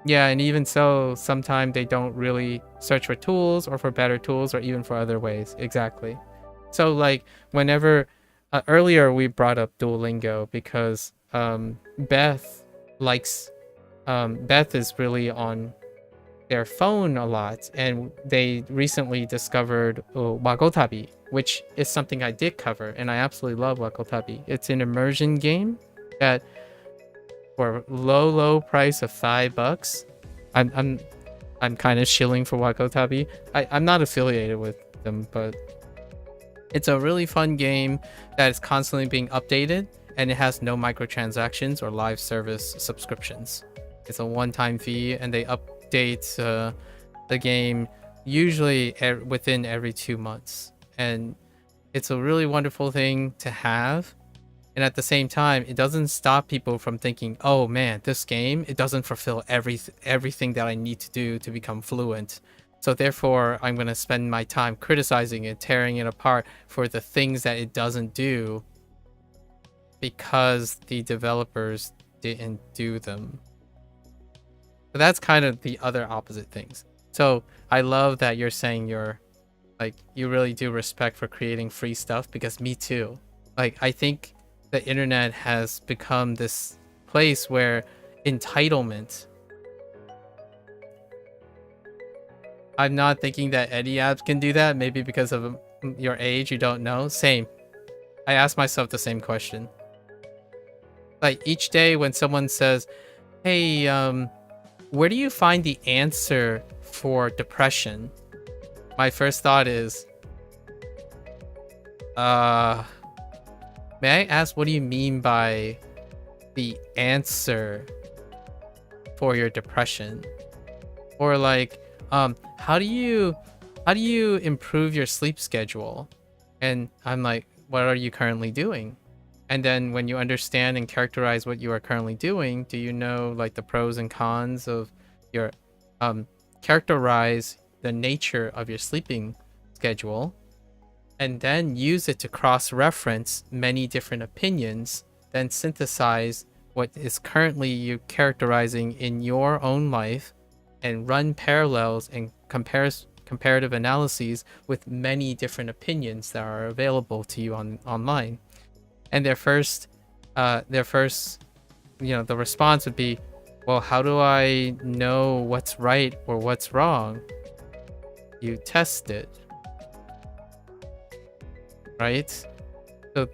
Yeah, and even so, sometimes they don't really search for tools or for better tools or even for other ways. Exactly. So like whenever earlier we brought up Duolingo because Beth is really on their phone a lot, and they recently discovered Wagotabi, which is something I did cover, and I absolutely love Wagotabi. It's an immersion game that for low price of $5. I'm kind of shilling for Wagotabi. I'm not affiliated with them, but it's a really fun game that is constantly being updated, and it has no microtransactions or live service subscriptions. It's a one-time fee, and they update the game usually within every 2 months, and it's a really wonderful thing to have. And at the same time, it doesn't stop people from thinking, oh man, this game, it doesn't fulfill everything that I need to do to become fluent. So therefore, I'm going to spend my time criticizing it, tearing it apart for the things that it doesn't do because the developers didn't do them. So that's kind of the other opposite things. So I love that you're saying you really do respect for creating free stuff, because me too. Like, I think the internet has become this place where entitlement I'm not thinking that any apps can do that. Maybe because of your age, you don't know. Same. I ask myself the same question. Like each day when someone says, hey, where do you find the answer for depression? My first thought is, may I ask, what do you mean by the answer for your depression? Or like, how do you improve your sleep schedule? And I'm like, what are you currently doing? And then when you understand and characterize what you are currently doing, do you know like the pros and cons of your characterize the nature of your sleeping schedule, and then use it to cross-reference many different opinions, then synthesize what is currently you characterizing in your own life, and run parallels and comparative analyses with many different opinions that are available to you online. And their first, the response would be, well, how do I know what's right or what's wrong? You test it, right? So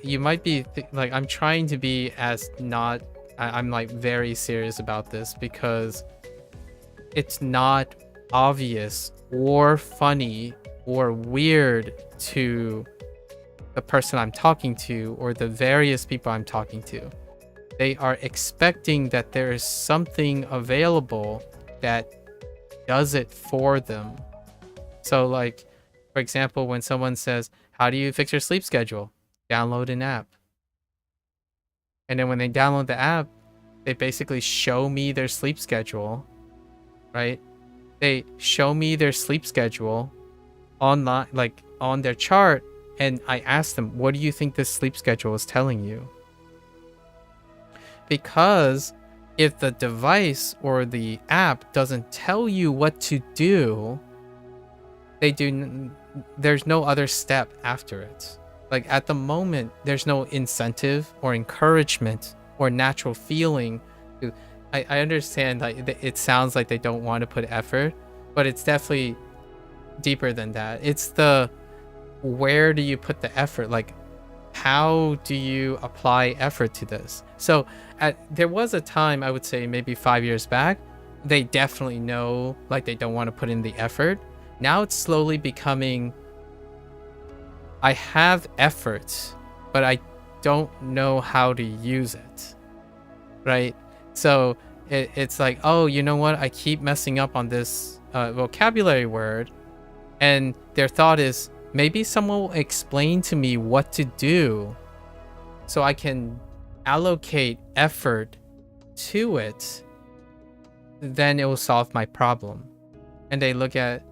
you might be like, I'm trying to be as not, I'm like very serious about this because it's not obvious or funny or weird to the person I'm talking to or the various people I'm talking to. They are expecting that there is something available that does it for them. So like, for example, when someone says, how do you fix your sleep schedule? Download an app. And then when they download the app, they basically show me their sleep schedule, right? They show me their sleep schedule online, like on their chart. And I ask them, what do you think this sleep schedule is telling you? Because if the device or the app doesn't tell you what to do, there's no other step after it. Like at the moment, there's no incentive or encouragement or natural feeling. I understand that it sounds like they don't want to put effort, but it's definitely deeper than that. It's the, where do you put the effort? Like, how do you apply effort to this? So there was a time, I would say maybe 5 years back, they definitely know, like they don't want to put in the effort. Now it's slowly becoming, I have effort, but I don't know how to use it, right? So it's like, oh, you know what? I keep messing up on this vocabulary word. And their thought is, maybe someone will explain to me what to do so I can allocate effort to it. Then it will solve my problem. And they look at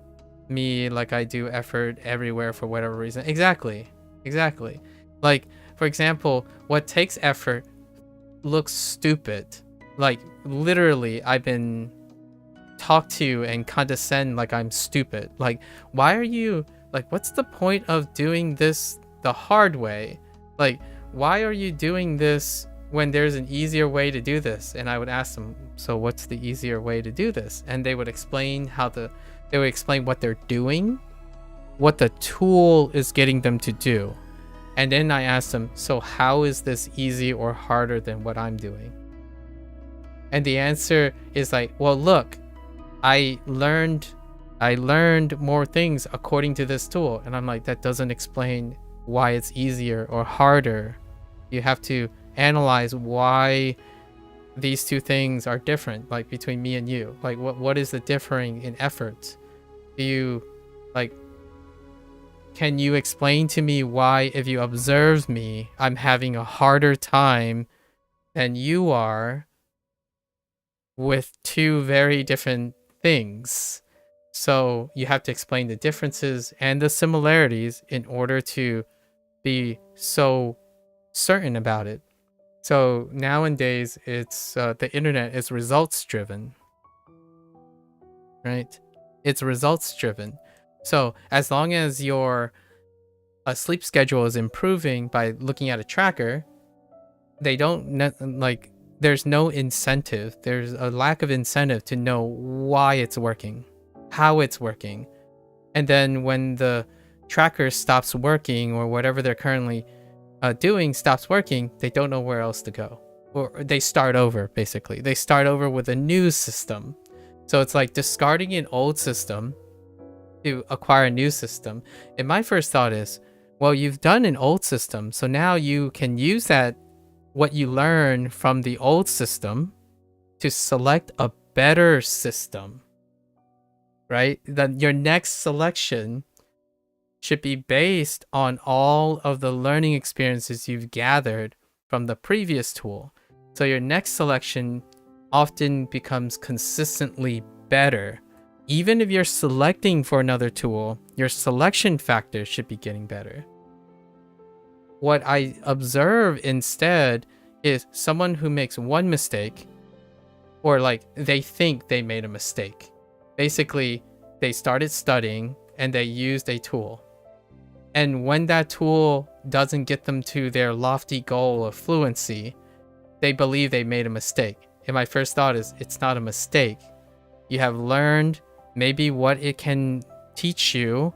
me like I do effort everywhere for whatever reason. Exactly. Like, for example, what takes effort looks stupid. Like, literally, I've been talked to and condescend like I'm stupid. Like, why are you, like, what's the point of doing this the hard way? Like, why are you doing this when there's an easier way to do this? And I would ask them, so what's the easier way to do this? And they would explain they would explain what they're doing, what the tool is getting them to do. And then I asked them, so how is this easy or harder than what I'm doing? And the answer is like, well, look, I learned more things according to this tool. And I'm like, that doesn't explain why it's easier or harder. You have to analyze why these two things are different, like between me and you. Like, what is the differing in effort? Do you, like, can you explain to me why, if you observe me, I'm having a harder time than you are with two very different things? So you have to explain the differences and the similarities in order to be so certain about it. So nowadays, it's the internet is results driven, right? It's results driven. So as long as your sleep schedule is improving by looking at a tracker, they don't like, there's no incentive. There's a lack of incentive to know why it's working. how it's working. And then when the tracker stops working, or whatever they're currently doing stops working, they don't know where else to go. Or they start over, basically. They start over with a new system. So it's like discarding an old system to acquire a new system. And my first thought is, well, you've done an old system, so now you can use that, what you learn from the old system, to select a better system, right? Then your next selection should be based on all of the learning experiences you've gathered from the previous tool. So your next selection often becomes consistently better. Even if you're selecting for another tool, your selection factor should be getting better. What I observe instead is someone who makes one mistake, or like they think they made a mistake. Basically, they started studying and they used a tool. And when that tool doesn't get them to their lofty goal of fluency, they believe they made a mistake. And my first thought is, it's not a mistake. You have learned maybe what it can teach you,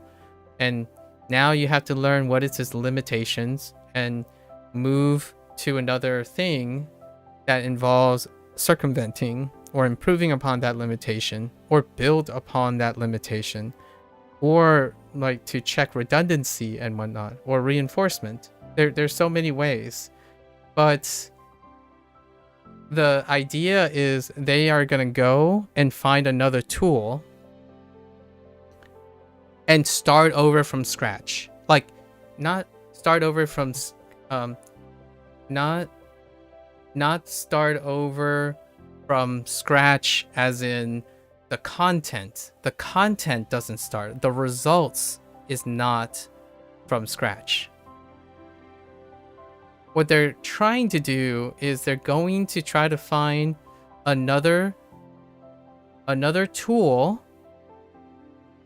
and now you have to learn what is its limitations and move to another thing that involves circumventing or improving upon that limitation, or build upon that limitation, or like to check redundancy and whatnot, or reinforcement. There's so many ways, but the idea is they are going to go and find another tool and start over from scratch. Like, not start over from not start over from scratch as in the content. The content doesn't start. The results is not from scratch. What they're trying to do is they're going to try to find another tool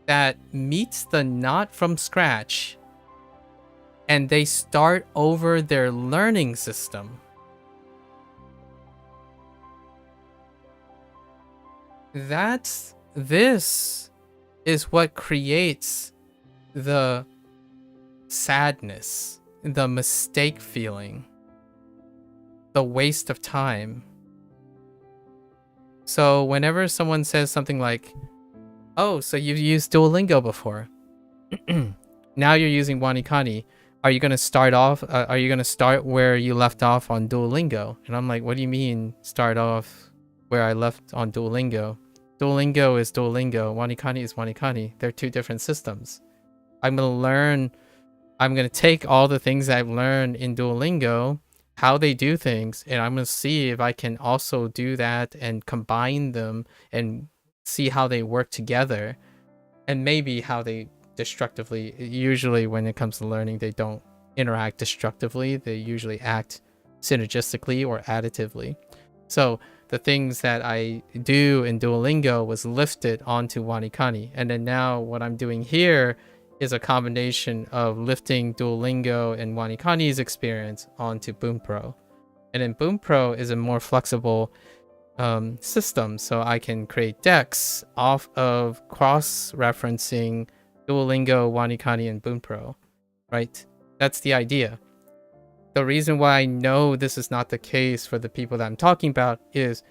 that meets the not from scratch, and they start over their learning system. This is what creates the sadness, the mistake feeling, the waste of time. So whenever someone says something like, oh, so you've used Duolingo before, now you're using WaniKani, are you going to start off, are you going to start where you left off on Duolingo? And I'm like, what do you mean start off where I left on Duolingo? Duolingo is Duolingo, WaniKani is WaniKani. They're two different systems. I'm going to take all the things I've learned in Duolingo, how they do things, and I'm going to see if I can also do that and combine them and see how they work together, and maybe how they destructively, usually when it comes to learning, they don't interact destructively. They usually act synergistically or additively. So the things that I do in Duolingo was lifted onto WaniKani. And then now what I'm doing here is a combination of lifting Duolingo and WaniKani's experience onto Bunpro. And then Bunpro is a more flexible system, so I can create decks off of cross-referencing Duolingo, WaniKani, and Bunpro, right? That's the idea. The reason why I know this is not the case for the people that I'm talking about is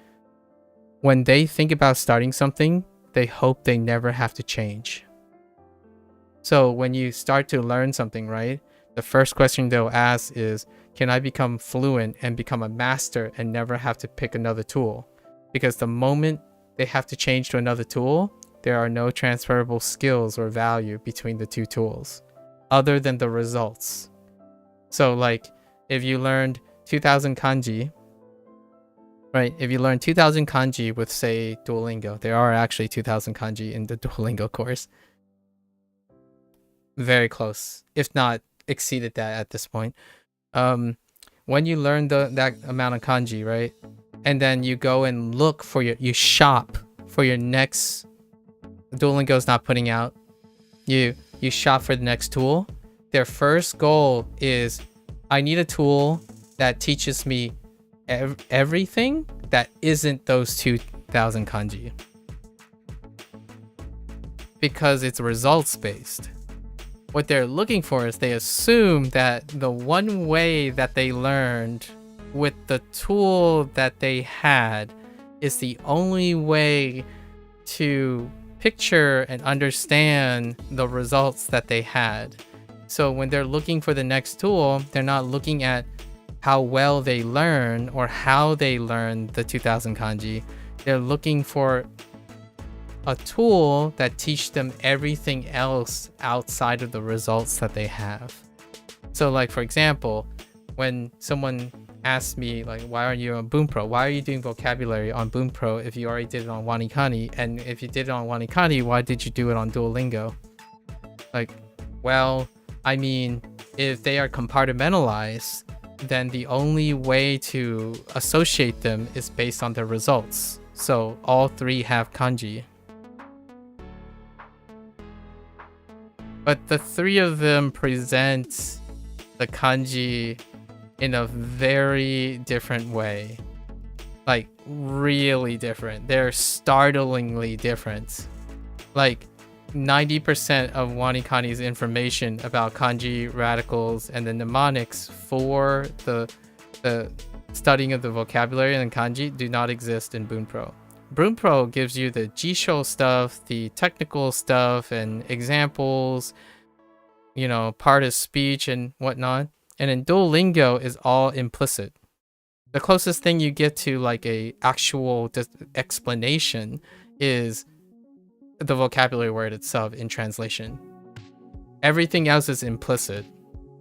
when they think about starting something, they hope they never have to change. So when you start to learn something, right, the first question they'll ask is, can I become fluent and become a master and never have to pick another tool? Because the moment they have to change to another tool, there are no transferable skills or value between the two tools other than the results. So like if you learned 2000 kanji, right? If you learn 2000 kanji with, say, Duolingo, there are actually 2000 kanji in the Duolingo course. Very close, if not exceeded that at this point. When you learn that amount of kanji, right? And then you go and look for you shop for your next, Duolingo's not putting out, you shop for the next tool. Their first goal is, I need a tool that teaches me everything that isn't those 2000 kanji. because it's results based. What they're looking for is they assume that the one way that they learned with the tool that they had is the only way to picture and understand the results that they had. So when they're looking for the next tool, they're not looking at how well they learn or how they learn the 2000 kanji. They're looking for a tool that teach them everything else outside of the results that they have. So like, for example, when someone asks me like, why are you on Bunpro? Why are you doing vocabulary on Bunpro if you already did it on WaniKani? And if you did it on WaniKani, why did you do it on Duolingo? Like, well, I mean, if they are compartmentalized, then the only way to associate them is based on their results. So all three have kanji. But the three of them present the kanji in a very different way. Like, really different. They're startlingly different. Like, 90% of WaniKani's information about kanji, radicals, and the mnemonics for the studying of the vocabulary and kanji do not exist in Bunpro. Bunpro gives you the jisho stuff, the technical stuff, and examples, you know, part of speech and whatnot. And in Duolingo is all implicit. The closest thing you get to like a actual explanation is the vocabulary word itself in translation. Everything else is implicit.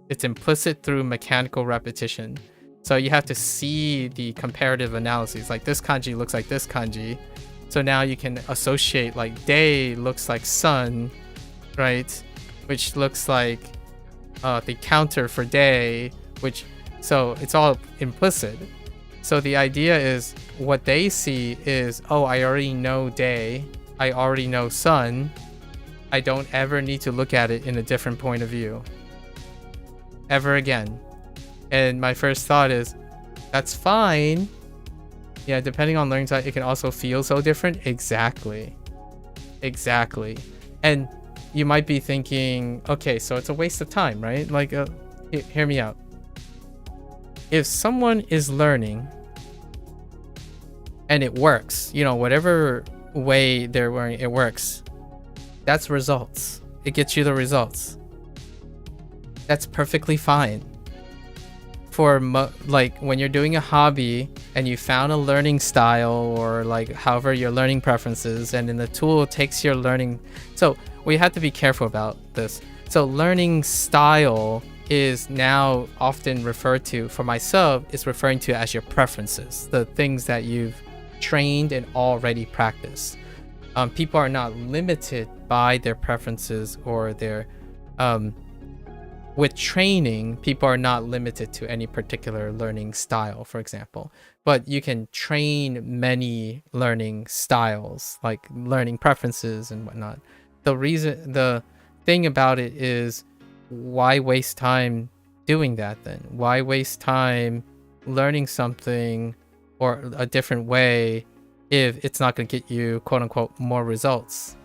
It's implicit through mechanical repetition. So you have to see the comparative analyses. Like, this kanji looks like this kanji. So now you can associate, like, day looks like sun, right? Which looks like the counter for day, which, so it's all implicit. So the idea is what they see is, oh, I already know day. I already know sun. I don't ever need to look at it in a different point of view. Ever again. And my first thought is, that's fine. Yeah, depending on learning style, it can also feel so different. Exactly. Exactly. And you might be thinking, okay, so it's a waste of time, right? Like, hear me out. If someone is learning and it works, you know, whatever way they're learning, it works. That's results. It gets you the results. That's perfectly fine. For like when you're doing a hobby and you found a learning style or like however your learning preferences, and then the tool takes your learning. So we have to be careful about this. So learning style is now often referred to, for myself, is referring to as your preferences, the things that you've trained and already practiced. People are not limited by their preferences or their with training, people are not limited to any particular learning style, for example. But you can train many learning styles, like learning preferences and whatnot. The thing about it is, why waste time doing that then? Why waste time learning something or a different way if it's not going to get you, quote unquote, more results?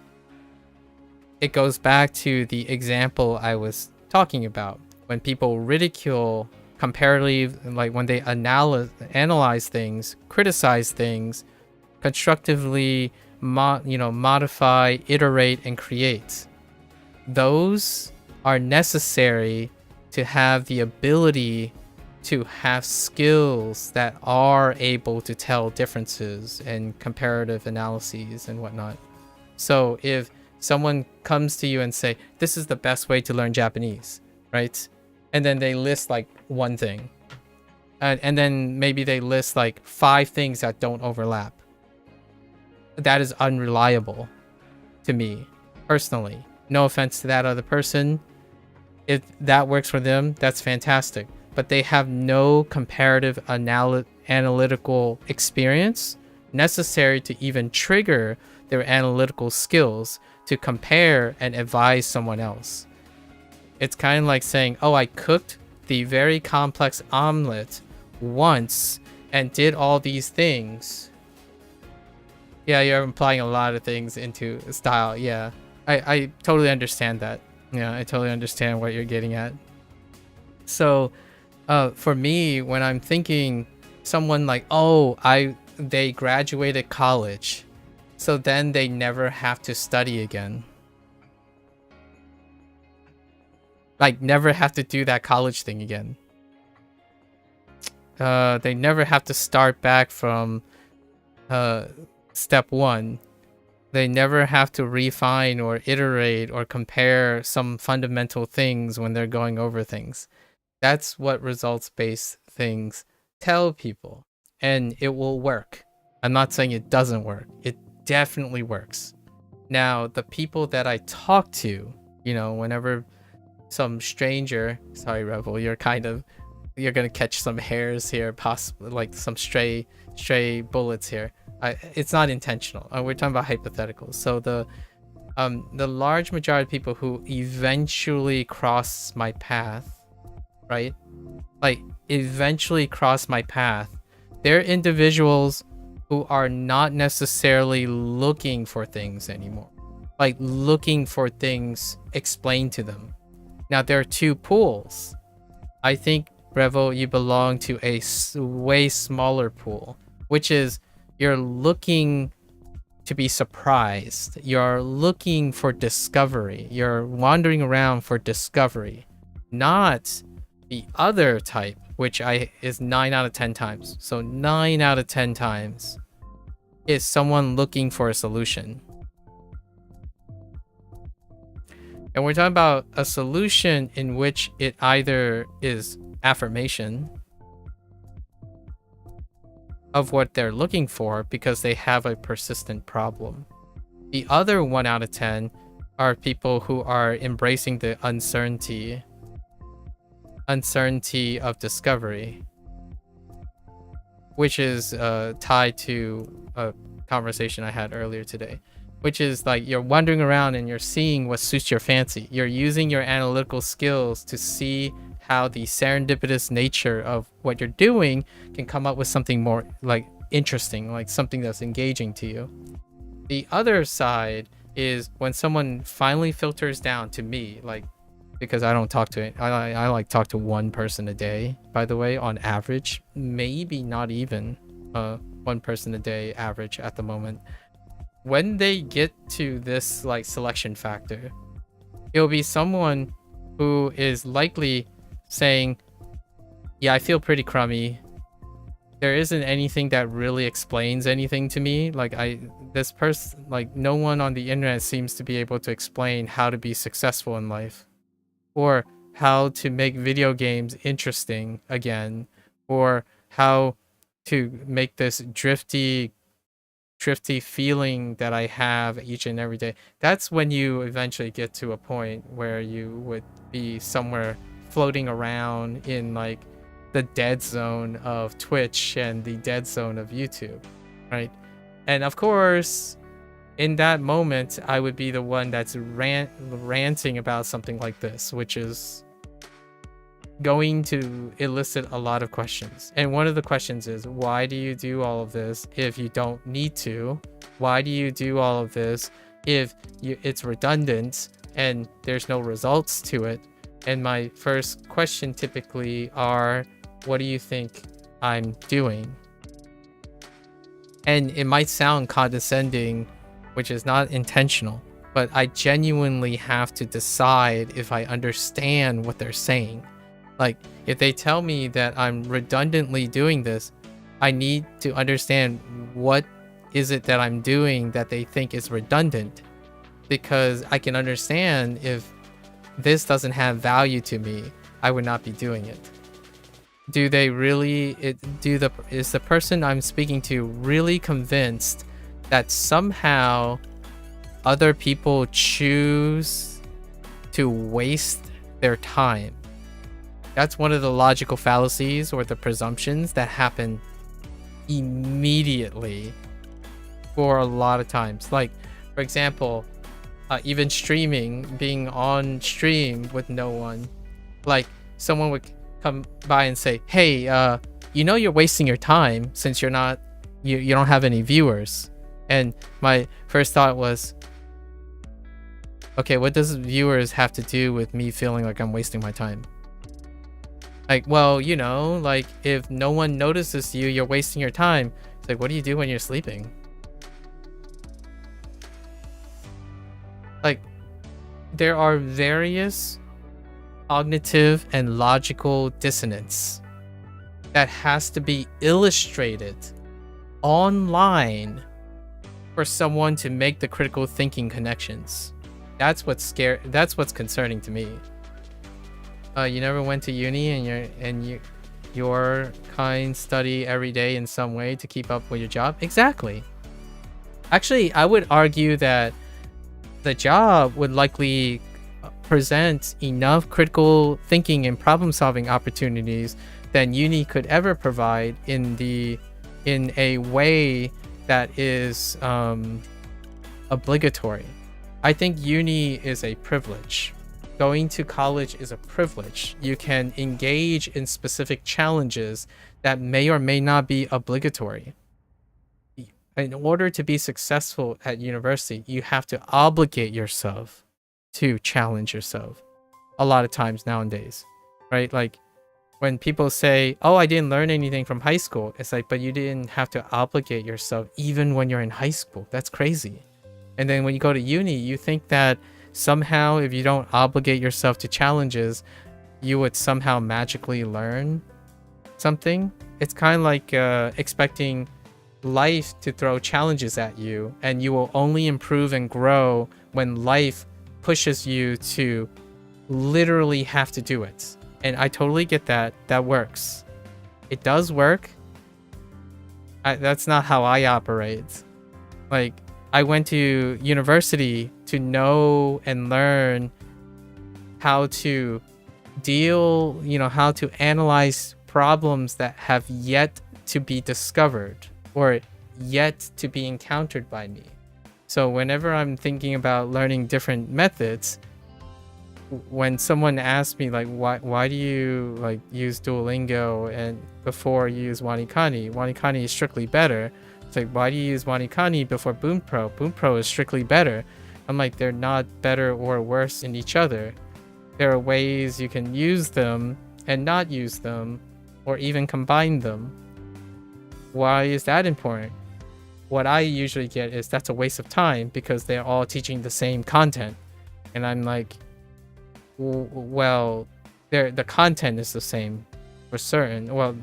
It goes back to the example I was talking about when people ridicule comparative, like when they analyze things, criticize things, constructively modify, iterate, and create. Those are necessary to have the ability to have skills that are able to tell differences and comparative analyses and whatnot. So if someone comes to you and say, this is the best way to learn Japanese, right? And then they list like one thing. And then maybe they list like 5 things that don't overlap. That is unreliable to me, personally. No offense to that other person. If that works for them, that's fantastic. But they have no comparative analytical experience necessary to even trigger their analytical skills to compare and advise someone else. It's kind of like saying, oh, I cooked the very complex omelet once and did all these things. Yeah, you're implying a lot of things into style, yeah. I totally understand that. Yeah, I totally understand what you're getting at. So, for me, when I'm thinking someone like, oh, they graduated college, so then they never have to study again. Like, never have to do that college thing again. They never have to start back from step one. They never have to refine or iterate or compare some fundamental things when they're going over things. That's what results-based things tell people, and it will work. I'm not saying it doesn't work. It definitely works. Now, the people that I talk to, you know, whenever some stranger, sorry, Revel, you're gonna catch some hairs here, possibly like some stray bullets here. It's not intentional. We're talking about hypotheticals. So the large majority of people who eventually cross my path, right? Like, eventually cross my path, they're individuals who are not necessarily looking for things anymore. Like, looking for things explained to them. Now, there are two pools. I think, Revel, you belong to a way smaller pool, which is you're looking to be surprised. You're looking for discovery. You're wandering around for discovery, not the other type, which is 9 out of 10 times. So 9 out of 10 times is someone looking for a solution. And we're talking about a solution in which it either is affirmation of what they're looking for because they have a persistent problem. The other 1 out of 10 are people who are embracing the uncertainty of discovery, which is tied to a conversation I had earlier today, which is like you're wandering around and you're seeing what suits your fancy. You're using your analytical skills to see how the serendipitous nature of what you're doing can come up with something more like interesting, like something that's engaging to you. The other side is when someone finally filters down to me, like, because I don't talk to it. I like talk to one person a day, by the way, on average, maybe not even one person a day average at the moment. When they get to this like selection factor, it'll be someone who is likely saying, yeah, I feel pretty crummy. There isn't anything that really explains anything to me. Like this person, like no one on the internet seems to be able to explain how to be successful in life, or how to make video games interesting again, or how to make this drifty feeling that I have each and every day. That's when you eventually get to a point where you would be somewhere floating around in like the dead zone of Twitch and the dead zone of YouTube, right? And of course, in that moment, I would be the one that's ranting about something like this, which is going to elicit a lot of questions. And one of the questions is, why do you do all of this if you don't need to? Why do you do all of this if it's redundant and there's no results to it? And my first question typically are, what do you think I'm doing? And it might sound condescending, which is not intentional, but I genuinely have to decide if I understand what they're saying. Like, if they tell me that I'm redundantly doing this, I need to understand what is it that I'm doing that they think is redundant, because I can understand if this doesn't have value to me, I would not be doing it. Do they really, is the person I'm speaking to really convinced that somehow other people choose to waste their time? That's one of the logical fallacies or the presumptions that happen immediately for a lot of times. Like, for example, even streaming, being on stream with no one, like someone would come by and say, hey, you know, you're wasting your time since you don't have any viewers. And my first thought was, Okay, what does viewers have to do with me feeling like I'm wasting my time? Like, well, you know, like if no one notices you, you're wasting your time. It's like, what do you do when you're sleeping? Like, there are various cognitive and logical dissonance that has to be illustrated online for someone to make the critical thinking connections. That's what's concerning to me. You never went to uni and your kind study every day in some way to keep up with your job? Exactly. Actually, I would argue that the job would likely present enough critical thinking and problem solving opportunities than uni could ever provide in a way that is obligatory. I think uni is a privilege. Going to college is a privilege. You can engage in specific challenges that may or may not be obligatory. In order to be successful at university, you have to obligate yourself to challenge yourself a lot of times nowadays, right? Like when people say, oh, I didn't learn anything from high school, it's like, but you didn't have to obligate yourself even when you're in high school. That's crazy. And then when you go to uni, you think that somehow if you don't obligate yourself to challenges, you would somehow magically learn something. It's kind of like expecting life to throw challenges at you, and you will only improve and grow when life pushes you to literally have to do it. And I totally get that. That works. It does work. That's not how I operate. Like, I went to university to know and learn how to deal, how to analyze problems that have yet to be discovered or yet to be encountered by me. So whenever I'm thinking about learning different methods, when someone asks me like, why do you like use Duolingo and before you use WaniKani is strictly better. It's like, why do you use WaniKani before Bunpro? Bunpro is strictly better. I'm like, they're not better or worse than each other. There are ways you can use them and not use them, or even combine them. Why is that important? What I usually get is that's a waste of time because they're all teaching the same content. And I'm like, well, the content is the same for certain. Well,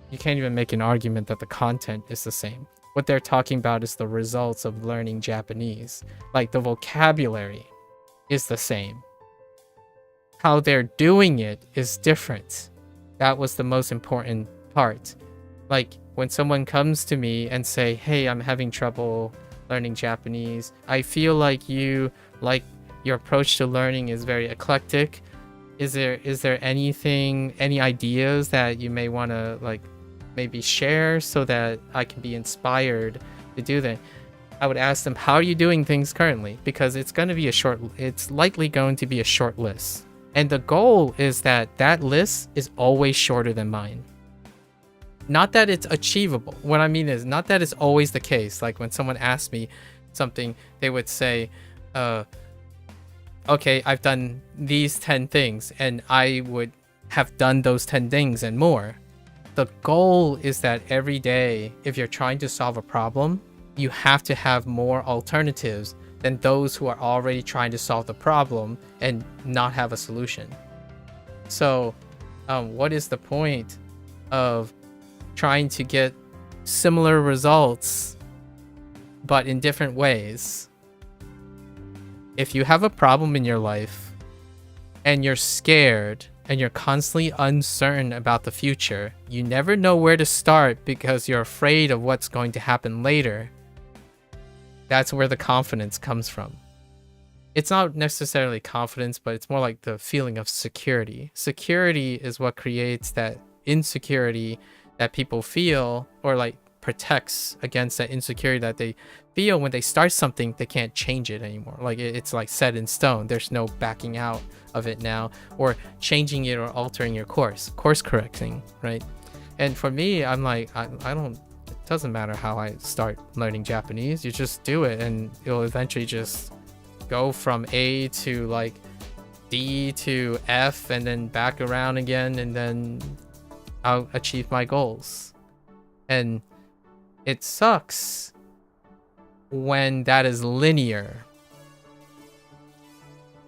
you can't even make an argument that the content is the same. What they're talking about is the results of learning Japanese. Like the vocabulary is the same. How they're doing it is different. That was the most important part. Like when someone comes to me and say, hey, I'm having trouble learning Japanese, I feel like your approach to learning is very eclectic. Is there any ideas that you may want to like maybe share so that I can be inspired to do that? I would ask them, how are you doing things currently? Because it's likely going to be a short list. And the goal is that list is always shorter than mine. Not that it's achievable. What I mean is not that it's always the case. Like when someone asks me something, they would say, okay, I've done these 10 things and I would have done those 10 things and more. The goal is that every day, if you're trying to solve a problem, you have to have more alternatives than those who are already trying to solve the problem and not have a solution. So, what is the point of trying to get similar results, but in different ways? If you have a problem in your life and you're scared and you're constantly uncertain about the future, you never know where to start because you're afraid of what's going to happen later. That's where the confidence comes from. It's not necessarily confidence, but it's more like the feeling of security. Security is what creates that insecurity that people feel, or like protects against that insecurity that they feel when they start something. They can't change it anymore. Like it's like set in stone. There's no backing out of it now, or changing it or altering your course correcting, right? And for me, I'm like, I don't, it doesn't matter how I start learning Japanese. You just do it and it'll eventually just go from A to like D to F and then back around again, and then I'll achieve my goals. And it sucks when that is linear.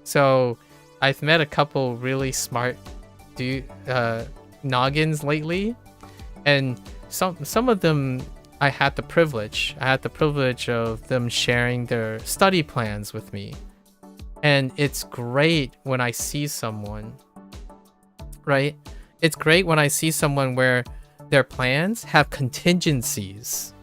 So I've met a couple really smart noggins lately, and some of them I had the privilege of them sharing their study plans with me. And it's great when I see someone, right? It's great when I see someone where their plans have contingencies.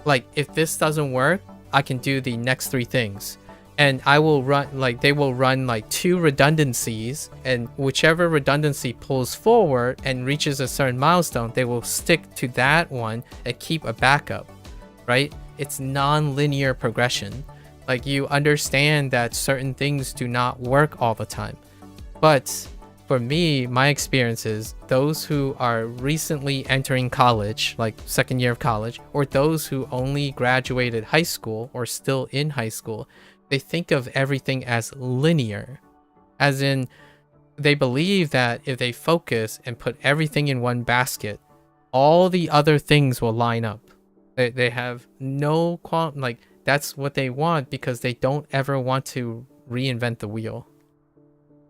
Like, if this doesn't work, I can do the next 3 things. And I will run, like, they will run like 2 redundancies, and whichever redundancy pulls forward and reaches a certain milestone, they will stick to that one and keep a backup, right? It's non-linear progression. Like, you understand that certain things do not work all the time. But for me, my experience is those who are recently entering college, like second year of college, or those who only graduated high school or still in high school, they think of everything as linear. As in, they believe that if they focus and put everything in one basket, all the other things will line up. They have no like, that's what they want, because they don't ever want to reinvent the wheel.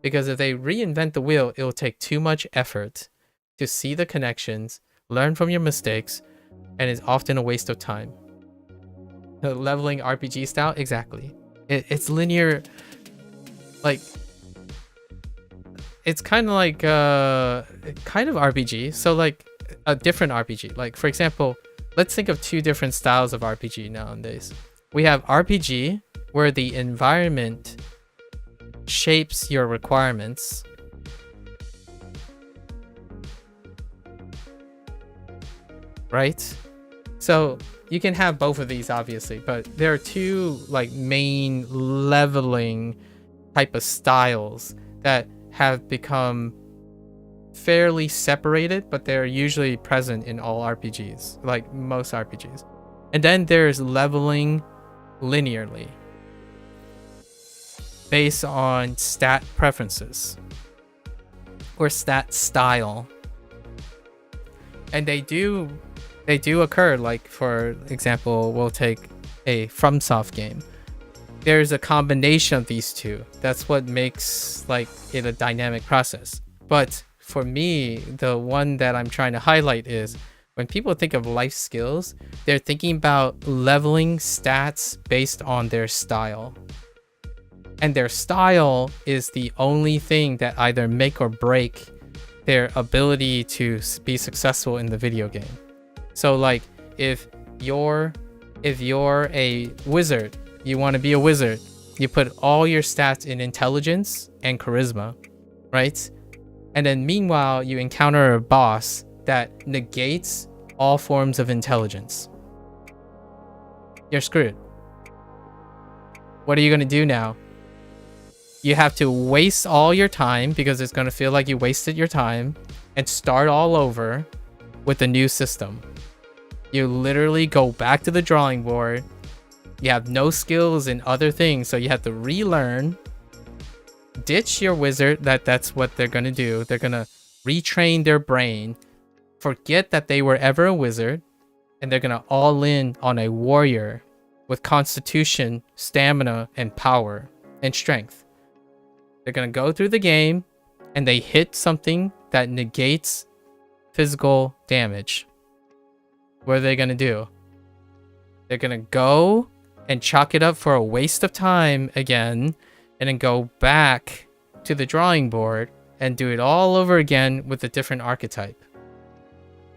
Because if they reinvent the wheel, it'll take too much effort to see the connections, learn from your mistakes, and it's often a waste of time. The leveling RPG style, exactly. It's linear, like, it's kind of like kind of RPG. So like a different RPG. Like, for example, let's think of 2 different styles of RPG nowadays. We have RPG, where the environment shapes your requirements. Right? So you can have both of these, obviously, but there are 2 like main leveling type of styles that have become fairly separated, but they're usually present in all RPGs, like most RPGs. And then there's leveling linearly based on stat preferences or stat style. And they do occur. Like, for example, we'll take a FromSoft game. There's a combination of these 2. That's what makes like it a dynamic process. But for me, the one that I'm trying to highlight is when people think of life skills, they're thinking about leveling stats based on their style. And their style is the only thing that either make or break their ability to be successful in the video game. So like, if you're a wizard, you want to be a wizard, you put all your stats in intelligence and charisma, right? And then meanwhile, you encounter a boss that negates all forms of intelligence. You're screwed. What are you going to do now? You have to waste all your time, because it's going to feel like you wasted your time, and start all over with a new system. You literally go back to the drawing board. You have no skills in other things, so you have to relearn. Ditch your wizard. That's what they're going to do. They're going to retrain their brain, forget that they were ever a wizard, and they're going to all in on a warrior with constitution, stamina, and power, and strength. They're going to go through the game, and they hit something that negates physical damage. What are they going to do? They're going to go and chalk it up for a waste of time again, and then go back to the drawing board and do it all over again with a different archetype.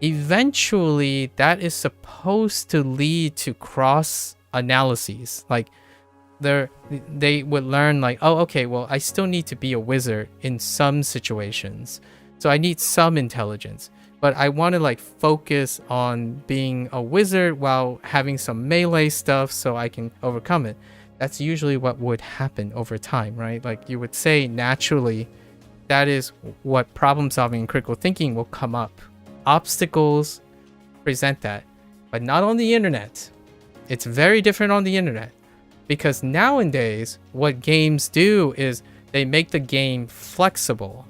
Eventually, that is supposed to lead to cross analyses. Like, they would learn like, oh, okay, well, I still need to be a wizard in some situations, so I need some intelligence, but I want to like focus on being a wizard while having some melee stuff so I can overcome it. That's usually what would happen over time, right? Like, you would say naturally, that is what problem solving and critical thinking will come up. Obstacles present that, but not on the internet. It's very different on the internet. Because nowadays, what games do is they make the game flexible.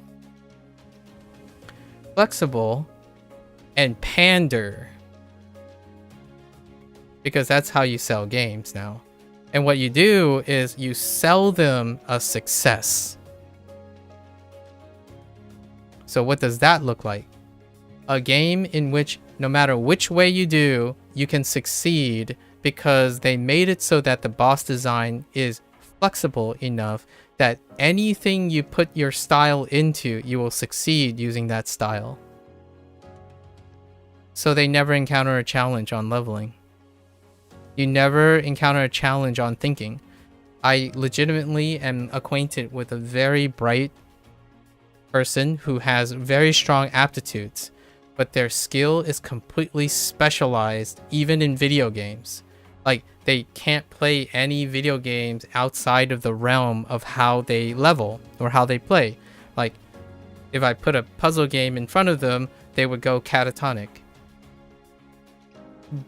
Flexible and pander. Because that's how you sell games now. And what you do is you sell them a success. So what does that look like? A game in which no matter which way you do, you can succeed because they made it so that the boss design is flexible enough that anything you put your style into, you will succeed using that style. So they never encounter a challenge on leveling. You never encounter a challenge on thinking. I legitimately am acquainted with a very bright person who has very strong aptitudes, but their skill is completely specialized even in video games. Like, they can't play any video games outside of the realm of how they level or how they play. Like, if I put a puzzle game in front of them, they would go catatonic.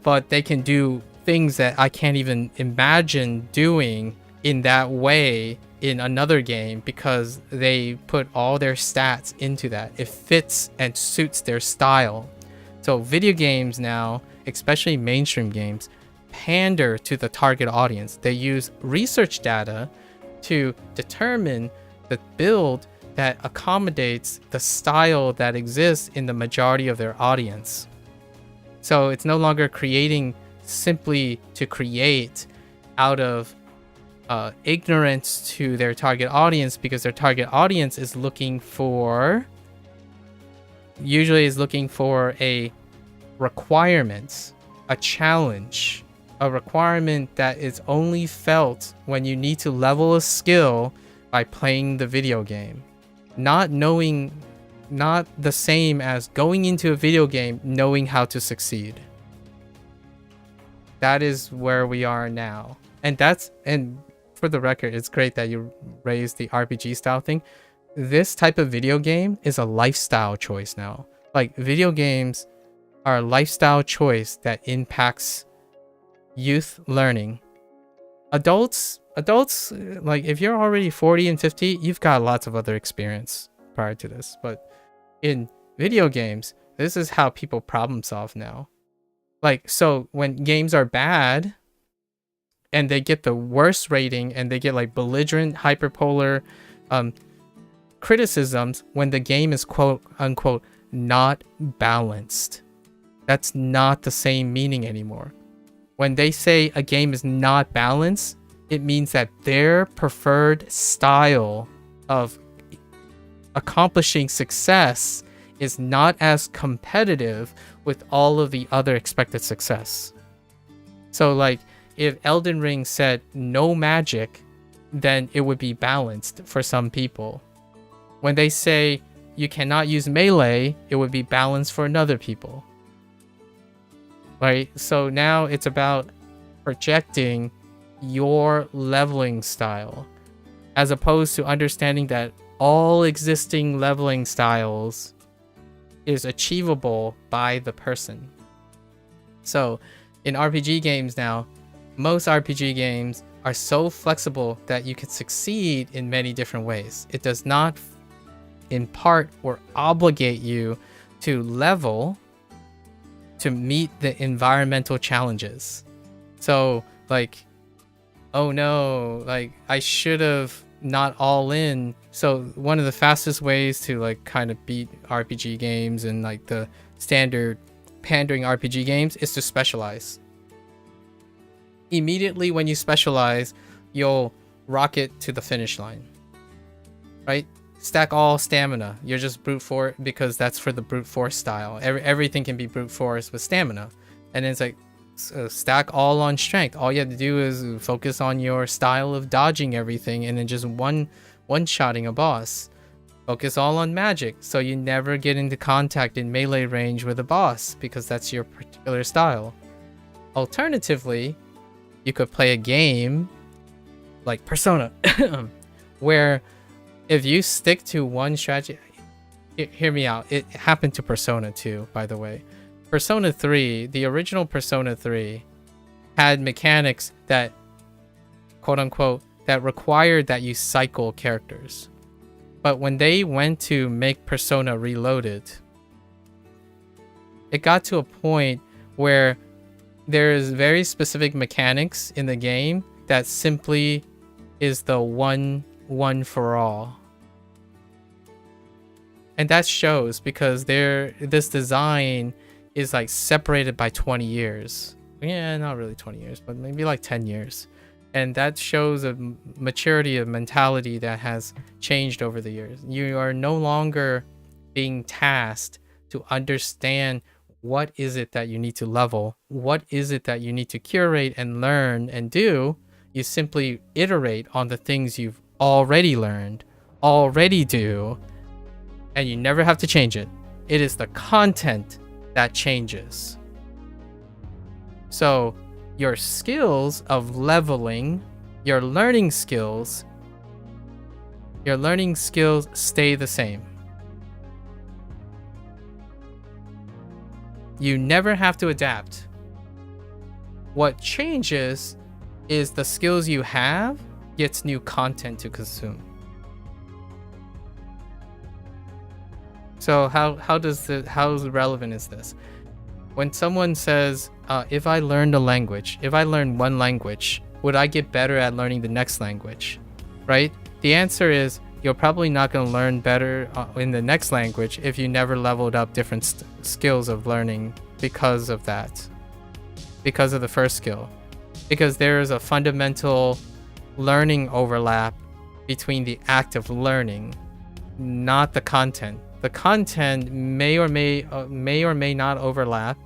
But they can do things that I can't even imagine doing in that way in another game because they put all their stats into that. It fits and suits their style. So video games now, especially mainstream games, pander to the target audience. They use research data to determine the build that accommodates the style that exists in the majority of their audience. So it's no longer creating simply to create out of ignorance to their target audience, because their target audience is usually looking for a requirement, a challenge, a requirement that is only felt when you need to level a skill by playing the video game. Not the same as going into a video game knowing how to succeed. That is where we are now. And for the record, it's great that you raised the RPG style thing. This type of video game is a lifestyle choice now. Like, video games are a lifestyle choice that impacts youth learning. Adults, like, if you're already 40 and 50, you've got lots of other experience prior to this. But in video games, this is how people problem solve now. Like, so when games are bad and they get the worst rating and they get like belligerent, hyperpolar criticisms when the game is quote unquote not balanced. That's not the same meaning anymore. When they say a game is not balanced, it means that their preferred style of accomplishing success is not as competitive with all of the other expected success. So like, if Elden Ring said no magic, then it would be balanced for some people. When they say you cannot use melee, it would be balanced for another people. Right? So now it's about projecting your leveling style, as opposed to understanding that all existing leveling styles is achievable by the person. So in RPG games now, most RPG games are so flexible that you can succeed in many different ways. It does not impart or obligate you to level to meet the environmental challenges. So like, oh no, like I should have not all in. So one of the fastest ways to like kind of beat RPG games and like the standard pandering RPG games is to specialize. Immediately when you specialize, you'll rocket to the finish line, right? Stack all stamina. You're just brute force because that's for the brute force style. Everything can be brute force with stamina. And then it's like stack all on strength. All you have to do is focus on your style of dodging everything and then just one-shotting a boss. Focus all on magic, so you never get into contact in melee range with a boss because that's your particular style. Alternatively, you could play a game like Persona where if you stick to one strategy, hear me out, it happened to Persona 2, by the way. Persona 3, the original Persona 3, had mechanics that quote unquote, that required that you cycle characters. But when they went to make Persona Reloaded, it got to a point where there's very specific mechanics in the game that simply is the one for all. And that shows because this design is like separated by 20 years. Yeah, not really 20 years, but maybe like 10 years. And that shows a maturity of mentality that has changed over the years. You are no longer being tasked to understand what is it that you need to level, what is it that you need to curate and learn and do. You simply iterate on the things you've already learned, already do, and you never have to change it. It is the content that changes. So your skills of leveling, your learning skills stay the same. You never have to adapt. What changes is the skills you have gets new content to consume. So how relevant is this? When someone says, if I learned a language, if I learned one language, would I get better at learning the next language? Right? The answer is you're probably not going to learn better in the next language if you never leveled up different skills of learning because of that. Because of the first skill. Because there is a fundamental learning overlap between the act of learning, not the content. The content may or may not overlap.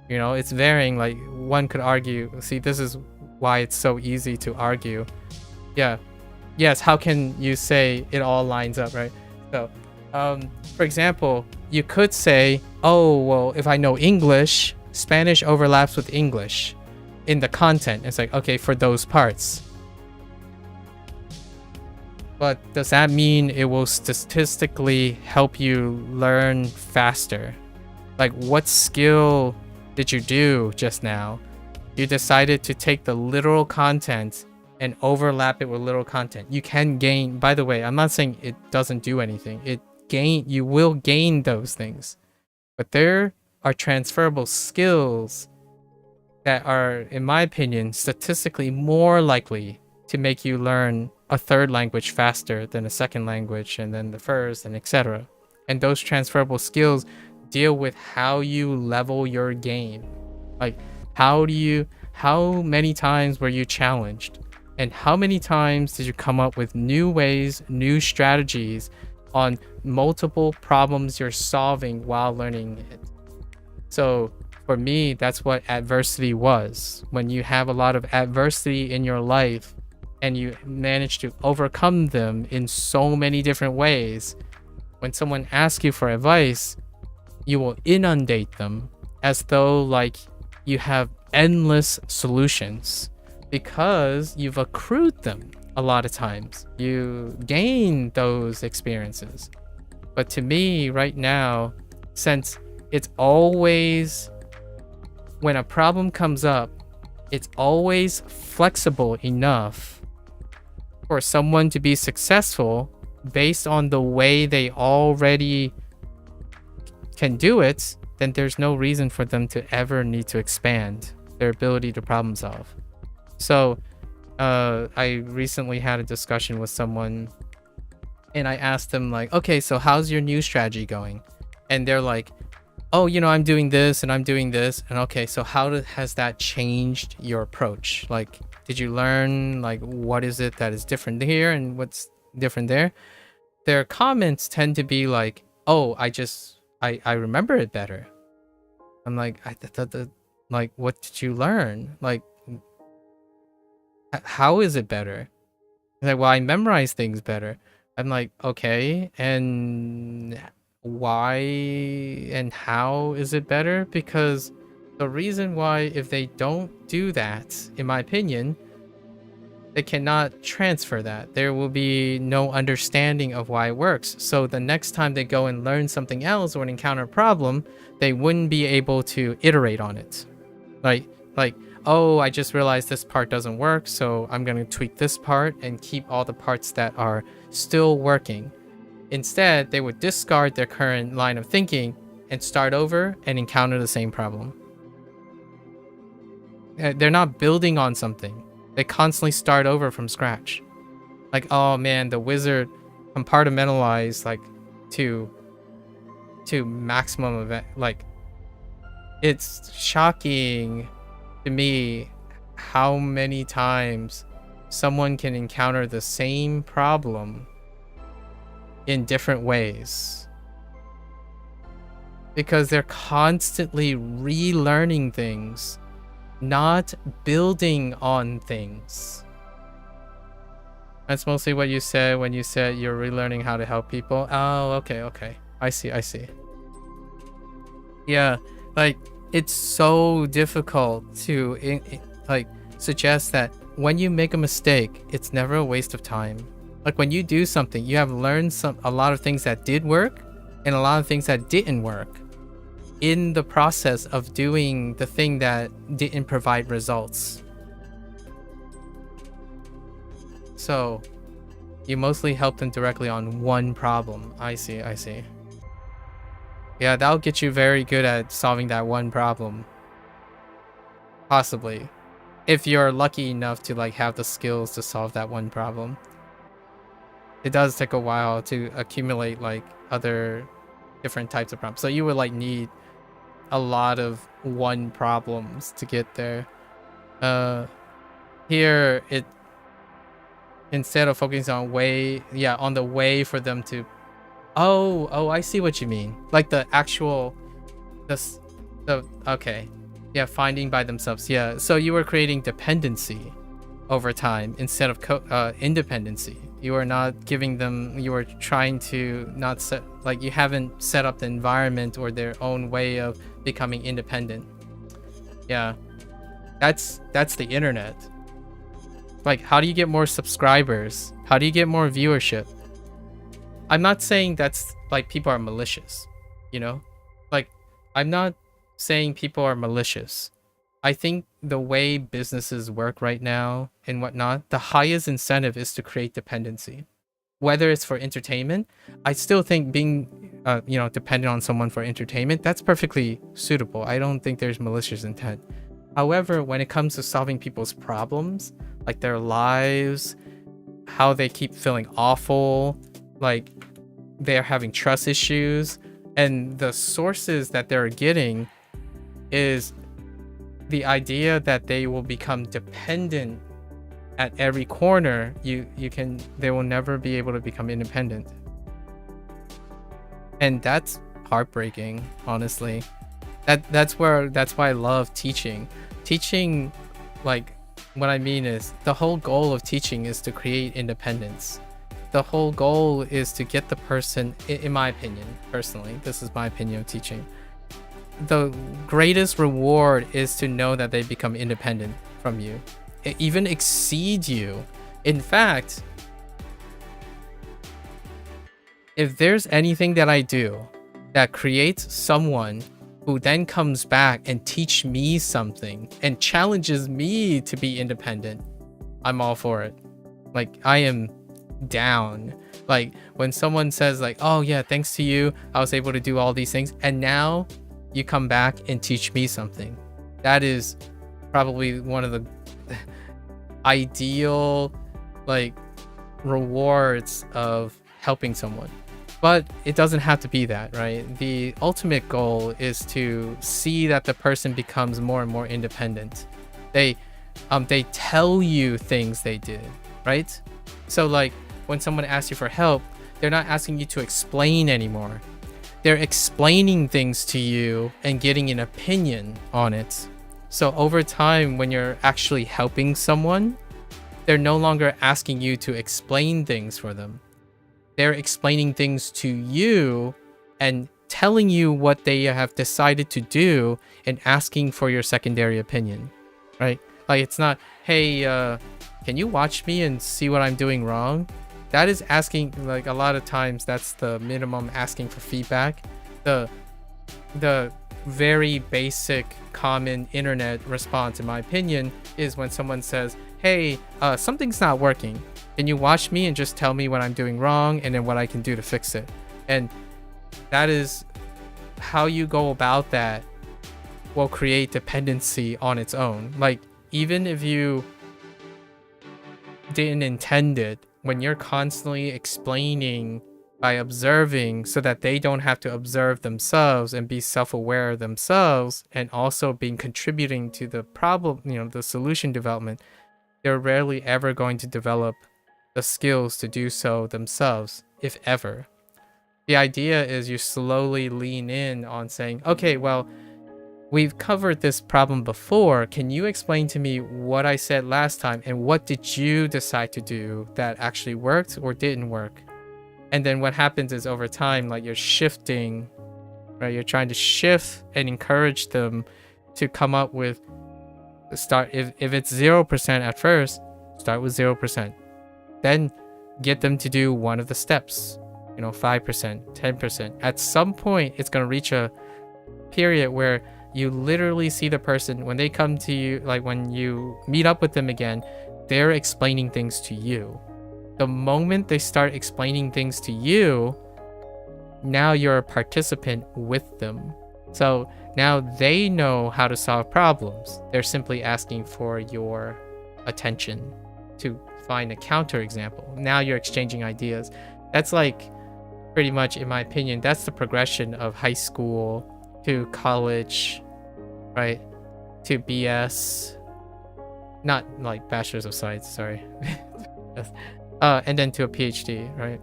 You know, it's varying. Like one could argue, see, this is why it's so easy to argue. Yeah. Yes, how can you say it all lines up, right? So, for example, you could say, oh, well, if I know English, Spanish overlaps with English in the content. It's like, okay, for those parts. But does that mean it will statistically help you learn faster? Like, what skill did you do just now? You decided to take the literal content and overlap it with literal content. You can gain, by the way, I'm not saying it doesn't do anything. You will gain those things. But there are transferable skills that are, in my opinion, statistically more likely to make you learn a third language faster than a second language and then the first and etc. And those transferable skills deal with how you level your game. Like, how many times were you challenged? And how many times did you come up with new ways, new strategies on multiple problems you're solving while learning it? So for me, that's what adversity was. When you have a lot of adversity in your life and you manage to overcome them in so many different ways, when someone asks you for advice, you will inundate them as though like you have endless solutions because you've accrued them a lot of times. You gain those experiences. But to me right now, since it's always, when a problem comes up, it's always flexible enough for someone to be successful based on the way they already can do it, then there's no reason for them to ever need to expand their ability to problem solve. So I recently had a discussion with someone and I asked them like, okay, so how's your new strategy going? And they're like, oh, you know, I'm doing this and I'm doing this. And okay, so how has that changed your approach? Like, did you learn, like, what is it that is different here and what's different there? Their comments tend to be like, oh, I remember it better. I'm like, like, what did you learn? Like, how is it better? They're like, well, I memorize things better. I'm like, okay, and why and how is it better? Because the reason why, if they don't do that, in my opinion, they cannot transfer that. There will be no understanding of why it works. So the next time they go and learn something else or encounter a problem, they wouldn't be able to iterate on it. Like, oh, I just realized this part doesn't work, so I'm going to tweak this part and keep all the parts that are still working. Instead, they would discard their current line of thinking and start over and encounter the same problem. They're not building on something. They constantly start over from scratch. Like, oh man, the wizard compartmentalized like to maximum event. Like, it's shocking to me how many times someone can encounter the same problem in different ways, because they're constantly relearning things, not building on things. That's mostly what you said when you said you're relearning how to help people. Oh, okay. I see. Yeah, like, it's so difficult to like suggest that when you make a mistake, it's never a waste of time. Like, when you do something, you have learned a lot of things that did work and a lot of things that didn't work in the process of doing the thing that didn't provide results. So you mostly help them directly on one problem. I see. Yeah, that'll get you very good at solving that one problem. Possibly. If you're lucky enough to like have the skills to solve that one problem. It does take a while to accumulate like other different types of problems. So you would like need a lot of one problems to get there. Here it, instead of focusing on on the way for them to, oh, I see what you mean. Like the actual, okay. Yeah, finding by themselves. Yeah, so you were creating dependency over time instead of independency. You are not giving them, you are trying to not set, like you haven't set up the environment or their own way of becoming independent. Yeah, that's the internet. Like, how do you get more subscribers? How do you get more viewership? I'm not saying that's like people are malicious, you know? Like, I'm not saying people are malicious. I think the way businesses work right now and whatnot, the highest incentive is to create dependency. Whether it's for entertainment, I still think being, dependent on someone for entertainment, that's perfectly suitable. I don't think there's malicious intent. However, when it comes to solving people's problems, like their lives, how they keep feeling awful, like they're having trust issues, and the sources that they're getting is the idea that they will become dependent at every corner. They will never be able to become independent. And that's heartbreaking, honestly. That's why I love teaching. Teaching, like, what I mean is the whole goal of teaching is to create independence. The whole goal is to get the person, in my opinion, personally, this is my opinion of teaching, the greatest reward is to know that they become independent from you, even exceed you. In fact, if there's anything that I do that creates someone who then comes back and teach me something and challenges me to be independent, I'm all for it. Like, I am down. Like, when someone says like, oh yeah, thanks to you, I was able to do all these things, and now you come back and teach me something. That is probably one of the ideal like rewards of helping someone. But it doesn't have to be that, right? The ultimate goal is to see that the person becomes more and more independent. They tell you things they did, right? So like when someone asks you for help, they're not asking you to explain anymore. They're explaining things to you and getting an opinion on it. So over time, when you're actually helping someone, they're no longer asking you to explain things for them. They're explaining things to you and telling you what they have decided to do and asking for your secondary opinion, right? Like, it's not, hey, can you watch me and see what I'm doing wrong? That is asking, like, a lot of times that's the minimum asking for feedback. The very basic, common internet response, in my opinion, is when someone says, hey, something's not working. Can you watch me and just tell me what I'm doing wrong and then what I can do to fix it? And that is how you go about that will create dependency on its own. Like, even if you didn't intend it, when you're constantly explaining by observing so that they don't have to observe themselves and be self-aware themselves, and also being contributing to the problem, the solution development, they're rarely ever going to develop the skills to do so themselves, if ever. The idea is you slowly lean in on saying, okay, well, we've covered this problem before. Can you explain to me what I said last time and what did you decide to do that actually worked or didn't work? And then what happens is over time, like, you're shifting, right? You're trying to shift and encourage them to come up with start. If it's 0% at first, start with 0%. Then get them to do one of the steps, 5%, 10%. At some point, it's going to reach a period where you literally see the person, when they come to you, like when you meet up with them again, they're explaining things to you. The moment they start explaining things to you, now you're a participant with them. So now they know how to solve problems. They're simply asking for your attention to find a counterexample. Now you're exchanging ideas. That's like, pretty much, in my opinion, that's the progression of high school to college, right? To BS. Not like Bachelor's of Science, sorry. And then to a PhD, right?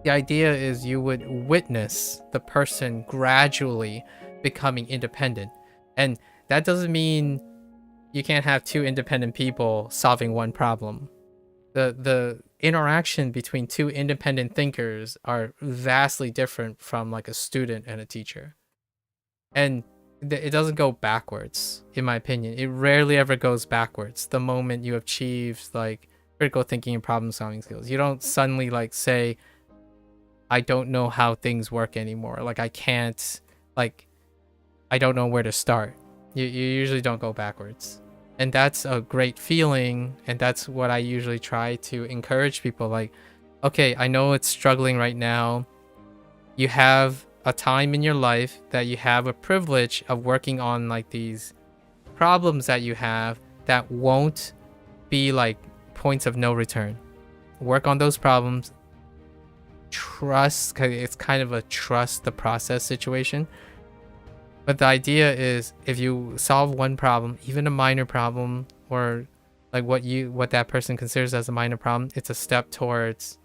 The idea is you would witness the person gradually becoming independent. And that doesn't mean you can't have two independent people solving one problem. The interaction between two independent thinkers are vastly different from like a student and a teacher. And it doesn't go backwards, in my opinion. It rarely ever goes backwards the moment you achieve like critical thinking and problem solving skills. You don't suddenly like say, I don't know how things work anymore. Like, I can't, like, I don't know where to start. You usually don't go backwards. And that's a great feeling. And that's what I usually try to encourage people. Like, okay, I know it's struggling right now. You have a time in your life that you have a privilege of working on like these problems that you have that won't be like points of no return. Work on those problems. Trust, cause it's kind of a trust the process situation. But the idea is, if you solve one problem, even a minor problem, or like what that person considers as a minor problem, it's a step towards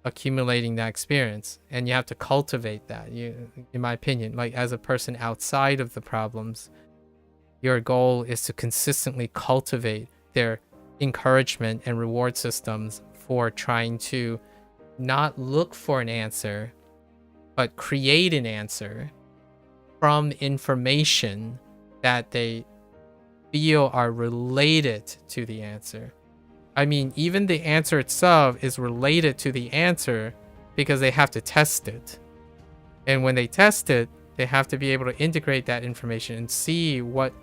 accumulating that experience. And you have to cultivate that. In my opinion, like as a person outside of the problems, your goal is to consistently cultivate their encouragement and reward systems for trying to not look for an answer, but create an answer from information that they feel are related to the answer. I mean, even the answer itself is related to the answer because they have to test it. And when they test it, they have to be able to integrate that information and see what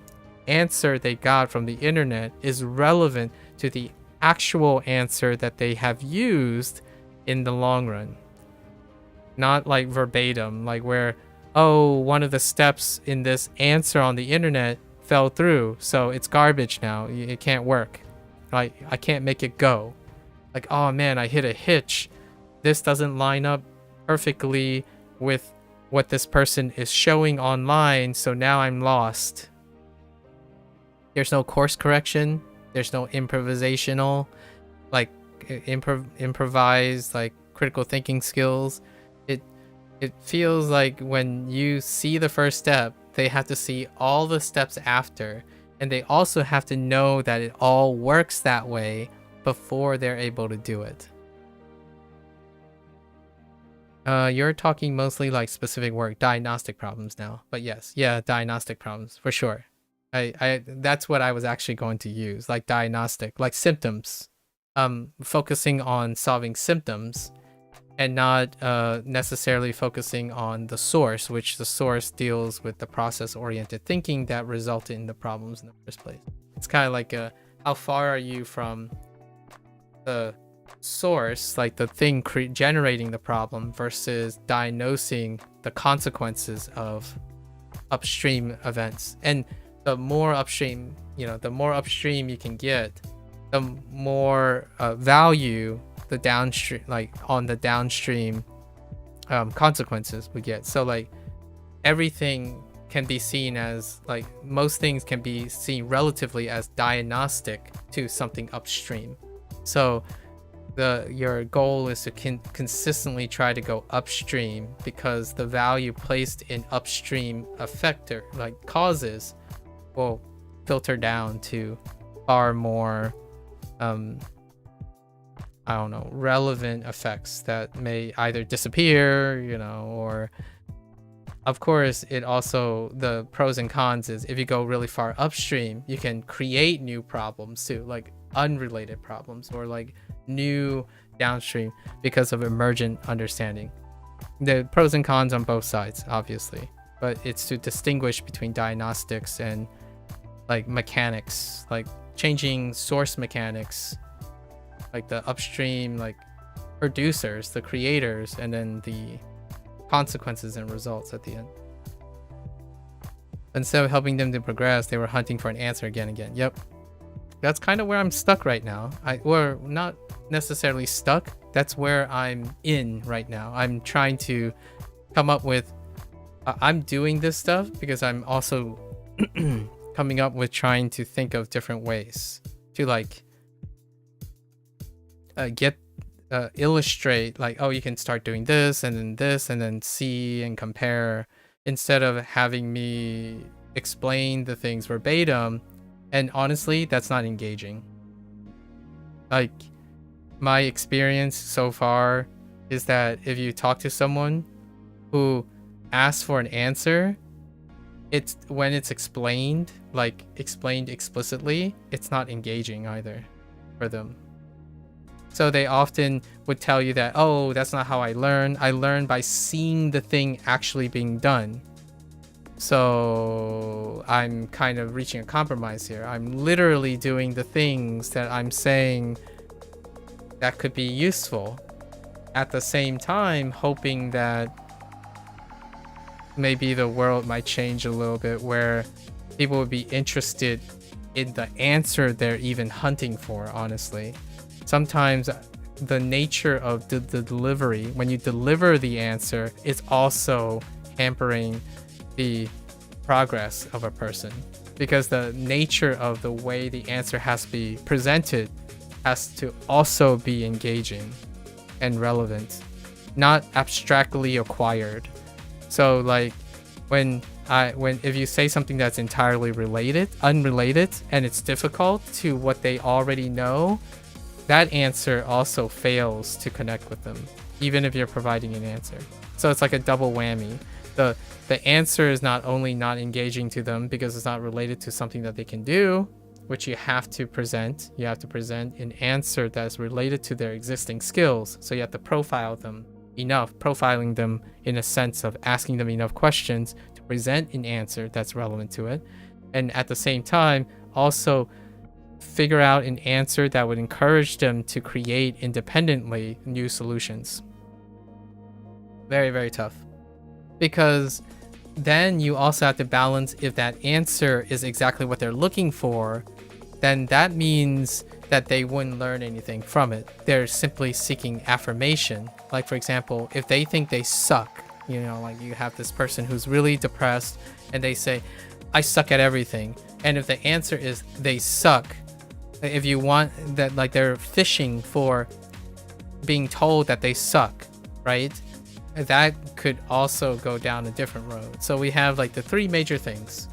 answer they got from the internet is relevant to the actual answer that they have used in the long run. Not like verbatim, like where, oh, one of the steps in this answer on the internet fell through, so it's garbage now, it can't work. Like, I can't make it go. Like, oh man, I hit a hitch. This doesn't line up perfectly with what this person is showing online, so now I'm lost. There's no course correction. There's no improvisational, like improvised, like critical thinking skills. It feels like when you see the first step, they have to see all the steps after, and they also have to know that it all works that way before they're able to do it. You're talking mostly like specific work, diagnostic problems now, but yes, yeah, diagnostic problems for sure. I that's what I was actually going to use, like diagnostic, like symptoms, focusing on solving symptoms. and not necessarily focusing on the source, which the source deals with the process-oriented thinking that resulted in the problems in the first place. It's kind of like how far are you from the source, like the thing generating the problem, versus diagnosing the consequences of upstream events. And the more upstream, the more upstream you can get, the more value the downstream, like on the downstream consequences we get. So like everything can be seen as, like most things can be seen relatively as diagnostic to something upstream. So your goal is to consistently try to go upstream, because the value placed in upstream effector, like causes, will filter down to far more relevant effects that may either disappear, or of course it also, the pros and cons is if you go really far upstream, you can create new problems too, like unrelated problems, or like new downstream because of emergent understanding. The pros and cons on both sides, obviously, but it's to distinguish between diagnostics and like mechanics, like changing source mechanics, like the upstream, like producers, the creators, and then the consequences and results at the end. Instead of helping them to progress, they were hunting for an answer again and again. Yep. That's kind of where I'm stuck right now. Or not necessarily stuck. That's where I'm in right now. I'm trying to come up with, I'm doing this stuff because I'm also coming up with trying to think of different ways to like illustrate, like, oh, you can start doing this and then see and compare, instead of having me explain the things verbatim. And honestly, that's not engaging. Like, my experience so far is that if you talk to someone who asks for an answer, it's when it's explained, like explained explicitly, it's not engaging either for them. So they often would tell you that, oh, that's not how I learn. I learn by seeing the thing actually being done. So I'm kind of reaching a compromise here. I'm literally doing the things that I'm saying that could be useful, at the same time hoping that maybe the world might change a little bit, where people would be interested in the answer they're even hunting for, honestly. Sometimes the nature of the delivery, when you deliver the answer, is also hampering the progress of a person, because the nature of the way the answer has to be presented has to also be engaging and relevant, not abstractly acquired. So like if you say something that's entirely unrelated, and it's difficult to what they already know, that answer also fails to connect with them, even if you're providing an answer. So it's like a double whammy. The answer is not only not engaging to them because it's not related to something that they can do, which you have to present. You have to present an answer that's related to their existing skills. So you have to profile them enough, profiling them in a sense of asking them enough questions to present an answer that's relevant to it. And at the same time, also figure out an answer that would encourage them to create independently new solutions. Very, very tough. Because then you also have to balance, if that answer is exactly what they're looking for, then that means that they wouldn't learn anything from it. They're simply seeking affirmation. Like, for example, if they think they suck, like you have this person who's really depressed and they say, I suck at everything. And if the answer is they suck, if you want that, like they're fishing for being told that they suck, right? That could also go down a different road. So we have like the three major things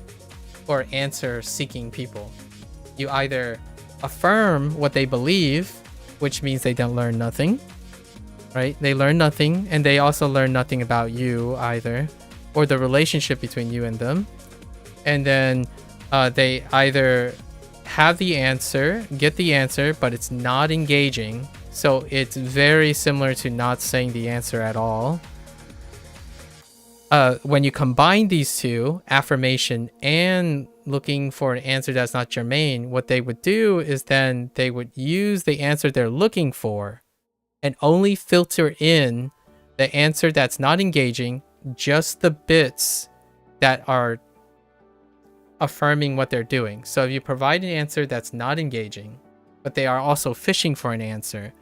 for answer seeking people. You either affirm what they believe, which means they don't learn nothing, right? They learn nothing, and they also learn nothing about you either, or the relationship between you and them. And then they either have the answer, get the answer, but it's not engaging. So it's very similar to not saying the answer at all. When you combine these two, affirmation and looking for an answer that's not germane, what they would do is then they would use the answer they're looking for and only filter in the answer that's not engaging, just the bits that are affirming what they're doing. So if you provide an answer that's not engaging, but they are also fishing for an answer,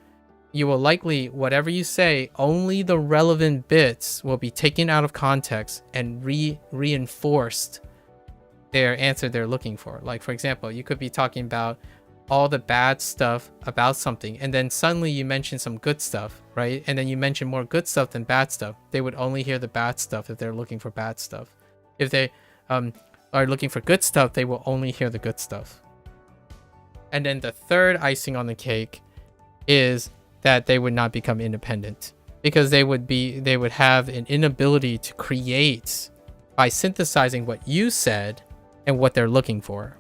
you will likely, whatever you say, only the relevant bits will be taken out of context and reinforced their answer they're looking for. Like, for example, you could be talking about all the bad stuff about something, and then suddenly you mention some good stuff, right? And then you mention more good stuff than bad stuff. They would only hear the bad stuff if they're looking for bad stuff. If they are looking for good stuff, they will only hear the good stuff. And then the third icing on the cake is that they would not become independent, because they would have an inability to create by synthesizing what you said and what they're looking for.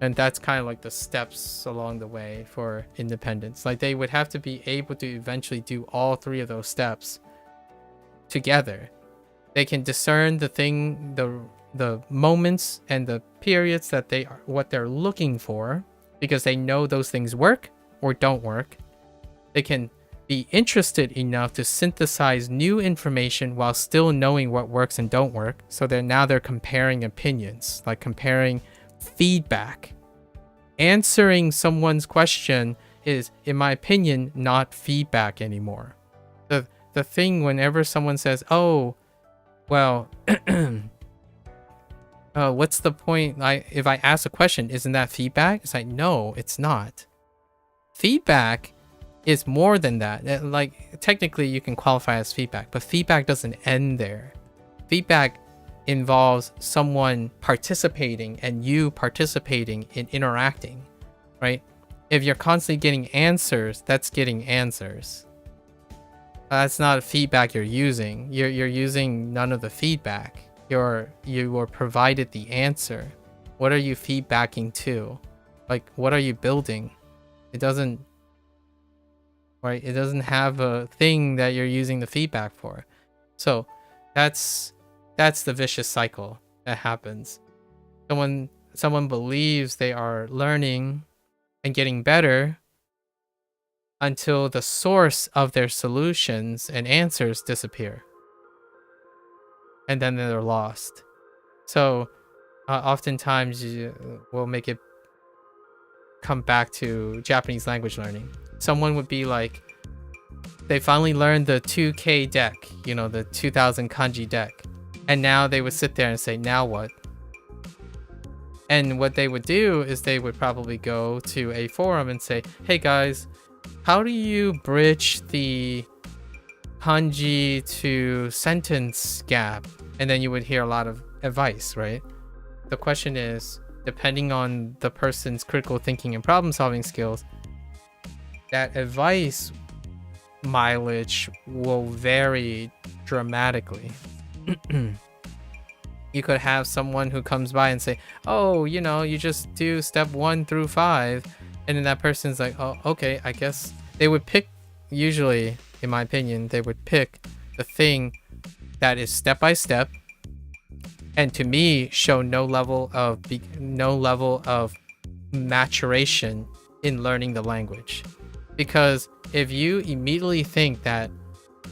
And that's kind of like the steps along the way for independence. Like, they would have to be able to eventually do all three of those steps together. They can discern the moments and the periods that what they're looking for, because they know those things work or don't work. They can be interested enough to synthesize new information while still knowing what works and don't work. So they're comparing opinions, like comparing feedback. Answering someone's question is, in my opinion, not feedback anymore. The thing whenever someone says, oh, well, what's the point? If I ask a question, isn't that feedback? It's like, no, it's not. Feedback is more than that. Like, technically you can qualify as feedback, but feedback doesn't end there. Feedback involves someone participating and you participating in interacting, right? If you're constantly getting answers, that's getting answers. That's not feedback you're using. You're using none of the feedback. You were provided the answer. What are you feedbacking to? Like, what are you building? It doesn't have a thing that you're using the feedback for. So that's the vicious cycle that happens. Someone believes they are learning and getting better until the source of their solutions and answers disappear. And then they're lost. So oftentimes we'll make it come back to Japanese language learning. Someone would be like, they finally learned the 2K deck, the 2000 kanji deck. And now they would sit there and say, now what? And what they would do is they would probably go to a forum and say, hey guys, how do you bridge the kanji to sentence gap? And then you would hear a lot of advice, right? The question is, depending on the person's critical thinking and problem solving skills, that advice mileage will vary dramatically. You could have someone who comes by and say, oh, you just do step 1 through 5. And then that person's like, oh, okay, I guess. They would pick, usually, in my opinion, they would pick the thing that is step by step, and to me show no level of maturation in learning the language. Because if you immediately think that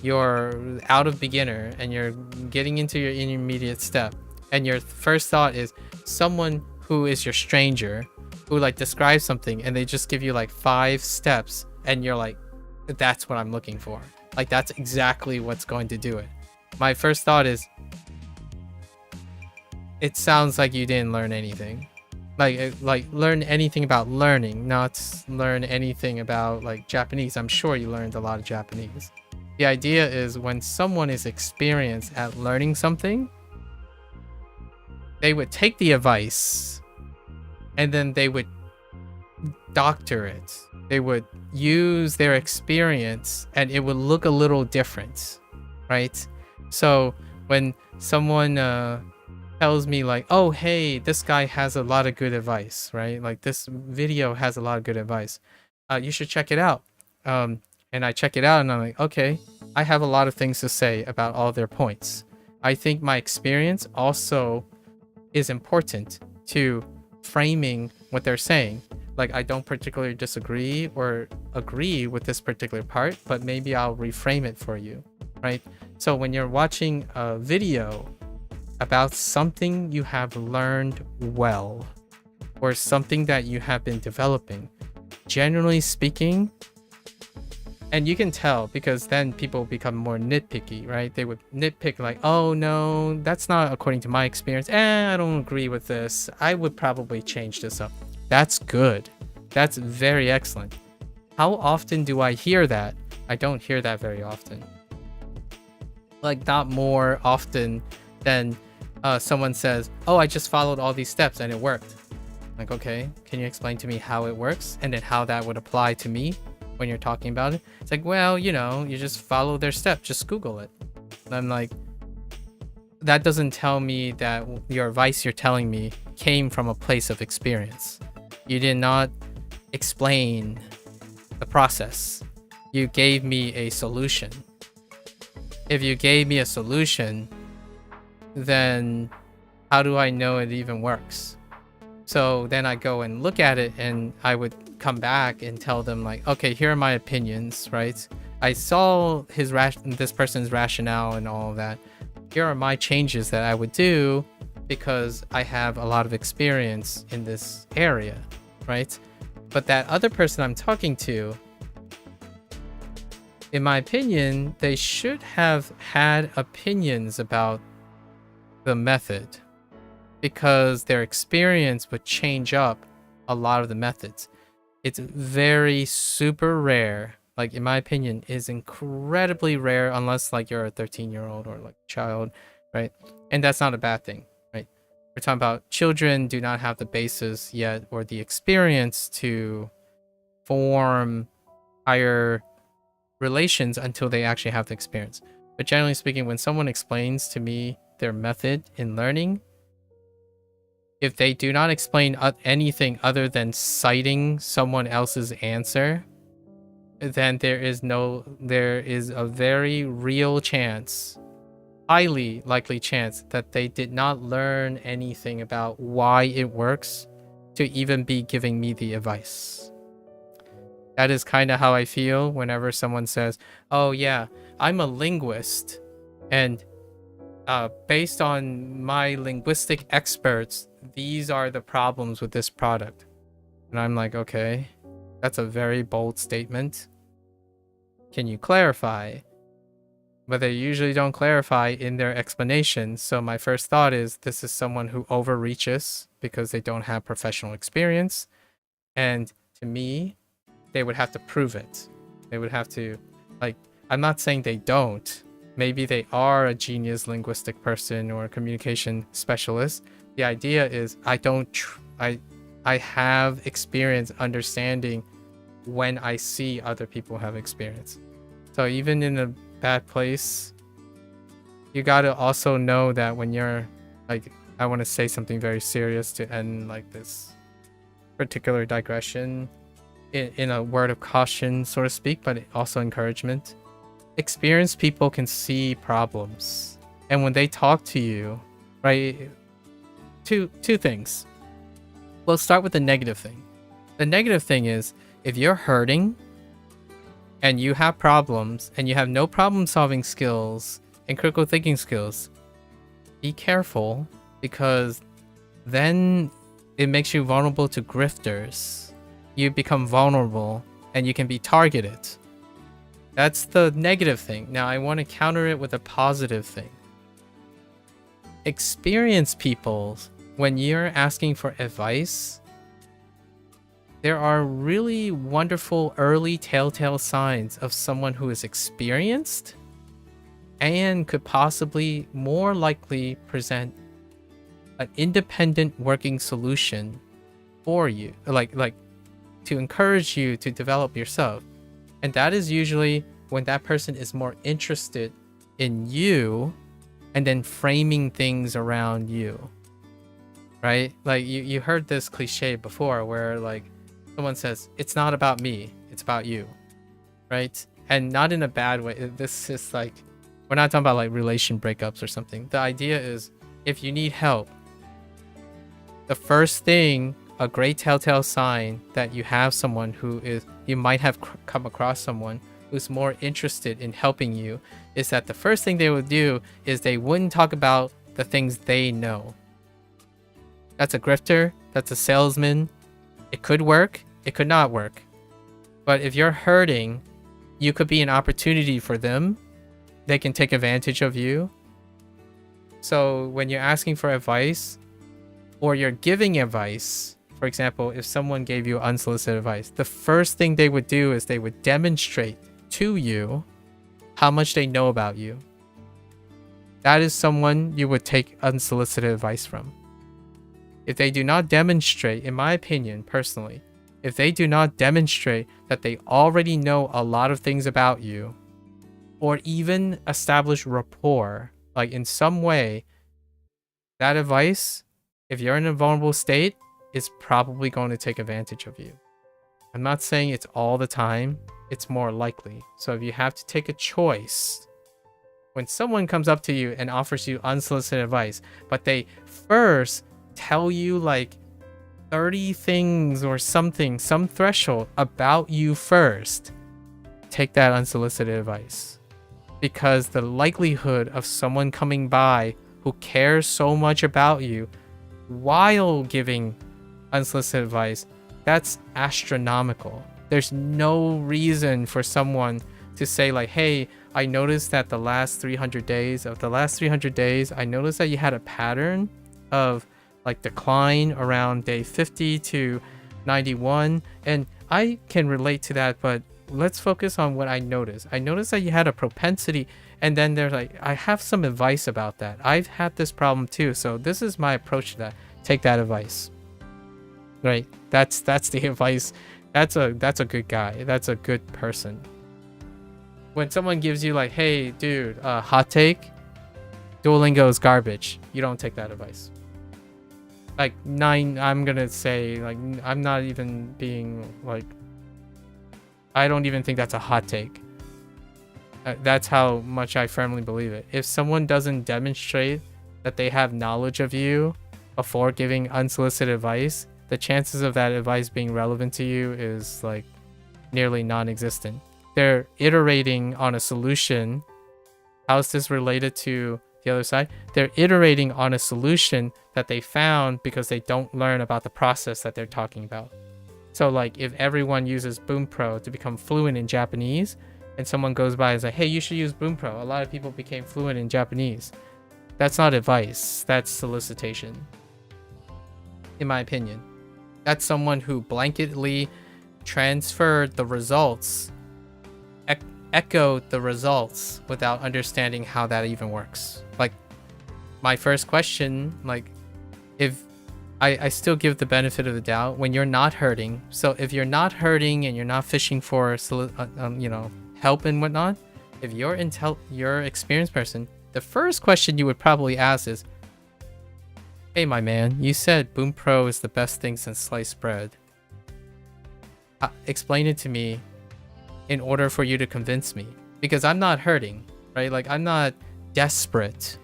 you're out of beginner and you're getting into your intermediate step, and your first thought is someone who is your stranger who like describes something and they just give you like 5 steps and you're like, that's what I'm looking for, like that's exactly what's going to do it. My first thought is, it sounds like you didn't learn anything. Like learn anything about learning, not learn anything about like Japanese. I'm sure you learned a lot of Japanese. The idea is when someone is experienced at learning something, they would take the advice and then they would doctor it. They would use their experience and it would look a little different, right? So when someone tells me like, oh, hey, this guy has a lot of good advice, right? Like this video has a lot of good advice. You should check it out. and I check it out and I'm like, okay, I have a lot of things to say about all their points. I think my experience also is important to framing what they're saying. Like, I don't particularly disagree or agree with this particular part, but maybe I'll reframe it for you, right? So when you're watching a video about something you have learned well, or something that you have been developing, generally speaking, and you can tell because then people become more nitpicky, right? They would nitpick like, oh no, that's not according to my experience. I don't agree with this. I would probably change this up. That's good. That's very excellent. How often do I hear that? I don't hear that very often. Like, not more often than someone says, oh, I just followed all these steps and it worked. Like, okay, can you explain to me how it works? And then how that would apply to me when you're talking about it? It's like, well, you know, you just follow their steps. Just Google it. And I'm like, that doesn't tell me that your advice you're telling me came from a place of experience. You did not explain the process. You gave me a solution. If you gave me a solution, then how do I know it even works? So then I go and look at it and I would come back and tell them like, okay, here are my opinions, right? I saw this person's rationale and all of that. Here are my changes that I would do because I have a lot of experience in this area, right? But that other person I'm talking to, in my opinion, they should have had opinions about the method because their experience would change up a lot of the methods. It's very super rare, like in my opinion, is incredibly rare unless like you're a 13-year-old or like a child, right? And that's not a bad thing, right? We're talking about children do not have the basis yet or the experience to form higher relations until they actually have the experience. But generally speaking, when someone explains to me their method in learning, if they do not explain anything other than citing someone else's answer, then there is a very real chance, highly likely chance, that they did not learn anything about why it works to even be giving me the advice. That is kind of how I feel whenever someone says, oh yeah, I'm a linguist, and based on my linguistic experts, these are the problems with this product. And I'm like, okay, that's a very bold statement. Can you clarify? But they usually don't clarify in their explanation. So my first thought is this is someone who overreaches because they don't have professional experience. And to me, they would have to prove it. They would have to, like, I'm not saying they don't. Maybe they are a genius linguistic person or a communication specialist. The idea is I have experience understanding when I see other people have experience. So even in a bad place, you gotta also know that when you're like, I want to say something very serious to end like this particular digression in a word of caution, so to speak, but also encouragement. Experienced people can see problems, and when they talk to you, right, two things. We'll start with the negative thing. The negative thing is, if you're hurting and you have problems and you have no problem solving skills and critical thinking skills, be careful, because then it makes you vulnerable to grifters. You become vulnerable and you can be targeted. That's the negative thing. Now I want to counter it with a positive thing. Experienced people, when you're asking for advice, there are really wonderful early telltale signs of someone who is experienced and could possibly more likely present an independent working solution for you, like to encourage you to develop yourself. And that is usually when that person is more interested in you and then framing things around you, right? Like you heard this cliche before where like someone says, it's not about me, it's about you, right? and not in a bad way. This is like, we're not talking about like relation breakups or something. The idea is, if you need help, the first thing, a great telltale sign that you have someone who is, you might have come across someone who's more interested in helping you, is that the first thing they would do is they wouldn't talk about the things they know. That's a grifter. That's a salesman. It could work. It could not work. But if you're hurting, you could be an opportunity for them. They can take advantage of you. So when you're asking for advice or you're giving advice, for example, if someone gave you unsolicited advice, the first thing they would do is they would demonstrate to you how much they know about you. That is someone you would take unsolicited advice from. If they do not demonstrate, in my opinion, personally, if they do not demonstrate that they already know a lot of things about you, or even establish rapport, like in some way, that advice, if you're in a vulnerable state, is probably going to take advantage of you. I'm not saying it's all the time, it's more likely. So if you have to take a choice, when someone comes up to you and offers you unsolicited advice, but they first tell you like 30 things or something, some threshold about you first, take that unsolicited advice. Because the likelihood of someone coming by who cares so much about you while giving unsolicited advice, that's astronomical. There's no reason for someone to say like, hey, I noticed that the last 300 days, I noticed that you had a pattern of like decline around day 50 to 91, and I can relate to that, but let's focus on what I noticed. I noticed that you had a propensity, and then there's like, I have some advice about that. I've had this problem too, so this is my approach to that. Take that advice. Right? That's the advice. That's a good guy. That's a good person. When someone gives you like, hey dude, hot take, Duolingo is garbage, you don't take that advice. Like I'm gonna say, like, I'm not even being like, I don't even think that's a hot take. That's how much I firmly believe it. If someone doesn't demonstrate that they have knowledge of you before giving unsolicited advice, the chances of that advice being relevant to you is like nearly non-existent. They're iterating on a solution. How is this related to the other side? They're iterating on a solution that they found because they don't learn about the process that they're talking about. So like if everyone uses Bunpro to become fluent in Japanese, and someone goes by and is like, hey, you should use Bunpro, a lot of people became fluent in Japanese. That's not advice, that's solicitation, in my opinion. That's someone who blanketly transferred the results, echoed the results without understanding how that even works. Like my first question, like if I still give the benefit of the doubt when you're not hurting. So if you're not hurting and you're not fishing for help and whatnot, if you're experienced person, the first question you would probably ask is, hey my man, you said Bunpro is the best thing since sliced bread. Explain it to me in order for you to convince me, because I'm not hurting, right? Like I'm not desperate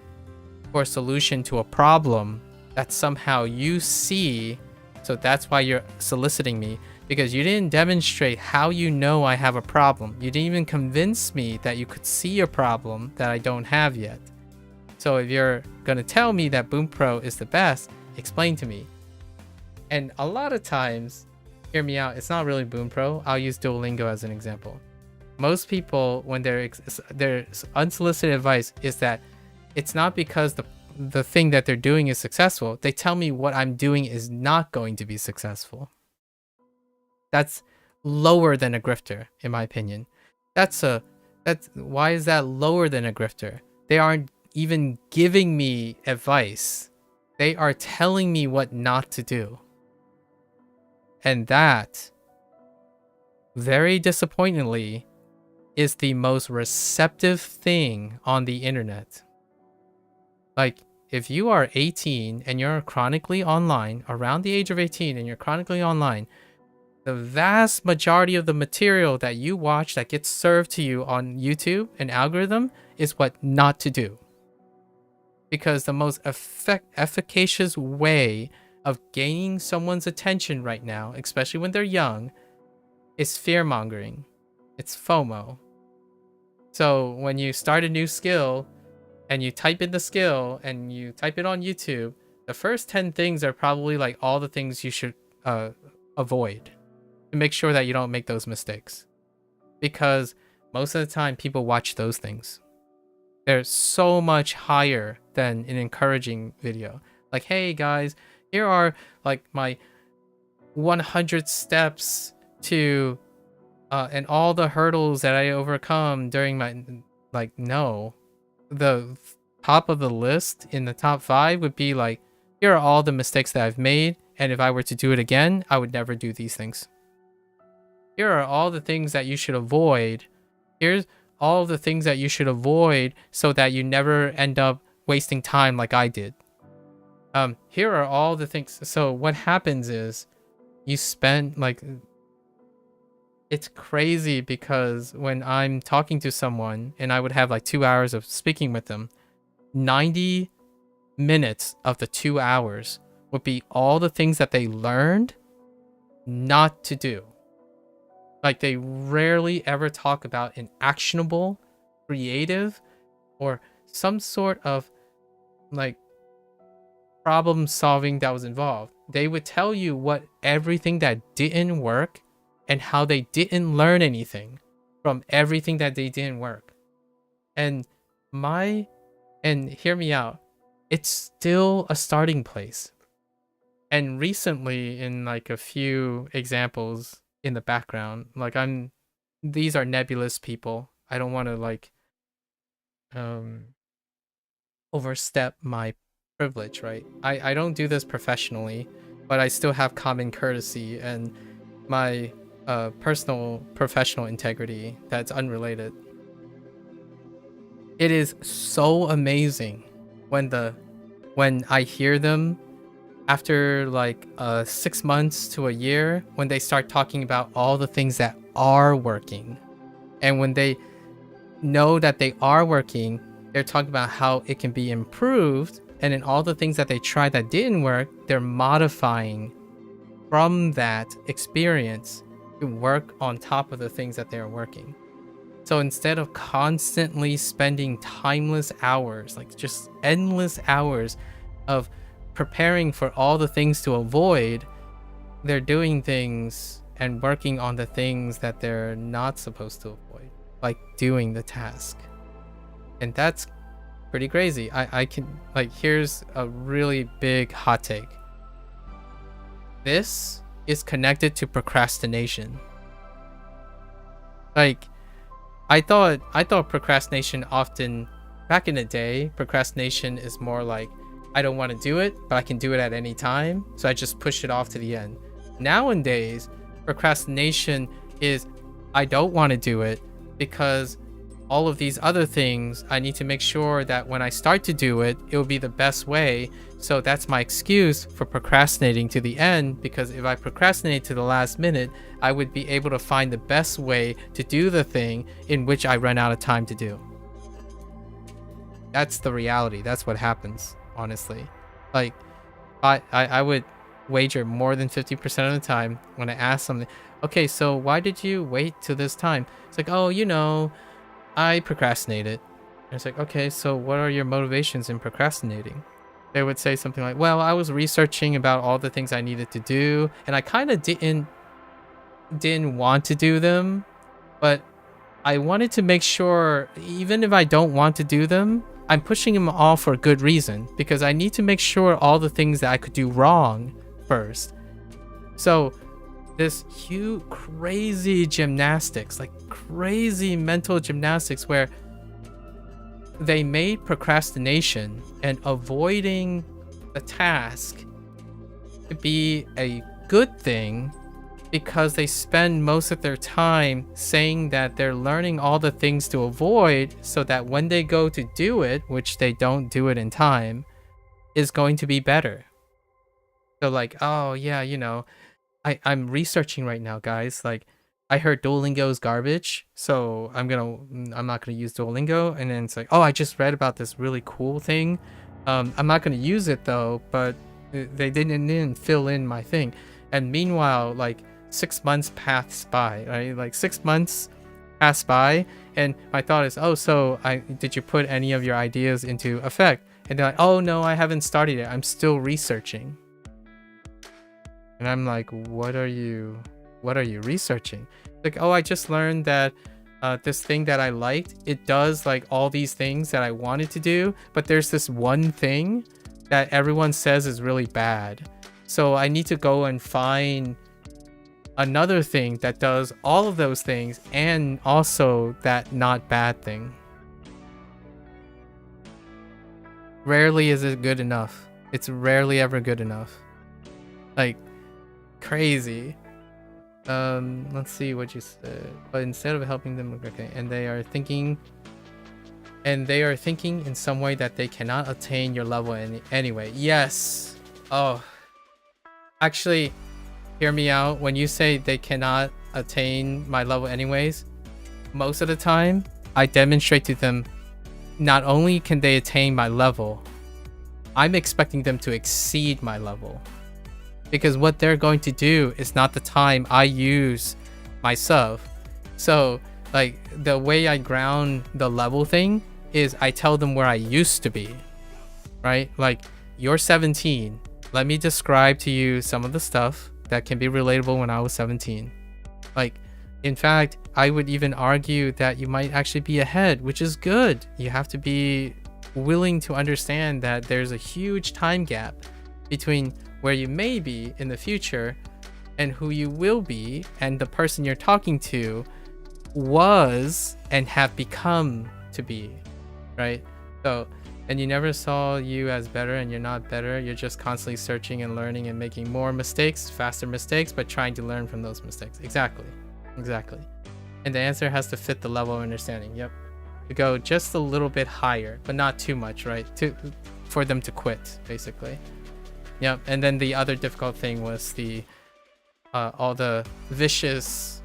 for a solution to a problem that somehow you see, so that's why you're soliciting me, because you didn't demonstrate how you know I have a problem. You didn't even convince me that you could see a problem that I don't have yet. So if you're gonna tell me that Bunpro is the best, explain to me. And a lot of times, hear me out, it's not really Bunpro. I'll use Duolingo as an example. Most people, when their unsolicited advice is that it's not because the thing that they're doing is successful. They tell me what I'm doing is not going to be successful. That's lower than a grifter, in my opinion. Why is that lower than a grifter? They aren't even giving me advice. They are telling me what not to do. And that, very disappointingly, is the most receptive thing on the internet. Like, if you are 18 and you're chronically online, around the age of 18 and you're chronically online, the vast majority of the material that you watch that gets served to you on YouTube and algorithm is what not to do. Because the most efficacious way of gaining someone's attention right now, especially when they're young, is fear-mongering. It's FOMO. So when you start a new skill and you type in the skill and you type it on YouTube, the first 10 things are probably like all the things you should avoid to make sure that you don't make those mistakes. Because most of the time people watch those things. They're so much higher than an encouraging video. Like, hey guys, here are like my 100 steps to and all the hurdles that I overcome during my, like, no. The top of the list in the top 5 would be like, here are all the mistakes that I've made, and if I were to do it again, I would never do these things. Here are all the things that you should avoid. Here's all the things that you should avoid so that you never end up wasting time like I did. Here are all the things. So what happens is you spend like, it's crazy because when I'm talking to someone and I would have like 2 hours of speaking with them, 90 minutes of the 2 hours would be all the things that they learned not to do. Like, they rarely ever talk about an actionable, creative, or some sort of like problem solving that was involved. They would tell you what everything that didn't work and how they didn't learn anything from everything that they didn't work. And hear me out, it's still a starting place. And recently, in like a few examples in the background, like these are nebulous people. I don't want to like overstep my privilege, right? I don't do this professionally, but I still have common courtesy and my personal professional integrity that's unrelated. It is so amazing when I hear them after like 6 months to a year, when they start talking about all the things that are working. And when they know that they are working, they're talking about how it can be improved. And in all the things that they tried that didn't work, they're modifying from that experience to work on top of the things that they're working. So instead of constantly spending timeless hours, like just endless hours of preparing for all the things to avoid, they're doing things and working on the things that they're not supposed to avoid, like doing the task. And that's pretty crazy. I can, like, here's a really big hot take. This is connected to procrastination. Like, I thought procrastination often, back in the day, procrastination is more like, I don't want to do it, but I can do it at any time, so I just push it off to the end. Nowadays, procrastination is, I don't want to do it because all of these other things, I need to make sure that when I start to do it, it will be the best way. So that's my excuse for procrastinating to the end, because if I procrastinate to the last minute, I would be able to find the best way to do the thing in which I run out of time to do. That's the reality. That's what happens, honestly. Like, I would wager more than 50% of the time when I ask something, okay, so why did you wait till this time? It's like, oh, you know, I procrastinated. And it's like, okay, so what are your motivations in procrastinating? They would say something like, well, I was researching about all the things I needed to do, and I kind of didn't want to do them, but I wanted to make sure, even if I don't want to do them, I'm pushing them off for a good reason, because I need to make sure all the things that I could do wrong first. So this huge, crazy gymnastics, like crazy mental gymnastics, where they made procrastination and avoiding the task to be a good thing, because they spend most of their time saying that they're learning all the things to avoid, so that when they go to do it, which they don't do it in time, is going to be better. So like, oh yeah, you know, I'm researching right now, guys. Like, I heard Duolingo is garbage, so I'm not gonna use Duolingo. And then it's like, oh, I just read about this really cool thing. I'm not gonna use it though, but they didn't fill in my thing. And meanwhile, like 6 months passed by, right? Like 6 months passed by, and my thought is, oh, so did you put any of your ideas into effect? And they're like, oh no, I haven't started it. I'm still researching. And I'm like, what are you researching? Like, oh, I just learned that this thing that I liked, it does like all these things that I wanted to do, but there's this one thing that everyone says is really bad. So I need to go and find another thing that does all of those things and also that not bad thing. Rarely is it good enough. It's rarely ever good enough. Like, crazy. Let's see what you said. But instead of helping them, okay, and they are thinking in some way that they cannot attain your level anyway. Yes. Oh, actually, hear me out. When you say they cannot attain my level anyways, most of the time I demonstrate to them not only can they attain my level, I'm expecting them to exceed my level. Because what they're going to do is not the time I use myself. So, like, the way I ground the level thing is I tell them where I used to be, right? Like, you're 17. Let me describe to you some of the stuff that can be relatable when I was 17. Like, in fact, I would even argue that you might actually be ahead, which is good. You have to be willing to understand that there's a huge time gap between where you may be in the future and who you will be and the person you're talking to was and have become to be, right? So, and you never saw you as better and you're not better. You're just constantly searching and learning and making more mistakes, faster mistakes, but trying to learn from those mistakes. Exactly. And the answer has to fit the level of understanding. Yep. To go just a little bit higher, but not too much, right? For them to quit, basically. Yep. And then the other difficult thing was all the vicious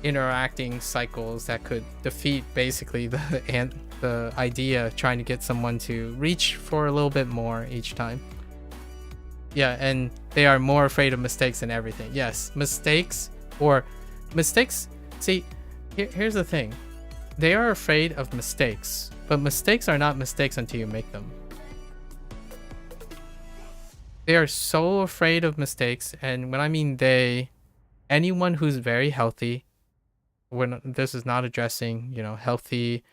interacting cycles that could defeat basically the idea of trying to get someone to reach for a little bit more each time. Yeah, and they are more afraid of mistakes than everything. Yes, mistakes. See, here's the thing. They are afraid of mistakes, but mistakes are not mistakes until you make them. They are so afraid of mistakes, and when I mean they, anyone who's very healthy, when this is not addressing, healthy,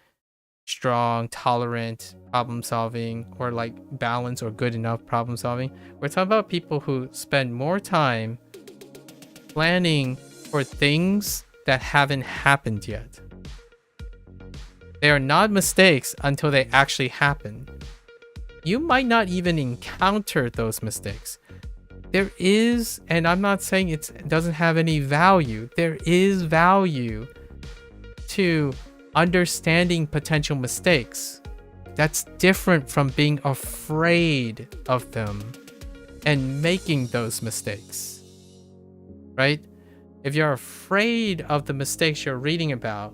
strong, tolerant problem solving, or like balanced or good enough problem solving. We're talking about people who spend more time planning for things that haven't happened yet. They are not mistakes until they actually happen. You might not even encounter those mistakes. There is, and I'm not saying it doesn't have any value, there is value to understanding potential mistakes. That's different from being afraid of them and making those mistakes, right? If you're afraid of the mistakes you're reading about,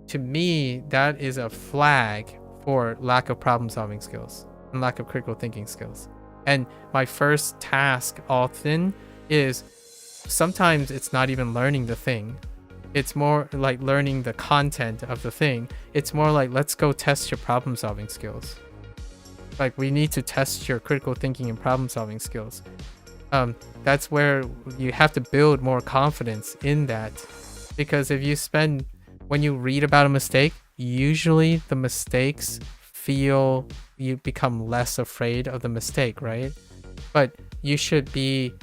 to me, that is a flag for lack of problem solving skills and lack of critical thinking skills. And my first task often is, sometimes it's not even learning the thing. It's more like learning the content of the thing. It's more like, let's go test your problem solving skills. Like, we need to test your critical thinking and problem solving skills. That's where you have to build more confidence in that. Because if you when you read about a mistake, usually the mistakes you become less afraid of the mistake, right? But you should be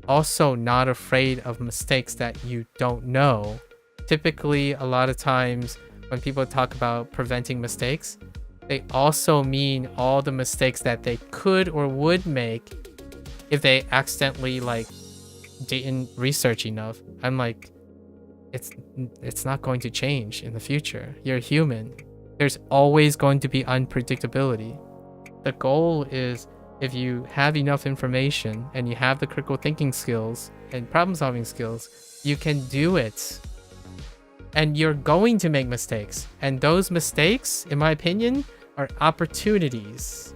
also not afraid of mistakes that you don't know. Typically, a lot of times when people talk about preventing mistakes, they also mean all the mistakes that they could or would make if they accidentally didn't research enough. I'm like, it's not going to change in the future. You're human. There's always going to be unpredictability. The goal is, if you have enough information and you have the critical thinking skills and problem solving skills, you can do it. And you're going to make mistakes. And those mistakes, in my opinion, are opportunities.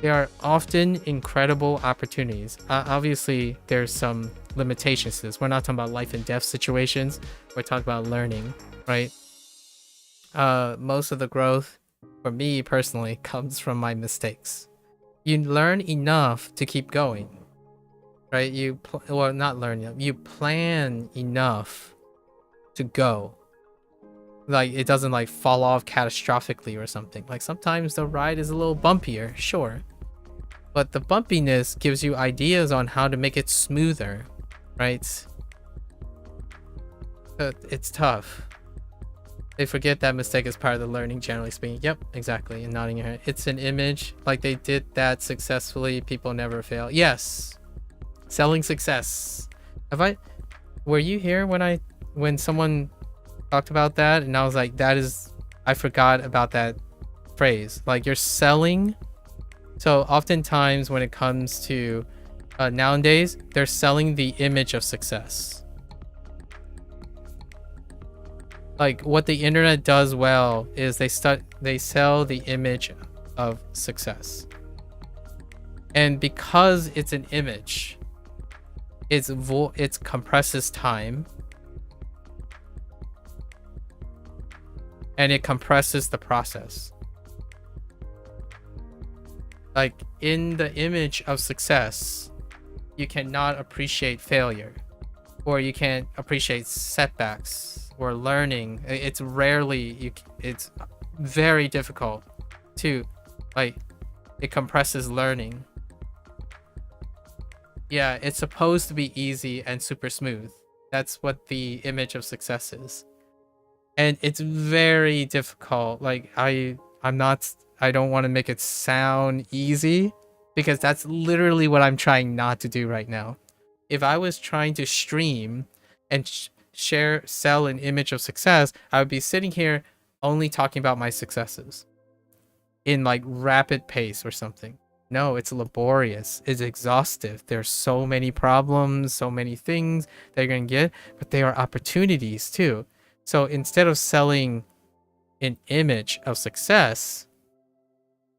They are often incredible opportunities. Obviously, there's some limitations to this. We're not talking about life and death situations. We're talking about learning, right? Most of the growth, for me personally, comes from my mistakes. You learn enough to keep going, right? You plan enough to go. Like, it doesn't like fall off catastrophically or something. Like, sometimes the ride is a little bumpier, sure, but the bumpiness gives you ideas on how to make it smoother, right? It's tough. They forget that mistake is part of the learning, generally speaking. Yep, exactly. And nodding your head. It's an image. Like, they did that successfully. People never fail. Yes. Selling success. Were you here when someone talked about that? And I was like, I forgot about that phrase. Like, you're selling. So oftentimes when it comes to nowadays, they're selling the image of success. Like, what the internet does well is they sell the image of success. And because it's an image, it compresses time. And it compresses the process. Like, in the image of success, you cannot appreciate failure, or you can't appreciate setbacks or learning. It's very difficult to, like, it compresses learning. Yeah, it's supposed to be easy and super smooth. That's what the image of success is. And it's very difficult. Like, I don't want to make it sound easy, because that's literally what I'm trying not to do right now. If I was trying to stream and sell an image of success, I would be sitting here only talking about my successes in like rapid pace or something. No, it's laborious. It's exhaustive. There's so many problems, so many things that you're going to get, but they are opportunities too. So instead of selling an image of success,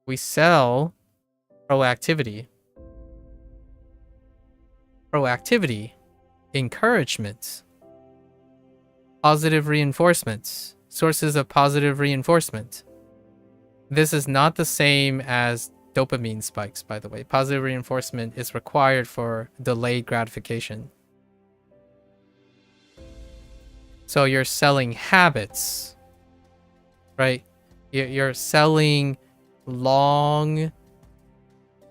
we sell proactivity. Proactivity, encouragement, positive reinforcement, sources of positive reinforcement. This is not the same as dopamine spikes, by the way. Positive reinforcement is required for delayed gratification. So you're selling habits, right? You're selling long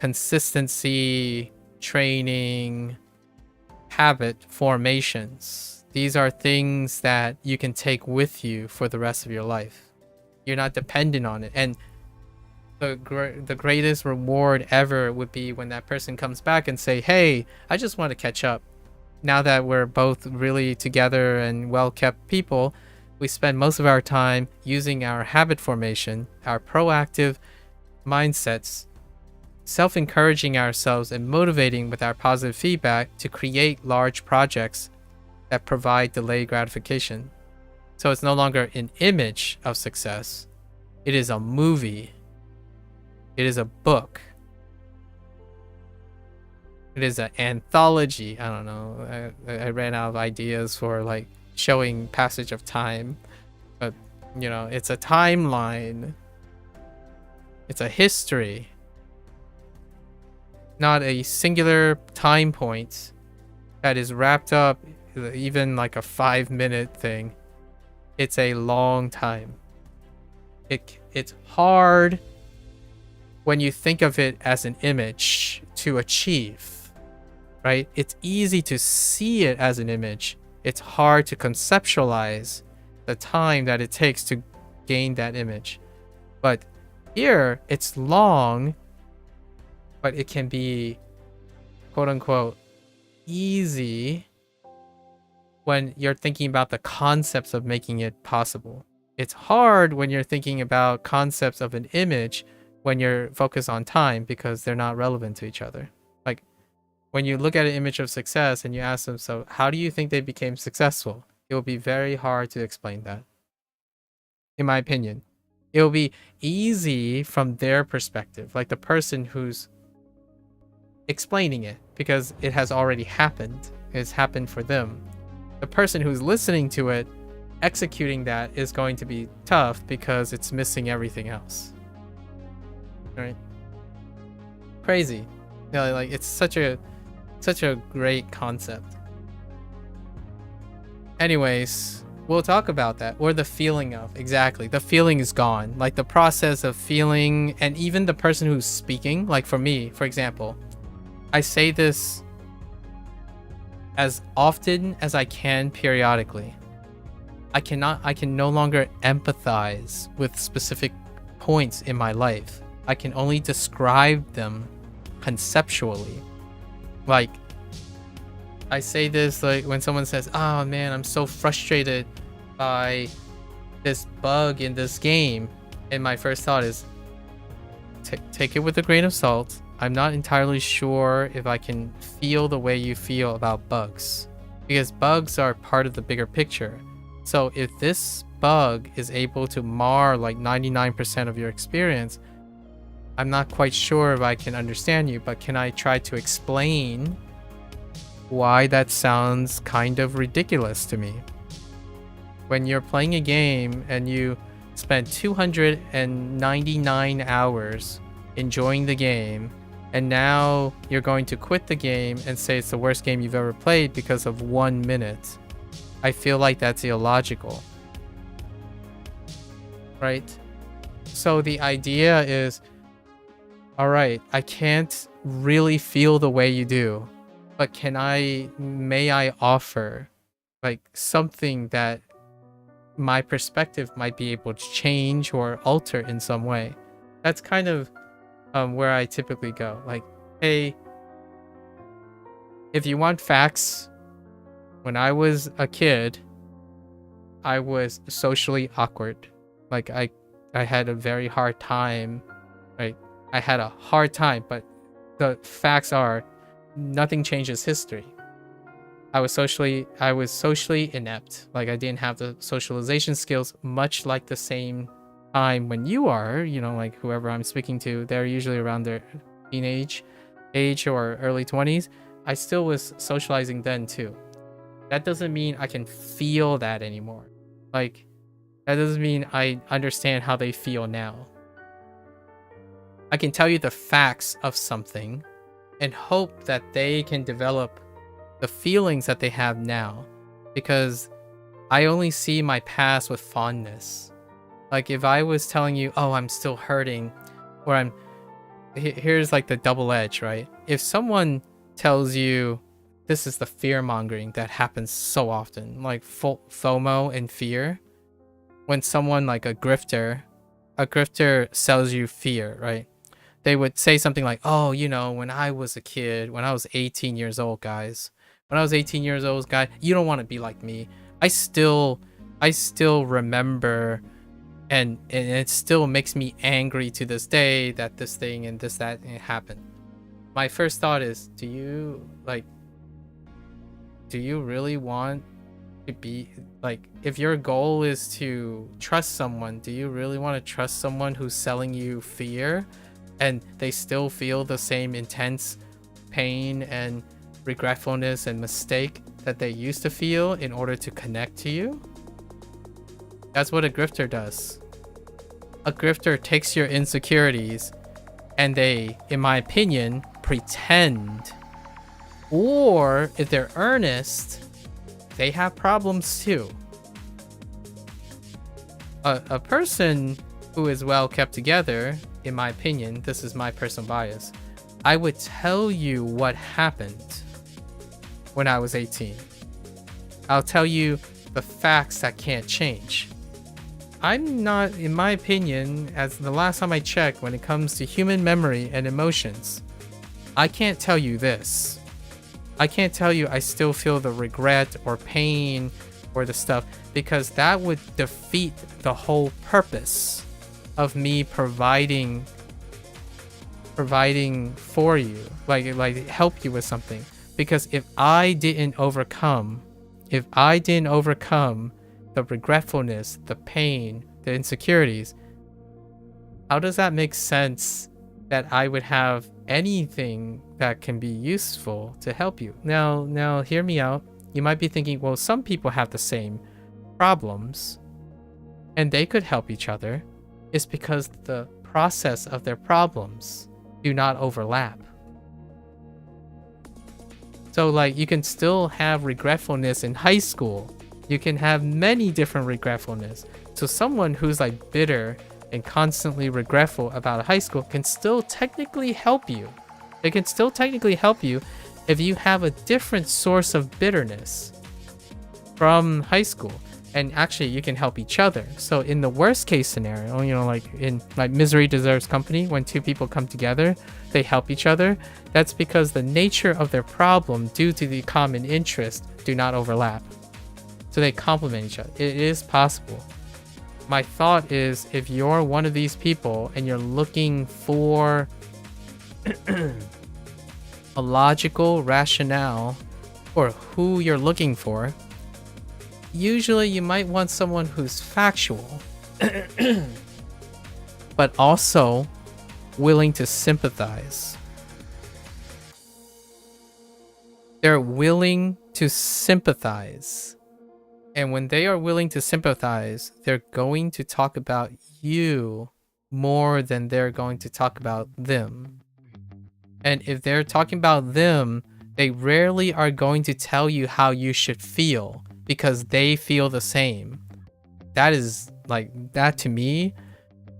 consistency training, habit formations. These are things that you can take with you for the rest of your life. You're not dependent on it. And the greatest reward ever would be when that person comes back and say, hey, I just want to catch up. Now that we're both really together and well-kept people, we spend most of our time using our habit formation, our proactive mindsets, self-encouraging ourselves and motivating with our positive feedback to create large projects that provide delayed gratification. So it's no longer an image of success. It is a movie. It is a book. It is an anthology. I don't know. I ran out of ideas for like showing passage of time. But, you know, it's a timeline. It's a history. Not a singular time point that is wrapped up even like a 5-minute thing. It's a long time. It's hard when you think of it as an image to achieve, right? It's easy to see it as an image. It's hard to conceptualize the time that it takes to gain that image. But here, it's long, but it can be, quote unquote, easy when you're thinking about the concepts of making it possible. It's hard when you're thinking about concepts of an image when you're focused on time because they're not relevant to each other. Like when you look at an image of success and you ask them, so how do you think they became successful? It will be very hard to explain that. In my opinion, it will be easy from their perspective, like the person who's explaining it, because it has already happened. It's happened for them. The person who's listening to it, executing that is going to be tough because it's missing everything else. Right? Crazy. You know, like it's such a great concept. Anyways, we'll talk about that, or the feeling of, exactly. The feeling is gone. Like the process of feeling, and even the person who's speaking, like for me, for example, I say this as often as I can periodically. I can no longer empathize with specific points in my life. I can only describe them conceptually. Like, I say this like when someone says, oh man, I'm so frustrated by this bug in this game. And my first thought is, take it with a grain of salt. I'm not entirely sure if I can feel the way you feel about bugs. Because bugs are part of the bigger picture. So if this bug is able to mar like 99% of your experience, I'm not quite sure if I can understand you, but can I try to explain why that sounds kind of ridiculous to me? When you're playing a game and you spend 299 hours enjoying the game, and now you're going to quit the game and say it's the worst game you've ever played because of 1 minute, I feel like that's illogical. Right? So the idea is, all right, I can't really feel the way you do, but may I offer like something that my perspective might be able to change or alter in some way? That's kind of where I typically go. Like, hey, if you want facts, when I was a kid, I was socially awkward. Like I had a very hard time. Like I had a hard time, but the facts are nothing changes history. I was socially inept. Like I didn't have the socialization skills, much like the same time when you are, you know, like whoever I'm speaking to, they're usually around their teenage age or early 20s. I still was socializing then too. That doesn't mean I can feel that anymore. Like that doesn't mean I understand how they feel now. I can tell you the facts of something and hope that they can develop the feelings that they have now, because I only see my past with fondness. Like if I was telling you, oh, I'm still hurting, or here's like the double edge, right? If someone tells you, this is the fear mongering that happens so often, like FOMO and fear. When someone like a grifter sells you fear, right? They would say something like, oh, you know, when I was a kid, when I was 18 years old, guys, you don't want to be like me. I still remember, and it still makes me angry to this day that this thing and this, that happened. My first thought is, do you really want to be like, if your goal is to trust someone, do you really want to trust someone who's selling you fear and they still feel the same intense pain and regretfulness and mistake that they used to feel in order to connect to you? That's what a grifter does. A grifter takes your insecurities and they, in my opinion, pretend. Or if they're earnest, they have problems too. A person who is well kept together, in my opinion, this is my personal bias, I would tell you what happened when I was 18. I'll tell you the facts that can't change. I'm not, in my opinion, as the last time I checked, when it comes to human memory and emotions, I can't tell you this. I can't tell you I still feel the regret or pain or the stuff, because that would defeat the whole purpose of me providing providing for you, like help you with something. Because if I didn't overcome the regretfulness, the pain, the insecurities, how does that make sense that I would have anything that can be useful to help you? Now hear me out. You might be thinking, well, some people have the same problems and they could help each other. It's because the process of their problems do not overlap. So like you can still have regretfulness in high school. You can have many different regretfulness. So someone who's like bitter and constantly regretful about high school can still technically help you. They can still technically help you if you have a different source of bitterness from high school. And actually you can help each other. So in the worst case scenario, you know, like in like Misery Deserves Company, when two people come together, they help each other. That's because the nature of their problem due to the common interest do not overlap. So they complement each other. It is possible. My thought is, if you're one of these people and you're looking for a logical rationale for who you're looking for, usually you might want someone who's factual, but also willing to sympathize. They're willing to sympathize. And when they are willing to sympathize, they're going to talk about you more than they're going to talk about them. And if they're talking about them, they rarely are going to tell you how you should feel because they feel the same. That is like, that to me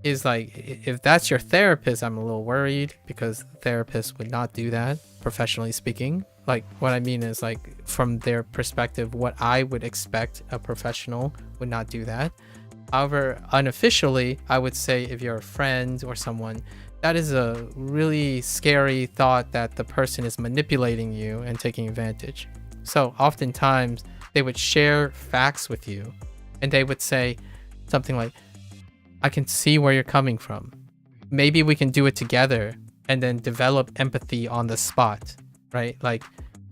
is like, if that's your therapist, I'm a little worried because therapists would not do that, professionally speaking. Like, what I mean is, like, from their perspective, what I would expect a professional would not do that. However, unofficially, I would say if you're a friend or someone, that is a really scary thought that the person is manipulating you and taking advantage. So oftentimes they would share facts with you and they would say something like, I can see where you're coming from. Maybe we can do it together, and then develop empathy on the spot, right? Like,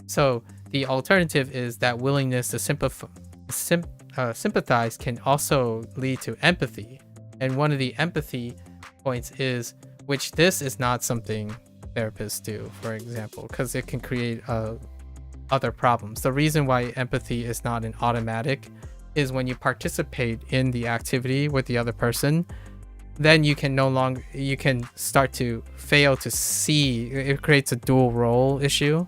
so the alternative is that willingness to sympathize can also lead to empathy. And one of the empathy points is, which this is not something therapists do, for example, because it can create other problems. The reason why empathy is not an automatic is when you participate in the activity with the other person, then you can start to fail to see. It creates a dual role issue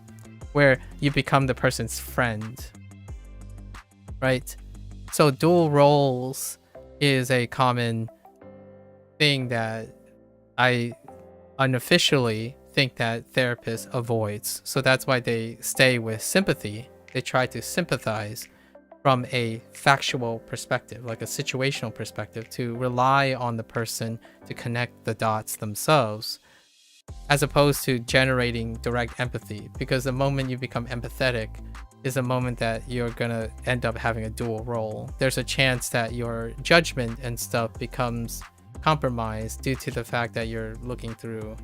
where you become the person's friend, right? So dual roles is a common thing that I unofficially think that therapists avoids. So that's why they stay with sympathy. They try to sympathize from a factual perspective, like a situational perspective, to rely on the person to connect the dots themselves, as opposed to generating direct empathy. Because the moment you become empathetic is a moment that you're gonna end up having a dual role. There's a chance that your judgment and stuff becomes compromised due to the fact that you're looking through,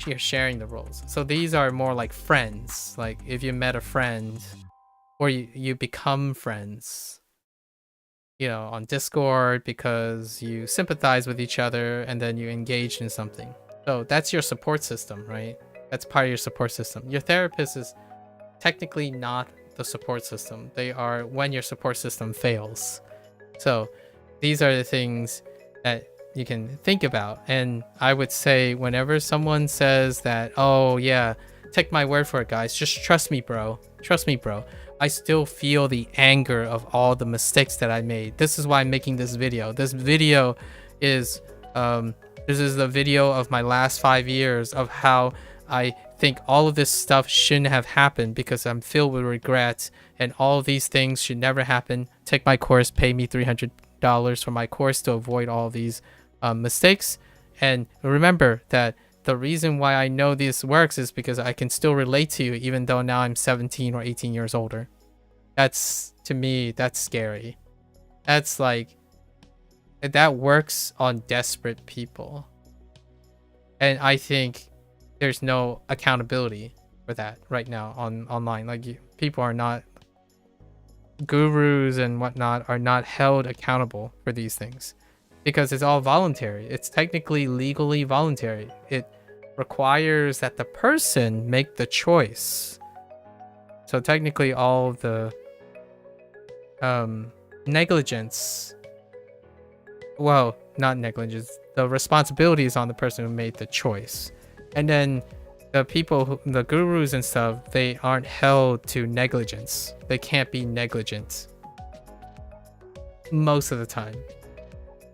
you're sharing the roles. So these are more like friends. Like if you met a friend, or you become friends, you know, on Discord because you sympathize with each other and then you engage in something. So that's your support system, right? That's part of your support system. Your therapist is technically not the support system. They are when your support system fails. So these are the things that you can think about. And I would say whenever someone says that, oh yeah, take my word for it, guys, just trust me, bro. Trust me, bro. I still feel the anger of all the mistakes that I made. This is why I'm making this video. This video is this is the video of my last 5 years of how I think all of this stuff shouldn't have happened because I'm filled with regret and all of these things should never happen. Take my course, pay me $300 for my course to avoid all these mistakes. And remember that the reason why I know this works is because I can still relate to you even though now I'm 17 or 18 years older. That's, to me, that's scary. That's like, that works on desperate people. And I think there's no accountability for that right now online. Like people are not, gurus and whatnot are not held accountable for these things because it's all voluntary. It's technically legally voluntary. It requires that the person make the choice. So technically all the negligence, well, not negligence, the responsibility is on the person who made the choice. And then the people, the gurus and stuff, they aren't held to negligence. They can't be negligent most of the time.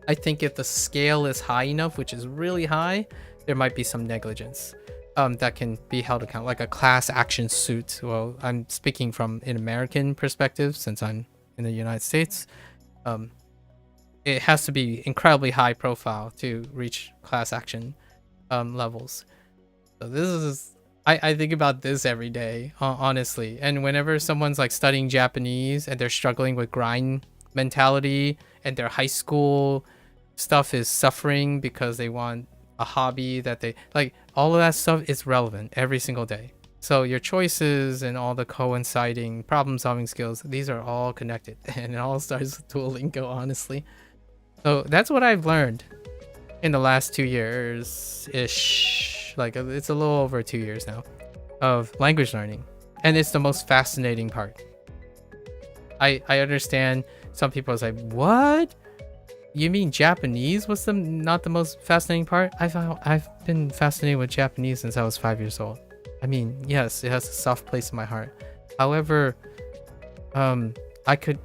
I think if the scale is high enough, which is really high, there might be some negligence that can be held account, like a class action suit. Well, I'm speaking from an American perspective since I'm in the United States. It has to be incredibly high profile to reach class action levels. So this is, I think about this every day, honestly. And whenever someone's like studying Japanese and they're struggling with grind mentality and their high school stuff is suffering because they want a hobby that they like, all of that stuff is relevant every single day. So your choices and all the coinciding problem solving skills, these are all connected, and it all starts with Duolingo, honestly. So that's what I've learned in the last 2 years ish. Like it's a little over 2 years now of language learning, and it's the most fascinating part. I understand some people are like, what? You mean Japanese was not the most fascinating part? I've been fascinated with Japanese since I was 5 years old. I mean, yes, it has a soft place in my heart. However, I could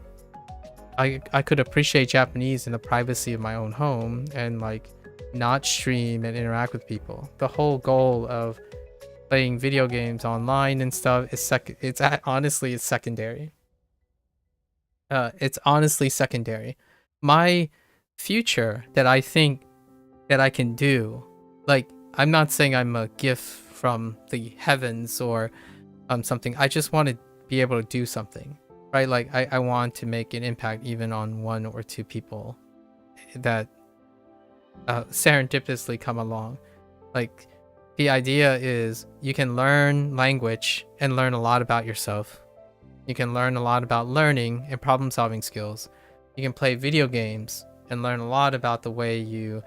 appreciate Japanese in the privacy of my own home and like not stream and interact with people. The whole goal of playing video games online and stuff is honestly it's secondary. It's honestly secondary. My future that I think that I can do, like, I'm not saying I'm a gift from the heavens or something. I just want to be able to do something, right? Like I want to make an impact even on 1 or 2 people that serendipitously come along. Like the idea is you can learn language and learn a lot about yourself. You can learn a lot about learning and problem solving skills. You can play video games and learn a lot about the way you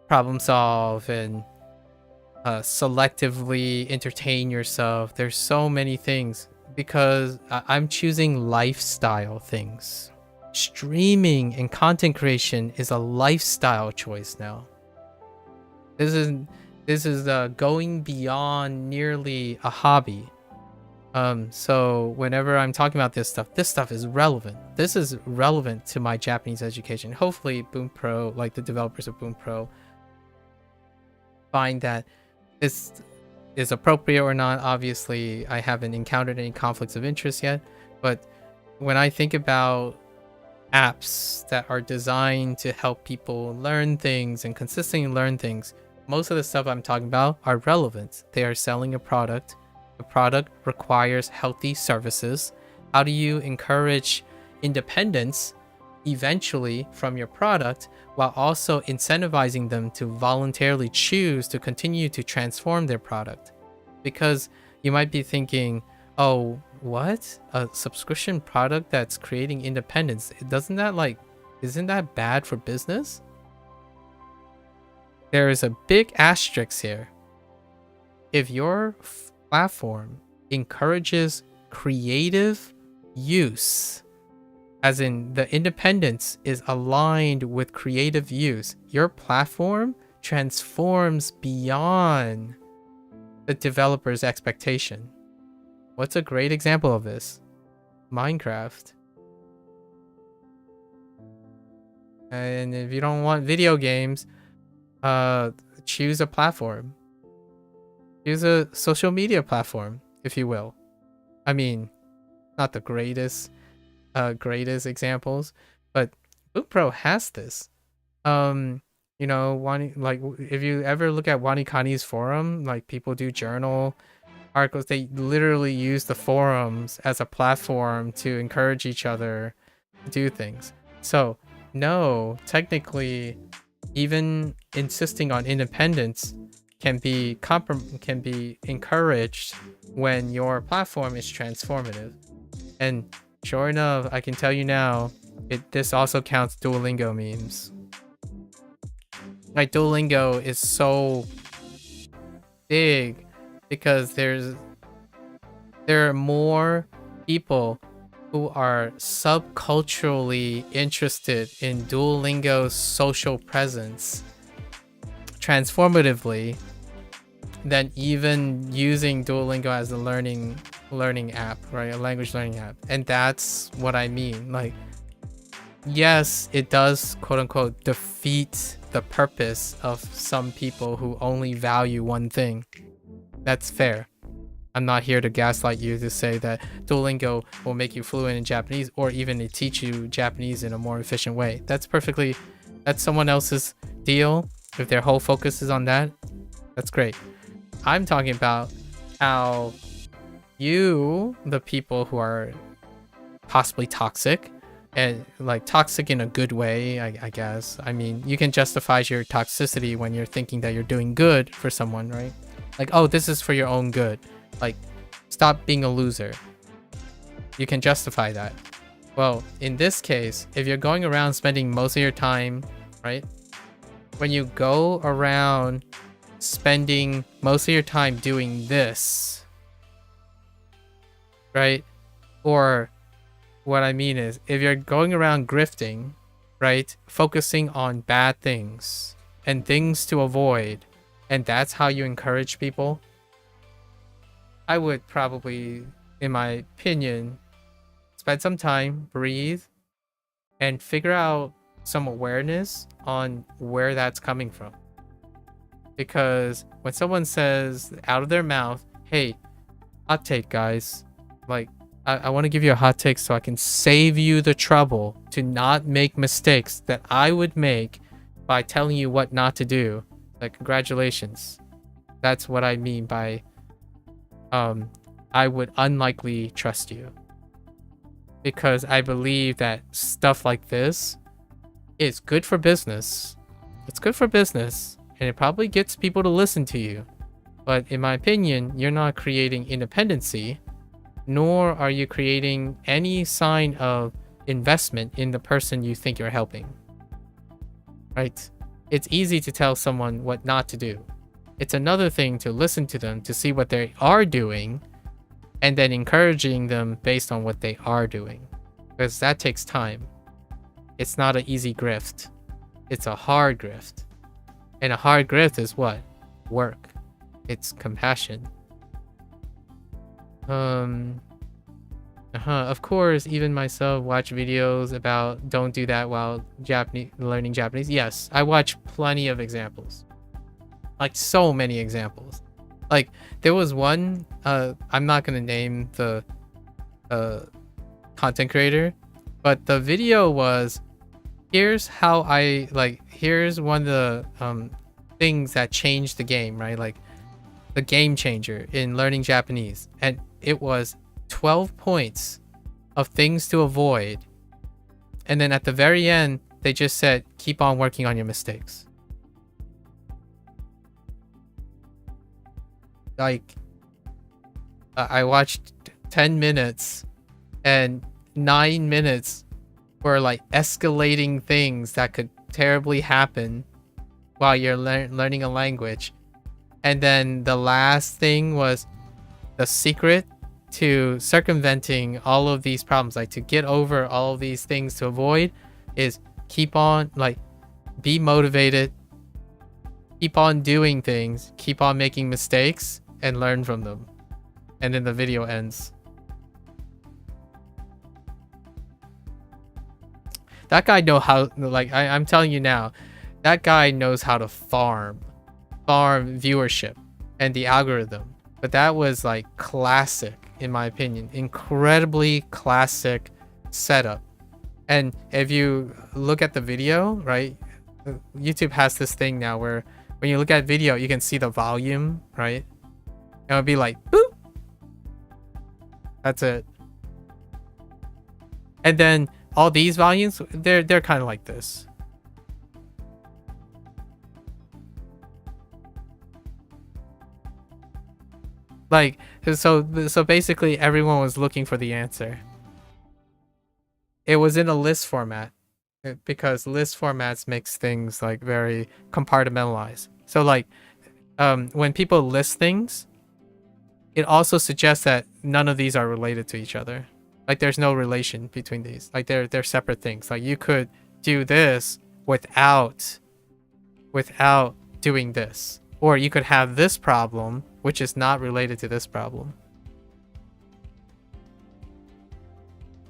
problem solve and selectively entertain yourself. There's so many things because I'm choosing lifestyle things. Streaming and content creation is a lifestyle choice now. This is going beyond merely a hobby. So whenever I'm talking about this stuff is relevant. This is relevant to my Japanese education. Hopefully Bunpro, like the developers of Bunpro, find that this is appropriate or not. Obviously, I haven't encountered any conflicts of interest yet, but when I think about apps that are designed to help people learn things and consistently learn things, most of the stuff I'm talking about are relevant. They are selling a product. The product requires healthy services. How do you encourage independence eventually from your product while also incentivizing them to voluntarily choose to continue to transform their product? Because you might be thinking, oh, what? A subscription product that's creating independence? Isn't that bad for business? There is a big asterisk here. If your platform encourages creative use, as in the independence is aligned with creative use, your platform transforms beyond the developer's expectation. What's a great example of this? Minecraft. And if you don't want video games, choose a platform. Choose a social media platform, if you will. I mean, not the greatest examples, but Bunpro has this. You know, like if you ever look at WaniKani's forum, like people do journal articles. They literally use the forums as a platform to encourage each other to do things. So no, technically, even insisting on independence can be encouraged when your platform is transformative. And sure enough, I can tell you now, this also counts Duolingo memes. Like, Duolingo is so big because there are more people who are subculturally interested in Duolingo's social presence transformatively than even using Duolingo as a learning app, right? A language learning app. And that's what I mean. Like, yes, it does quote unquote defeat the purpose of some people who only value one thing. That's fair. I'm not here to gaslight you to say that Duolingo will make you fluent in Japanese or even to teach you Japanese in a more efficient way. That's someone else's deal. If their whole focus is on that, that's great. I'm talking about how you, the people who are possibly toxic, and like toxic in a good way, I guess. I mean, you can justify your toxicity when you're thinking that you're doing good for someone, right? Like, oh, this is for your own good. Like, stop being a loser. You can justify that. Well, in this case, if you're going around spending most of your time, right? When you go around spending most of your time doing this, right? Or what I mean is, if you're going around grifting, right? Focusing on bad things and things to avoid, and that's how you encourage people, I would probably, in my opinion, spend some time, breathe, and figure out some awareness on where that's coming from. Because when someone says out of their mouth, hey, hot take, guys, like, I want to give you a hot take so I can save you the trouble to not make mistakes that I would make by telling you what not to do. Like, congratulations. That's what I mean by I would unlikely trust you. Because I believe that stuff like this is good for business. It's good for business, and it probably gets people to listen to you. But in my opinion, you're not creating independency, nor are you creating any sign of investment in the person you think you're helping. Right? It's easy to tell someone what not to do. It's another thing to listen to them to see what they are doing and then encouraging them based on what they are doing. Because that takes time. It's not an easy grift. It's a hard grift. And a hard grift is what? Work. It's compassion. Of course, even myself watch videos about don't do that while learning Japanese. Yes, I watch plenty of examples. Like, so many examples. Like, there was one, I'm not gonna name the content creator, but the video was, here's how here's one of the things that changed the game, right? Like, the game changer in learning Japanese. And it was 12 points of things to avoid. And then at the very end, they just said, keep on working on your mistakes. Like, I watched 10 minutes and 9 minutes were like escalating things that could terribly happen while you're learning a language. And then the last thing was the secret to circumventing all of these problems, like to get over all of these things to avoid, is keep on, like, be motivated, keep on doing things, keep on making mistakes, and learn from them. And then the video ends. That guy know how, like, I'm telling you now, that guy knows how to farm viewership and the algorithm. But that was like classic, in my opinion, incredibly classic setup. And if you look at the video, right, YouTube has this thing now where when you look at video, you can see the volume, right? And it'll be like, boop. That's it. And then all these volumes, they're kind of like this. Like, so basically everyone was looking for the answer. It was in a list format because list formats makes things like very compartmentalized. So like when people list things, it also suggests that none of these are related to each other. Like there's no relation between these. Like they're separate things. Like you could do this without doing this. Or you could have this problem which is not related to this problem.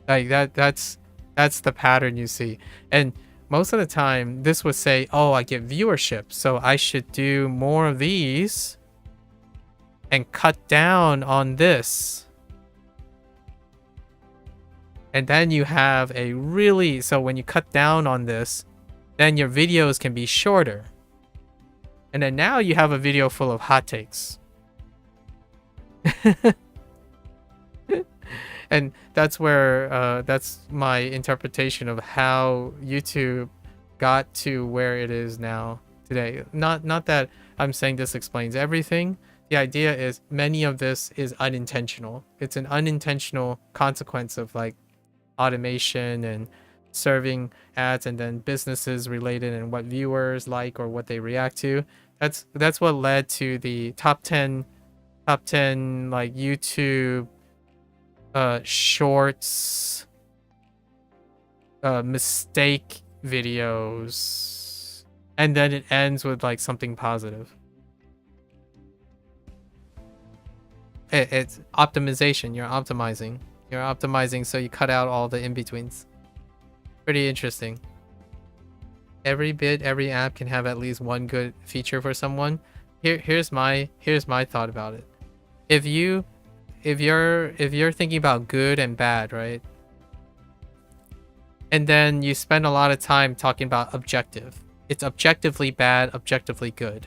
Like that's the pattern you see. And most of the time this would say, oh, I get viewership, so I should do more of these and cut down on this. And then you have a really, so when you cut down on this, then your videos can be shorter. And then now you have a video full of hot takes. And that's where, that's my interpretation of how YouTube got to where it is now today. Not that I'm saying this explains everything. The idea is many of this is unintentional. It's an unintentional consequence of like automation and serving ads and then businesses related and what viewers like or what they react to. That's what led to the top 10 like YouTube shorts mistake videos, and then it ends with like something positive. It's optimization. You're optimizing so you cut out all the in-betweens. Pretty interesting. Every app can have at least one good feature for someone. Here's my thought about it. If you're thinking about good and bad, right? And then you spend a lot of time talking about objective. It's objectively bad, objectively good.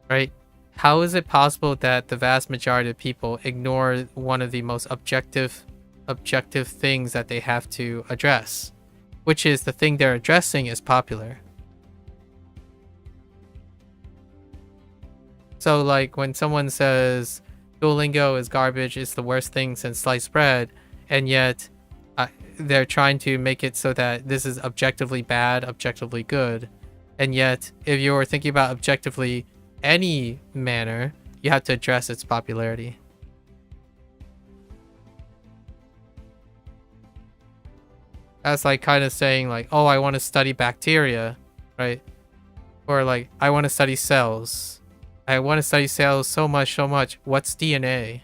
Right? How is it possible that the vast majority of people ignore one of the most objective things that they have to address, which is the thing they're addressing is popular? So like when someone says Duolingo is garbage, it's the worst thing since sliced bread, and yet they're trying to make it so that this is objectively bad, objectively good, and yet if you're thinking about objectively any manner, you have to address its popularity. That's like kind of saying like, oh, I want to study bacteria, right? Or like, I want to study cells. I want to study cells so much. What's DNA?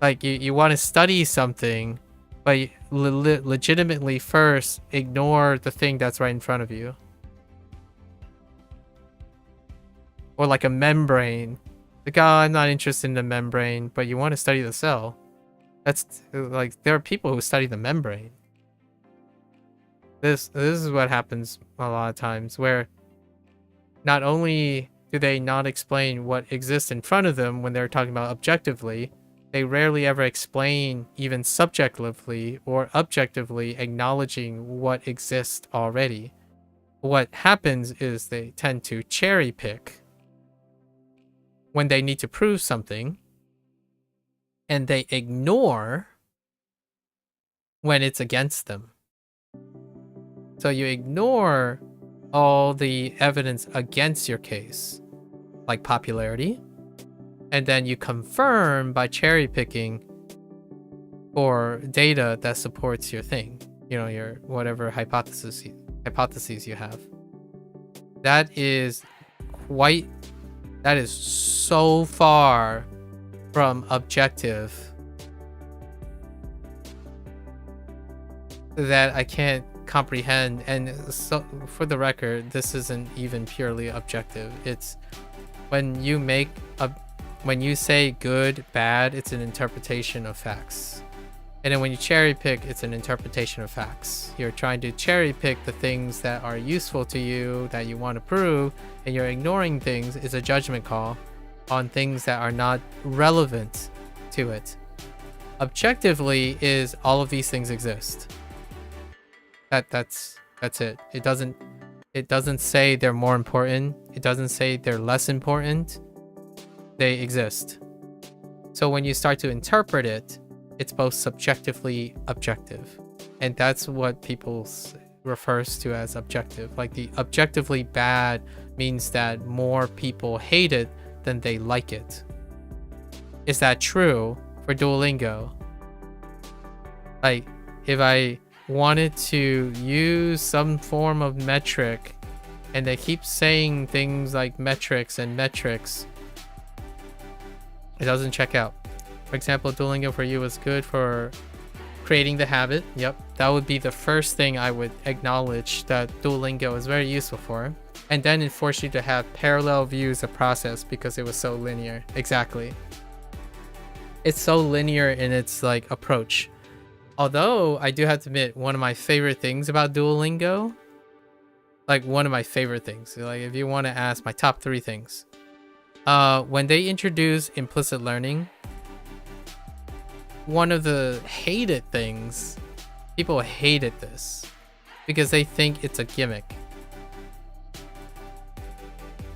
Like you want to study something, but you legitimately first ignore the thing that's right in front of you. Or like a membrane. Like, oh, I'm not interested in the membrane, but you want to study the cell. That's like, there are people who study the membrane. This is what happens a lot of times, where not only do they not explain what exists in front of them when they're talking about objectively, they rarely ever explain even subjectively or objectively acknowledging what exists already. What happens is they tend to cherry pick when they need to prove something, and they ignore when it's against them. So you ignore all the evidence against your case, like popularity, and then you confirm by cherry picking for data that supports your thing, you know, your whatever hypotheses you have. That is so far from objective that I can't comprehend. And so for the record, this isn't even purely objective. It's when you say good, bad, it's an interpretation of facts. And then when you cherry pick, it's an interpretation of facts. You're trying to cherry pick the things that are useful to you, that you want to prove, and you're ignoring things is a judgment call on things that are not relevant to it. Objectively is all of these things exist. That's it. It doesn't, It doesn't say they're more important. It doesn't say they're less important. They exist. So when you start to interpret it, it's both subjectively objective. And that's what people refers to as objective. Like the objectively bad means that more people hate it than they like it. Is that true for Duolingo? Like, if I wanted to use some form of metric and they keep saying things like metrics and metrics, it doesn't check out. For example, Duolingo for You is good for creating the habit. Yep, that would be the first thing I would acknowledge that Duolingo is very useful for. And then it forced you to have parallel views of process because it was so linear. Exactly. It's so linear in its like approach. Although I do have to admit, one of my favorite things about Duolingo, like one of my favorite things, like if you want to ask my top 3 things, when they introduce implicit learning, one of the hated things, people hated this because they think it's a gimmick,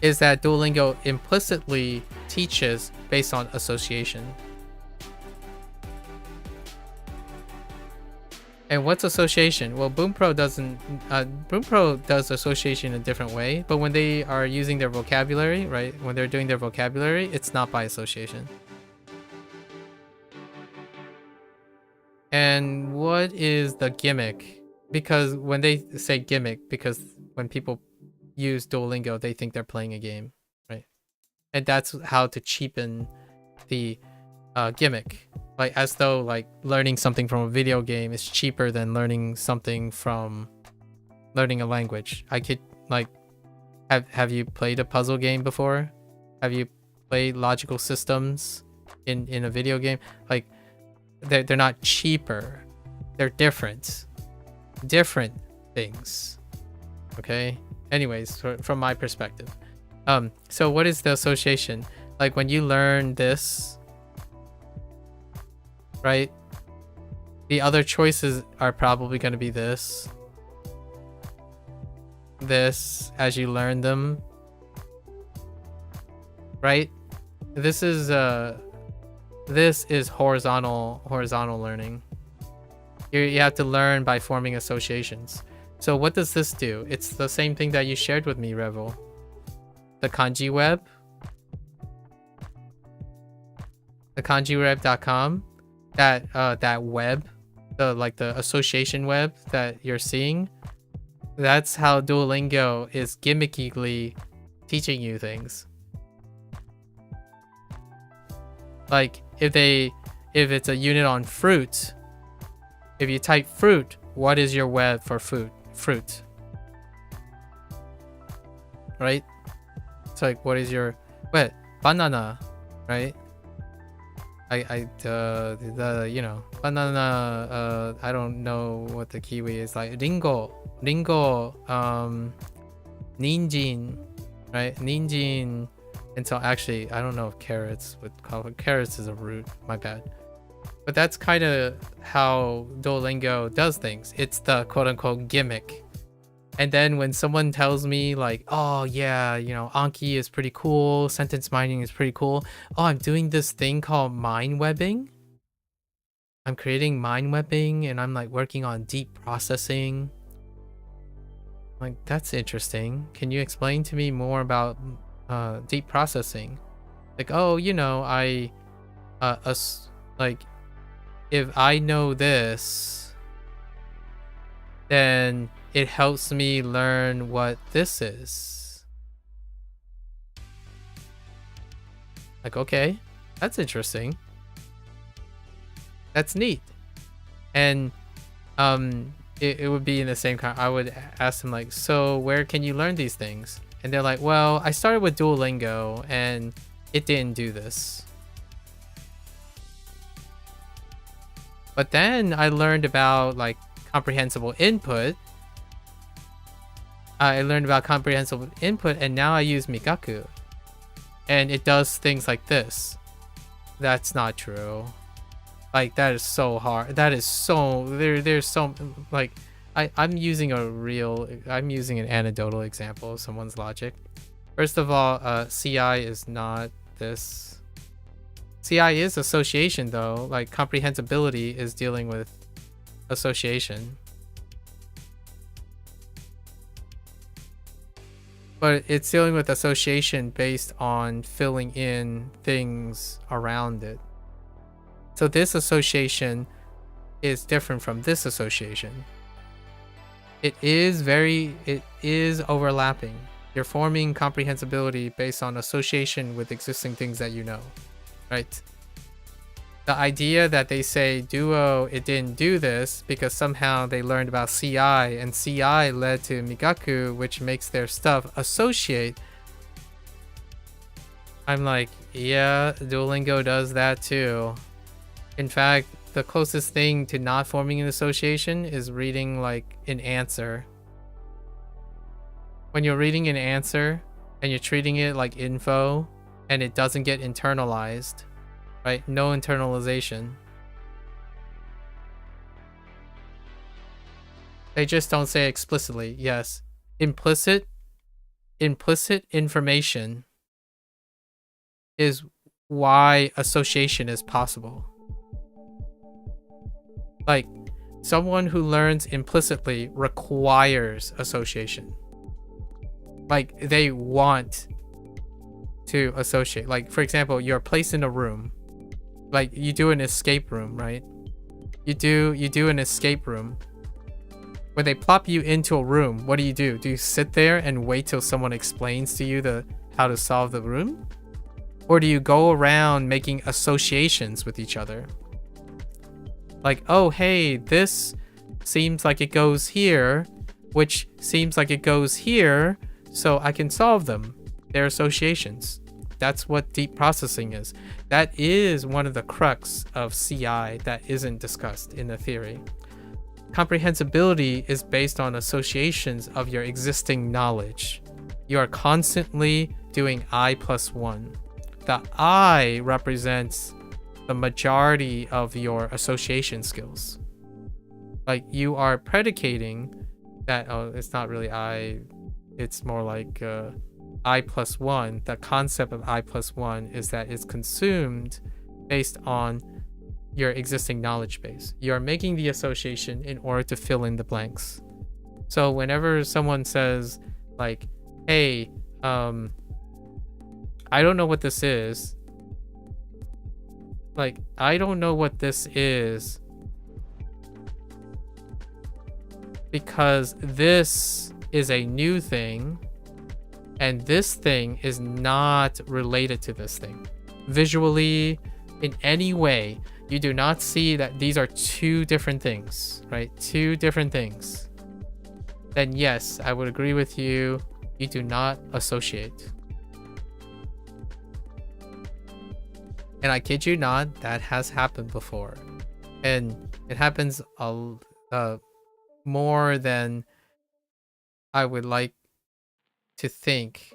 is that Duolingo implicitly teaches based on association. And what's association? Well, Bunpro doesn't. Bunpro does association a different way, but when they are using their vocabulary, right? When they're doing their vocabulary, it's not by association. And what is the gimmick? Because when they say gimmick, because when people use Duolingo, they think they're playing a game, right? And that's how to cheapen the gimmick. Like, as though like learning something from a video game is cheaper than learning something from learning a language. I could like, have you played a puzzle game before? Have you played logical systems in a video game? Like, they're not cheaper. They're different things. Okay. Anyways, from my perspective, so what is the association? Like when you learn this, right? The other choices are probably going to be this as you learn them, right? This is horizontal learning. You have to learn by forming associations. So what does this do? It's the same thing that you shared with me, Revel. The kanji web, the kanjiweb.com. that web, the association web that you're seeing, that's how Duolingo is gimmickily teaching you things. Like if it's a unit on fruit, if you type fruit, what is your web for fruit, right? It's like, what is your banana, right? You know, banana, I don't know what the kiwi is, like ringo, ninjin, right? Ninjin. And so actually, I don't know if carrots would call it. Carrots is a root, my bad. But that's kind of how Duolingo does things. It's the quote unquote gimmick. And then when someone tells me like, oh yeah, you know, Anki is pretty cool, sentence mining is pretty cool. Oh, I'm doing this thing called mind webbing. I'm creating mind webbing and I'm like working on deep processing. Like, that's interesting. Can you explain to me more about deep processing? Like, oh, you know, like if I know this, then it helps me learn what this is. Like, okay, that's interesting. That's neat. And it would be in the same kind. I would ask them like, so where can you learn these things? And they're like, well, I started with Duolingo and it didn't do this. But then I learned about like comprehensible input. I learned about comprehensible input and now I use Mikaku. And it does things like this. That's not true. Like, that is so hard. That is so, there's so, like, I'm using an anecdotal example of someone's logic. First of all, CI is not this. CI is association though, like comprehensibility is dealing with association. But it's dealing with association based on filling in things around it. So this association is different from this association. It is overlapping. You're forming comprehensibility based on association with existing things that you know, right? The idea that they say Duo, it didn't do this because somehow they learned about CI and CI led to Migaku, which makes their stuff associate. I'm like, yeah, Duolingo does that too. In fact, the closest thing to not forming an association is reading like an answer. When you're reading an answer and you're treating it like info and it doesn't get internalized, right? No internalization. They just don't say explicitly. Yes. Implicit information is why association is possible. Like, someone who learns implicitly requires association. Like, they want to associate. Like, for example, you're placed in a room. Like, you do an escape room, right? You do an escape room. When they plop you into a room, what do? Do you sit there and wait till someone explains to you how to solve the room? Or do you go around making associations with each other? Like, oh, hey, this seems like it goes here, which seems like it goes here, so I can solve them. They're associations. That's what deep processing is. That is one of the crux of CI that isn't discussed in the theory. Comprehensibility is based on associations of your existing knowledge. You are constantly doing I+1. The I represents the majority of your association skills. Like, you are predicating that, oh, it's not really I, it's more like I+1. The concept of I+1 is that it's consumed based on your existing knowledge base. You're making the association in order to fill in the blanks. So whenever someone says like, hey, I don't know what this is. Like, I don't know what this is because this is a new thing and this thing is not related to this thing. Visually, in any way, you do not see that these are two different things, right? Two different things. Then yes, I would agree with you. You do not associate. And I kid you not, that has happened before. And it happens more than I would like to think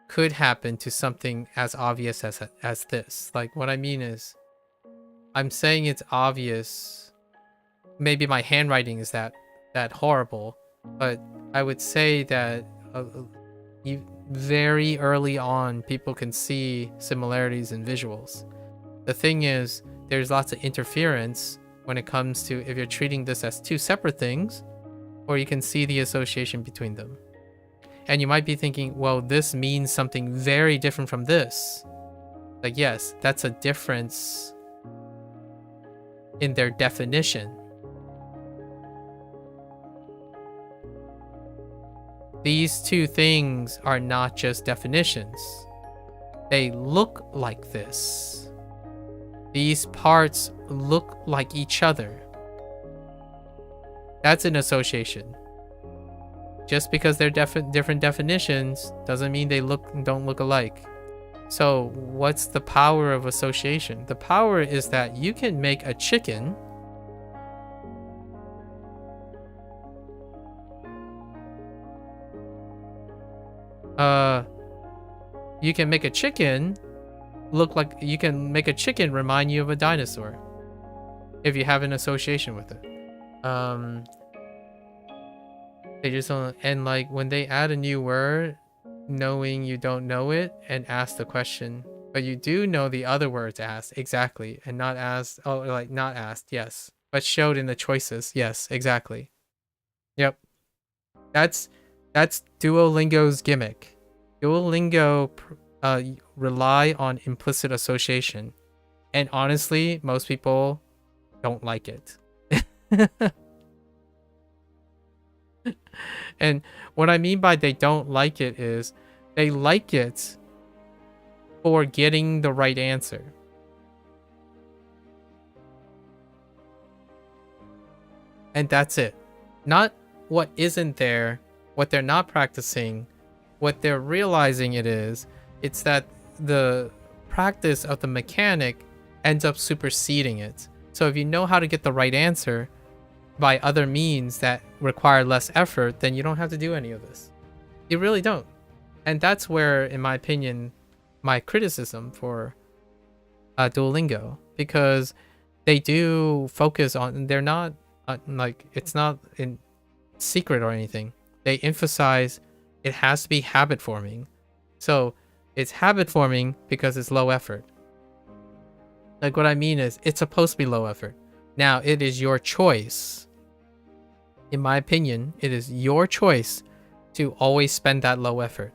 could happen to something as obvious as this. Like, what I mean is, I'm saying it's obvious. Maybe my handwriting is that horrible, but I would say that very early on, people can see similarities in visuals. The thing is, there's lots of interference when it comes to if you're treating this as two separate things, or you can see the association between them. And you might be thinking, well, this means something very different from this. Like, yes, that's a difference in their definition. These two things are not just definitions. They look like this. These parts look like each other. That's an association. Just because they're different definitions doesn't mean they don't look alike. So what's the power of association? The power is that you can make a chicken remind you of a dinosaur if you have an association with it. They just don't, and like when they add a new word, knowing you don't know it and ask the question, but you do know the other words asked exactly, and not asked. Oh, like not asked, yes, but showed in the choices, yes, exactly. Yep, that's Duolingo's gimmick. Duolingo rely on implicit association, and honestly, most people don't like it. And what I mean by they don't like it is they like it for getting the right answer. And that's it. Not what isn't there, what they're not practicing, what they're realizing it is. It's that the practice of the mechanic ends up superseding it. So if you know how to get the right answer by other means that require less effort, then you don't have to do any of this. You really don't. And that's where, in my opinion, my criticism for Duolingo, because they do focus on, they're not like, it's not in secret or anything. They emphasize it has to be habit forming. So it's habit forming because it's low effort. Like what I mean is it's supposed to be low effort. Now it is your choice. In my opinion, it is your choice to always spend that low effort.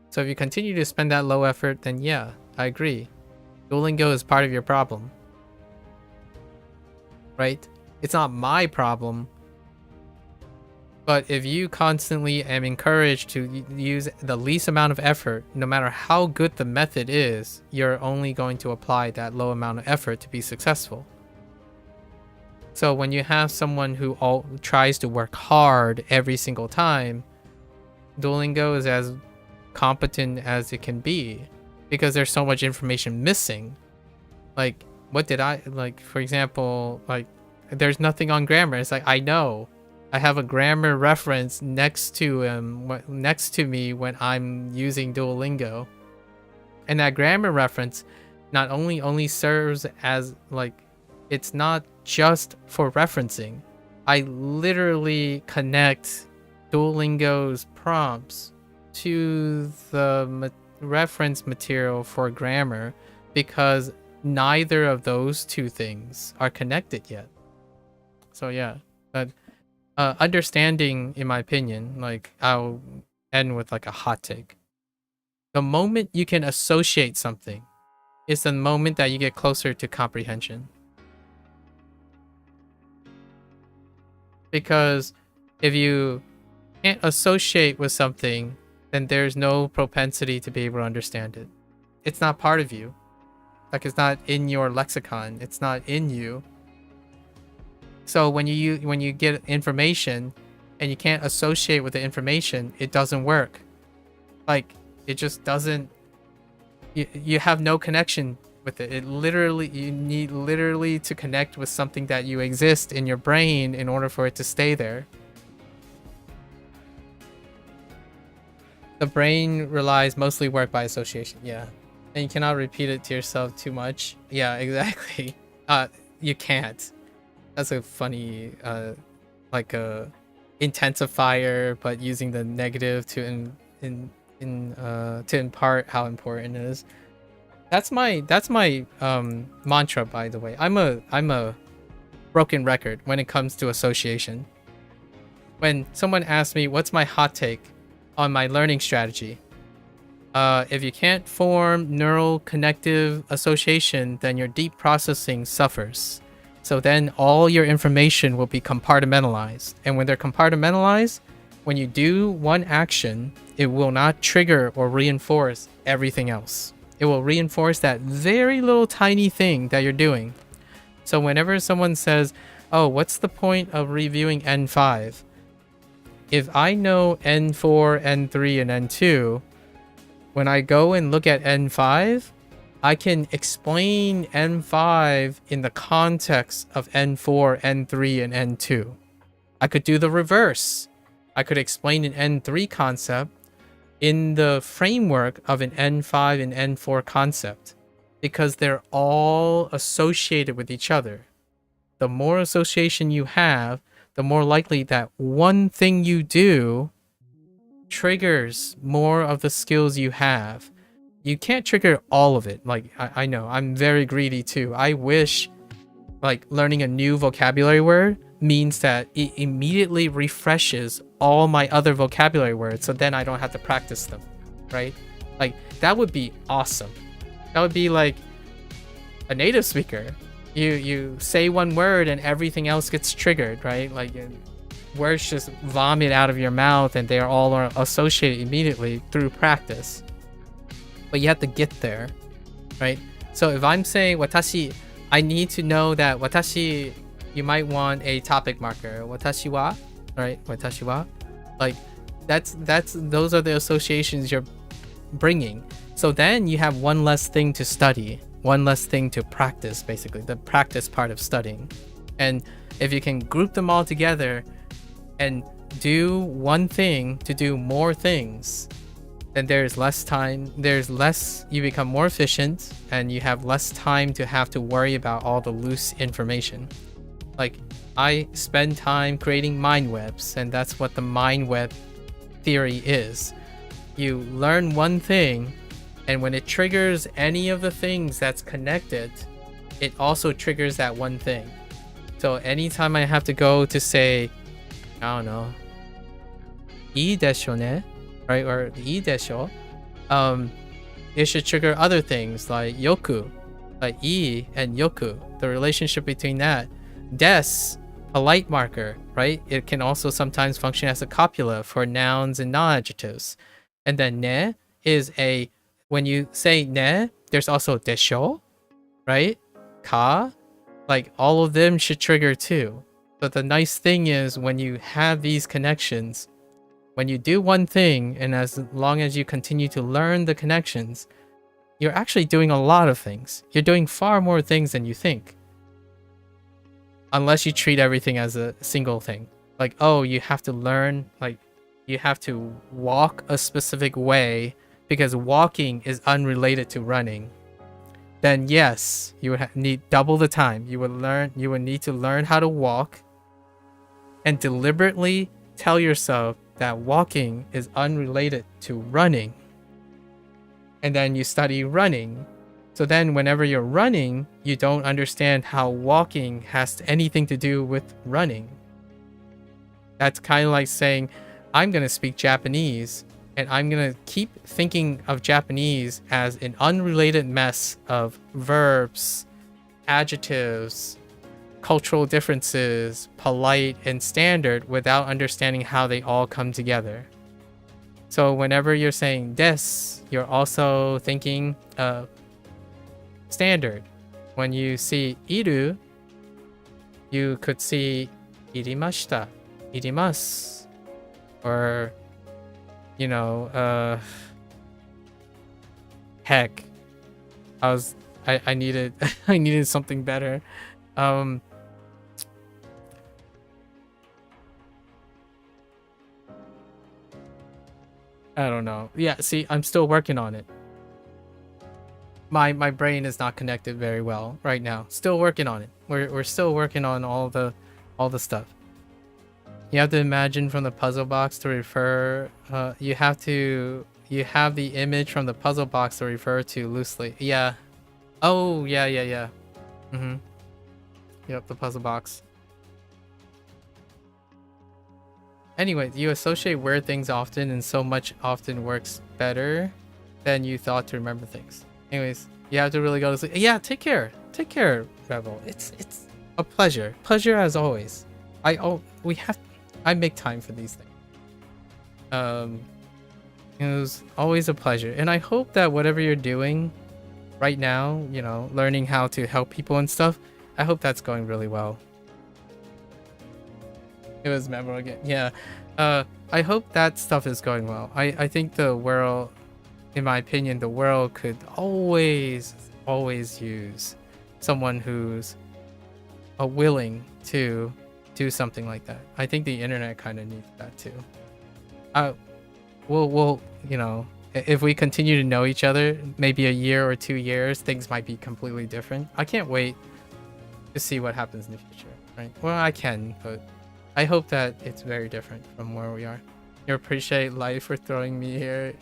So if you continue to spend that low effort, then yeah, I agree. Duolingo is part of your problem. Right? It's not my problem. But if you constantly am encouraged to use the least amount of effort, no matter how good the method is, you're only going to apply that low amount of effort to be successful. So when you have someone who tries to work hard every single time, Duolingo is as competent as it can be because there's so much information missing. Like, what did I, like, for example, like, there's nothing on grammar. It's like, I know. I have a grammar reference next to me when I'm using Duolingo. And that grammar reference not only serves as, like, it's not just for referencing. I literally connect Duolingo's prompts to the reference material for grammar because neither of those two things are connected yet. So yeah, but understanding, in my opinion, like I'll end with like a hot take. The moment you can associate something is the moment that you get closer to comprehension. Because if you can't associate with something, then there's no propensity to be able to understand it. It's not part of you. Like, it's not in your lexicon. It's not in you. So when you get information and you can't associate with the information, it doesn't work. Like, it just doesn't. You have no connection with it. You need literally to connect with something that you exist in your brain in order for it to stay there. The brain relies mostly work by association. Yeah. And you cannot repeat it to yourself too much. Yeah, exactly. You can't. That's a funny, like a intensifier, but using the negative to impart how important it is. That's my mantra, by the way. I'm a broken record when it comes to association. When someone asks me what's my hot take on my learning strategy, if you can't form neural connective association, then your deep processing suffers. So then all your information will be compartmentalized. And when they're compartmentalized, when you do one action, it will not trigger or reinforce everything else. It will reinforce that very little tiny thing that you're doing. So whenever someone says, oh, what's the point of reviewing N5? If I know N4, N3, and N2, when I go and look at N5, I can explain N5 in the context of N4, N3, and N2. I could do the reverse. I could explain an N3 concept in the framework of an N5 and N4 concept because they're all associated with each other. The more association you have, the more likely that one thing you do triggers more of the skills you have. You can't trigger all of it. Like, I know, I'm very greedy too. I wish like learning a new vocabulary word means that it immediately refreshes all my other vocabulary words, so then I don't have to practice them, right? Like, that would be awesome. That would be like a native speaker. You say one word and everything else gets triggered, right? Like, words just vomit out of your mouth and they're all associated immediately through practice. But you have to get there, right? So if I'm saying watashi, I need to know that watashi, you might want a topic marker. Watashi wa, right? Watashi wa. Like, those are the associations you're bringing. So then you have one less thing to study, one less thing to practice, basically, the practice part of studying. And if you can group them all together and do one thing to do more things, then there's less time, you become more efficient, and you have less time to have to worry about all the loose information. Like, I spend time creating mind webs, and that's what the mind web theory is. You learn one thing, and when it triggers any of the things that's connected, it also triggers that one thing. So anytime I have to go to say, I don't know, ii desho ne, right, or ii desho, it should trigger other things like yoku, like ii and yoku, the relationship between that. Des, polite marker, right? It can also sometimes function as a copula for nouns and non-adjectives. And then ne is when you say ne, there's also desho, right? Ka, like all of them should trigger too. But the nice thing is when you have these connections, when you do one thing, and as long as you continue to learn the connections, you're actually doing a lot of things. You're doing far more things than you think. Unless you treat everything as a single thing. Like, oh, you have to learn, like, you have to walk a specific way because walking is unrelated to running. Then yes, you would need double the time. You would need to learn how to walk and deliberately tell yourself that walking is unrelated to running. And then you study running. So then whenever you're running, you don't understand how walking has anything to do with running. That's kind of like saying, I'm going to speak Japanese, and I'm going to keep thinking of Japanese as an unrelated mess of verbs, adjectives, cultural differences, polite and standard, without understanding how they all come together. So whenever you're saying des, you're also thinking of standard. When you see iru, you could see irimashita, irimasu, or, you know, heck, I needed I needed something better. I don't know. Yeah, see, I'm still working on it. My brain is not connected very well right now. Still working on it. We're still working on all the stuff. You have to imagine from the puzzle box to refer. You have the image from the puzzle box to refer to loosely. Yeah. Oh yeah. Yep, the puzzle box. Anyway, you associate weird things often, and so much often works better than you thought to remember things. Anyways, you have to really go to sleep. Yeah, take care. Take care, Rebel. It's a pleasure. Pleasure as always. I make time for these things. It was always a pleasure. And I hope that whatever you're doing right now, you know, learning how to help people and stuff, I hope that's going really well. It was memorable again. Yeah. I hope that stuff is going well. I think the world, in my opinion, the world could always use someone who's willing to do something like that. I think the internet kind of needs that too. We'll you know, if we continue to know each other, maybe a year or 2 years, things might be completely different. I can't wait to see what happens in the future, right? Well, I can, but I hope that it's very different from where we are. You appreciate life for throwing me here.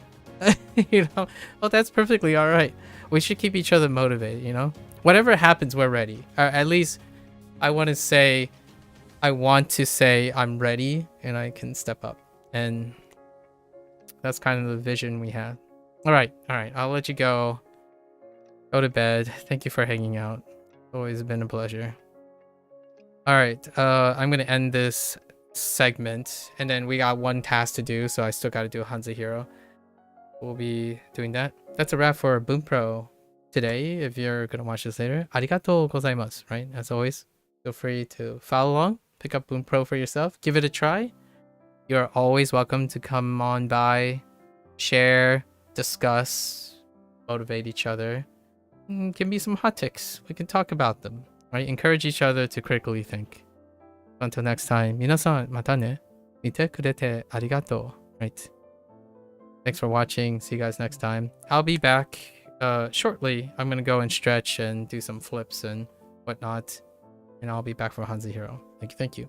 You know, well, that's perfectly all right. We should keep each other motivated, you know? Whatever happens, we're ready. Or at least I want to say I'm ready and I can step up. And that's kind of the vision we have. All right. I'll let you go. Go to bed. Thank you for hanging out. Always been a pleasure. All right. I'm going to end this segment and then we got one task to do. So I still got to do a HanziHero. We'll be doing that. That's a wrap for Bunpro today. If you're going to watch this later, arigatou gozaimasu, right? As always, feel free to follow along, pick up Bunpro for yourself, give it a try. You're always welcome to come on by, share, discuss, motivate each other. Give me some hot takes. We can talk about them, right? Encourage each other to critically think. Until next time, 皆さんまたね。見てくれてありがとう, right? Thanks for watching. See you guys next time. I'll be back shortly. I'm going to go and stretch and do some flips and whatnot. And I'll be back for HanziHero. Thank you.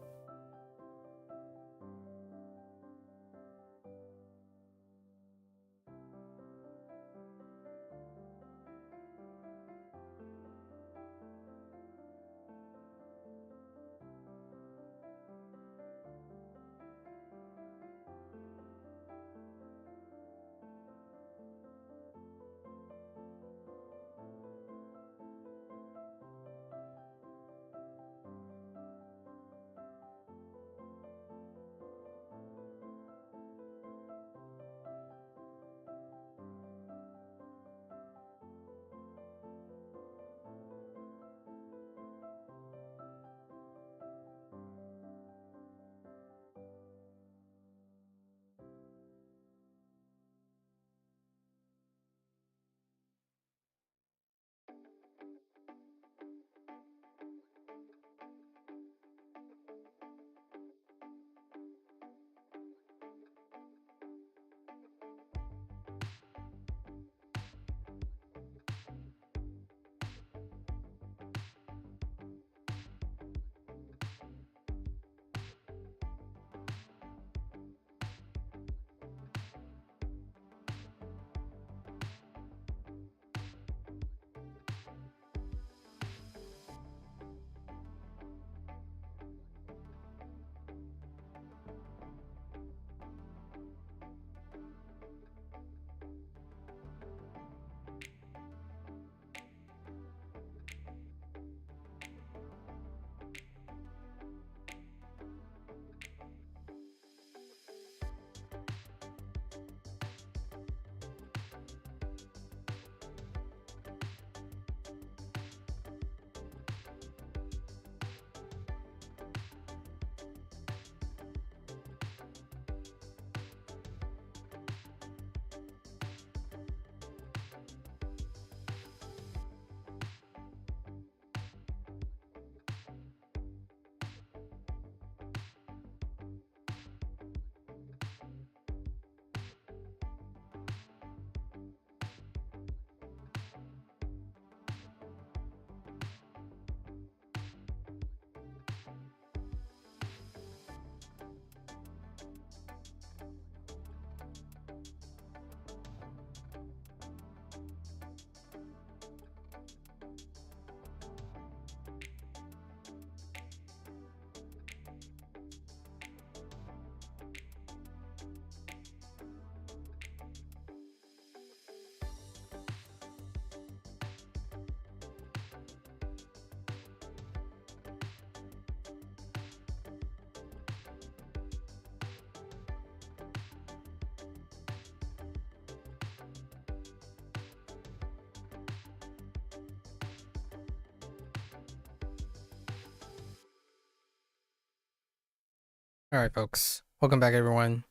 All right, folks. Welcome back, everyone.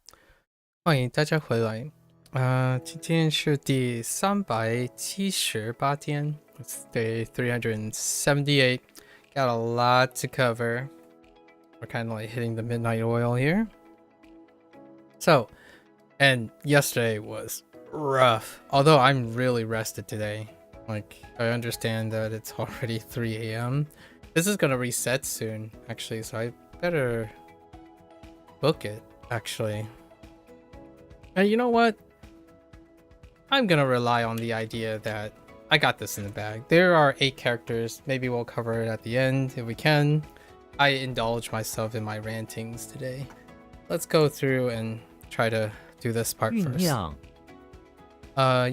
欢迎大家回来。今天是第378天。It's day 378. Got a lot to cover. We're kind of like hitting the midnight oil here. So, and yesterday was rough. Although I'm really rested today. Like, I understand that it's already 3 a.m. This is gonna reset soon, actually, so I better book it, actually. And you know what? I'm gonna rely on the idea that I got this in the bag. There are 8 characters. Maybe we'll cover it at the end if we can. I indulge myself in my rantings today. Let's go through and try to do this part
酝
first.
酿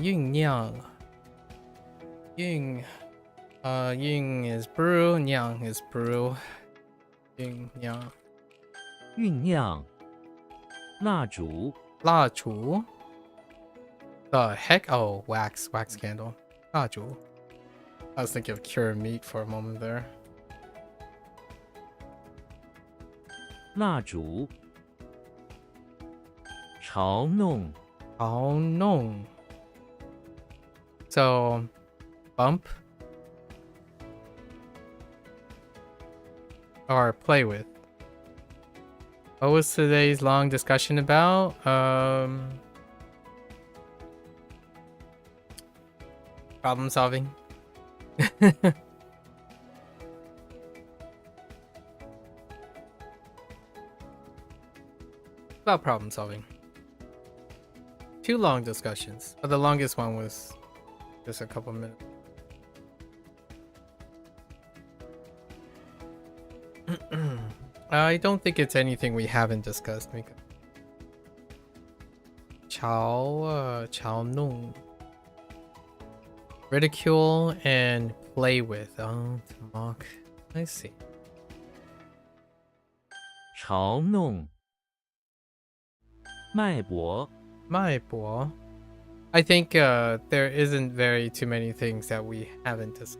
Ying Yang. Ying. Ying is brew, Yang is brew. Ying Yang.
酝酿蜡烛
La Chu. The heck? Oh, wax candle. La Chu. I was thinking of cured meat for a moment there.
蜡烛嘲弄
Oh no. So, bump or play with. What was today's long discussion about? Problem solving. About problem solving. 2 long discussions, but the longest one was just a couple minutes. I don't think it's anything we haven't discussed. Chao Nung. Ridicule and play with. Oh, to mock. I see.
嘲弄脉搏
My boy. I think there isn't very too many things that we haven't discussed.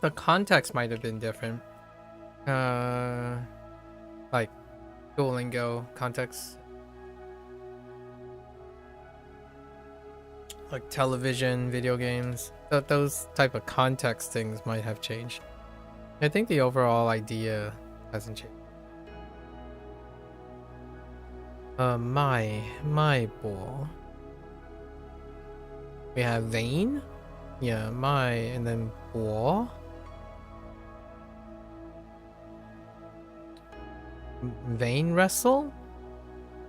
The context might have been different. Like Duolingo context. Like television, video games. Those type of context things might have changed. I think the overall idea hasn't changed. My ball. We have vein. Yeah, my and then ball. Vein wrestle?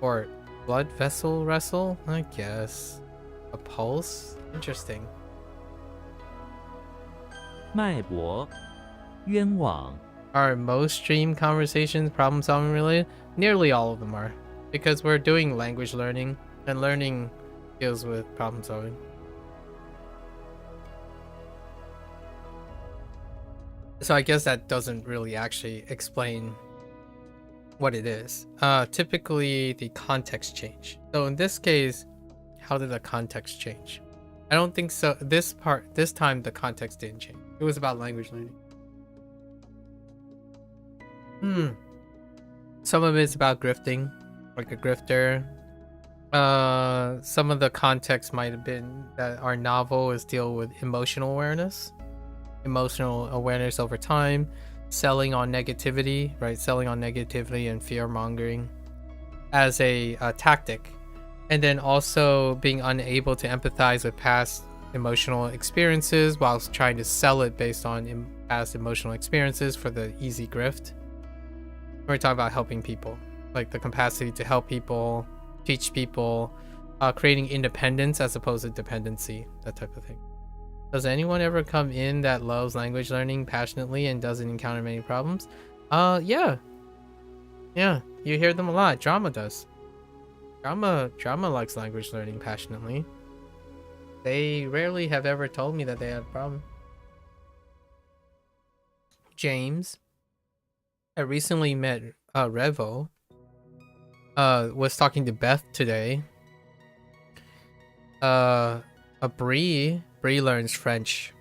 Or blood vessel wrestle? I guess. A pulse? Interesting.
脉搏冤枉
Are most stream conversations problem solving related? Nearly all of them are. Because we're doing language learning, and learning deals with problem solving. So I guess that doesn't really actually explain what it is. Typically the context change. So in this case, how did the context change? I don't think so. This time the context didn't change. It was about language learning. Some of it's about grifting, like a grifter. Some of the context might have been that our novel is deal with emotional awareness over time, selling on negativity, right? Selling on negativity and fear mongering as a tactic, and then also being unable to empathize with past emotional experiences whilst trying to sell it based on past emotional experiences for the easy grift. We're talking about helping people, like the capacity to help people, teach people, creating independence as opposed to dependency, that type of thing. Does anyone ever come in that loves language learning passionately and doesn't encounter many problems? Yeah, you hear them a lot. Drama does. Drama likes language learning passionately. They rarely have ever told me that they had a problem. James, I recently met Revo. Was talking to Beth today. Bree learns French.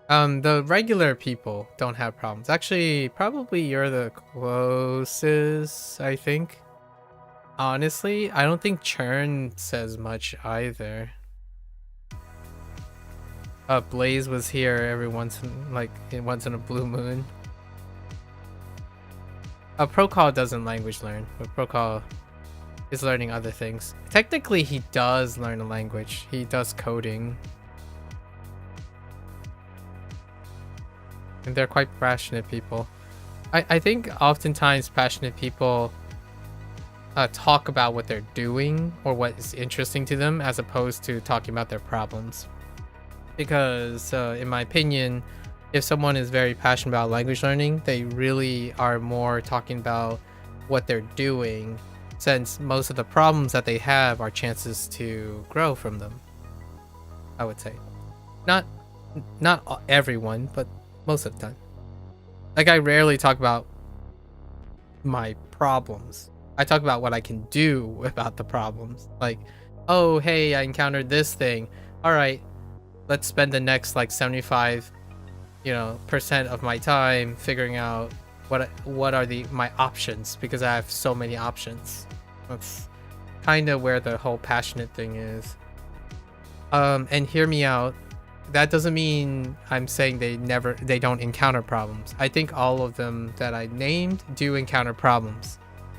The regular people don't have problems. Actually, probably you're the closest, I think. Honestly, I don't think Churn says much either. Blaze was here every once in a blue moon. Procall doesn't language learn, but Procall is learning other things. Technically, he does learn a language. He does coding. And they're quite passionate people. I think oftentimes passionate people talk about what they're doing or what is interesting to them as opposed to talking about their problems. Because in my opinion, if someone is very passionate about language learning, they really are more talking about what they're doing, since most of the problems that they have are chances to grow from them, I would say. Not everyone, but most of the time. Like, I rarely talk about my problems. I talk about what I can do about the problems. Like, oh, hey, I encountered this thing. All right, let's spend the next like 75, % of my time figuring out what are my options, because I have so many options. That's kind of where the whole passionate thing is. And hear me out. That doesn't mean I'm saying they don't encounter problems. I think all of them that I named do encounter problems.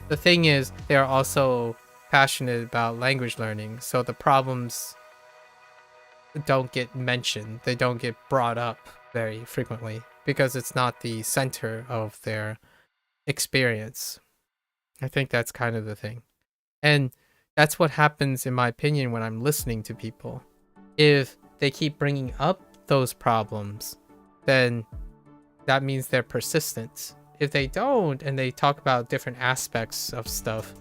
The thing is, they are also passionate about language learning, so the problems don't get mentioned. They don't get brought up very frequently because it's not the center of their experience. I think that's kind of the thing. And that's what happens, in my opinion, when I'm listening to people. If they keep bringing up those problems, then that means they're persistent. If they don't, and they talk about different aspects of stuff,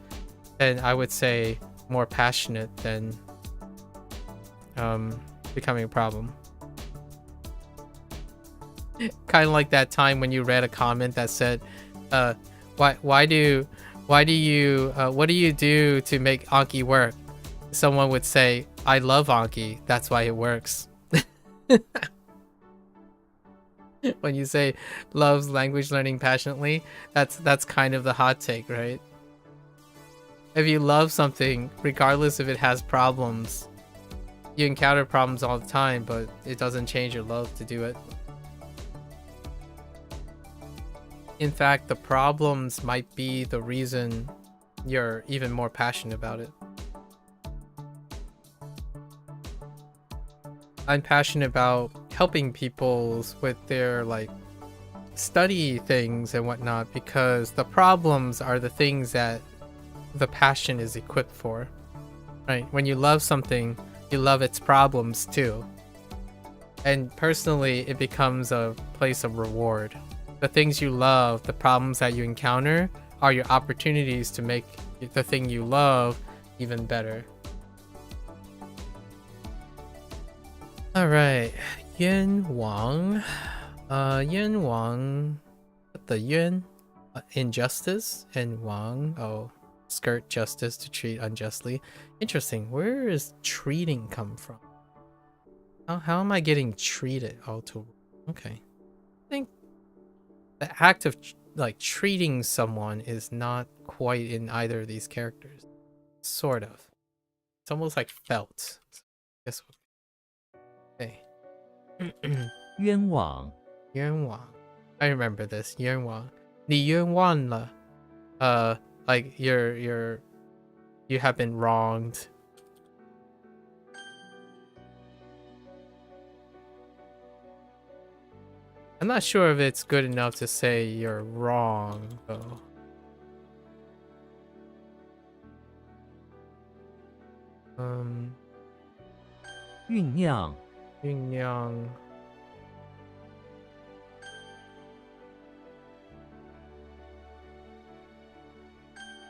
then I would say more passionate than becoming a problem. Kind of like that time when you read a comment that said, what do you do to make Anki work? Someone would say, I love Anki, that's why it works. When you say loves language learning passionately, that's kind of the hot take, right? If you love something, regardless if it has problems, you encounter problems all the time, but it doesn't change your love to do it. In fact, the problems might be the reason you're even more passionate about it. I'm passionate about helping people with their like study things and whatnot, because the problems are the things that the passion is equipped for, right? When you love something, you love its problems too. And personally, it becomes a place of reward. The things you love, the problems that you encounter, are your opportunities to make the thing you love even better. Alright, Yuan Wang. Yuan Wang, the Yuan, injustice, and Wang, skirt justice to treat unjustly. Interesting, where is treating come from? How am I getting treated? Okay. I think the act of like treating someone is not quite in either of these characters. Sort of. It's almost like felt. Guess what? Okay.
冤枉
Yuan Wang. I remember this. Yuan Wang. 你冤枉了. Like you have been wronged. I'm not sure if it's good enough to say you're wrong, though. Um,
酝酿
酝酿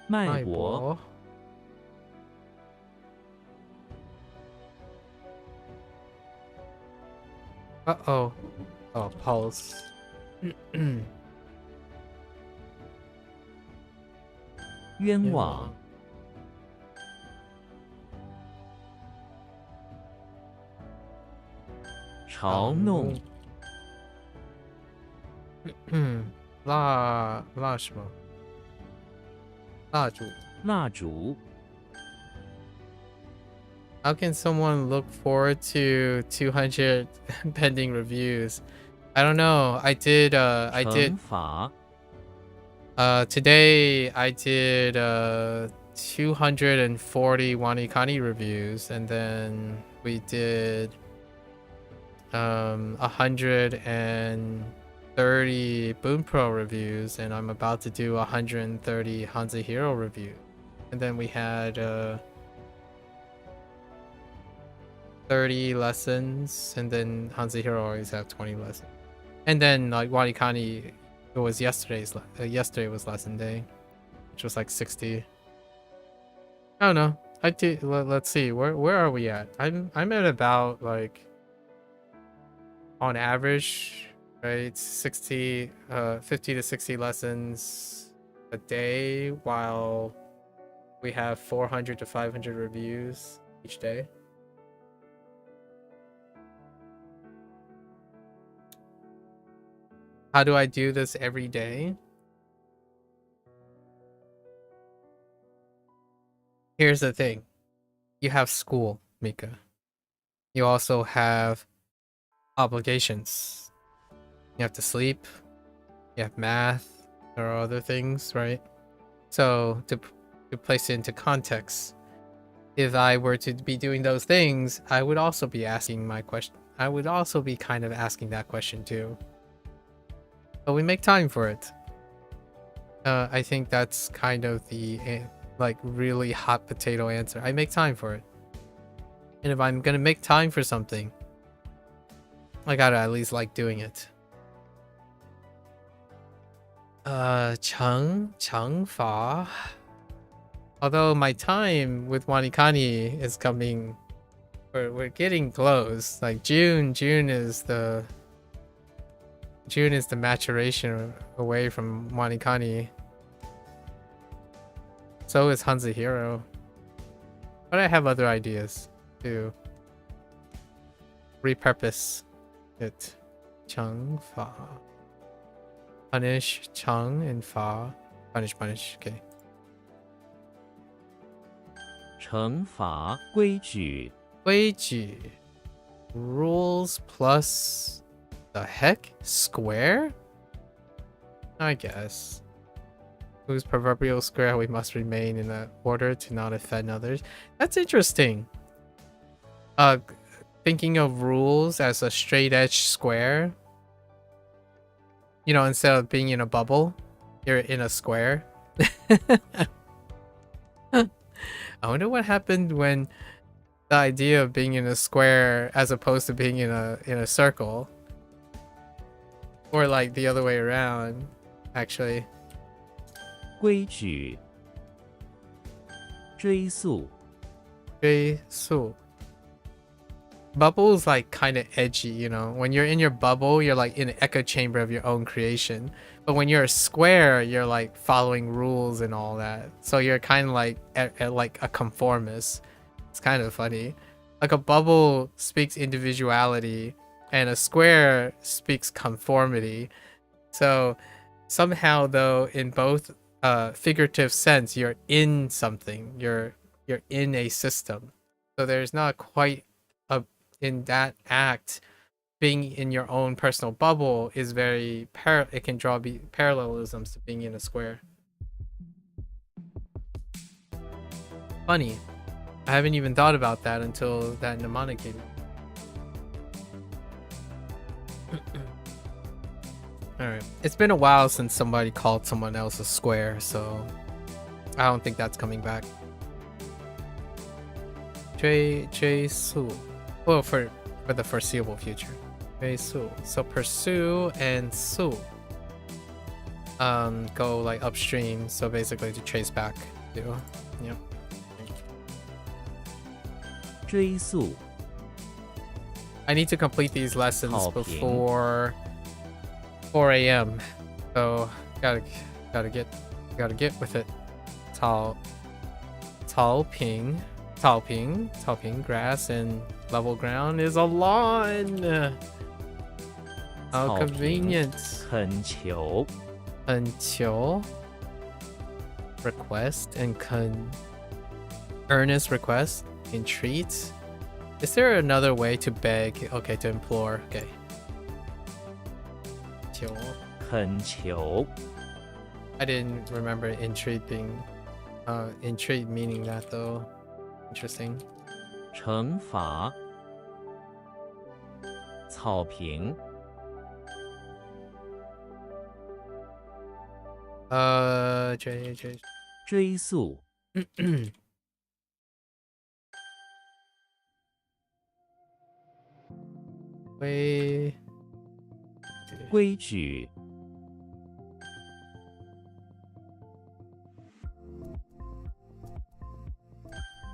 脉搏
Uh-oh. Oh, pulse.
冤枉 嘲弄
蜡什么？蜡烛。
蜡烛
How can someone look forward to 200 pending reviews? I don't know. I did
惩罚
today I did 240 WaniKani reviews, and then we did 100 and 30 Bunpro reviews, and I'm about to do 130 HanziHero reviews. And then we had 30 lessons, and then HanziHero always have 20 lessons. And then like WaniKani, it was yesterday was lesson day, which was like 60. I don't know. Let's see. Where are we at? I'm at about like on average, right? 50 to 60 lessons a day, while we have 400 to 500 reviews each day. How do I do this every day? Here's the thing. You have school, Mika. You also have obligations. You have to sleep. You have math. There are other things, right? So to place it into context, if I were to be doing those things, I would also be asking my question. I would also be kind of asking that question too. But we make time for it. I think that's kind of the like really hot potato answer. I make time for it. And if I'm gonna make time for something, I gotta at least like doing it. Chang Fa. Although my time with WaniKani is coming, we're getting close. Like June is the maturation away from WaniKani. So is HanziHero. But I have other ideas to repurpose it. Chang Fa. Punish Chang and Fa. Punish. Okay.
惩罚规矩
规矩. Rules plus the heck? Square? I guess. Whose proverbial square we must remain in order to not offend others. That's interesting. Thinking of rules as a straight edge square. You know, instead of being in a bubble, you're in a square. I wonder what happened when the idea of being in a square as opposed to being in a circle. Or like the other way around, actually.
规矩追溯
Bubble's like kind of edgy, you know. When you're in your bubble, you're like in an echo chamber of your own creation. But when you're a square, you're like following rules and all that. So you're kind of like like a conformist. It's kind of funny. Like a bubble speaks individuality, and a square speaks conformity. So somehow, though, in both figurative sense, you're in something. You're in a system. So there's not quite in that act, being in your own personal bubble is very it can draw parallelisms to being in a square. Funny. I haven't even thought about that until that mnemonic came. Alright. It's been a while since somebody called someone else a square, so I don't think that's coming back. J Su. Well, for the foreseeable future. J Su. So pursue and Su go like upstream, so basically to chase back. Yep.
追溯
I need to complete these lessons
好评
before 4 a.m. So gotta get with it. 草坪 grass and level ground is a lawn. How
草坪
convenient.
恳求
Until request and earnest request. Entreat. Is there another way to beg? Okay, to implore. Okay.
恳求
I didn't remember entreat being entreat meaning that though. Interesting.
惩罚草坪追溯、
规
规矩、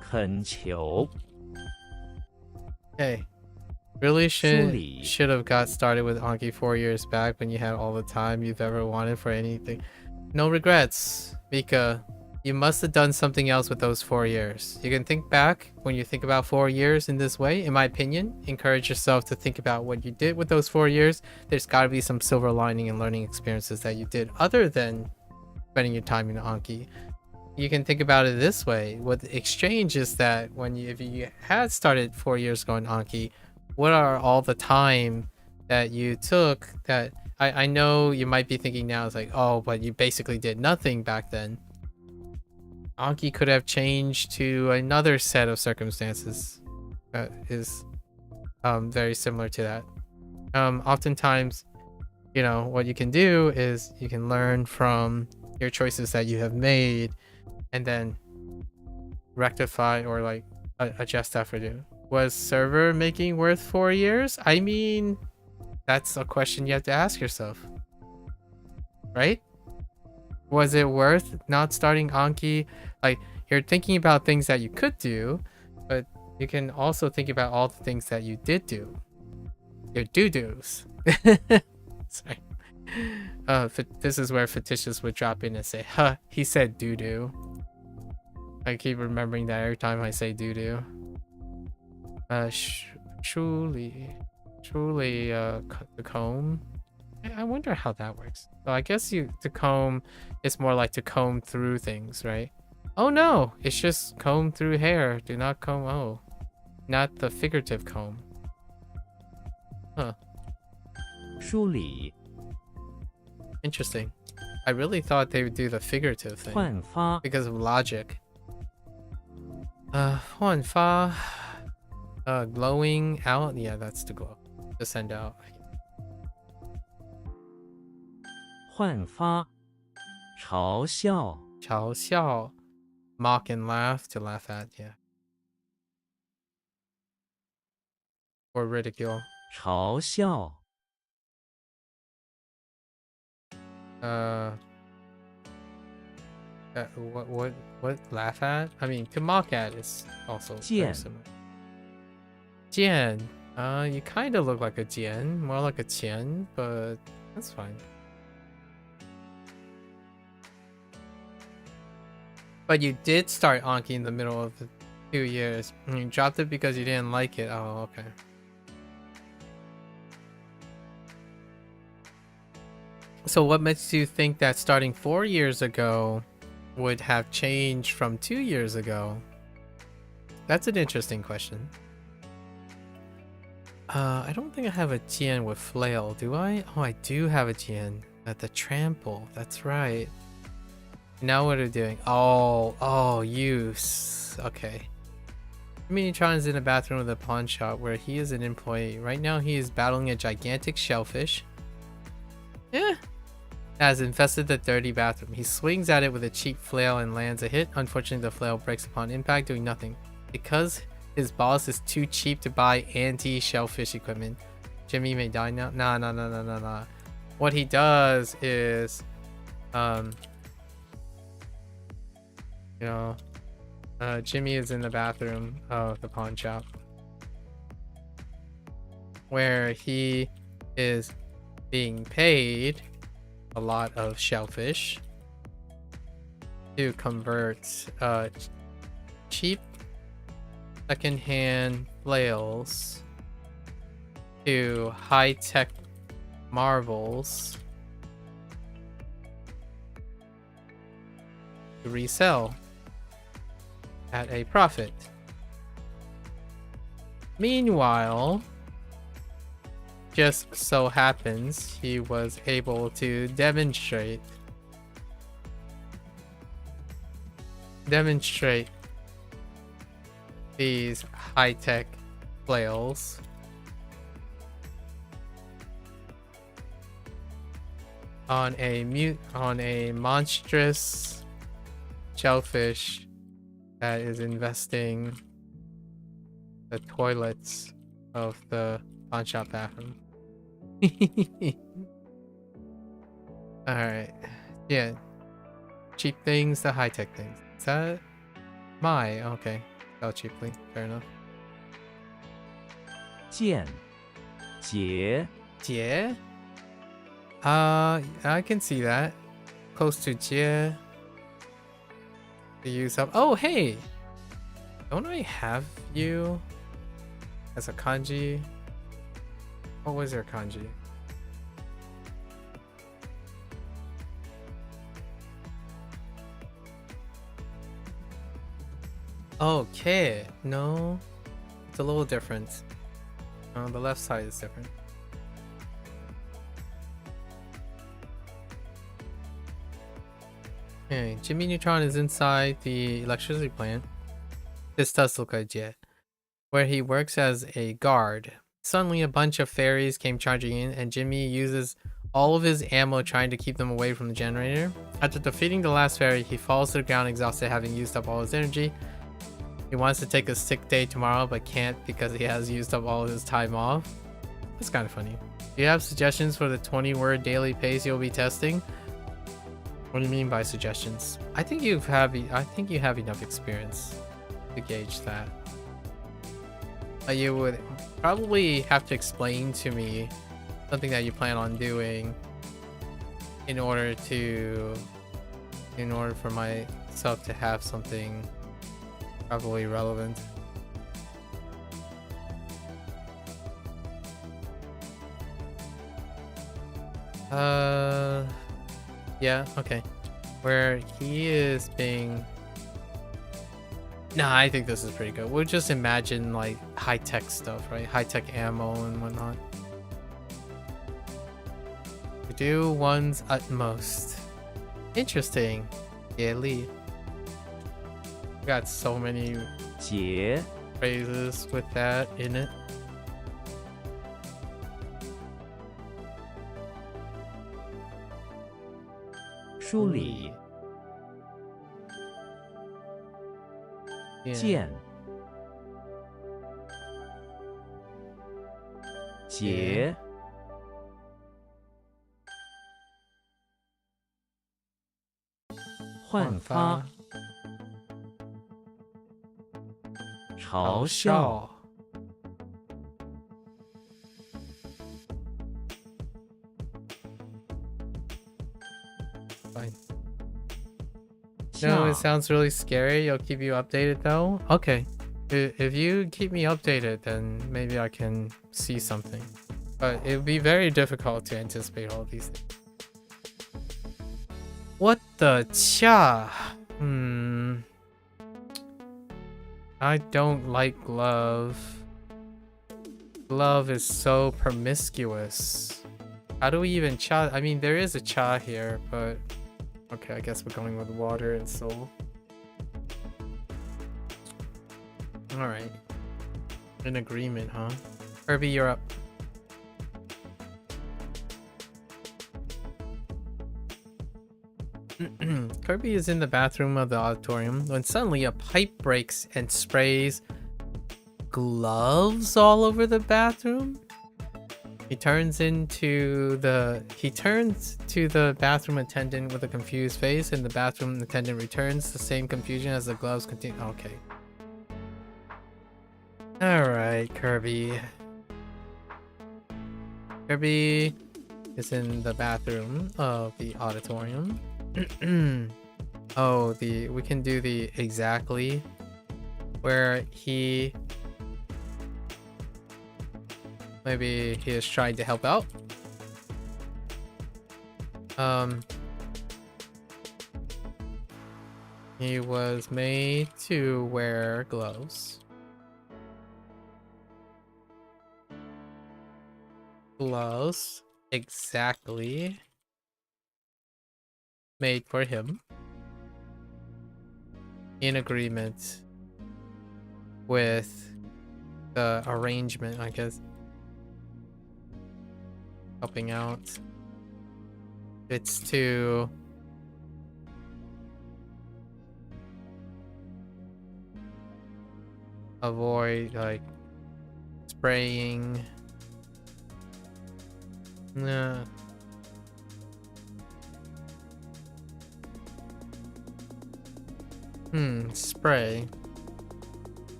恳求、
Okay. Really should
Surely.
have got started with Anki 4 years back when you had all the time you've ever wanted for anything. No regrets, Mika. You must have done something else with those 4 years. You can think back when you think about 4 years in this way, in my opinion. Encourage yourself to think about what you did with those 4 years. There's got to be some silver lining and learning experiences that you did other than spending your time in Anki. You can think about it this way. What the exchange is that if you had started 4 years ago in Anki, what are all the time that you took that I know you might be thinking now, it's like, oh, but you basically did nothing back then. Anki could have changed to another set of circumstances that is very similar to that. Oftentimes, you know, what you can do is you can learn from your choices that you have made and then rectify or like adjust that for you. Was server making worth 4 years? I mean, that's a question you have to ask yourself, right? Was it worth not starting Anki? Like, you're thinking about things that you could do, but you can also think about all the things that you did do. Your doo-doos. Sorry. This is where fictitious would drop in and say, huh, he said doo-doo. I keep remembering that every time I say doo-doo. Truly, the comb. I wonder how that works. So I guess to comb is more like to comb through things, right? Oh no, it's just comb through hair. Do not comb. Oh, not the figurative comb. Huh.
梳理、
Interesting. I really thought they would do the figurative thing
焕发、
because of logic. 焕发, glowing out. Yeah, that's to glow. To send out.
焕发、嘲笑、
嘲笑. Mock and laugh, to laugh at, yeah. Or ridicule.
嘲笑、
What laugh at? I mean, to mock at is also very
贱、
similar. Jian. You kind of look like a Jian, more like a Qian, but that's fine. But you did start Anki in the middle of the 2 years. And you dropped it because you didn't like it. Oh, okay. So what makes you think that starting 4 years ago would have changed from 2 years ago? That's an interesting question. I don't think I have a Jian with flail, do I? Oh, I do have a Jian at the trample. That's right. Now what are we doing? Oh, use. Okay. Minitron is in a bathroom with a pawn shop where he is an employee. Right now he is battling a gigantic shellfish. Yeah. Has infested the dirty bathroom. He swings at it with a cheap flail and lands a hit. Unfortunately, the flail breaks upon impact, doing nothing. Because his boss is too cheap to buy anti-shellfish equipment, Jimmy may die now. Nah. What he does is, Jimmy is in the bathroom of the pawn shop where he is being paid a lot of shellfish to convert cheap secondhand flails to high-tech marbles to resell at a profit. Meanwhile, just so happens he was able to demonstrate these high-tech flails on a monstrous shellfish that is investing the toilets of the pawn shop bathroom. Alright. Yeah. Cheap things to high-tech things. Is that my? Okay. Sell cheaply. Fair enough.
见结
Jie? I can see that. Close to Jie. To use up. Oh, hey! Don't I have you as a kanji? What was your kanji? Okay. No. It's a little different. The left side is different. Okay, Jimmy Neutron is inside the electricity plant. This does look like Jet, where he works as a guard. Suddenly a bunch of fairies came charging in and Jimmy uses all of his ammo trying to keep them away from the generator. After defeating the last fairy, he falls to the ground exhausted, having used up all his energy. He wants to take a sick day tomorrow but can't because he has used up all of his time off. That's kind of funny. Do you have suggestions for the 20-word daily pace you'll be testing? What do you mean by suggestions? I think you have enough experience to gauge that. You would probably have to explain to me something that you plan on doing in order for myself to have something probably relevant. Yeah, okay. Where he is being... Nah, I think this is pretty good. We'll just imagine like high-tech stuff, right? High-tech ammo and whatnot. We do one's utmost. Interesting. Yeah, Lee. We got so many
结
phrases with that in it.
梳理
Yeah.
见结焕发嘲笑
Fine. No, it sounds really scary. I'll keep you updated though. Okay. If you keep me updated, then maybe I can see something. But it would be very difficult to anticipate all these things. What the cha? I don't like glove. Glove is so promiscuous. How do we even cha? I mean, there is a cha here, but... Okay, I guess we're going with water and soul. Alright. In agreement, huh? Kirby, you're up. Kirby is in the bathroom of the auditorium when suddenly a pipe breaks and sprays gloves all over the bathroom. He turns to the bathroom attendant with a confused face, and the bathroom attendant returns the same confusion as the gloves continue. Okay. Alright, Kirby. Kirby is in the bathroom of the auditorium. Oh, we can do the exactly where he... Maybe he is trying to help out. He was made to wear gloves. Gloves, exactly. Made for him. In agreement with the arrangement, I guess. Helping out. It's to avoid like spraying. Nah. Spray.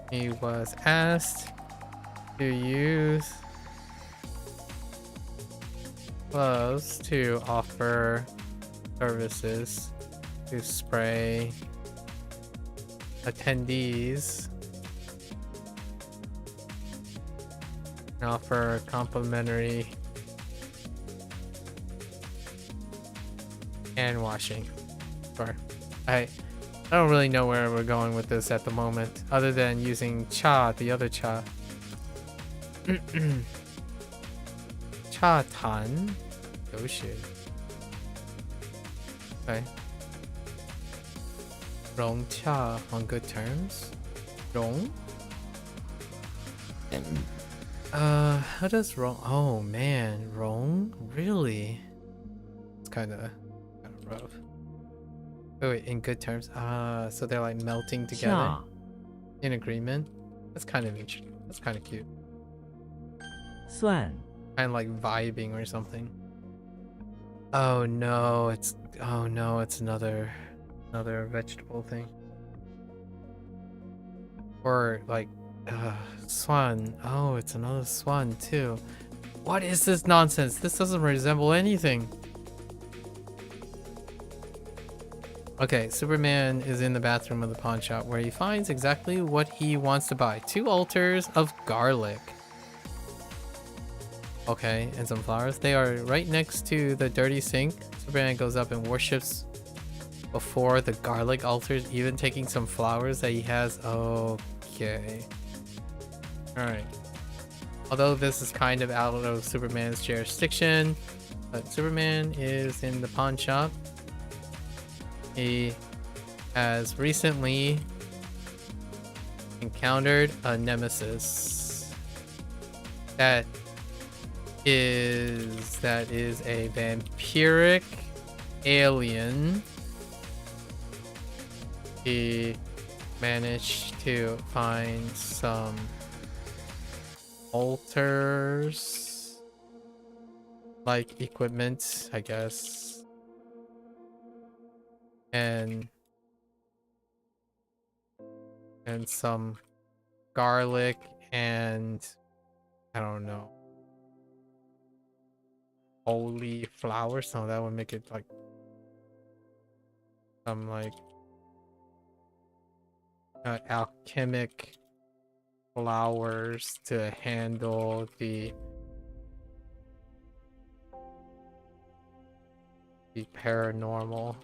He was asked to use gloves to offer services to spray attendees and offer complimentary hand washing. Sure. I don't really know where we're going with this at the moment, other than using cha, the other cha. Cha tan. Oh shit. Okay. Rong cha on good terms. Rong? How does Rong? Oh man, Rong? Really? It's kind of rough. Oh, wait, in good terms. So they're like melting together
cha,
in agreement. That's kind of interesting. That's kind of cute.
蒜
Kind of like vibing or something. Oh no, it's another vegetable thing. Or like swan. Oh, it's another swan too. What is this nonsense? This doesn't resemble anything. Okay, Superman is in the bathroom of the pawn shop where he finds exactly what he wants to buy. 2 altars of garlic. Okay, and some flowers. They are right next to the dirty sink. Superman goes up and worships before the garlic altars, even taking some flowers that he has. Okay. Alright. Although this is kind of out of Superman's jurisdiction, but Superman is in the pawn shop. He has recently encountered a nemesis that is a vampiric alien. He managed to find some altars like equipment, I guess. And some garlic and I don't know, holy flowers. No, that would make it like some like alchemic flowers to handle the paranormal.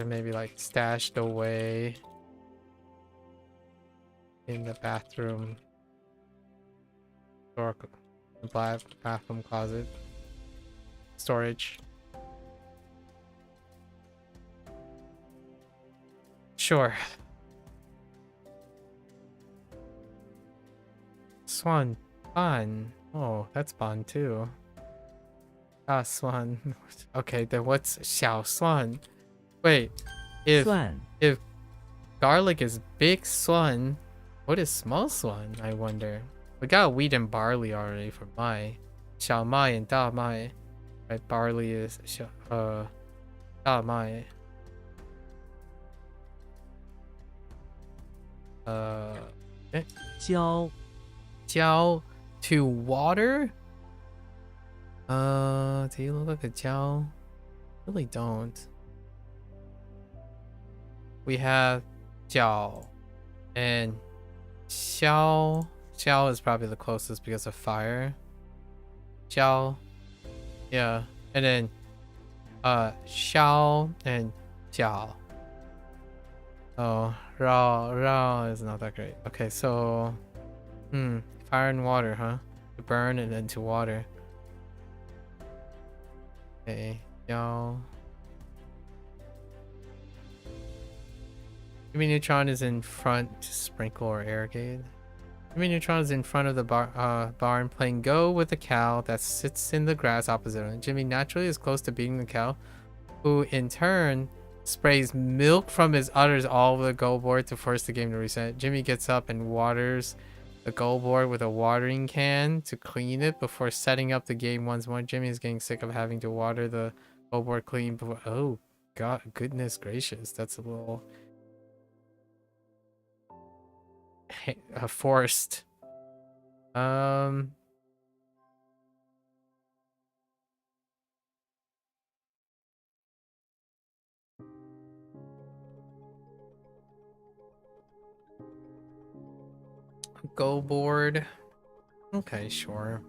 Maybe like stashed away in the bathroom or bathroom closet storage. Sure. Swan Ban. Oh, that's Ban too. Ah, Swan. Okay, then what's Xiao Swan? Wait, if
蒜
garlic is big swan, what is small swan? I wonder. We got wheat and barley already for Mai. Xiao Mai and Da Mai. Right, barley is Da Mai. Okay.
椒
Jiao to water? Do you look like a jiao? Really don't. We have jiao and xiao. Xiao is probably the closest because of fire. Jiao, yeah, and then xiao and jiao. Oh, rao is not that great. Okay, so fire and water, huh? To burn and then to water. Okay, yao. Jimmy Neutron is in front to sprinkle or irrigate. Jimmy Neutron is in front of the barn playing Go with the cow that sits in the grass opposite him. Jimmy naturally is close to beating the cow, who in turn sprays milk from his udders all over the goal board to force the game to reset. Jimmy gets up and waters the goal board with a watering can to clean it before setting up the game once more. Jimmy is getting sick of having to water the goal board clean before. Oh, God, goodness gracious. That's a little forced. Goal board. Okay, sure.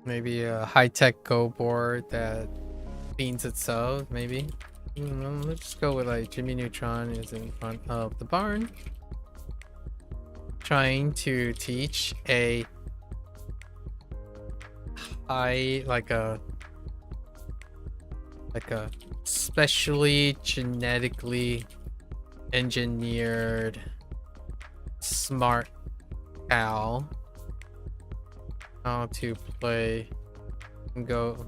Maybe a high-tech go board that cleans itself, maybe. Let's just go with like Jimmy Neutron is in front of the barn, trying to teach a like a specially genetically engineered smart cow how to play go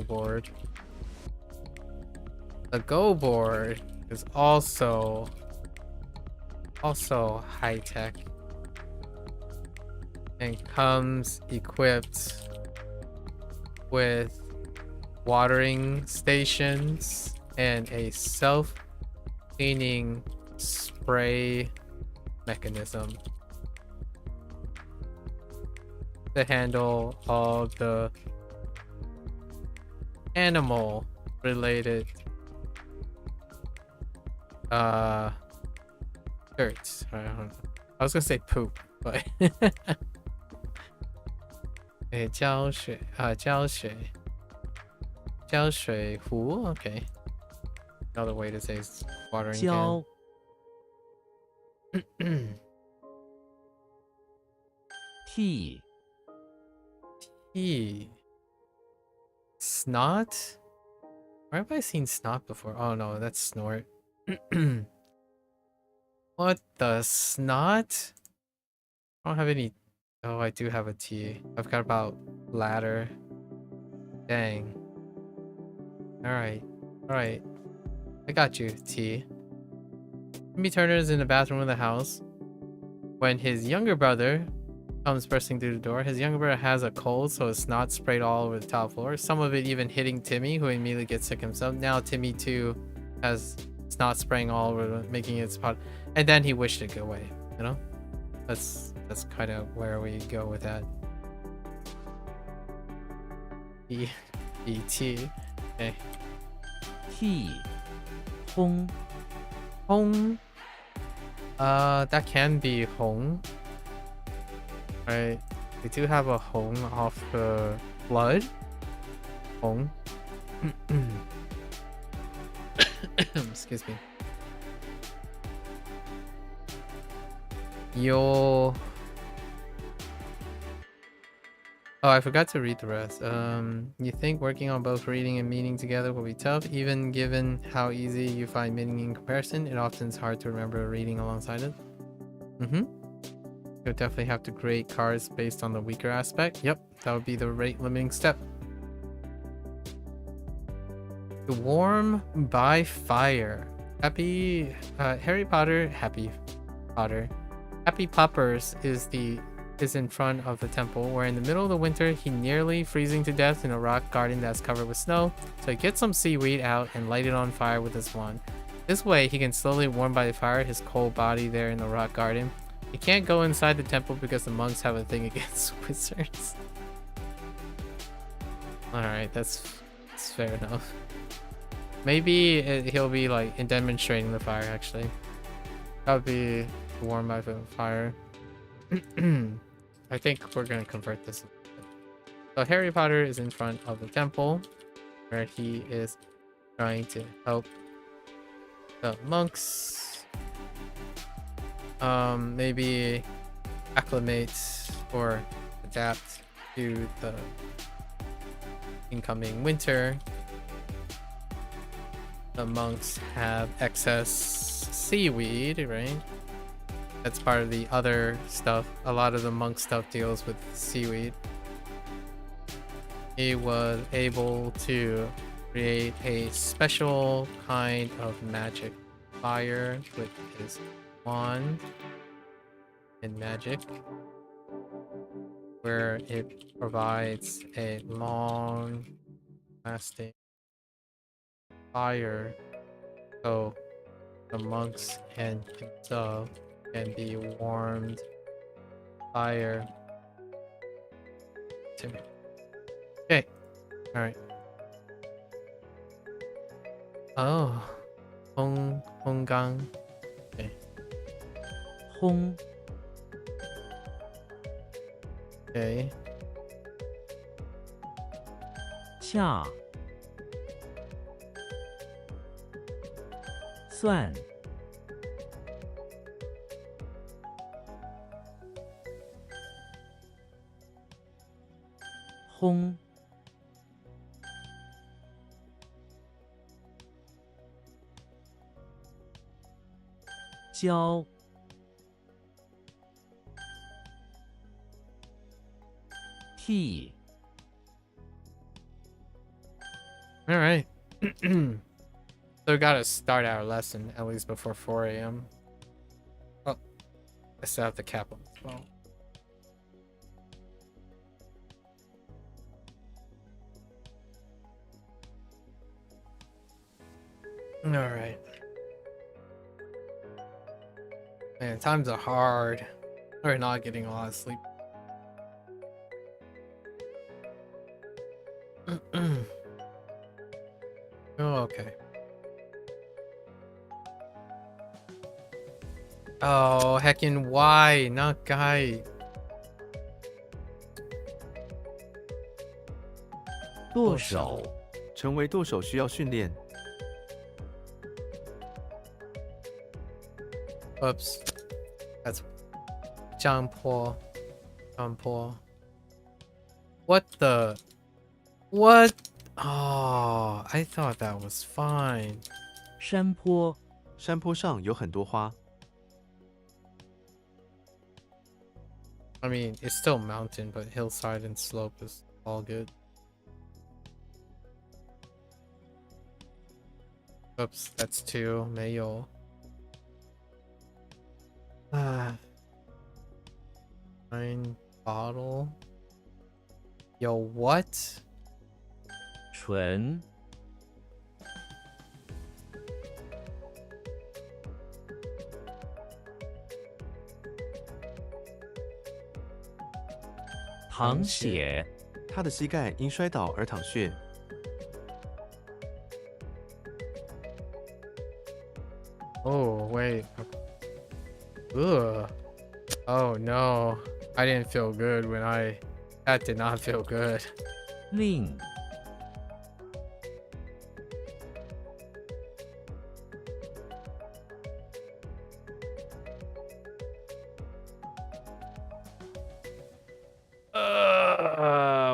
board. The go board is also high tech and comes equipped with watering stations and a self-cleaning spray mechanism to handle all the animal related dirt. I was gonna say poop, but 浇水壶 okay. Another way to say is watering can.
浇 T
T. Snot? Where have I seen snot before? Oh no, that's snort. What the snot? I don't have any. Oh, I do have a T. I've got about ladder. Dang. Alright. Alright. I got you, T. Jimmy Turner is in the bathroom of the house when his younger brother comes bursting through the door. His younger brother has a cold, so his snot sprayed all over the top floor. Some of it even hitting Timmy, who immediately gets sick himself. Now Timmy too has snot spraying all over, making it spot. And then he wished it go away. You know, that's kind of where we go with that. E T. Okay.
T Hoang
Hoang. That can be Hoang. Right, we do have a Hoang off the blood. Hoang. Excuse me. Yo. Oh, I forgot to read the rest. You think working on both reading and meaning together will be tough, even given how easy you find meaning in comparison. It often is hard to remember reading alongside it. You'll definitely have to grade cards based on the weaker aspect. Yep, that would be the rate limiting step. The Warm by Fire. Happy Harry Potter. Happy Poppers is in front of the temple, where in the middle of the winter he nearly freezing to death in a rock garden that's covered with snow. So he gets some seaweed out and light it on fire with his wand. This way he can slowly warm by the fire his cold body there in the rock garden. He can't go inside the temple because the monks have a thing against wizards. Alright, that's fair enough. Maybe he'll be like demonstrating the fire actually. That would be warm by the fire. I think we're gonna convert this. So Harry Potter is in front of the temple where he is trying to help the monks maybe acclimate or adapt to the incoming winter, the monks have excess seaweed, right? That's part of the other stuff. A lot of the monk stuff deals with seaweed. He was able to create a special kind of magic fire with his wand and magic, where it provides a long lasting fire, so the monks and himself can be warmed fire. Okay, all right. Oh, Honggang. Okay.
轰
Okay.
恰算轰教 T
All right. So we gotta start our lesson at least before 4 a.m. Oh, I still have the cap on as well. All right. Man, times are hard. We're not getting a lot of sleep. Oh, okay. Oh, heckin' why? Not guy.
剁手
成为舵手需要训练。
Oops. That's Jiangpo. What the? What? Oh, I thought that was fine.
山坡
山坡上有很多花，
I mean, it's still mountain, but hillside and slope is all good. Oops, that's 2. 没有. Fine bottle. Yo, what?
纯淌血
他的膝盖因摔倒而淌血。
Oh, wait. Ugh. Oh, no. I didn't feel good when That did not feel good.
令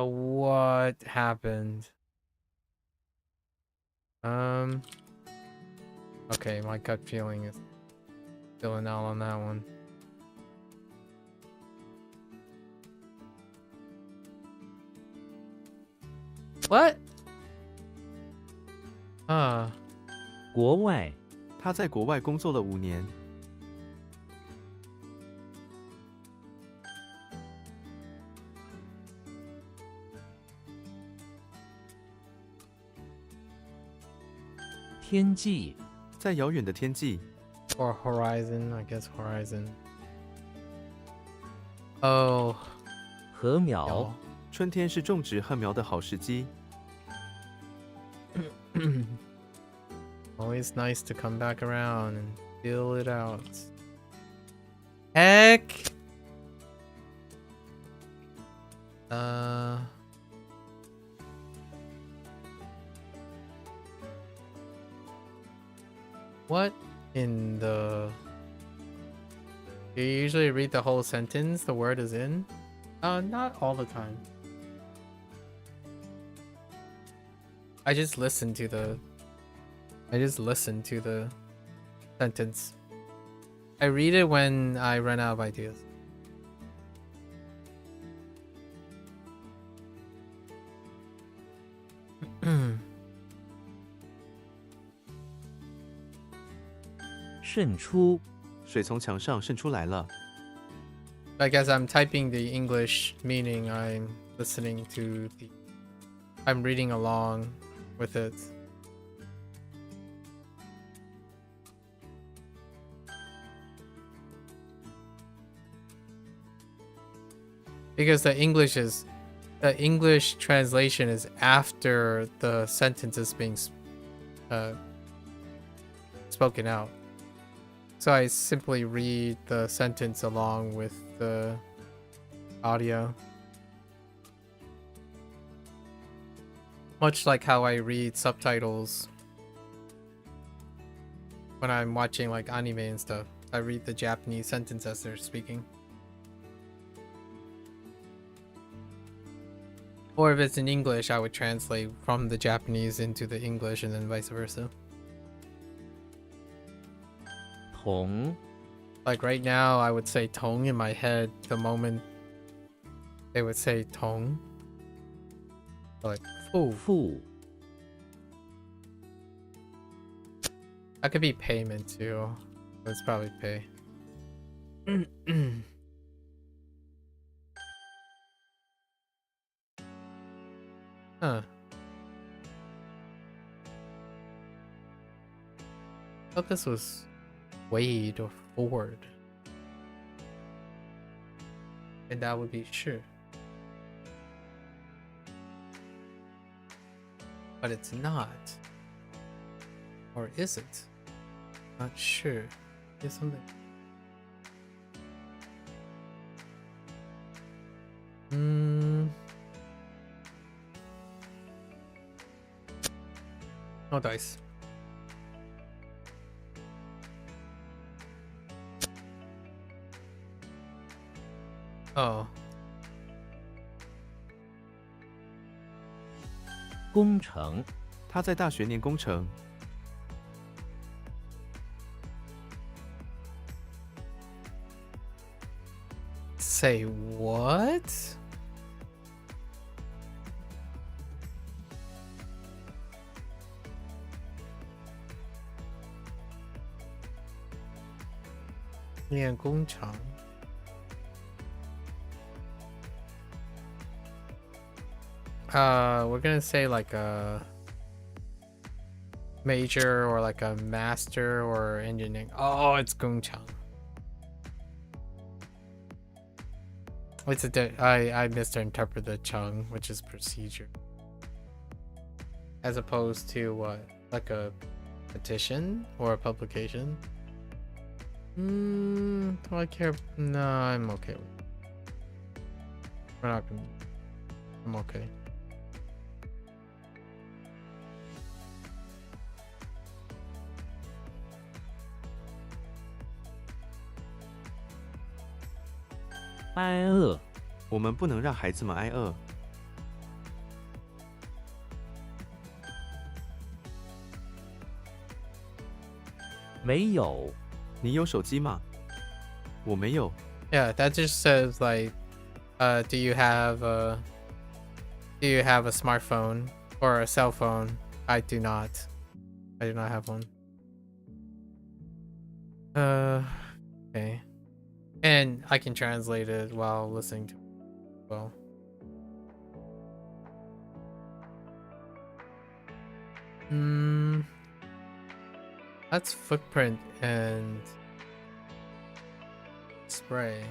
What happened? Okay, my gut feeling is filling out on that one. What?
国外
他在国外工作了5年，
天际
在遥远的天际，
Or horizon, I guess horizon. Oh,
禾苗
y'all.
春天是种植禾苗的好时机。
Always nice to come back around and feel it out. Heck! What in the... Do you usually read the whole sentence the word is in? Not all the time. I just listened to the sentence. I read it when I run out of ideas.
渗出
水从墙上渗出来了。
I guess I'm typing the English meaning. I'm listening to the. I'm reading along with it. Because the English translation is after the sentence is being spoken out. So I simply read the sentence along with the audio. Much like how I read subtitles when I'm watching like anime and stuff. I read the Japanese sentence as they're speaking. Or if it's in English, I would translate from the Japanese into the English and then vice versa.
同
Like right now, I would say tong in my head the moment they would say tong. Like, fu.
付
That could be payment too. It's probably pay. Huh. Thought this was Wade or Ford. And that would be sure. But it's not. Or is it? Not sure. Here's something. No dice. Oh.
工程
他在大学念工程。
Say what? Lian Gongchang. We're gonna say like a major or like a master or engineering. Oh, it's Gongchang. It's I misinterpreted the chung, which is procedure, as opposed to what, like a petition or a publication. Do I care? No, I'm okay with it. We're not gonna. I'm okay.
挨饿
我们不能让孩子们挨饿。
没有
你有手机吗？我没有。
Yeah, that just says like, do you have a smartphone or a cell phone? I do not. I do not have one. Okay. And I can translate it while listening to it as well. That's footprint and spray.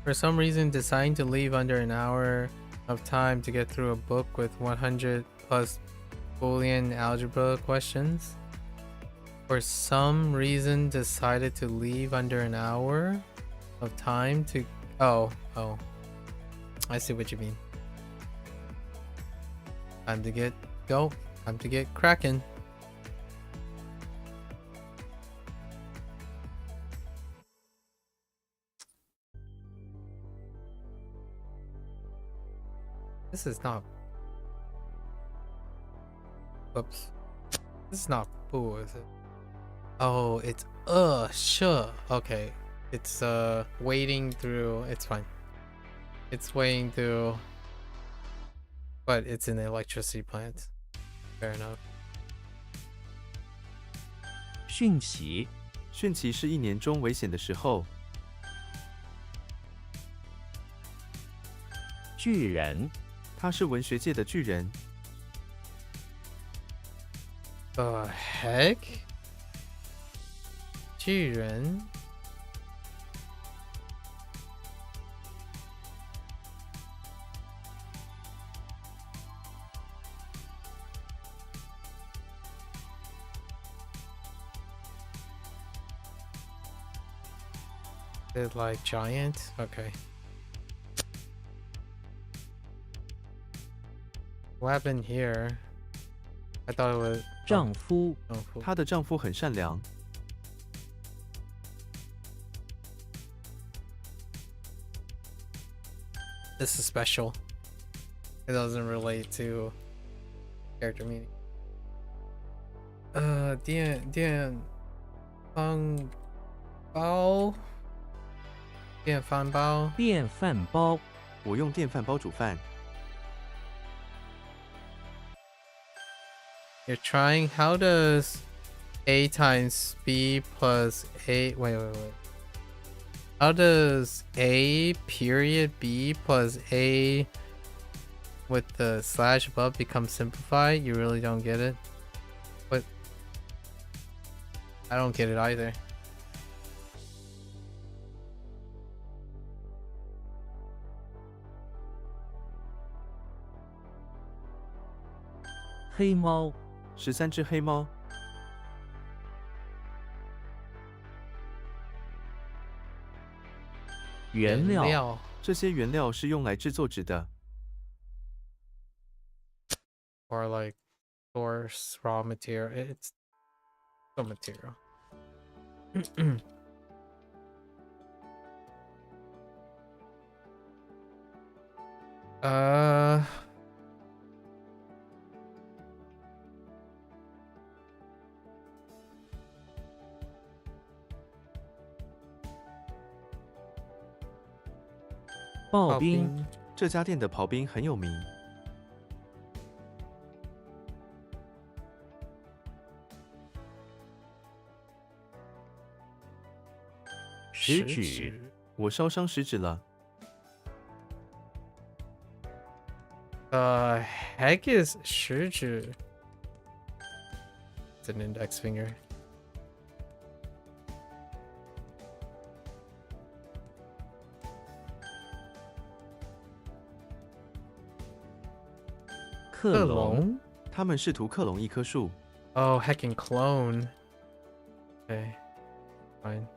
For some reason, deciding to leave under an hour of time to get through a book with 100 plus Boolean algebra questions. For some reason, decided to leave under an hour of time to... Oh. I see what you mean. Time to get cracking. This is not. Whoops. This is not boo, is it? Oh, it's sure. Okay. It's wading through. It's fine. It's wading through. But it's in the electricity plant. Fair enough.
讯息，
汛期是一年中危险的时候。
巨人，
他是文学界的巨人。
The heck? 巨人 Is like giant? Okay. What happened here? I thought it was
丈夫，
oh,
她的丈夫很善良。
This is special. It doesn't relate to character meaning. 电饭煲
电饭煲，
我用电饭煲煮饭。
You're trying. How does A times B plus A? Wait. How does A period B plus A with the slash above become simplified? You really don't get it? What? I don't get it either.
"黑猫，
13只黑猫。
原料，
这些原料是用来制作纸的。
or like source raw material. It's the material. uh
刨冰，
这家店的刨冰很有名。
食指，
我烧伤食指了。
heck is 食指? It's an index finger.
克隆，
他们试图克隆一棵树。
Oh, heckin' clone. Okay, fine.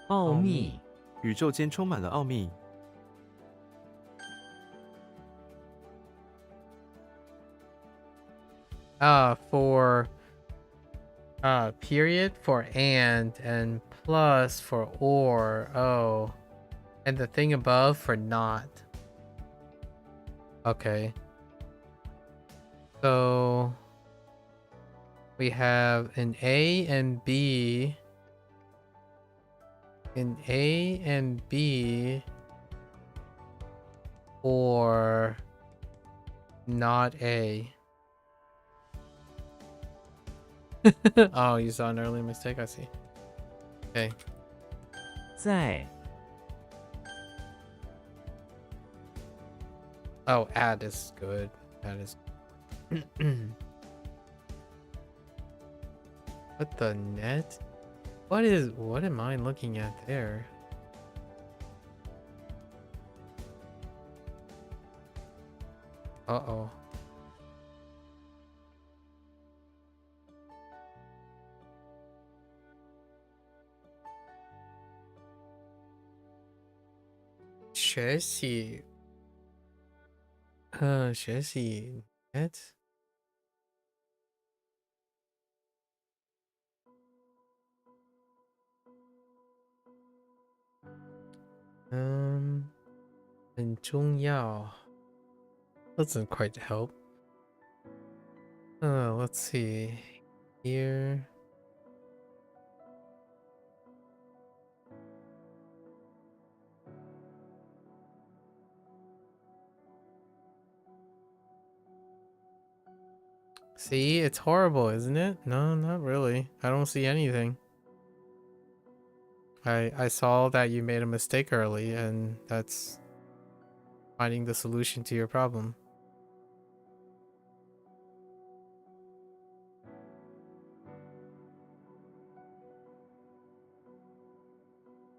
奥秘，
宇宙间充满了奥秘。
For period for and plus for or. Oh, and the thing above for not. Okay. So we have an A and B. An A and B or not A. Oh, you saw an early mistake? I see. Okay.
在，
Oh, add is good. Add is. What the net? What am I looking at there? Uh-oh. Chessy. 学习 net. 很重要 Doesn't quite help. Let's see. Here. See, it's horrible, isn't it? No, not really. I don't see anything. I saw that you made a mistake early, and that's finding the solution to your problem.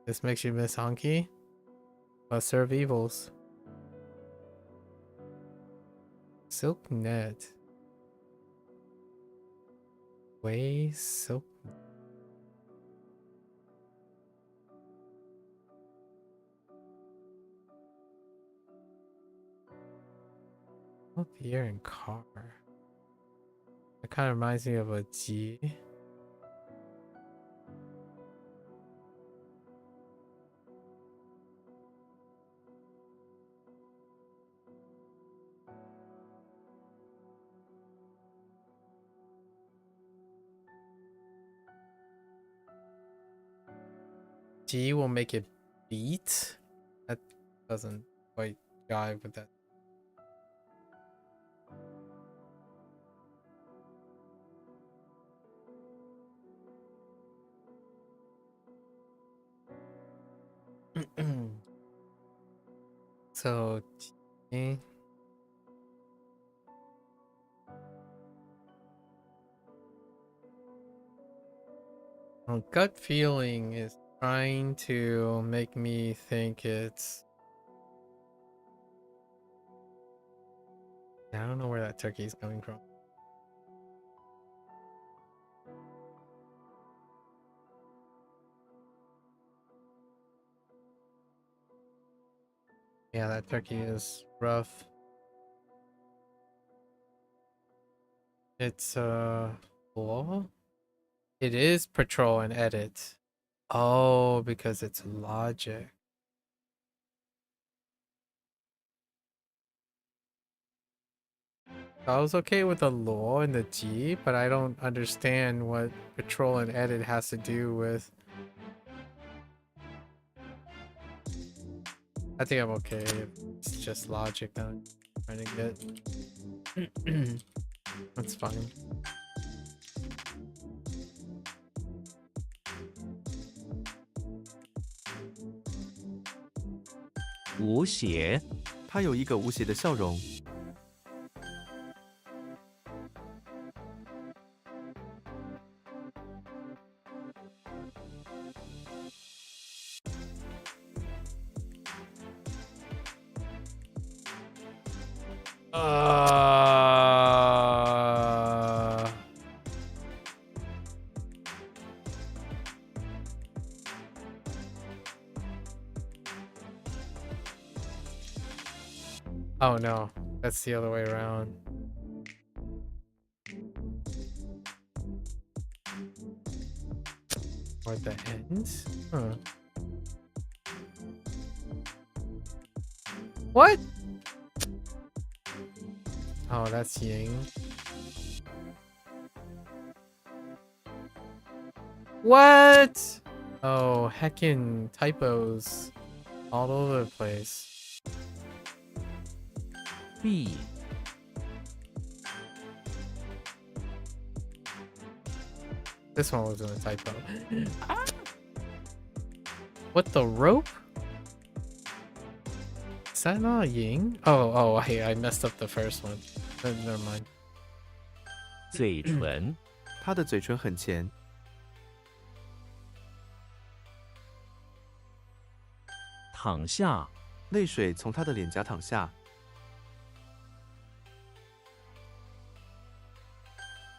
This makes you miss Honky? Lesser of evils. Silk net. Way silk. Here in car. That kind of reminds me of a G. G will make it beat. That doesn't quite jive with that. So, G. Well, gut feeling is trying to make me think it's... I don't know where that turkey is coming from. Yeah, that turkey is rough. It's law? It is patrol and edit. Oh, because it's logic. I was okay with the law and the G, but I don't understand what patrol and edit has to do with... I think I'm okay. It's just logic that I'm trying to get. That's fine.
无邪，
他有一个无邪的笑容。
Oh no, that's the other way around. Or the ends? Huh. What? Oh, that's Ying. What? Oh, heckin' typos all over the place.
B
This one wasn't a typo. What, the rope? Is that not Ying? Oh, I messed up the first one. Never mind.
嘴唇，
他的嘴唇很甜。
躺下，
泪水从他的脸颊淌下。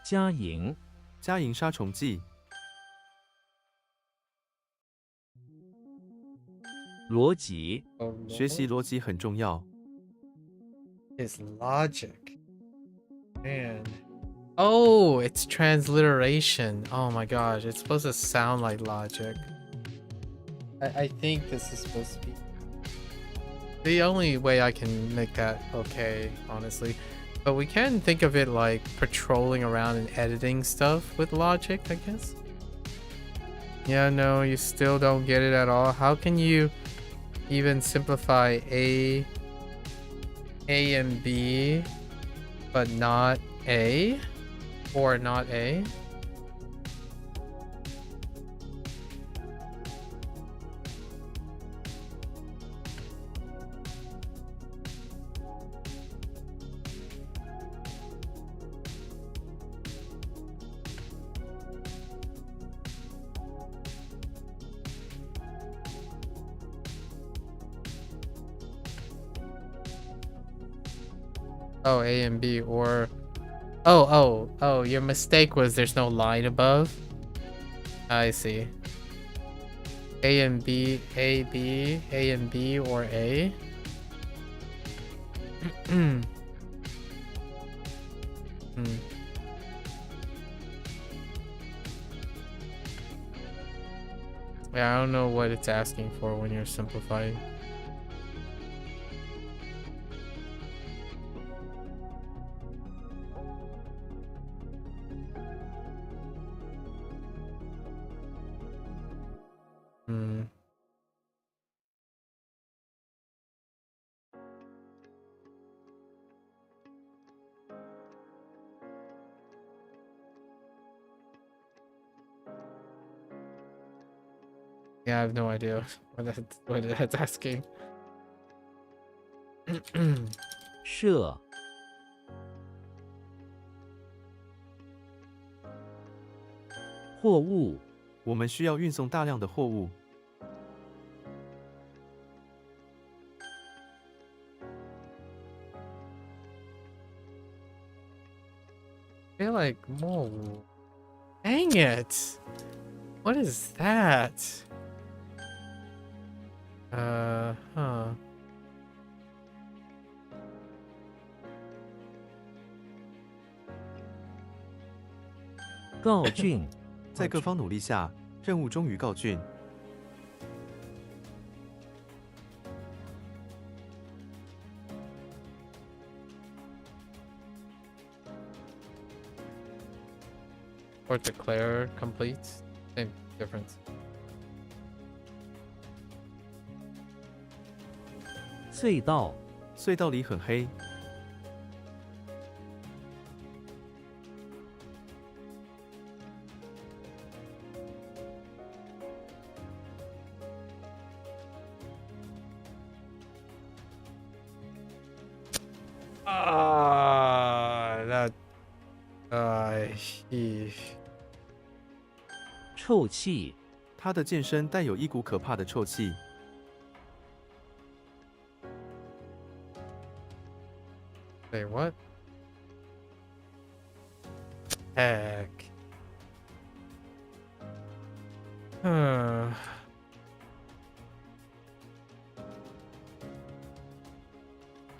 加营，
加营杀虫剂。
逻辑，
学习逻辑很重要。
It's logic. Man. Oh, it's transliteration. Oh my gosh, it's supposed to sound like logic. I think this is supposed to be the only way I can make that okay, honestly. But we can think of it like patrolling around and editing stuff with logic, I guess. Yeah, no, you still don't get it at all. How can you even simplify A and B, but not A? Or not A? Oh, A and B, or oh, your mistake was there's no line above. I see. A and B, A, B, A and B, or A. Hmm. Yeah, I don't know what it's asking for when you're simplifying. Yeah, I have no idea what that's asking.
设货物
我们需要运送大量的货物。
I feel like more. Dang it! What is that? Huh.
告竣
在各方努力下，任务终于告竣。
Or declare complete. Same difference.
隧道
隧道里很黑，
That.
臭气
它的剑身带有一股可怕的臭气。
Wait, what? Heck.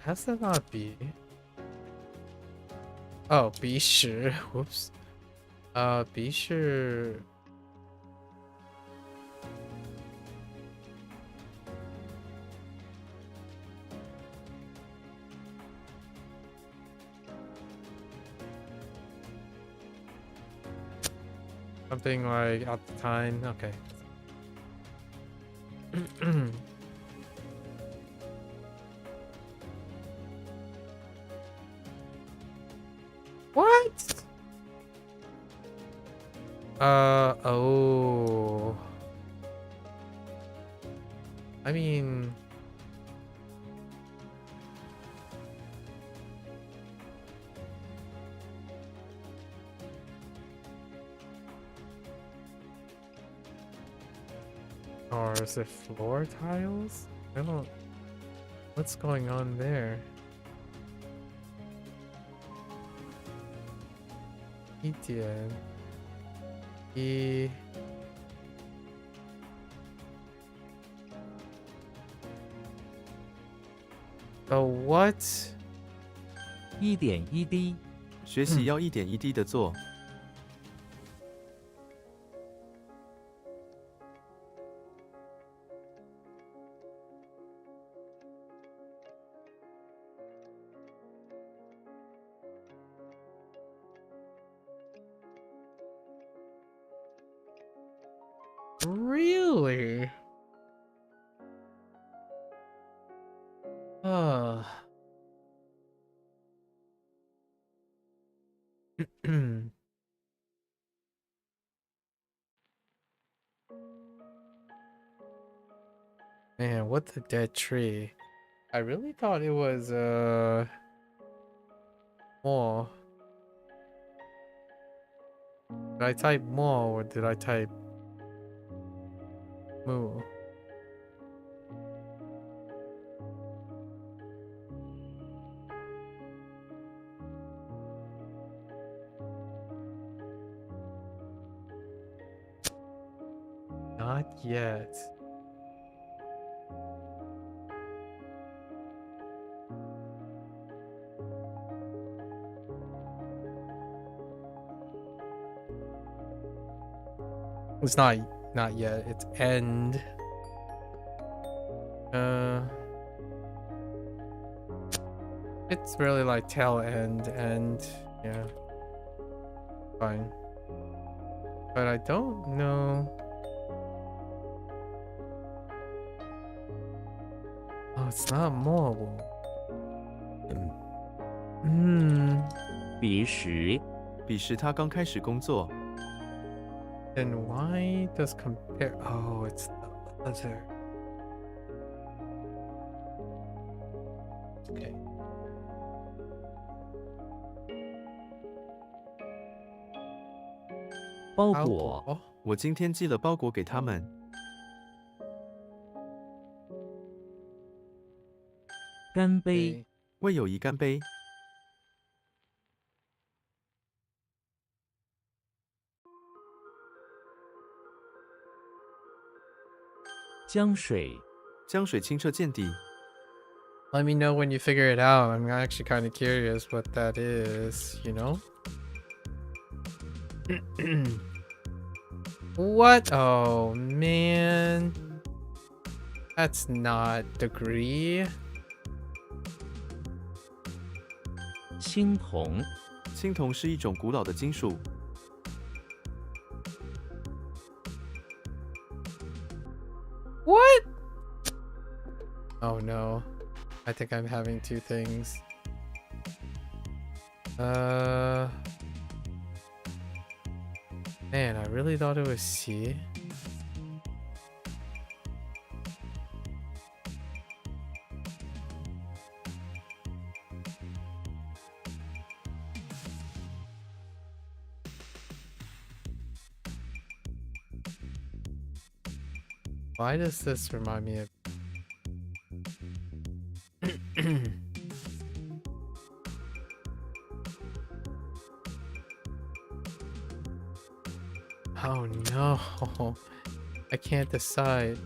Has that not be? Oh, 鼻屎. Whoops. 鼻屎. Something like at the time. Okay. What? Oh. I mean, or is it floor tiles? I don't. What's going on there? Etienne. Oh, what?
一点一滴
学习要一点一滴的做。
Really? Oh. Man, what the dead tree? I really thought it was more. Did I type more or did I type moo? Not yet. It's not yet. It's end. It's really like tail end and yeah. Fine. But I don't know. Oh, it's not mobile.
彼时
彼时他刚开始工作，
Then why does compare? Oh, it's the other. Okay.
包裹
Oh,
我今天寄了包裹给他们。
干杯
okay.
为友谊干杯。
江水
江水清澈见底，
Let me know when you figure it out. I'm actually kind of curious what that is, you know? What? Oh, man. That's not degree.
青铜
青铜是一种古老的金属。
What? Oh no. I think I'm having two things. Man, I really thought it was C. Why does this remind me of Oh no, I can't decide.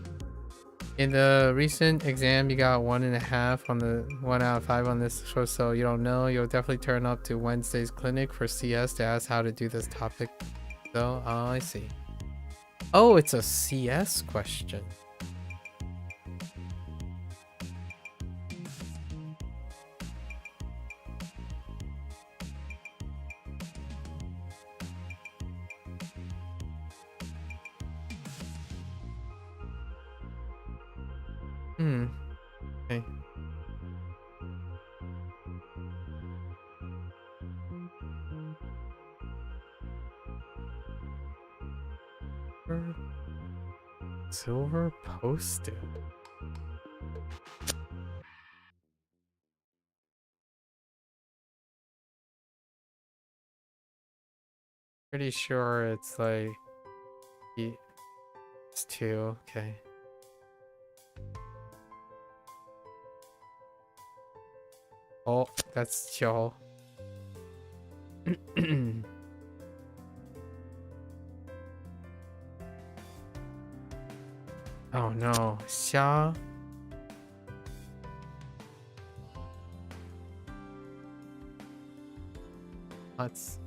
In the recent exam, you got 1.5 on the 1 out of 5 on this show, so you don't know. You'll definitely turn up to Wednesday's clinic for CS to ask how to do this topic. So, oh, I see. Oh, it's a CS question. Okay. Silver posted. Pretty sure it's like it's 2. Okay. Oh, that's Joe. Oh no, Xia. Let's.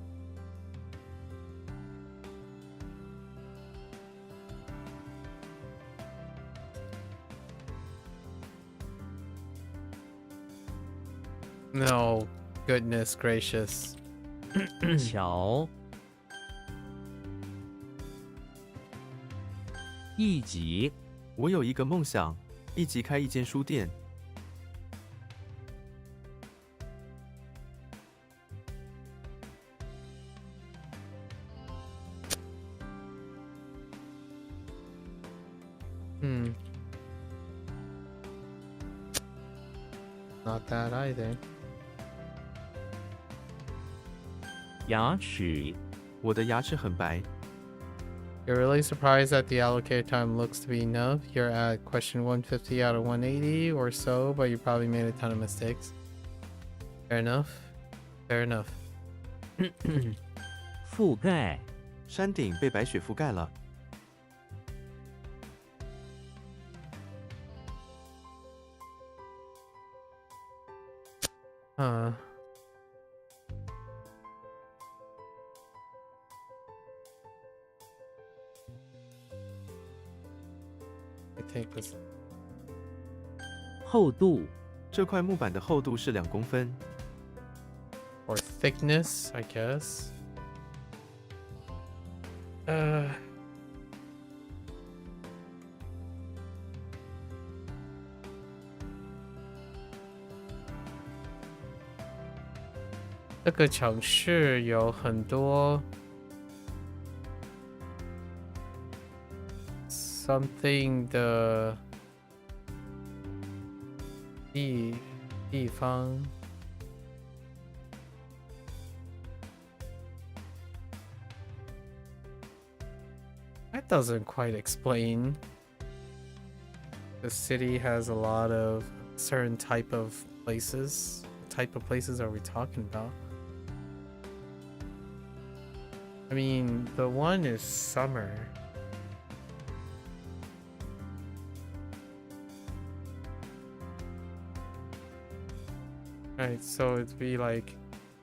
No, goodness gracious.
桥一级，
我有一个梦想，一起开一间书店。
Not that either.
牙齿，
我的牙齿很白。
You're really surprised that the allocated time looks to be enough. You're at question 150 out of 180 or so, but you probably made a ton of mistakes. Fair enough. Fair enough.
覆盖，
山顶被白雪覆盖了。
Huh. I think this
厚度，
这块木板的厚度是2公分。
or thickness, I guess. Uh 这个城市有很多 something 的地方。That doesn't quite explain. The city has a lot of certain type of places. What type of places are we talking about? I mean, the one is summer. Right, so it'd be like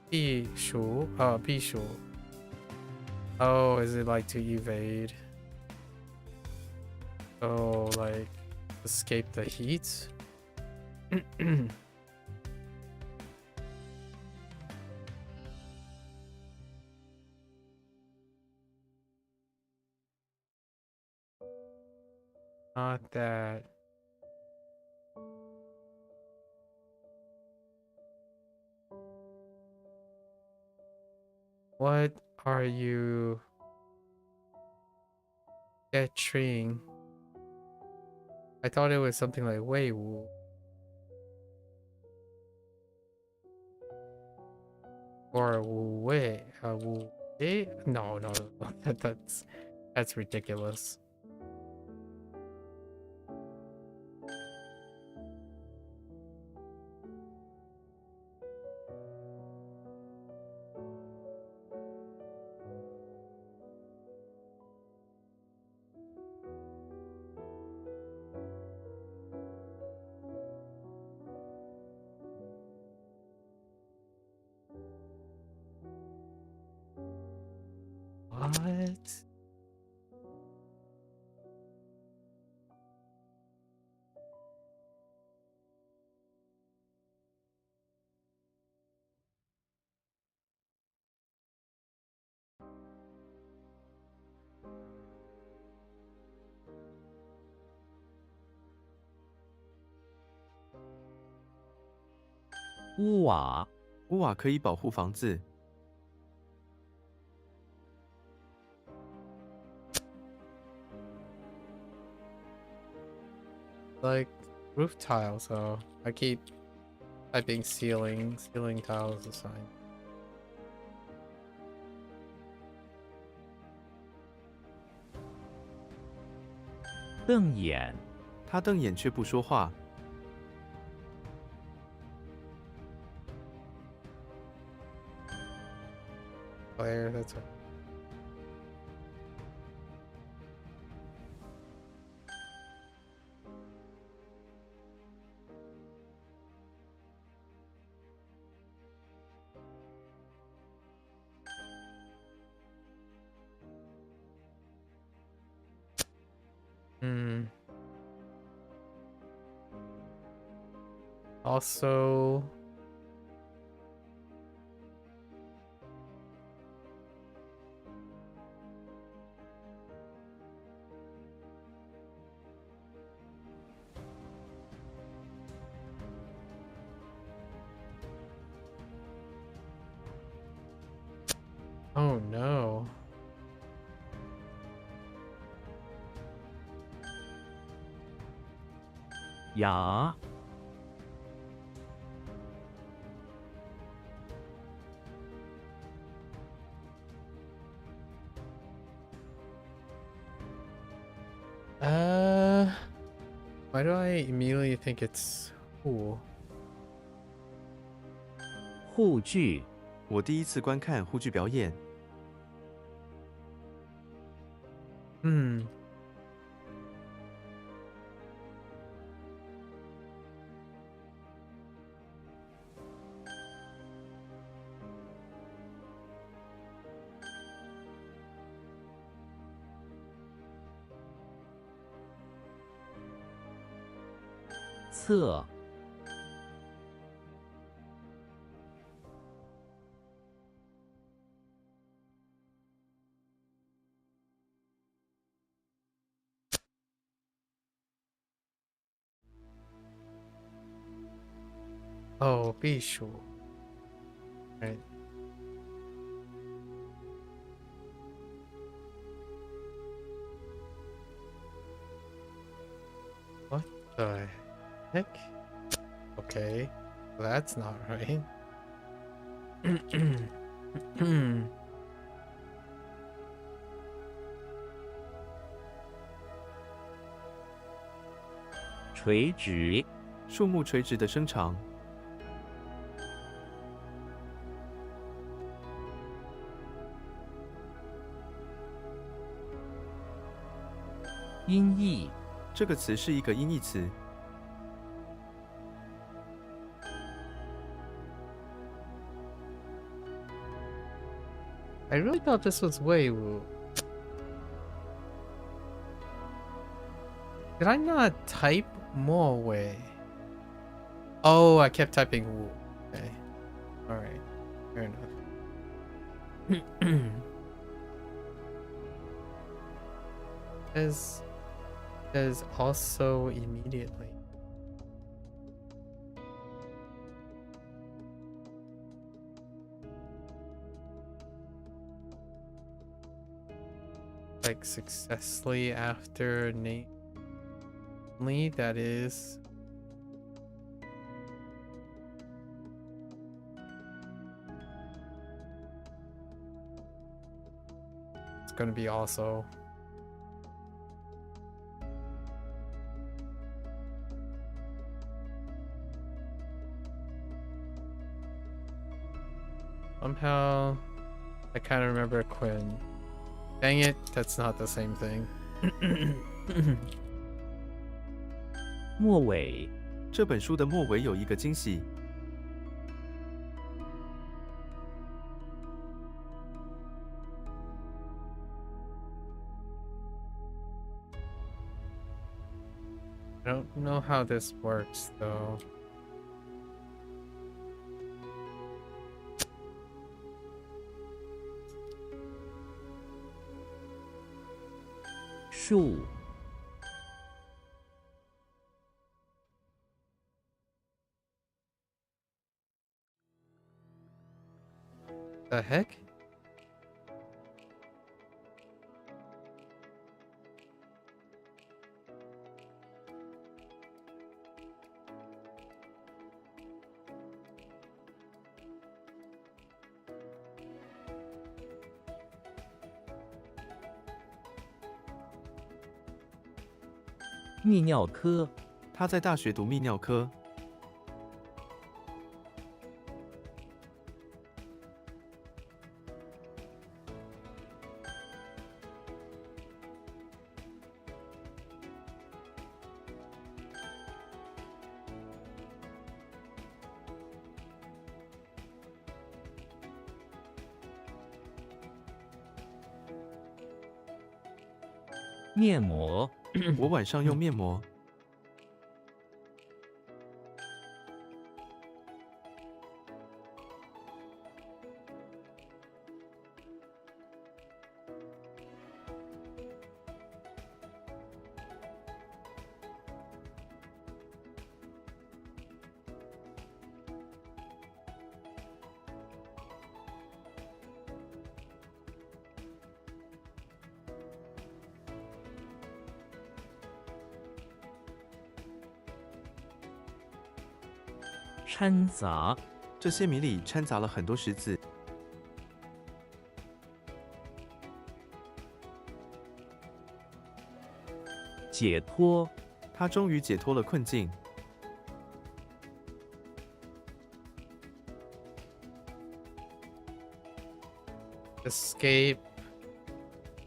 避暑,避暑. Oh, is it like to evade? Oh, like escape the heat? Not that. What are you getting? I thought it was something like Wei Wu. Or Wu Wei. Wu Wei? No, no, no. That's ridiculous. What?
"屋瓦，
屋瓦可以保护房子。
Like roof tiles, so I keep typing ceiling tiles is fine.
瞪眼，
他瞪眼却不说话。
Claire, that's right. Also,
牙
Why do I immediately think it's who?
护具
我第一次观看沪剧表演，
Hmm.
侧
Oh, 避暑. Right. What the heck? Okay, that's not right.
垂直
树木垂直的生长，
音译
这个词是一个音译词，
I really thought this was Wei Wu. Did I not type more Wei? Oh, I kept typing Wu. Okay. Alright. Fair enough. There's also immediately. Like successfully after namely, that is. It's gonna be also. Somehow, I kind of remember Quinn. Dang it, that's not the same thing.
末尾
这本书的末尾有一个惊喜，
I don't know how this works though.
树
The heck?
“泌尿科
他在大学读泌尿科，
面膜
我晚上用面膜，
掺杂，
这些米里掺杂了很多石子。
解脱，
他终于解脱了困境。
Escape.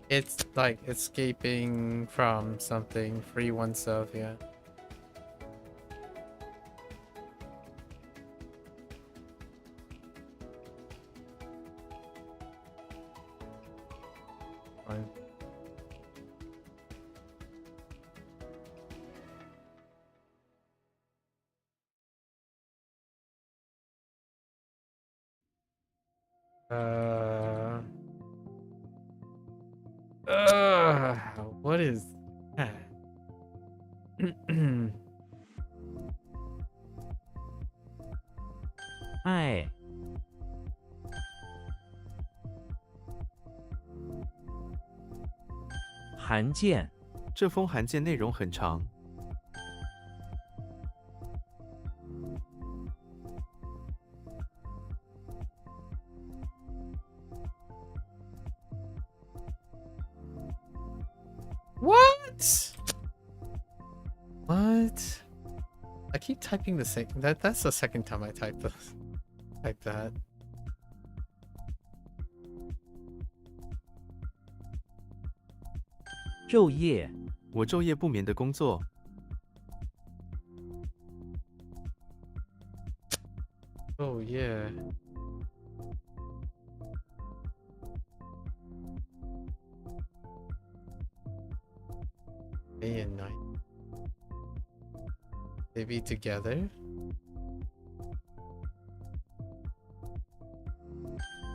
It's like escaping from something, free oneself, yeah. Fine. What is that?
爱，函件，
这封函件内容很长。
What? What? I keep typing the same. That's the second time I type that.
昼夜，
我昼夜不眠的工作。
Oh yeah. Day and night. They be together?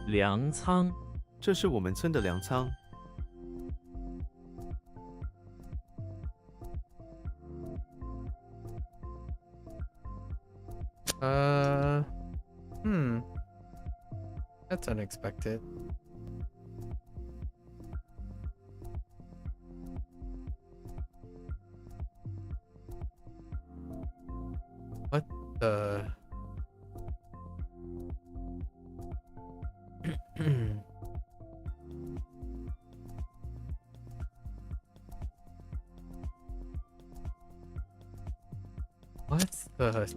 粮仓，
这是我们村的粮仓。
That's unexpected. What the? What's the?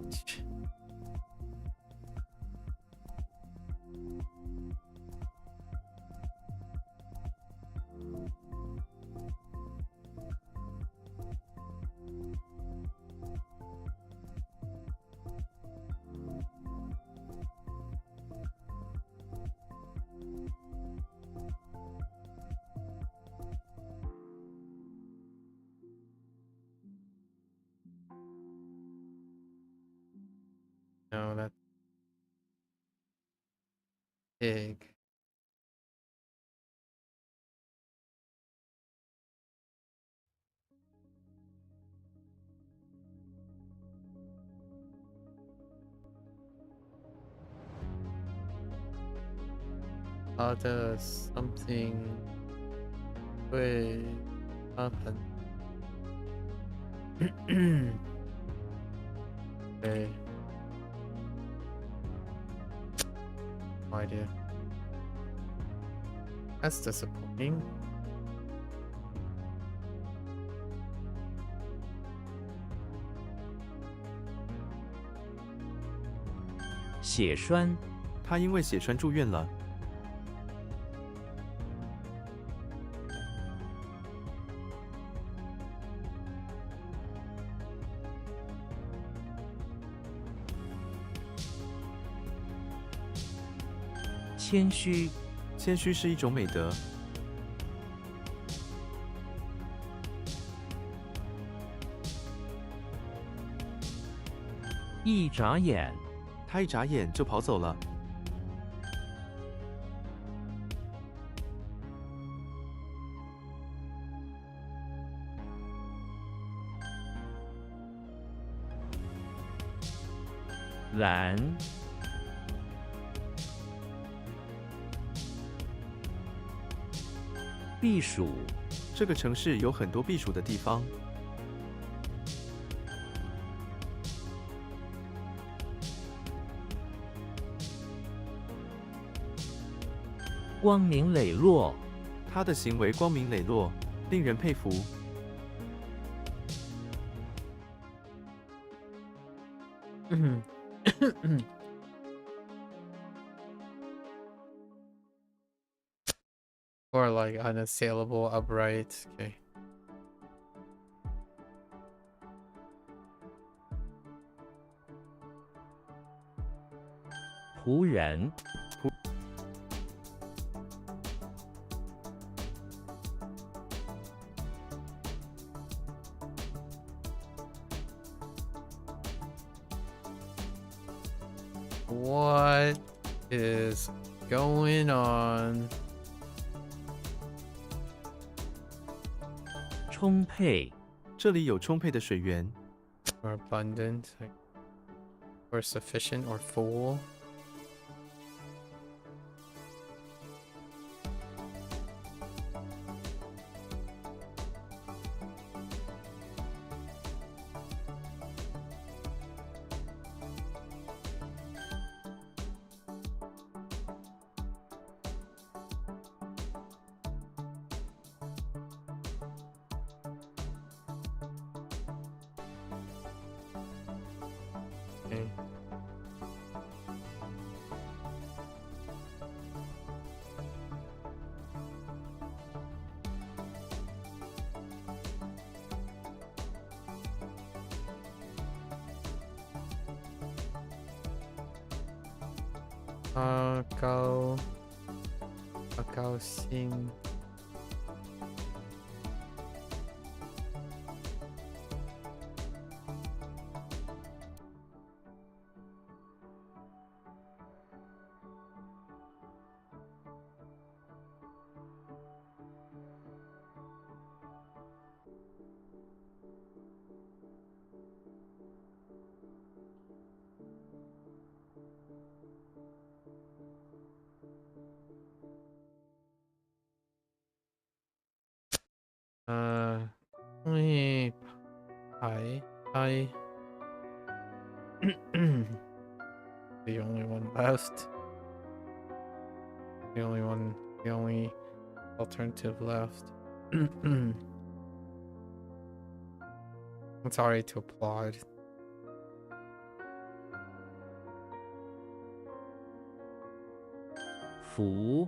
No, that's big. How does something will happen? Okay. No idea. That's disappointing.
血栓，
他因为血栓住院了。
谦虚，
谦虚是一种美德。
一眨眼，
他一眨眼就跑走了。
懒，避暑，
这个城市有很多避暑的地方。
光明磊落，
他的行为光明磊落，令人佩服。
Or like unassailable, upright. Okay.
仆人，
What is going on?
充沛，
这里有充沛的水源，
Or abundant, or sufficient, or full. Okay. Cao Cao Xing. Only I the only one left. The only alternative left. It's alright to applaud.
福，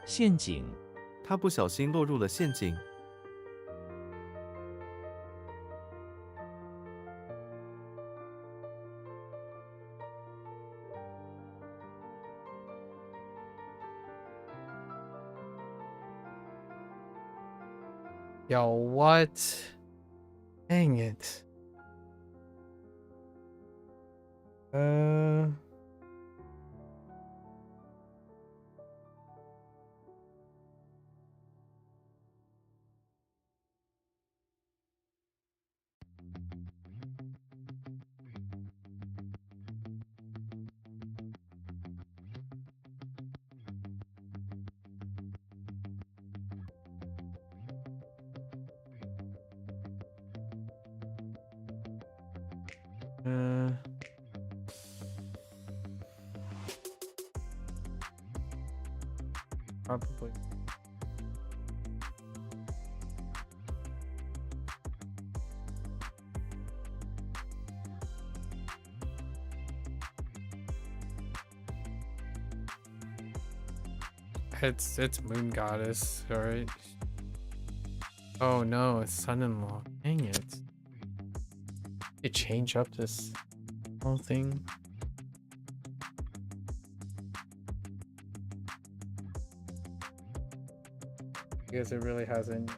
陷阱，
他不小心落入了陷阱。
Yo, what? Dang it. Probably. It's Moon Goddess, alright. Oh no, it's son-in-law. Dang it. They change up this whole thing. Because it really hasn't.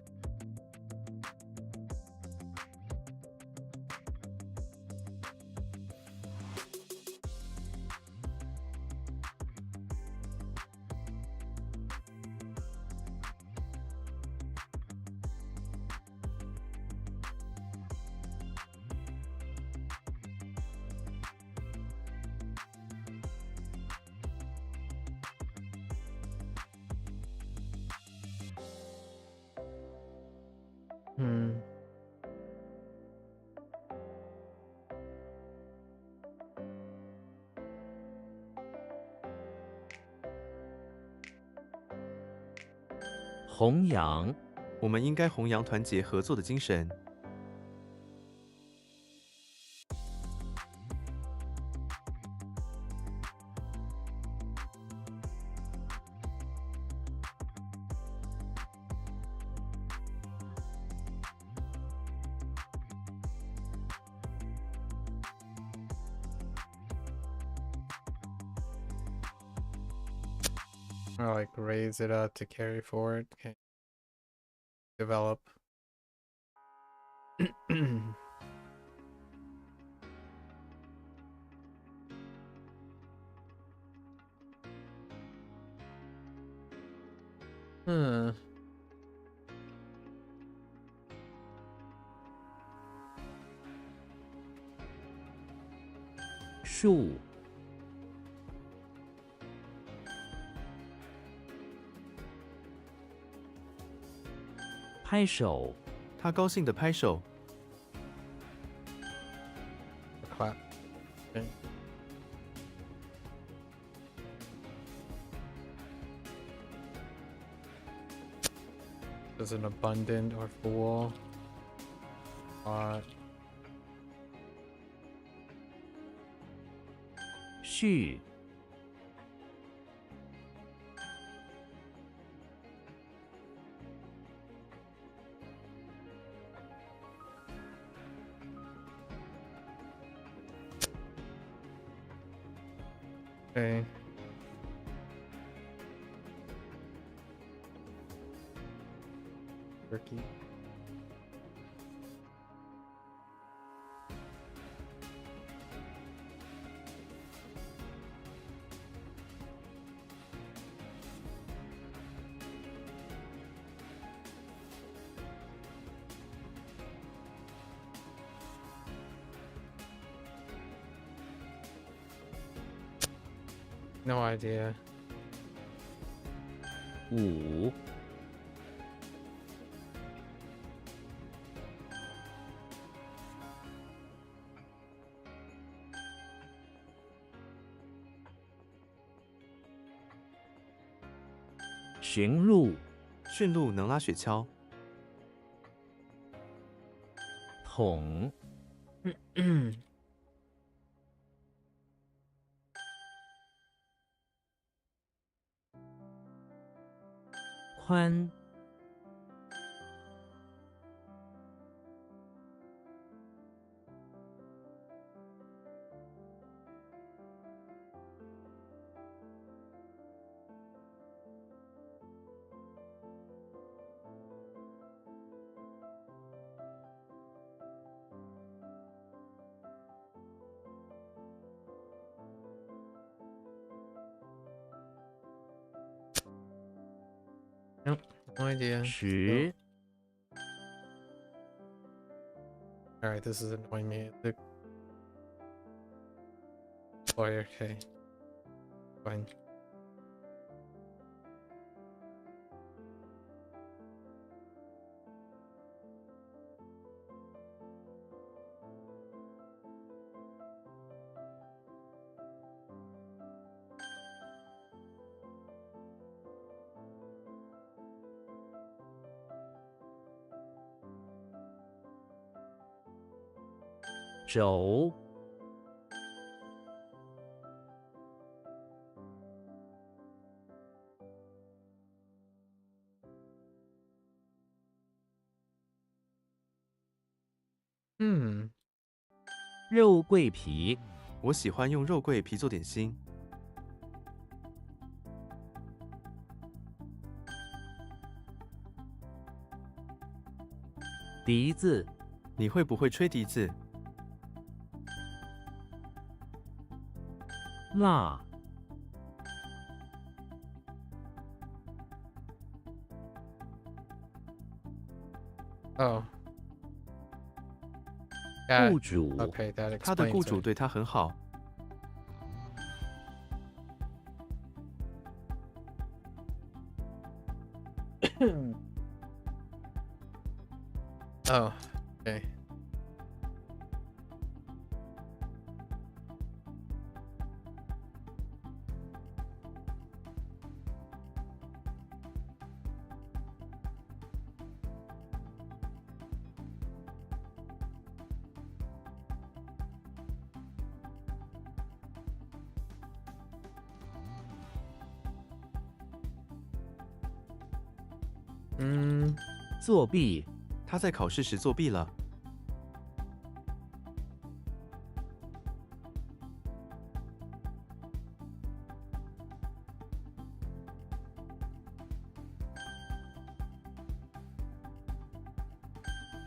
弘扬，
我们应该弘扬团结合作的精神。
Or like raise it up to carry forward. Okay. Develop. 嗯，
树，拍手，
他高兴地拍手，
clap. Okay. Is an abundant or full? Lot.
序，
Okay. Turkey. No idea.
五，驯鹿，
驯鹿能拉雪橇，
桶，宽，
Nope. No idea.
十，
Alright, this is annoying me. The lawyer, okay. Fine.
"轴， 肉桂皮，
我喜欢用肉桂皮做点心。
笛子，
你会不会吹笛子？
辣，
Oh. Got
雇
it.
主，
Okay, that
他的
explains
雇主
it.
对他很好。
Oh, okay.
作弊，
他在考试时作弊了。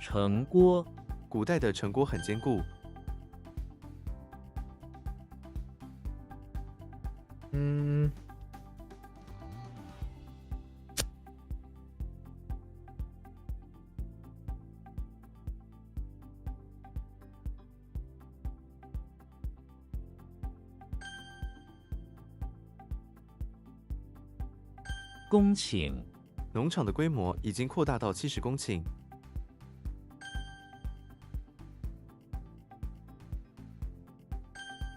城郭，
古代的城郭很坚固。
公顷，
农场的规模已经扩大到70公顷。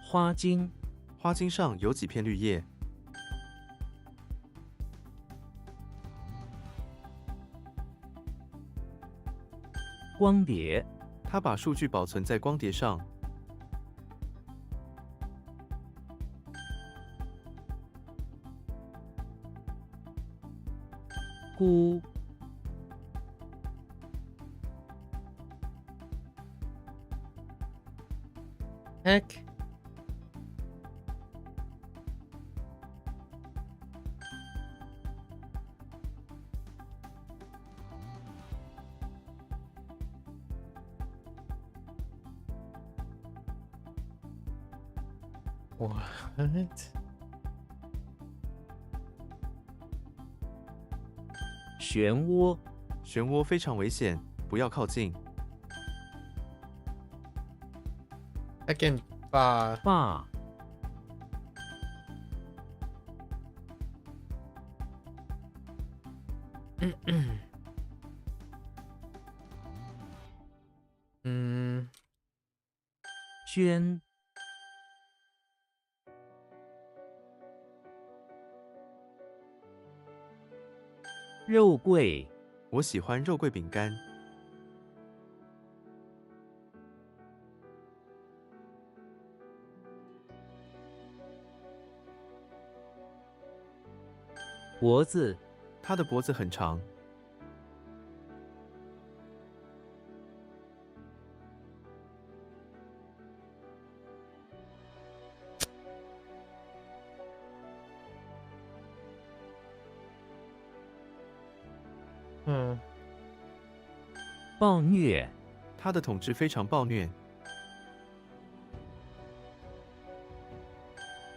花茎，
花茎上有几片绿叶。
光碟，
他把数据保存在光碟上。
菇，
Heck. What?
漩涡，
漩涡非常危险，不要靠近。
Heckin' bah.
坝， 捐， 肉桂，
我喜欢肉桂饼干。
脖子，
它的脖子很长。
暴虐，
他的统治非常暴虐。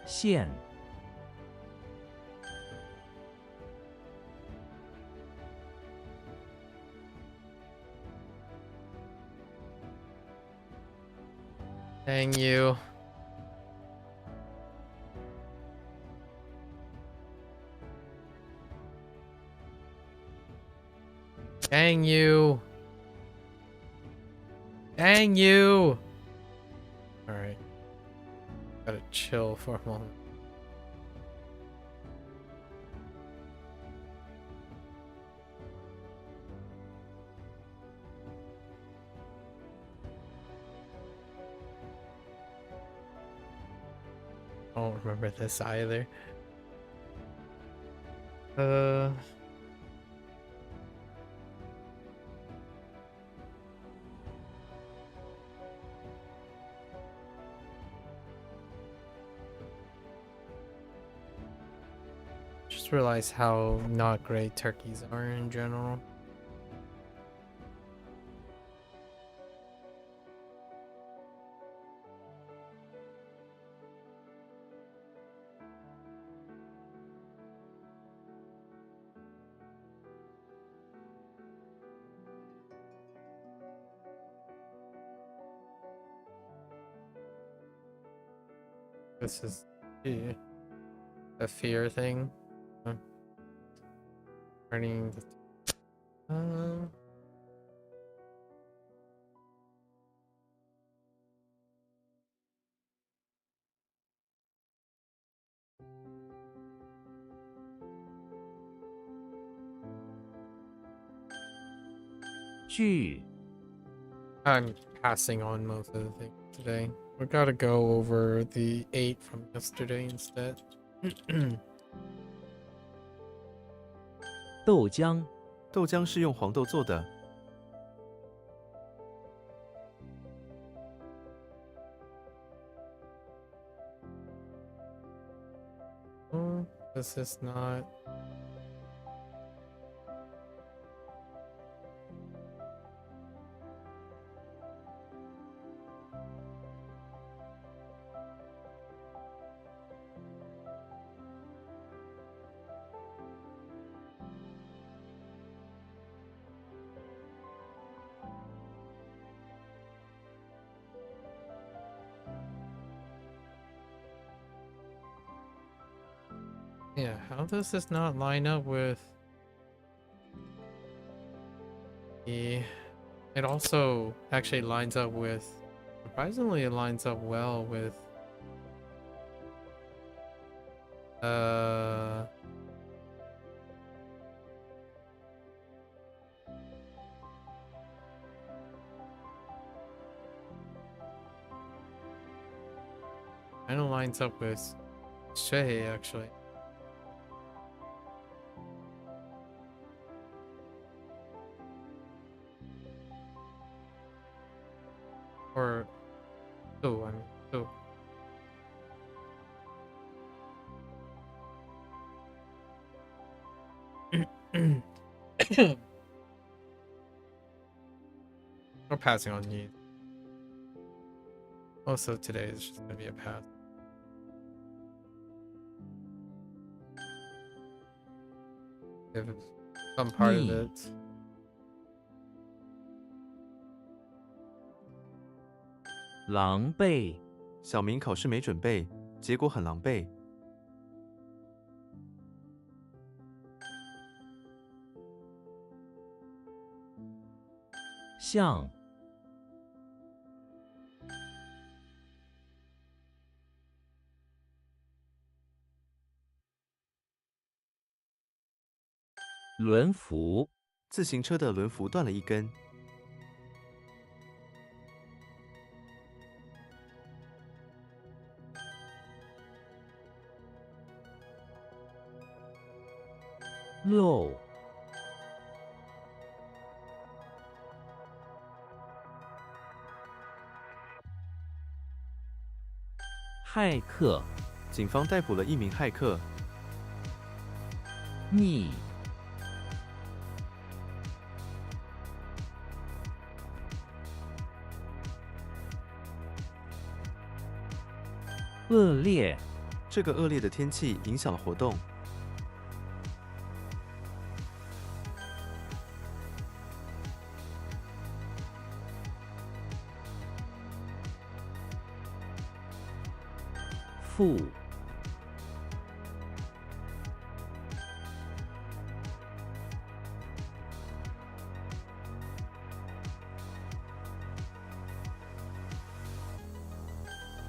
县，
Dang you. Dang you. Dang you. Alright. Gotta chill for a moment. I don't remember this either. Just realized how not great turkeys are in general. This is a fear thing. Turning the
剧，
I'm passing on most of the things today. We gotta go over the 8 from yesterday instead.
豆浆，
豆浆是用黄豆做的。
This is not. Yeah, how does this not line up with the... It also actually lines up with... Surprisingly, it lines up well with... Kind of lines up with Shay, actually. Or two, I mean, two. We're passing on need. Most of today is just gonna be a pass. If some part of it.
狼狈，
小明考试没准备，结果很狼狈。
像，轮辐，
自行车的轮辐断了一根。
漏，骇客，
警方逮捕了一名骇客。
逆，恶劣，
这个恶劣的天气影响了活动。
负，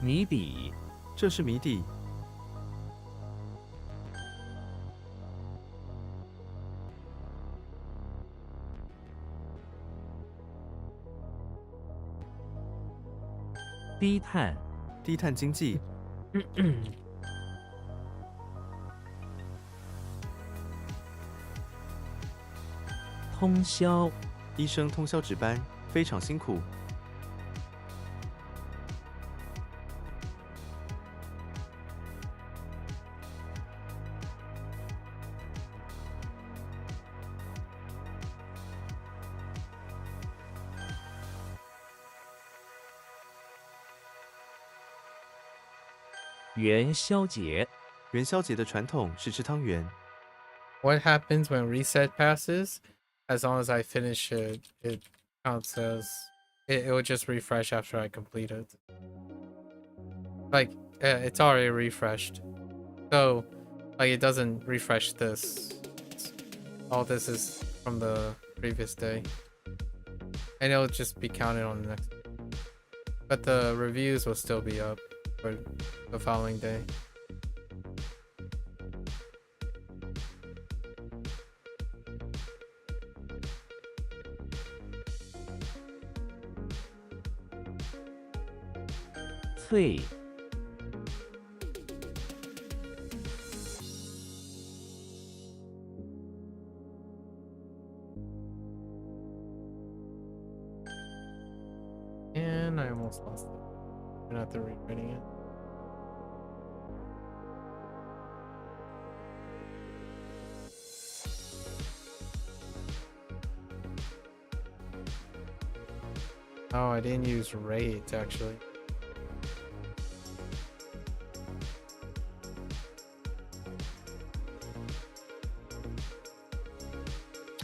谜底，
这是谜底。
低碳，
低碳经济。
通宵，
医生通宵值班，非常辛苦。
元宵节，
元宵节的传统是吃汤圆。
What happens when reset passes? As long as I finish it, it counts as... It will just refresh after I complete it. Like, it's already refreshed. So, like, it doesn't refresh this. All this is from the previous day. And it'll just be counted on the next... But the reviews will still be up for the following day.
Three.
And I almost lost it. I'm gonna have to rewriting it. Oh, I didn't use rate actually.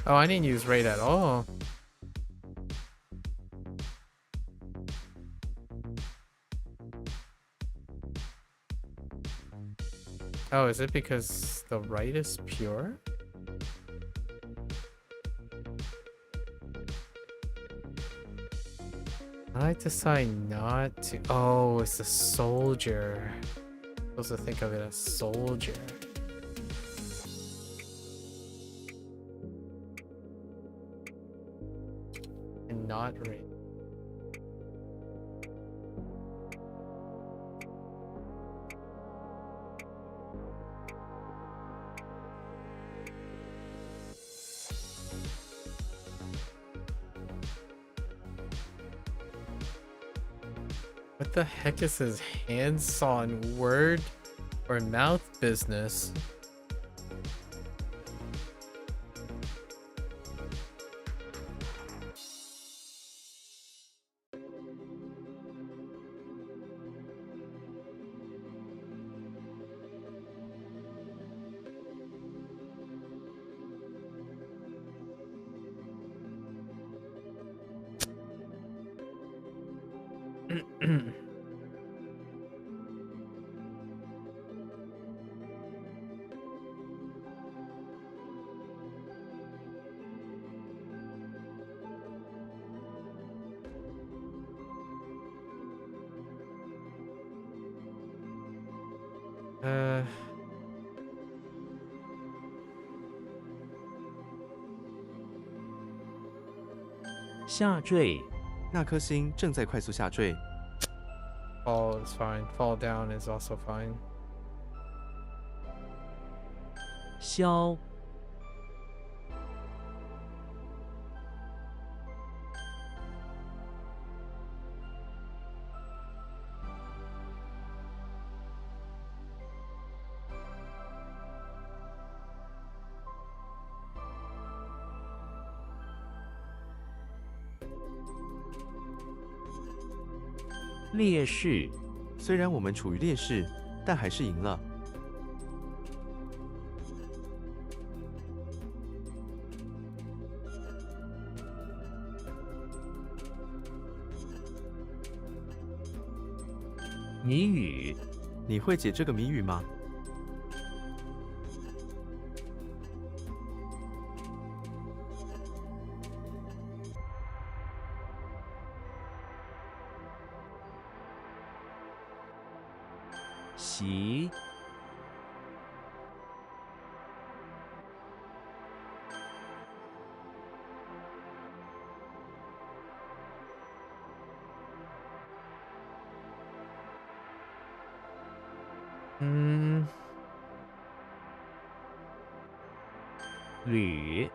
Oh, I didn't use rate at all. Oh, is it because the right is pure? I decide not to. Oh, it's a soldier. I'm supposed to think of it as soldier. And not rate. What the heck is this hands-on word or mouth business? uh
下坠，
那颗星正在快速下坠，
fall is fine. Fall down is also fine.
消，劣势，
虽然我们处于劣势，但还是赢了。
谜语，
你会解这个谜语吗？
习，履，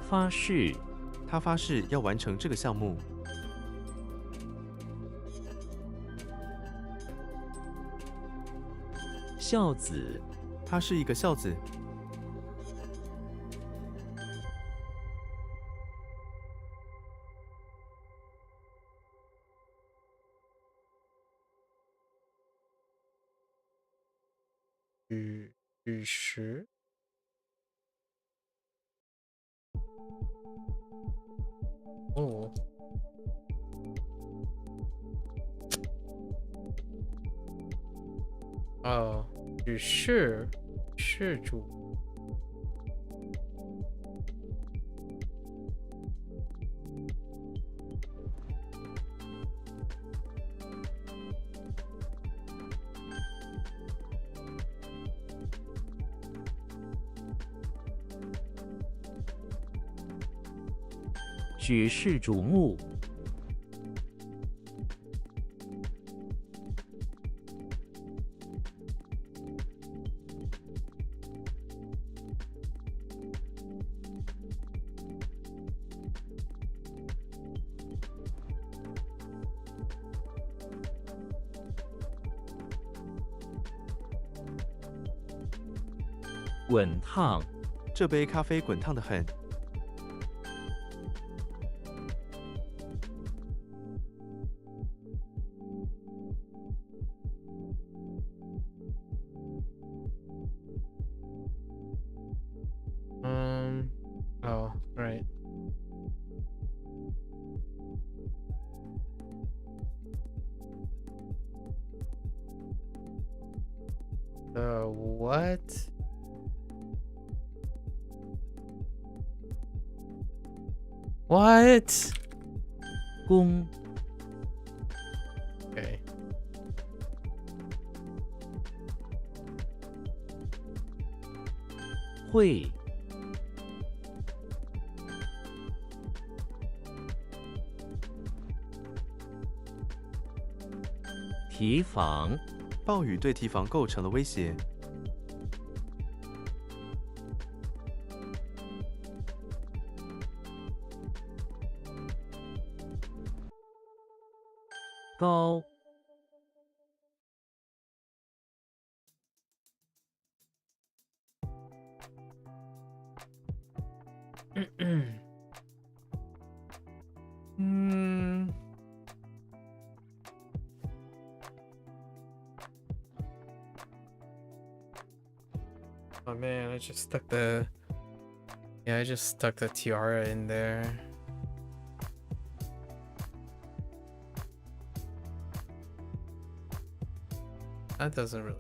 发誓，
他发誓要完成这个项目。
孝子，
他是一个孝子。
与时。哦。哦，与世主。
举世瞩目，滚烫，
这杯咖啡滚烫的很。
Oh, right. What? What?
公
Okay.
会 提防，
暴雨对堤防构成了威胁。
高
Hmm. Oh man, I just stuck the... Yeah, I just stuck the tiara in there. That doesn't really...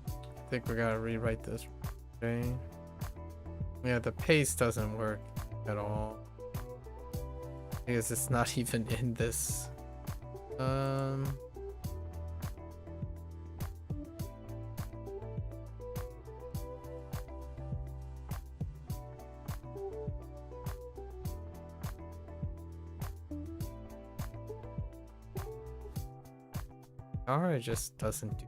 I think we gotta rewrite this. Okay. Yeah, the paste doesn't work at all. Because it's not even in this. Tiara just doesn't do.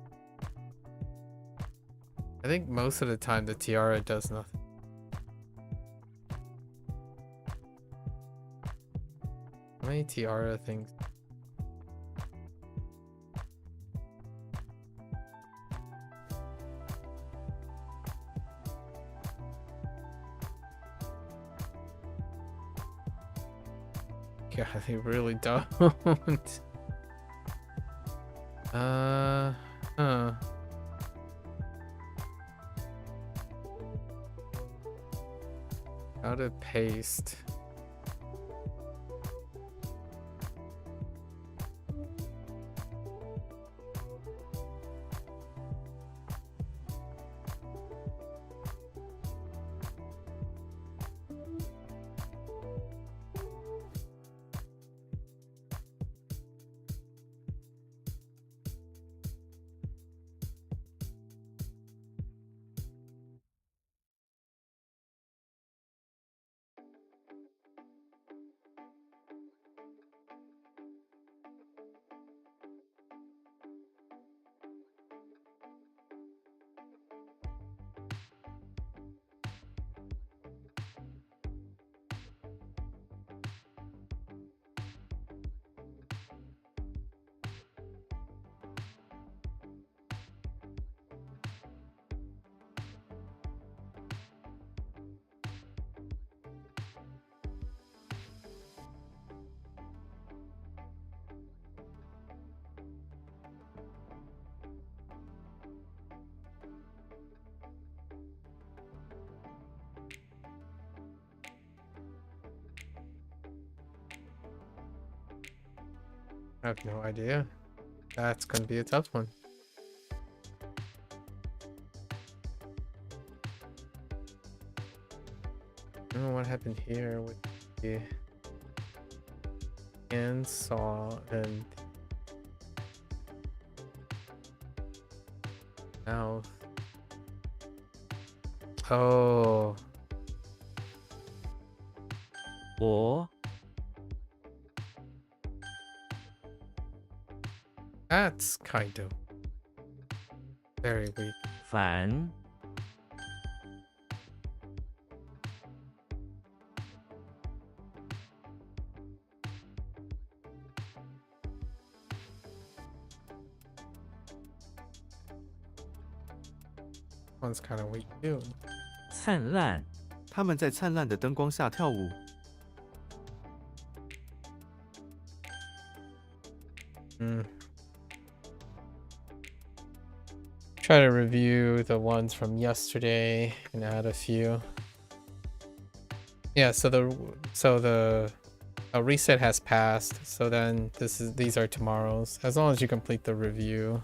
I think most of the time the tiara does nothing. How many tiara things? Yeah, they really don't. Huh. How to paste. I have no idea. That's gonna be a tough one. I don't know what happened here with the handsaw and mouth. Oh,
我
that's kind of very weak.
反
One's kind of weak too.
灿烂，
他们在灿烂的灯光下跳舞。
Try to review the ones from yesterday and add a few. Yeah, so the reset has passed. So then these are tomorrow's. As long as you complete the review.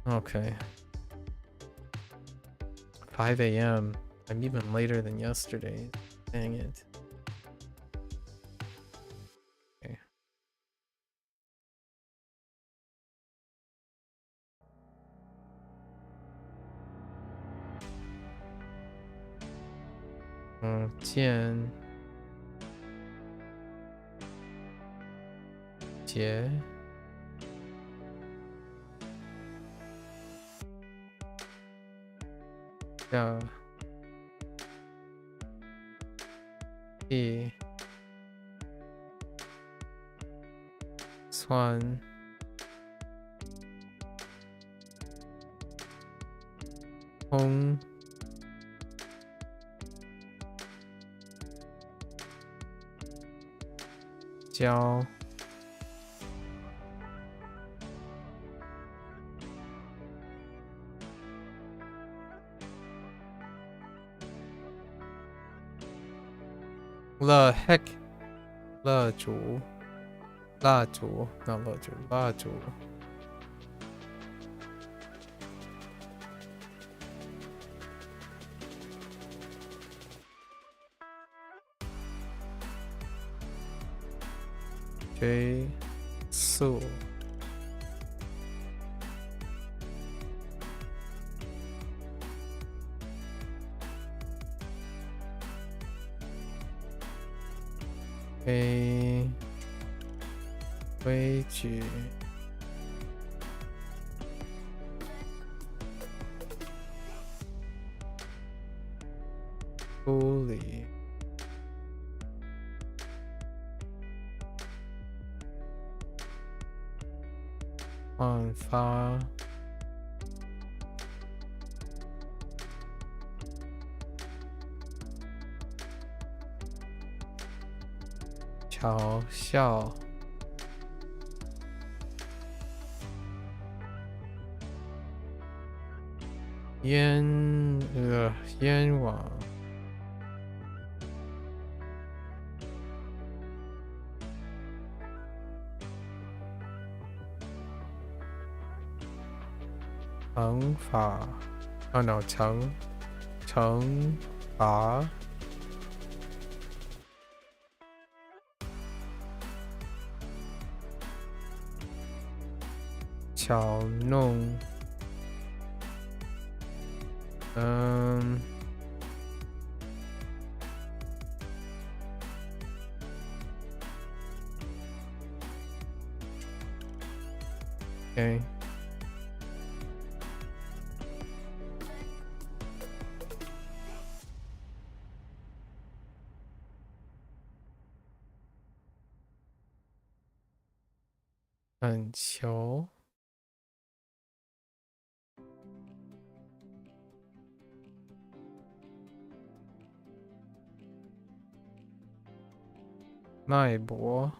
Okay. 5 a.m. I'm even later than yesterday. Dang it. Okay. Jian. Jie. Yeah. E. Swan. Hoang. Jiao. Le heck. Le Zhu. La Zhu. Not Le Zhu. La Zhu. J. Su. A. Koichi. Holy. On fire. Chao Xiao. Yan Wang. Cheng Fa. Oh no, Cheng Fa. Chao Nong. Okay. And Qiu. Mai Bo.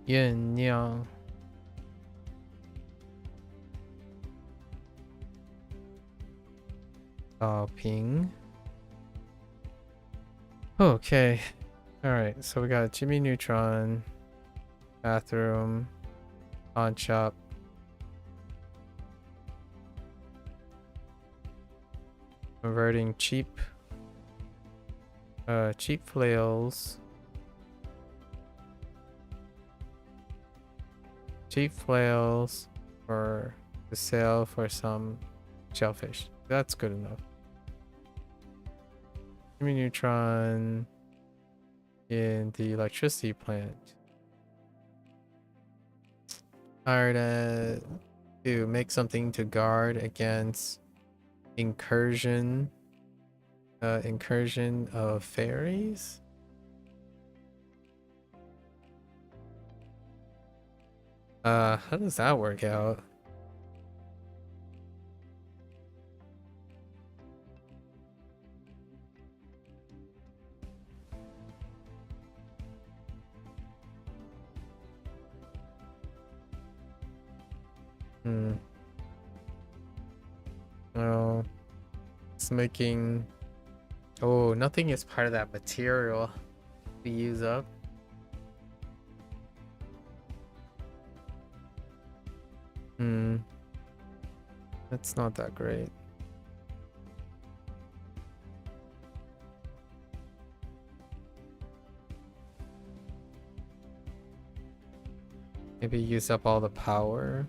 Yan Niang. Ping. Okay. Alright, so we got Jimmy Neutron, bathroom, pawn shop, converting cheap flails. Cheap flails for the sale for some shellfish. That's good enough. Jimmy Neutron in the electricity plant. Hired to make something to guard against incursion of fairies. How does that work out? Oh, it's making. Oh, nothing is part of that material we use up. That's not that great. Maybe use up all the power.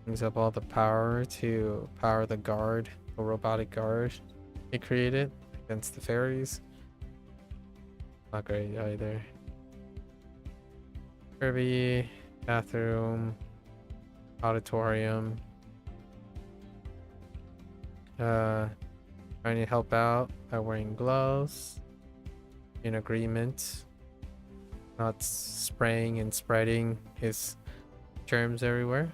Use up all the power to power the guard, the robotic guard he created against the fairies. Not great either. Kirby, bathroom, auditorium. Trying to help out by wearing gloves. In agreement. Not spraying and spreading his germs everywhere.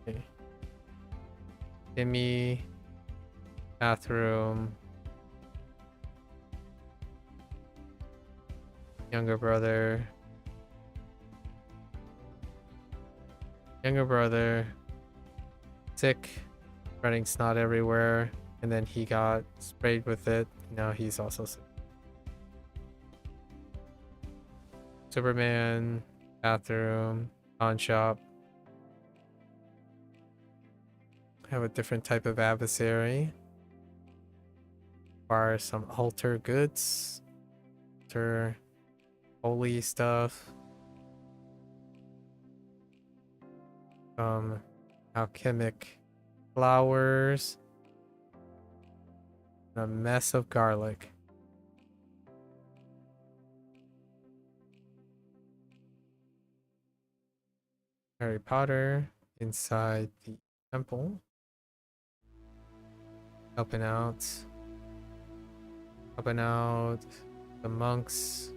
Okay. Timmy, bathroom. Younger brother. Younger brother. Sick. Spreading snot everywhere. And then he got sprayed with it. Now he's also sick. Superman, bathroom, pawn shop. Have a different type of adversary. Require some altar goods. Altar holy stuff. Alchemic flowers. A mess of garlic. Harry Potter inside the temple. Helping out the monks,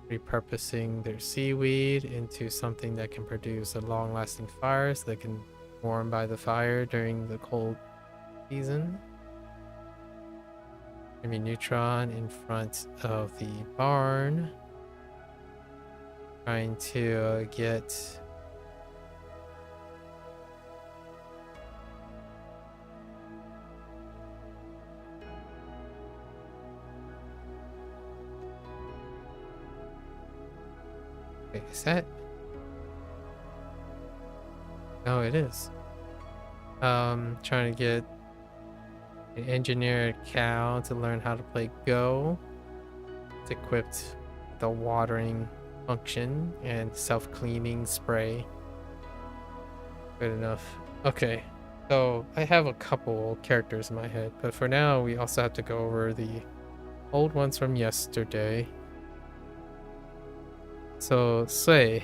repurposing their seaweed into something that can produce a long-lasting fire so they can warm by the fire during the cold season. Jimmy Neutron in front of the barn. Trying to get wait, is that? No, it is. Trying to get an engineered cow to learn how to play Go. It's equipped with a watering function and self-cleaning spray. Good enough. Okay, so I have a couple characters in my head, but for now we also have to go over the old ones from yesterday. So Sui.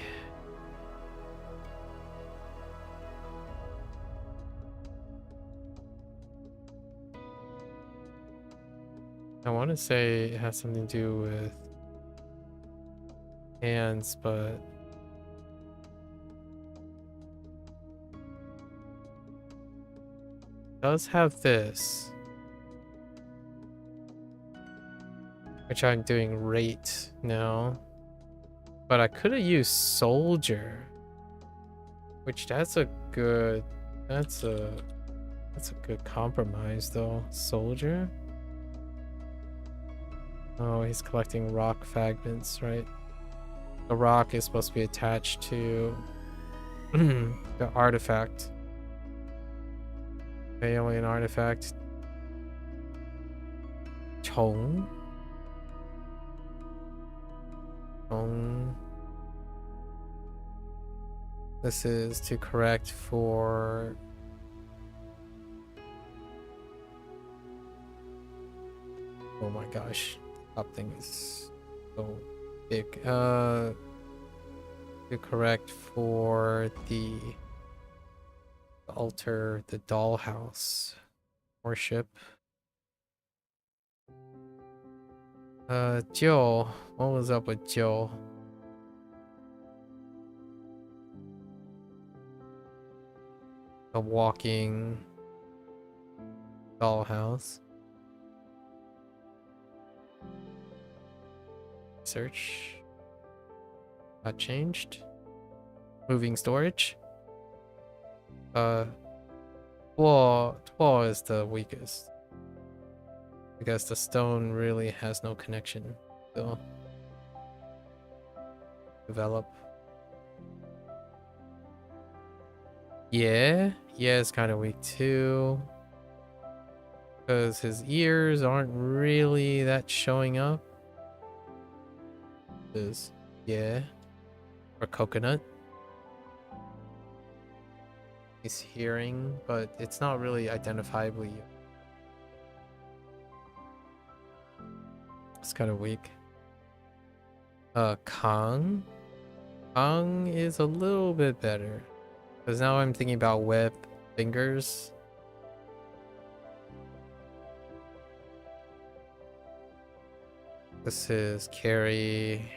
I want to say it has something to do with hands, but it does have this, which I'm doing rate now, but I could have used soldier, which that's a good compromise though. Soldier. Oh, he's collecting rock fragments, right? The rock is supposed to be attached to the artifact. Okay, only an artifact. Hoang. This is to correct for oh my gosh, top thing is so big. To correct for the Alter the dollhouse. Worship. Joe. What was up with Joe? A walking dollhouse. Search. Not changed. Moving storage. 12 is the weakest. Because the stone really has no connection. So develop. Yeah, it's kind of weak too. Because his ears aren't really that showing up. Is yeah. Or coconut. He's hearing, but it's not really identifiably. It's kind of weak. Kong. Kong is a little bit better. Because now I'm thinking about web fingers. This is carry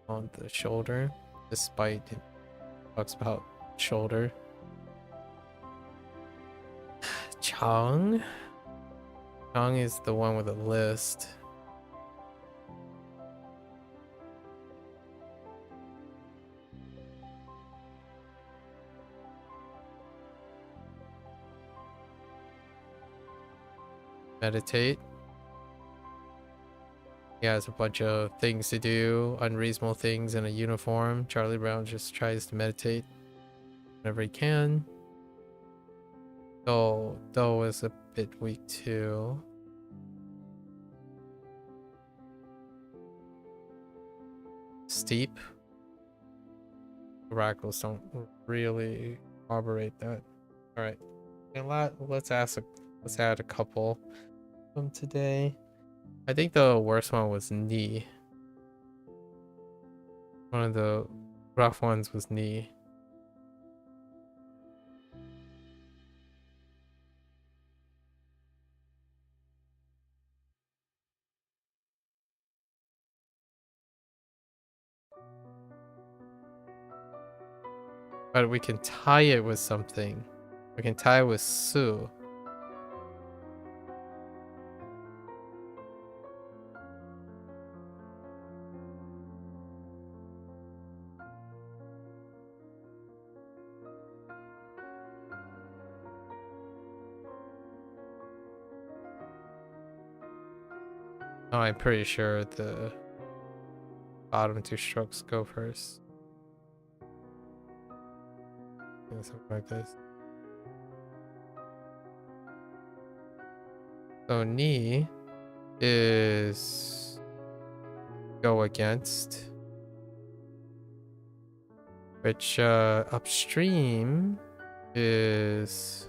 on the shoulder, despite it talks about shoulder. Chong. Chong is the one with a list. Meditate. He has a bunch of things to do, unreasonable things in a uniform. Charlie Brown just tries to meditate whenever he can. Doe is a bit weak too. Steep. Oracles don't really corroborate that. All right, and let's add a couple from today. I think the worst one was knee. One of the rough ones was knee. But we can tie it with something. We can tie it with Sue. Oh, I'm pretty sure the bottom two strokes go first. Yeah, something like this. So knee is go against, which upstream is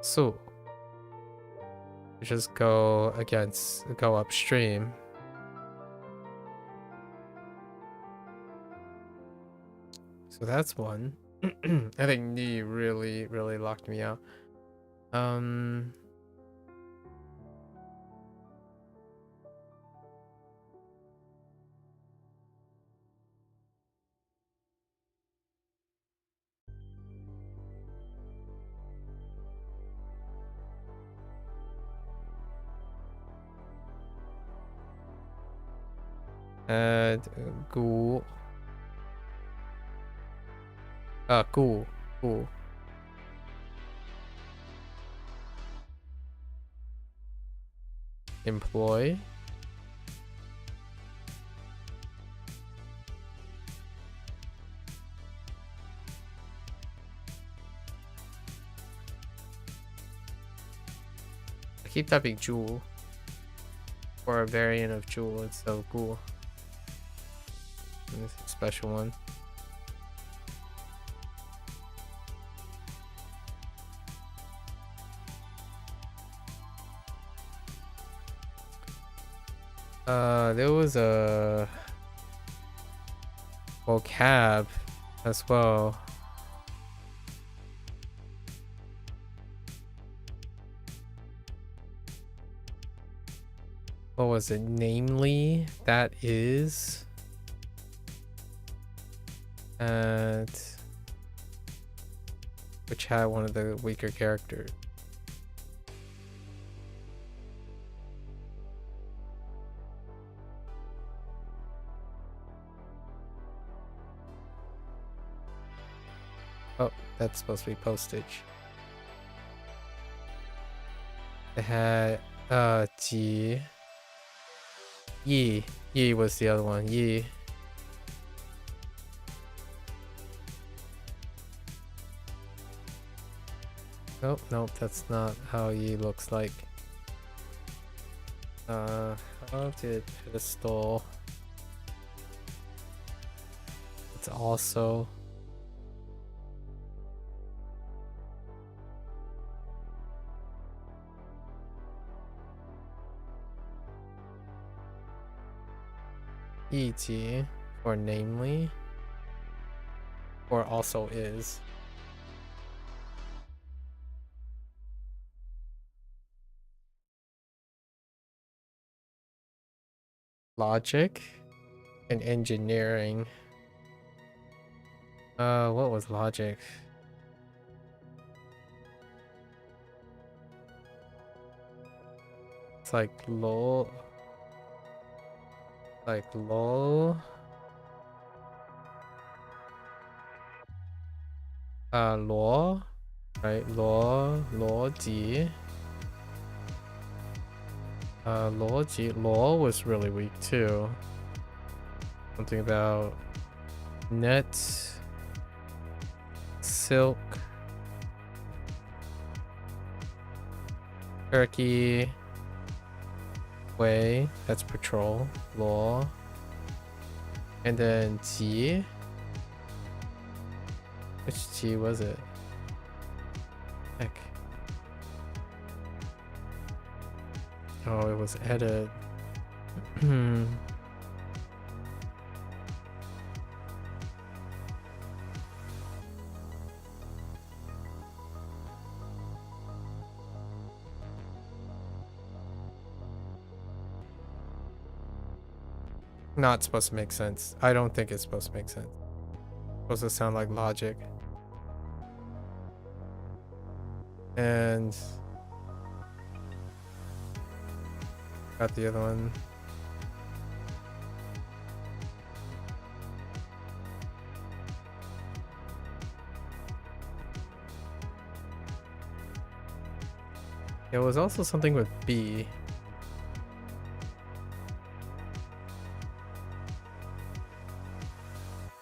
so just go upstream. So that's one. I think knee really locked me out. Add ghoul. Ghoul. Employ. I keep typing jewel. Or a variant of jewel, it's so cool. This is a special one. There was a vocab as well. What was it? Namely, that is. And which had one of the weaker characters. Oh, that's supposed to be postage. It had Ji. Yi. Yi was the other one. Yi. Nope, nope, that's not how Yi looks like. How did pedestal? It's also Yi or namely or also is. Logic and engineering. What was logic? It's like low. Like low. Law, right? Law Ji. Law was really weak too. Something about net, silk, turkey, way, that's patrol, law, and then Ji. Which Ji was it? Heck. Oh, it was edit. Not supposed to make sense. I don't think it's supposed to make sense. It's supposed to sound like logic. And got the other one. It was also something with B.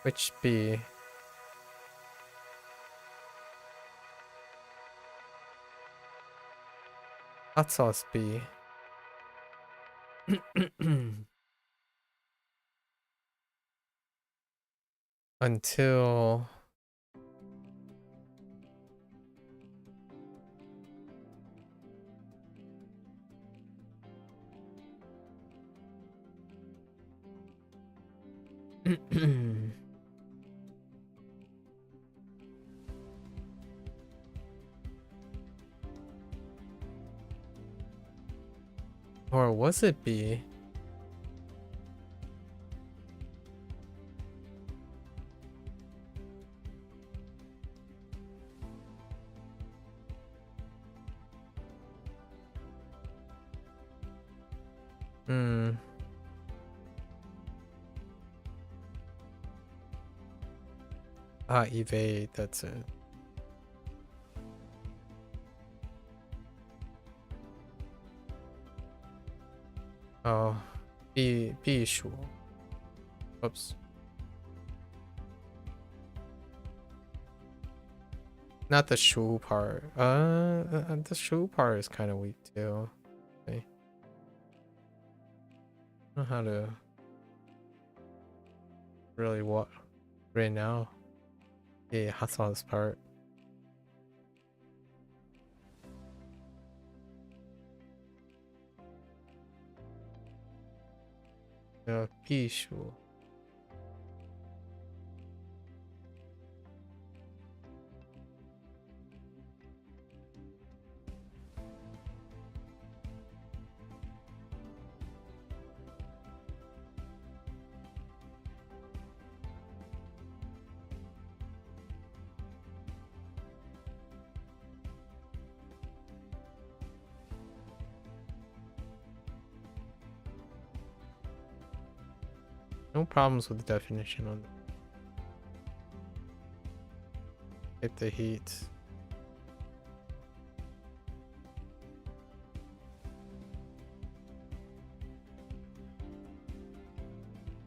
Which B? Hot sauce B. Until or was it B? Evade, that's it. Oh, B sure. Oops. Not the shu part. The shu part is kind of weak too. Okay. I don't know how to really what right now. Yeah, hot sauce part. 避暑 No problems with the definition on hit the heat.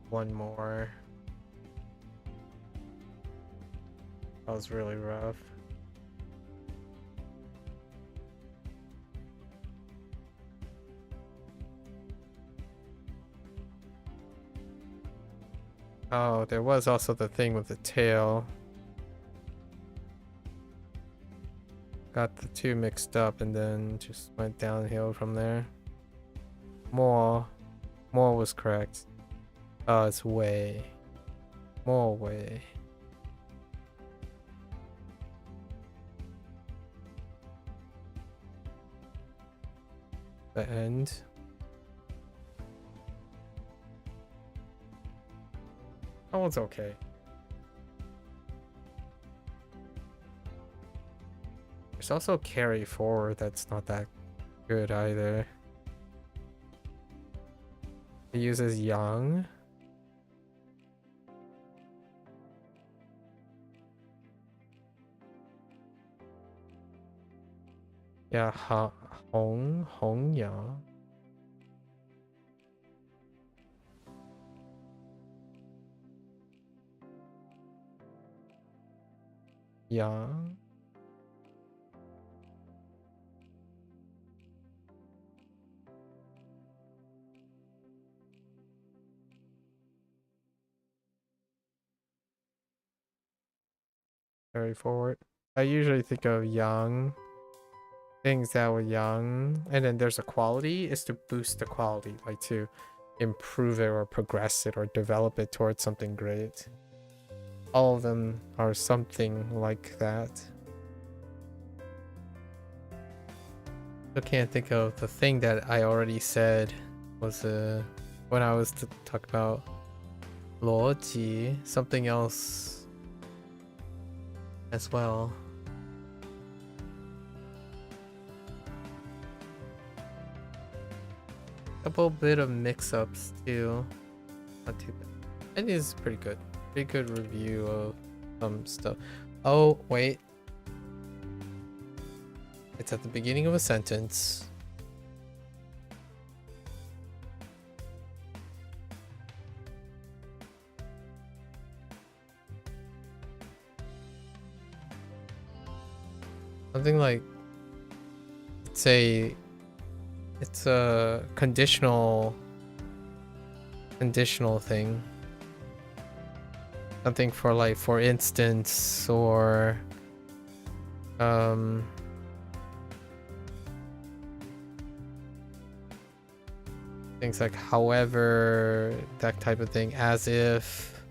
One more. That was really rough. Oh, there was also the thing with the tail. Got the two mixed up and then just went downhill from there. More was correct. Oh, it's way. More way. The end. Oh, it's okay. There's also carry forward that's not that good either. It uses yang. Yeah, Hoang yang. Yang. Carry forward. I usually think of yang. Things that were yang. And then there's a quality is to boost the quality, like to improve it or progress it or develop it towards something great. All of them are something like that. I can't think of the thing that I already said was when I was to talk about 逻辑, something else as well. Couple bit of mix-ups too. Not too bad. It is pretty good. Pretty good review of some stuff. Oh, wait. It's at the beginning of a sentence. Something like, say, it's a conditional thing. Something for like, for instance, or things like however, that type of thing, as if.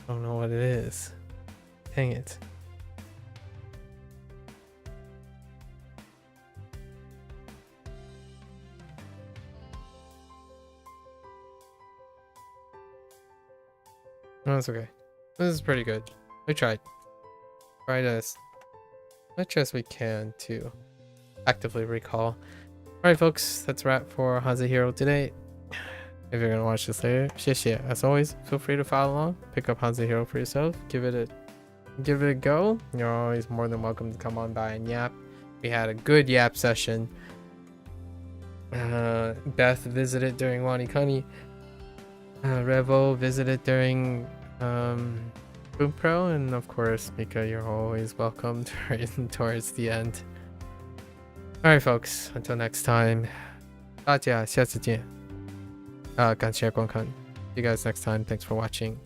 I don't know what it is. Dang it. No, it's okay. This is pretty good. We tried. Tried as much as we can to actively recall. Alright folks, that's a wrap for HanziHero today. If you're gonna watch this later, 谢谢. As always, feel free to follow along, pick up HanziHero for yourself, give it a go. You're always more than welcome to come on by and yap. We had a good yap session. Beth visited during WaniKani. Revo visited during Bunpro, and of course Mika, you're always welcome towards the end. Alright folks, until next time, 大家下次见. 感谢观看. See you guys next time. Thanks for watching.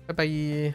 Bye bye.